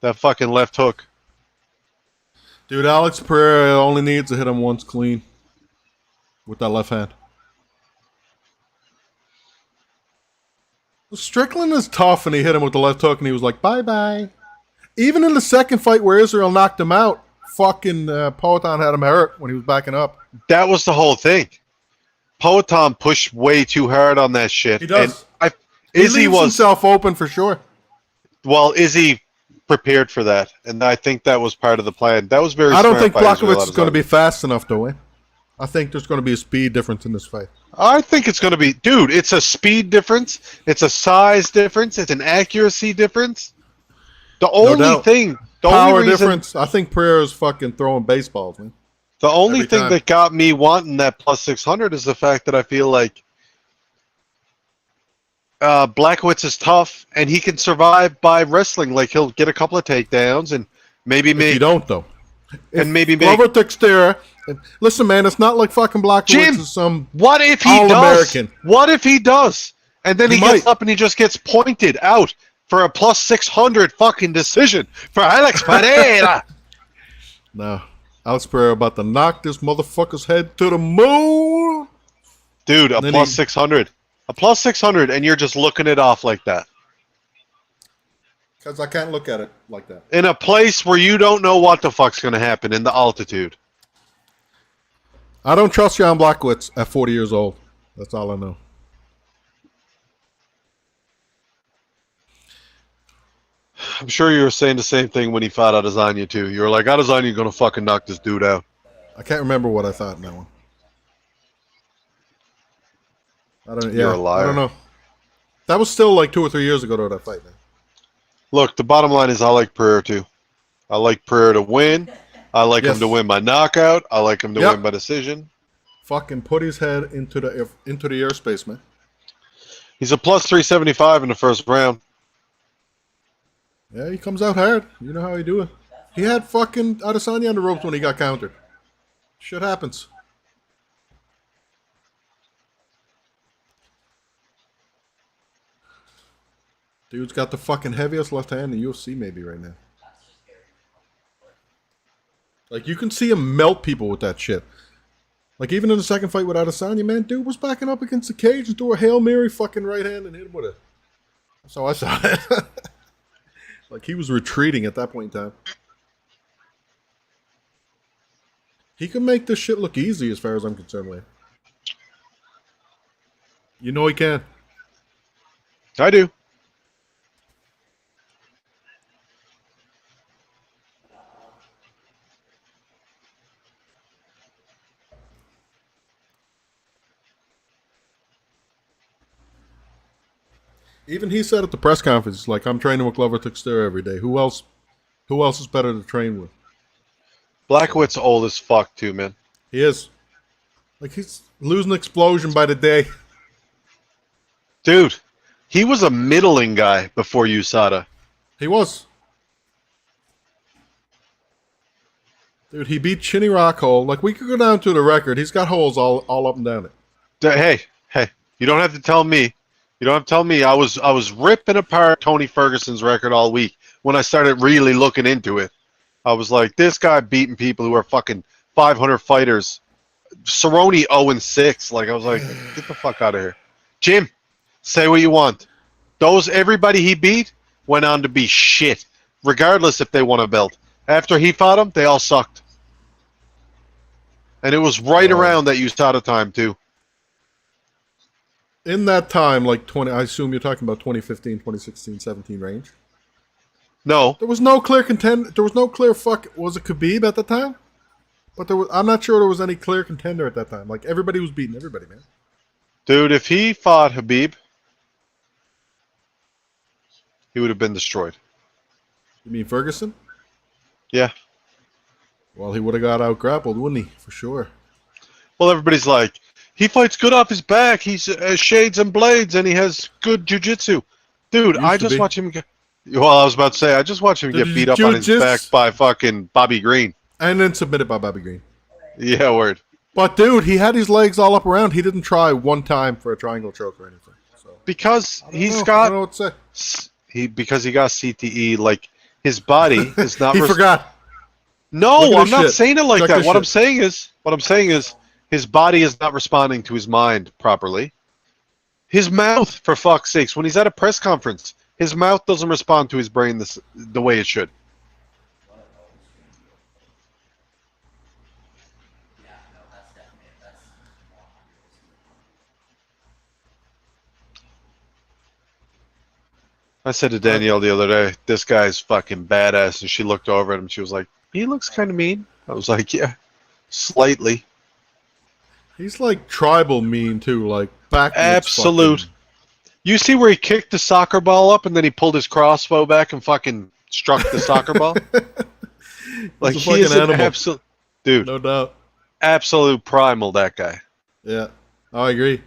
That fucking left hook. Dude, Alex Pereira only needs to hit him once clean with that left hand. Strickland is tough, and he hit him with the left hook, and he was like, bye-bye. Even in the second fight where Israel knocked him out, fucking Poatan had him hurt when he was backing up. That was the whole thing. Poatan pushed way too hard on that shit. He does. And he leaves himself open for sure. Well, Izzy prepared for that, and I think that was part of the plan. That was very I don't smart think by Israel Blachowicz is going to be fast enough, though. I think there's going to be a speed difference in this fight. I think it's going to be... Dude, it's a speed difference. It's a size difference. It's an accuracy difference. The only thing... The Power only reason, difference. I think Pereira's fucking throwing baseballs, man. The only thing that got me wanting that plus 600 is the fact that I feel like Blachowicz is tough, and he can survive by wrestling. Like, he'll get a couple of takedowns and maybe make... If you don't, though. And maybe make... Glover Teixeira... Listen, man, it's not like fucking Blachowicz is some what if he All-American. does? What if he does? And then he gets up and he just gets pointed out for a plus 600 fucking decision for Alex Pereira. No. Alex Pereira about to knock this motherfucker's head to the moon. Dude, a plus 600. A plus 600, and you're just looking it off like that. Because I can't look at it like that. In a place where you don't know what the fuck's going to happen in the altitude. I don't trust Jan Blachowicz at 40 years old. That's all I know. I'm sure you were saying the same thing when he fought Adesanya, too. You were like, Adesanya's going to fucking knock this dude out. I can't remember what I thought in that one. You're a liar. I don't know. That was still like 2 or 3 years ago, though, that fight, man. Look, the bottom line is I like Pereira, too. I like Pereira to win. I like him to win by knockout. I like him to win by decision. Fucking put his head into the airspace, man. He's a plus 375 in the first round. Yeah, he comes out hard. You know how he do it. He had fucking Adesanya on the ropes when he got countered. Shit happens. Dude's got the fucking heaviest left hand in the UFC maybe right now. Like, you can see him melt people with that shit. Like, even in the second fight with Adesanya, man, dude was backing up against the cage and threw a Hail Mary fucking right hand and hit him with it. That's how I saw it. Like, he was retreating at that point in time. He can make this shit look easy as far as I'm concerned, man. You know he can. I do. Even he said at the press conference, like, I'm training with Glover Teixeira every day. Who else is better to train with? Blackwood's old as fuck too, man. He is. Like, he's losing explosion by the day. Dude, he was a middling guy before USADA. He was. Dude, he beat Chinny Rockhole. Like, we could go down to the record. He's got holes all up and down it. Hey, you don't have to tell me. You don't have to tell me. I was ripping apart Tony Ferguson's record all week when I started really looking into it. I was like, this guy beating people who are fucking 500 fighters. Cerrone 0-6. Like, I was like, get the fuck out of here. Jim, say what you want. Everybody he beat went on to be shit, regardless if they won a belt. After he fought them, they all sucked. And it was right around that USADA time, too. In that time, like I assume you're talking about 2015, 2016, 17 range. No. There was no clear contender. There was no clear was it Khabib at the time? But I'm not sure there was any clear contender at that time. Like, everybody was beating everybody, man. Dude, if he fought Khabib, he would have been destroyed. You mean Ferguson? Yeah. Well, he would have got out grappled, wouldn't he? For sure. Well, everybody's like, he fights good off his back. He's shades and blades, and he has good jiu-jitsu. Dude, I just watch him get... Well, I was about to say, I just watched him get beat up on his back by fucking Bobby Green. And then submitted by Bobby Green. Yeah, word. But, dude, he had his legs all up around. He didn't try one time for a triangle choke or anything. So. Because he's I got... don't know what to say. Because he got CTE, like, his body is not... He forgot. No, I'm not saying it like that. What I'm shit. saying is his body is not responding to his mind properly. His mouth, for fuck's sakes, when he's at a press conference, his mouth doesn't respond to his brain the way it should. Yeah, no, that's definitely that's 100%. I said to Danielle the other day, this guy's fucking badass, and she looked over at him, she was like, he looks kind of mean. I was like, yeah, slightly. He's like tribal mean, too. Like, backwards. Absolute. Fucking... You see where he kicked the soccer ball up and then he pulled his crossbow back and fucking struck the soccer ball? Like, he is an absolute... Dude. No doubt. Absolute primal, that guy. Yeah. I agree.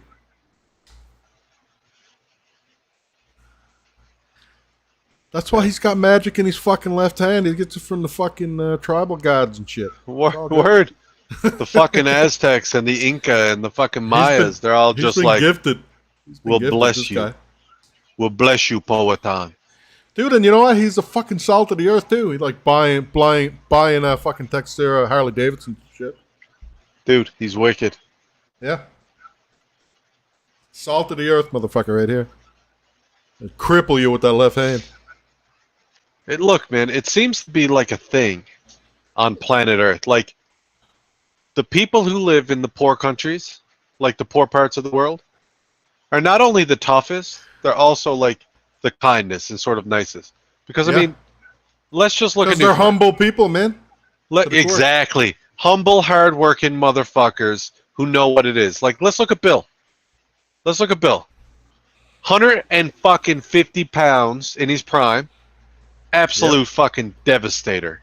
That's why he's got magic in his fucking left hand. He gets it from the fucking tribal gods and shit. Word. The fucking Aztecs and the Inca and the fucking Mayas, they're all just like, gifted. We'll bless you. Guy. We'll bless you, Powhatan. Dude, and you know what? He's a fucking salt of the earth, too. He like buying a fucking Texera Harley Davidson shit. Dude, he's wicked. Yeah. Salt of the earth, motherfucker, right here. He'll cripple you with that left hand. Look, man, it seems to be like a thing on planet Earth. Like, the people who live in the poor countries, like the poor parts of the world, are not only the toughest, they're also like the kindest and sort of nicest. Because, I mean, let's just look at... Because they're humble people, man. Exactly. Humble, hard-working motherfuckers who know what it is. Like, let's look at Bill. 150 pounds in his prime. Absolute fucking devastator.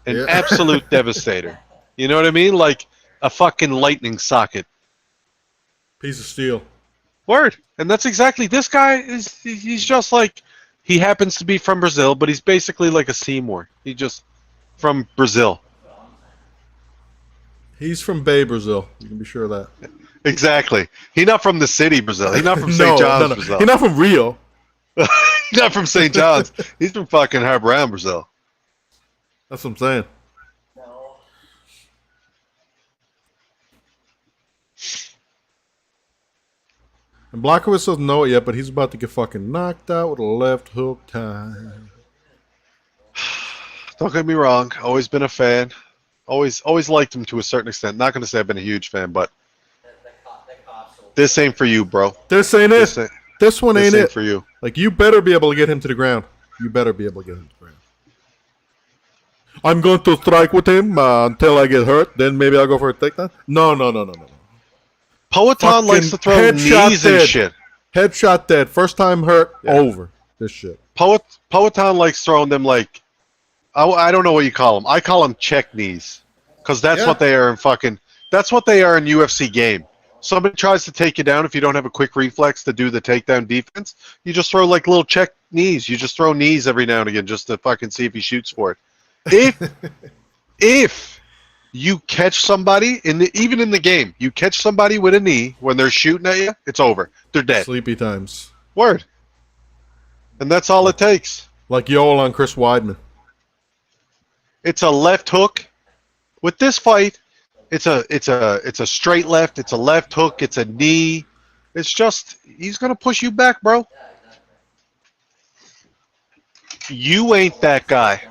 Absolute devastator. You know what I mean? Like a fucking lightning socket. Piece of steel. Word. And that's exactly... This guy he's just like... He happens to be from Brazil, but he's basically like a Seymour. He's just from Brazil. He's from Bay, Brazil. You can be sure of that. Exactly. He's not from the city, Brazil. He's not from St. John's, Brazil. He's not from Rio. He's not from St. John's. He's from fucking Harbor Island, Brazil. That's what I'm saying. No. And Blachowicz doesn't know it yet, but he's about to get fucking knocked out with a left hook time. Don't get me wrong. Always been a fan. Always liked him to a certain extent. Not going to say I've been a huge fan, but this ain't for you, bro. This ain't it. This one ain't it. For you. Like, you better be able to get him to the ground. You better be able to get him to the ground. I'm going to strike with him until I get hurt. Then maybe I'll go for a takedown. No. Powhatan likes to throw knees and shit. Headshot dead. First time hurt. Yeah. Over. This shit. Powhatan likes throwing them like... I don't know what you call them. I call them check knees. Because that's Yeah. what they are in fucking. That's what they are in UFC game. Somebody tries to take you down if you don't have a quick reflex to do the takedown defense. You just throw like little check knees. You just throw knees every now and again just to fucking see if he shoots for it. If you catch somebody even in the game, you catch somebody with a knee when they're shooting at you, it's over. They're dead. Sleepy times. Word. And that's all it takes. Like Yoel on Chris Weidman. It's a left hook. With this fight, it's a straight left, it's a left hook, it's a knee. It's just he's gonna push you back, bro. You ain't that guy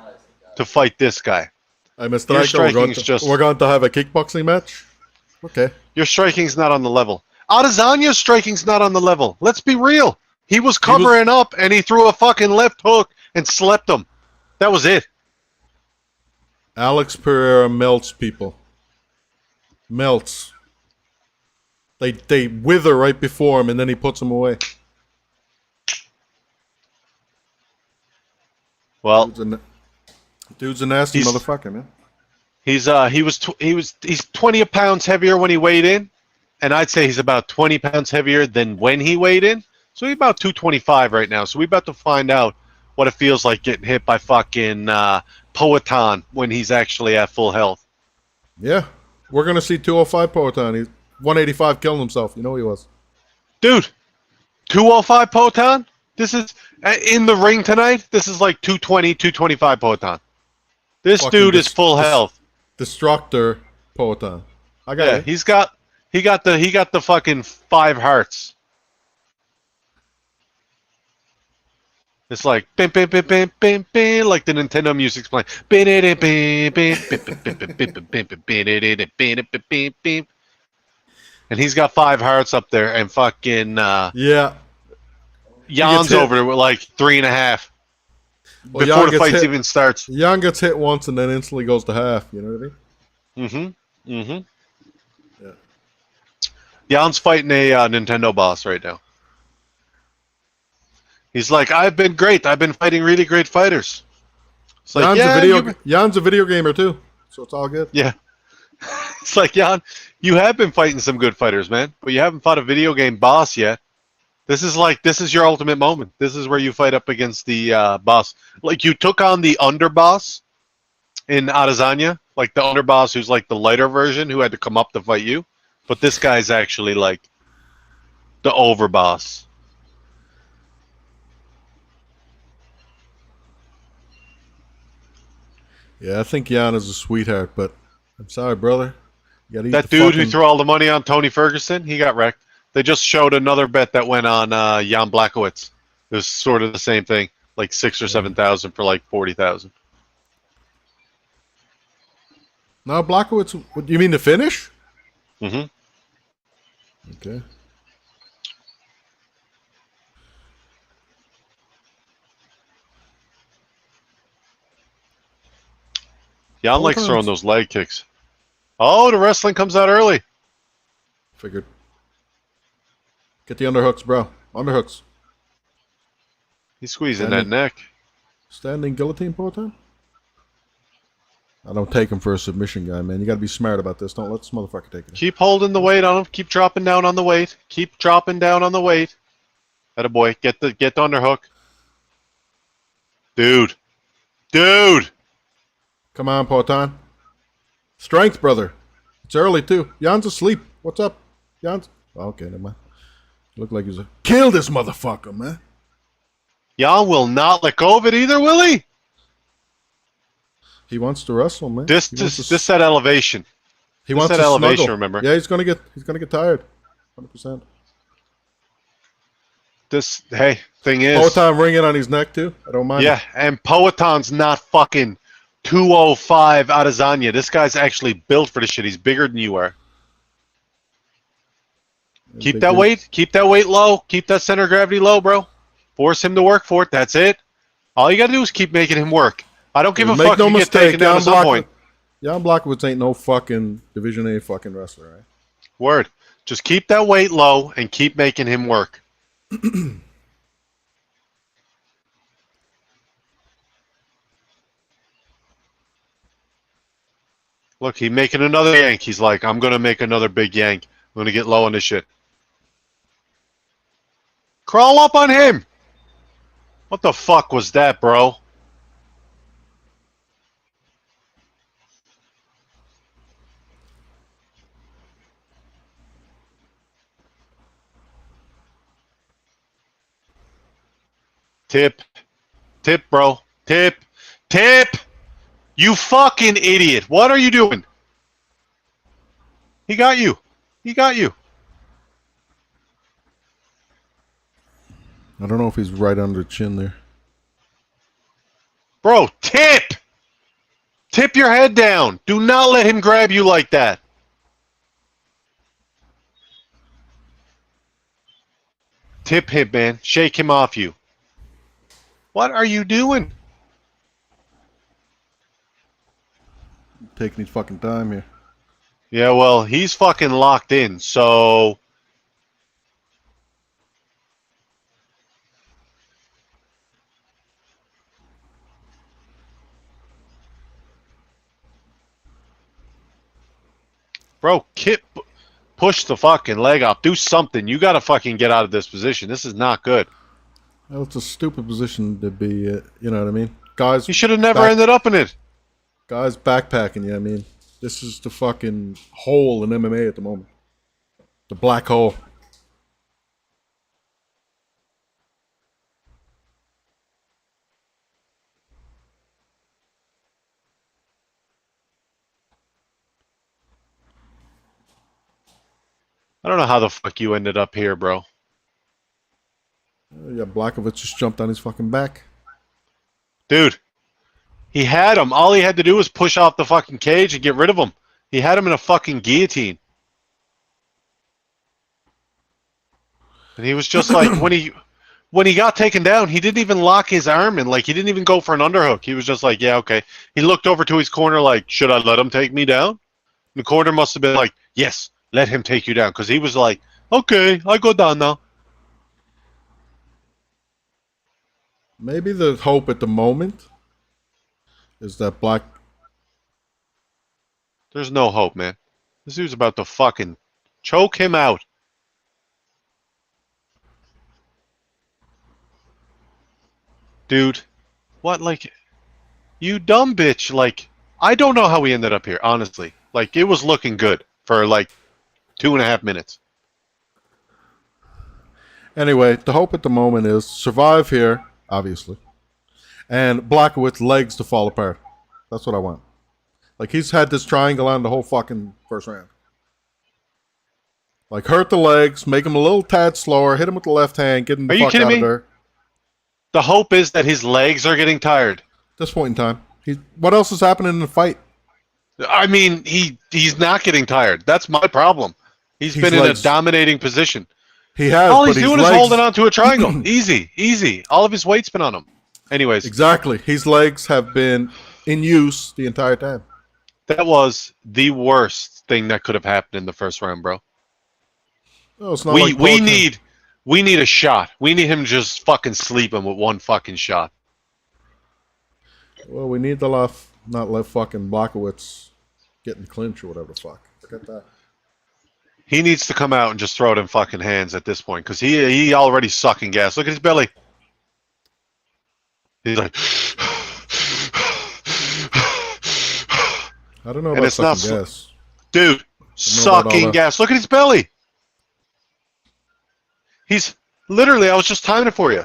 to fight this guy. I'm a Your striker. striking's We're going to have a kickboxing match? Okay. Your striking's not on the level. Adesanya's striking's not on the level. Let's be real. He was covering up and he threw a fucking left hook and slept him. That was it. Alex Pereira melts people. Melts. They wither right before him and then he puts them away. Well, dude's a nasty He's- motherfucker, man. he's 20 pounds heavier when he weighed in, and I'd say he's about 20 pounds heavier than when he weighed in. So he's about 225 right now. So we're about to find out what it feels like getting hit by fucking Poatan when he's actually at full health. Yeah. We're going to see 205 Poatan. He's 185 killing himself. You know he was. Dude, 205 Poatan? This is in the ring tonight. This is like 220, 225 Poatan. This Fucking dude is full health. Destructor Poatan. I got Yeah, it. he got the fucking 5 hearts. It's like bim bim bim bim bim bim, like the Nintendo music's playing. And he's got 5 hearts up there, and fucking Yeah. Jan's hit. over there with like 3.5 Well, before Jan the gets fight hit. even starts. Jan gets hit once and then instantly goes to half. You know what I mean? Yeah. Jan's fighting a Nintendo boss right now. He's like, I've been great. I've been fighting really great fighters. It's like, Jan's a video gamer too, so it's all good. yeah. It's like, Jan, you have been fighting some good fighters, man, but you haven't fought a video game boss yet. This is your ultimate moment. This is where you fight up against the boss. Like, you took on the underboss in Adesanya, like the underboss who's like the lighter version who had to come up to fight you. But this guy's actually like the overboss. Yeah, I think Jan is a sweetheart, but I'm sorry, brother. You gotta eat That the dude who fucking- threw all the money on Tony Ferguson, he got wrecked. They just showed another bet that went on Jan Blachowicz. It was sort of the same thing, like 6,000 or 7,000 for like 40,000. No, Blachowicz. What, you mean the finish? Mm-hmm. Okay. Jan likes times. throwing those leg kicks. Oh, the wrestling comes out early. Figured. Get the underhooks, bro. Underhooks. He's squeezing And that it- neck. Standing guillotine Poatan? I don't take him for a submission guy, man. You gotta be smart about this. Don't let this motherfucker take it. Keep holding the weight on him. Keep dropping down on the weight. Keep dropping down on the weight. Attaboy. Get the underhook. Dude. Come on, Poatan. Strength, brother. It's early, too. Jan's asleep. What's up? Jan's... Oh, okay, never mind. Look like he's a... Kill this motherfucker, man. Jan will not let go of it either, will he? He wants to wrestle, man. This He wants to- this that elevation. He this wants that to elevation, snuggle. remember? Yeah, he's gonna get tired. 100%. This thing is. Poatan ringing on his neck, too. I don't mind. Yeah, and Poatan's not fucking 205 Adesanya. This guy's actually built for this shit. He's bigger than you are. Keep Big that dude. weight. Keep that weight low. Keep that center of gravity low, bro. Force him to work for it. That's it. All you gotta do is keep making him work. I don't give a Make fuck no if you get mistake, taken down at some point. Jan Blachowicz ain't no fucking Division A fucking wrestler, right? Word. Just keep that weight low and keep making him work. Look, he making another yank. He's like, I'm gonna make another big yank. I'm gonna get low on this shit. Crawl up on him! What the fuck was that, bro? Tip. Tip, bro. Tip. Tip! You fucking idiot. What are you doing? He got you. He got you. I don't know if he's right under the chin there. Bro, tip! Tip your head down. Do not let him grab you like that. Tip him, man. Shake him off you. What are you doing? Taking his fucking time here. Yeah, well, he's fucking locked in, so... Bro, push the fucking leg up. Do something. You gotta fucking get out of this position. This is not good. Well, it's a stupid position to be. You know what I mean? Guys, He should have never ended up in it. Guys backpacking. You know what I mean? This is the fucking hole in MMA at the moment. The black hole. I don't know how the fuck you ended up here, bro. Yeah, Blachowicz just jumped on his fucking back. Dude, he had him. All he had to do was push off the fucking cage and get rid of him. He had him in a fucking guillotine. And he was just like, when he got taken down, he didn't even lock his arm and like he didn't even go for an underhook. He was just like, yeah, okay. He looked over to his corner like, should I let him take me down? And the corner must have been like, yes, let him take you down. Because he was like, okay, I go down now. Maybe the hope at the moment is that Black. There's no hope, man. This dude's about to fucking choke him out. Dude, what, like, you dumb bitch. Like, I don't know how we ended up here, honestly. Like, it was looking good for, like, 2.5 minutes. Anyway, the hope at the moment is survive here, obviously, and Blachowicz legs to fall apart. That's what I want. Like, he's had this triangle on the whole fucking first round. Like, hurt the legs, make him a little tad slower, hit him with the left hand, get him the Are you fuck kidding out me? of there. The hope is that his legs are getting tired. At this point in time, what else is happening in the fight? I mean, he's not getting tired. That's my problem. He's been in a dominating position. He has. All but he's doing is holding on to a triangle. Easy, easy. All of his weight's been on him. Anyways. Exactly. His legs have been in use the entire time. That was the worst thing that could have happened in the first round, bro. No, it's not We need a shot. We need him to just fucking sleep him with one fucking shot. Well, we need to not let fucking Blachowicz get in the clinch or whatever the fuck. Forget that. He needs to come out and just throw it in fucking hands at this point, because he already sucking gas. Look at his belly. He's like, I don't know and about it's not sucking gas. dude, sucking gas. Look at his belly. He's literally. I was just timing it for you.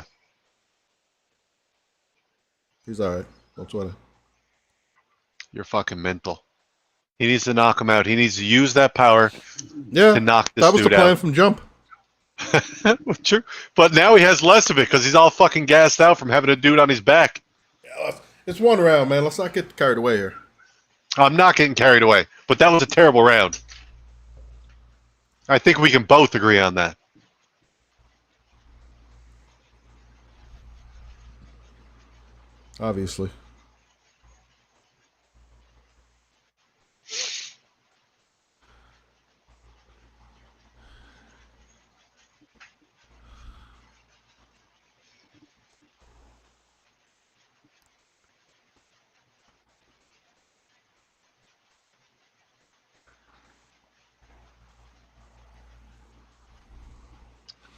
He's all right. Don't sweat it. You're fucking mental. He needs to knock him out. He needs to use that power to knock this dude out. That was the plan from jump. True. But now he has less of it because he's all fucking gassed out from having a dude on his back. Yeah, it's one round, man. Let's not get carried away here. I'm not getting carried away, but that was a terrible round. I think we can both agree on that. Obviously.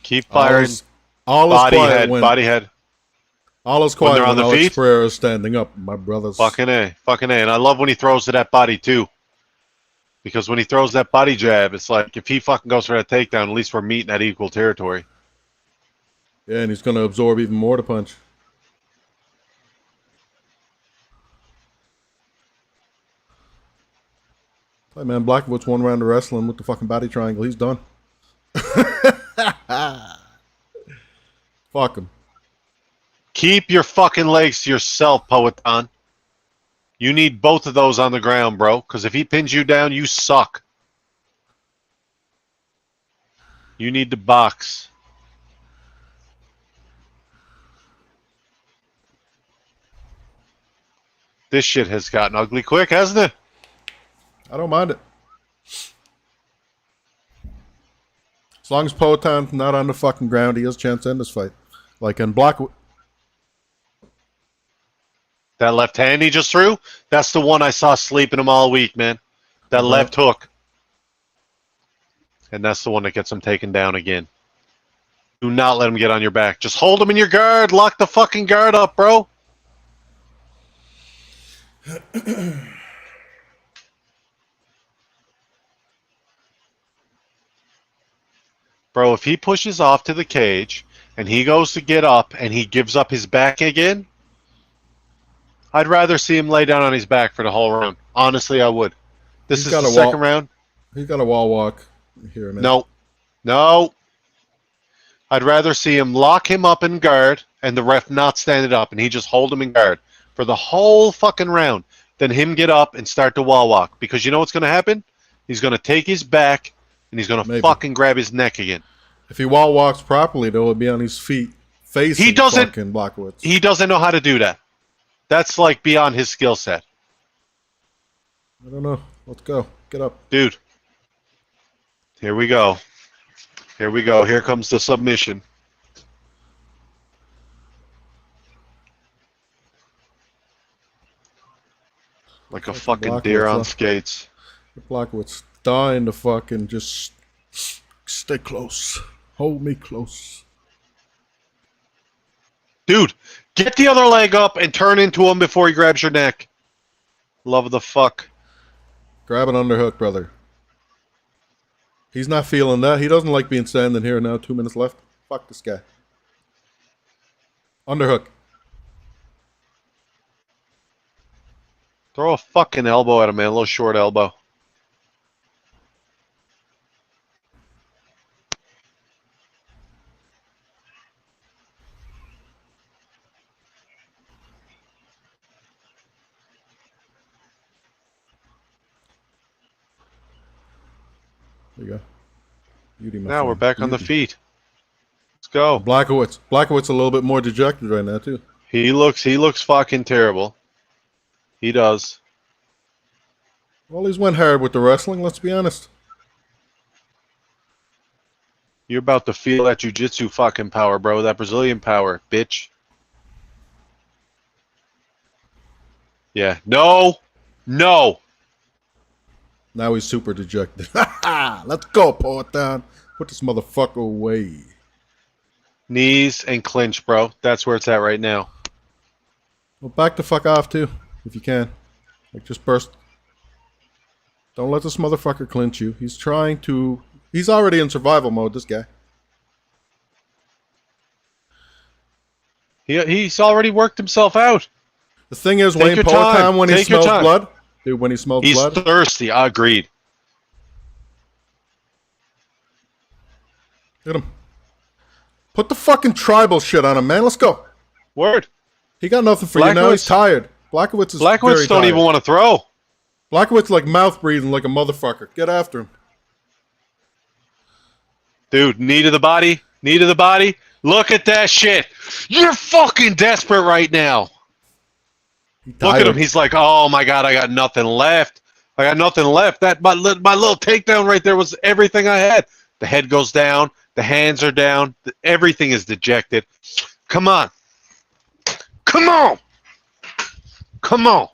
Keep firing. All is Body quiet head, when body head. all is when quiet they're when on the Alex feet? Pereira is standing up. My brothers. Fucking A. Fucking A. And I love when he throws to that body, too. Because when he throws that body jab, it's like, if he fucking goes for that takedown, at least we're meeting at equal territory. Yeah, and he's going to absorb even more to punch. Hey man, Blackwood's one round of wrestling with the fucking body triangle. He's done. Fuck him. Keep your fucking legs to yourself, Poetan. You need both of those on the ground, bro. Because if he pins you down, you suck. You need to box. This shit has gotten ugly quick, hasn't it? I don't mind it. As long as Poetan's not on the fucking ground, he has a chance to end this fight. Like in Blackwood. That left hand he just threw, that's the one I saw sleeping him all week, man. That Okay. left hook. And that's the one that gets him taken down again. Do not let him get on your back. Just hold him in your guard. Lock the fucking guard up, bro. Bro, if he pushes off to the cage and he goes to get up and he gives up his back again, I'd rather see him lay down on his back for the whole round. Honestly, I would. This He's is got the a second wall- round. He's got a wall walk here, man. No. No. I'd rather see him lock him up in guard and the ref not stand it up and he just hold him in guard for the whole fucking round than him get up and start to wall walk. Because you know what's going to happen? He's going to take his back and he's going to Maybe. fucking grab his neck again. If he wall walks properly, though, he'll be on his feet facing He doesn't- fucking Blackwood. He doesn't know how to do that. That's like beyond his skill set. I don't know. Let's go. Get up. Dude. Here we go. Here we go. Here comes the submission. Like a fucking Blackwood's deer on up. skates. Blackwood's dying to fucking just stay close. Hold me close. Dude, get the other leg up and turn into him before he grabs your neck. Love the fuck. Grab an underhook, brother. He's not feeling that. He doesn't like being standing here now. 2 minutes left. Fuck this guy. Underhook. Throw a fucking elbow at him, man. A little short elbow. There you go. Beauty, my Now friend. we're back on the Beauty. feet. Let's go. Blackwood's a little bit more dejected right now too. He looks fucking terrible. He does. Well, he's went hard with the wrestling. Let's be honest. You're about to feel that jiu-jitsu fucking power, bro. That Brazilian power, bitch. Yeah. No. No. Now he's super dejected. Let's go, Poetan. Put this motherfucker away. Knees and clinch, bro. That's where it's at right now. Well, back the fuck off too, if you can. Like, just burst. Don't let this motherfucker clinch you. He's trying to. He's already in survival mode. This guy. He's already worked himself out. The thing is, Take Wayne your Poetan, time. when he Take your smells time. blood, dude, when he smells He's blood, thirsty. I agreed. hit him. Put the fucking tribal shit on him, man. Let's go. Word. He got nothing for you now. He's Blackwood's- tired. Blackwood's is Blackwoods very don't tired. even want to throw. Blackwood's like mouth breathing like a motherfucker. Get after him. Dude, knee to the body. Knee to the body. Look at that shit. You're fucking desperate right now. He's Look at tired. him. He's like, oh my God, I got nothing left. I got nothing left. That my little takedown right there was everything I had. The head goes down. The hands are down. Everything is dejected. Come on. Come on. Come on.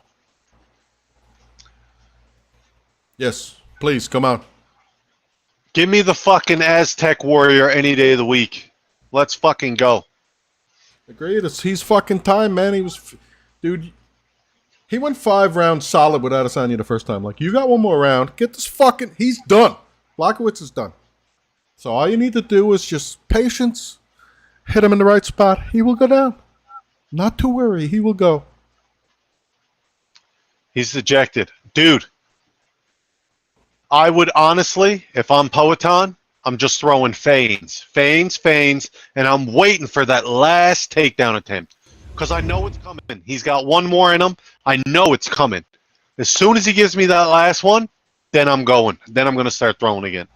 Yes, please come on. Give me the fucking Aztec Warrior any day of the week. Let's fucking go. Agreed. He's fucking time, man. Dude, he went 5 rounds solid without Adesanya the first time. Like, you got one more round. Get this fucking... He's done. Blachowicz is done. So all you need to do is just patience. Hit him in the right spot. He will go down. Not to worry. He will go. He's ejected. Dude, I would honestly, if I'm Poatan, I'm just throwing feigns, and I'm waiting for that last takedown attempt. Because I know it's coming. He's got one more in him. I know it's coming. As soon as he gives me that last one, then I'm going. Then I'm going to start throwing again.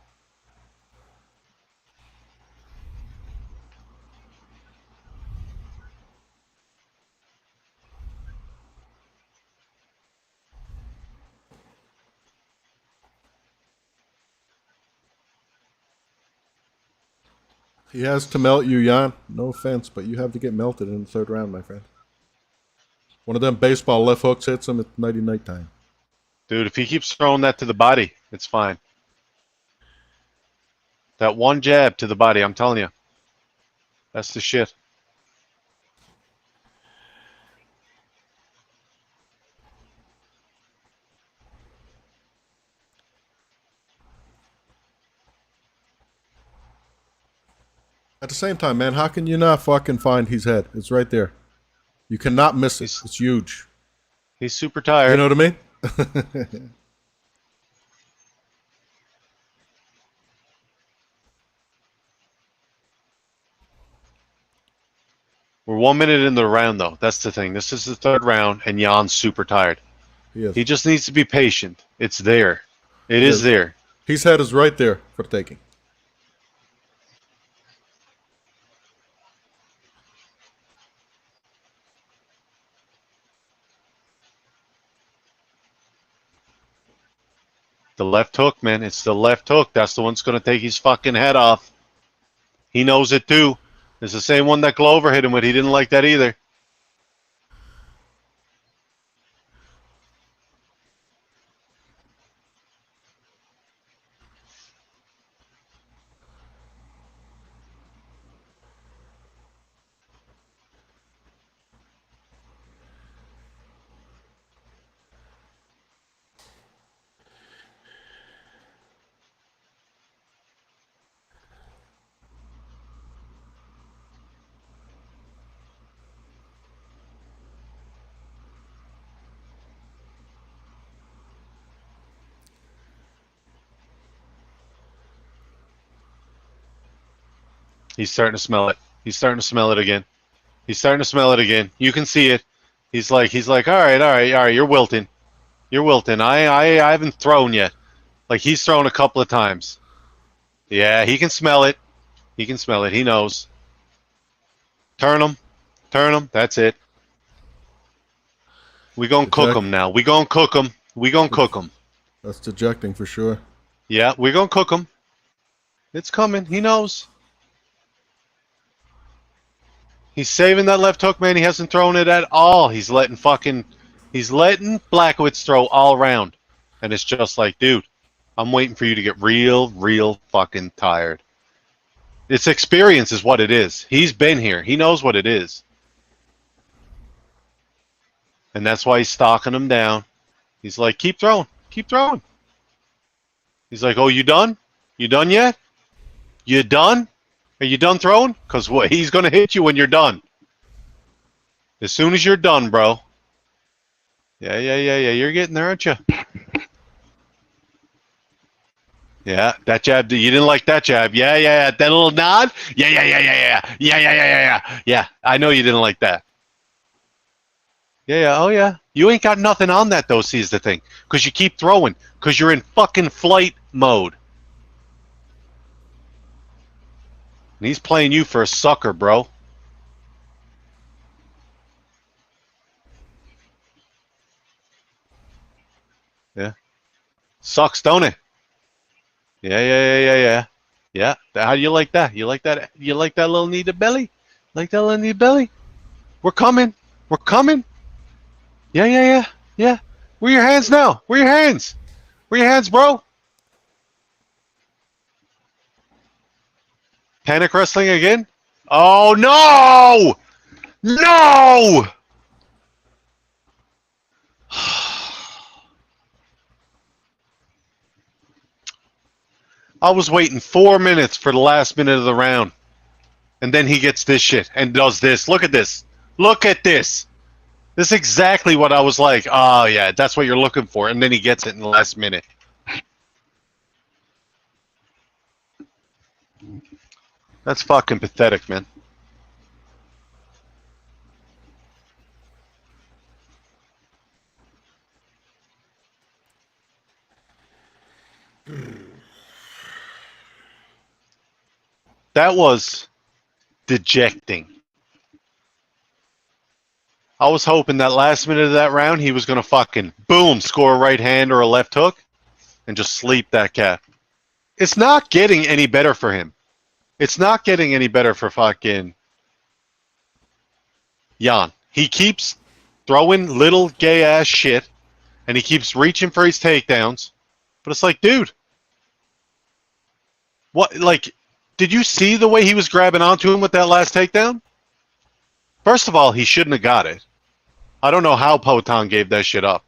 He has to melt you, Jan. No offense, but you have to get melted in the 3rd round, my friend. One of them baseball left hooks hits him at night time. Dude, if he keeps throwing that to the body, it's fine. That one jab to the body, I'm telling you. That's the shit. At the same time, man, how can you not fucking find his head? It's right there. You cannot miss it. It's huge. He's super tired. You know what I mean? We're 1 minute into the round, though. That's the thing. This is the 3rd round, and Jan's super tired. He just needs to be patient. It's there. It is there. His head is right there for the taking. The left hook, man. It's the left hook. That's the one that's going to take his fucking head off. He knows it, too. It's the same one that Glover hit him with. He didn't like that either. He's starting to smell it. He's starting to smell it again. He's starting to smell it again. You can see it. He's like, all right. You're wilting. You're wilting. I haven't thrown yet. Like, he's thrown a couple of times. Yeah, he can smell it. He can smell it. He knows. Turn him. Turn him. That's it. We gonna cook him now. We gonna cook him. We gonna cook him. That's dejecting for sure. Yeah, we gonna cook him. It's coming. He knows. He's saving that left hook, man. He hasn't thrown it at all. He's letting Blachowicz throw all around. And it's just like, dude, I'm waiting for you to get real fucking tired. It's experience is what it is. He's been here. He knows what it is. And that's why he's stalking him down. He's like, keep throwing. Keep throwing. He's like, oh, you done? You done yet? You done? Are you done throwing? Because what? He's going to hit you when you're done. As soon as you're done, bro. Yeah. You're getting there, aren't you? Yeah, that jab. You didn't like that jab. Yeah. That little nod. Yeah. Yeah, I know you didn't like that. Yeah. Oh, yeah. You ain't got nothing on that, though, see, is the thing. Because you keep throwing. Because you're in fucking flight mode. And he's playing you for a sucker, bro. Yeah. Sucks, don't it? Yeah. Yeah. How do you like that? You like that? You like that little knee to belly? Like that little knee to belly? We're coming. We're coming. Yeah. Where are your hands now? Where are your hands? Where are your hands, bro? Panic wrestling again? Oh no! No! I was waiting 4 minutes for the last minute of the round. And then he gets this shit and does this. Look at this. Look at this. This is exactly what I was like. Oh, yeah, that's what you're looking for. And then he gets it in the last minute. That's fucking pathetic, man. That was dejecting. I was hoping that last minute of that round he was going to fucking, boom, score a right hand or a left hook and just sleep that cat. It's not getting any better for him. It's not getting any better for fucking Jan. He keeps throwing little gay ass shit and he keeps reaching for his takedowns. But it's like, dude, what, like, did you see the way he was grabbing onto him with that last takedown? First of all, he shouldn't have got it. I don't know how Poatan gave that shit up.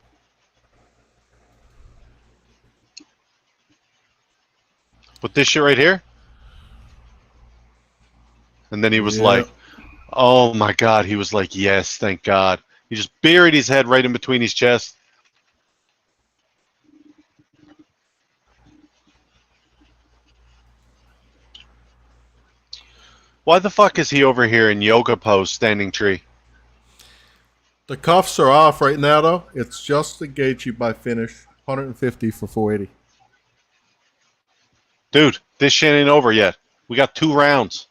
But this shit right here? And then he was like, oh my God. He was like, yes, thank God. He just buried his head right in between his chest. Why the fuck is he over here in yoga pose, standing tree? The cuffs are off right now, though. It's just the Gaethje by finish. 150 for 480. Dude, this shit ain't over yet. We got 2 rounds.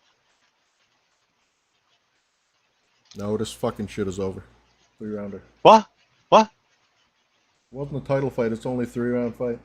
No, this fucking shit is over. 3-rounder. What? What? It wasn't a title fight. It's only a 3-round fight.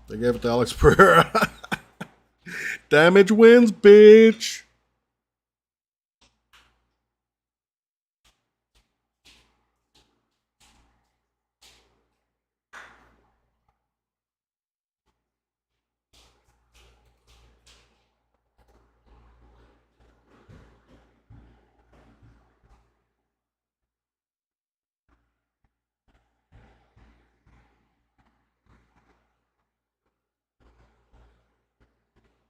They gave it to Alex Pereira. Damage wins, bitch.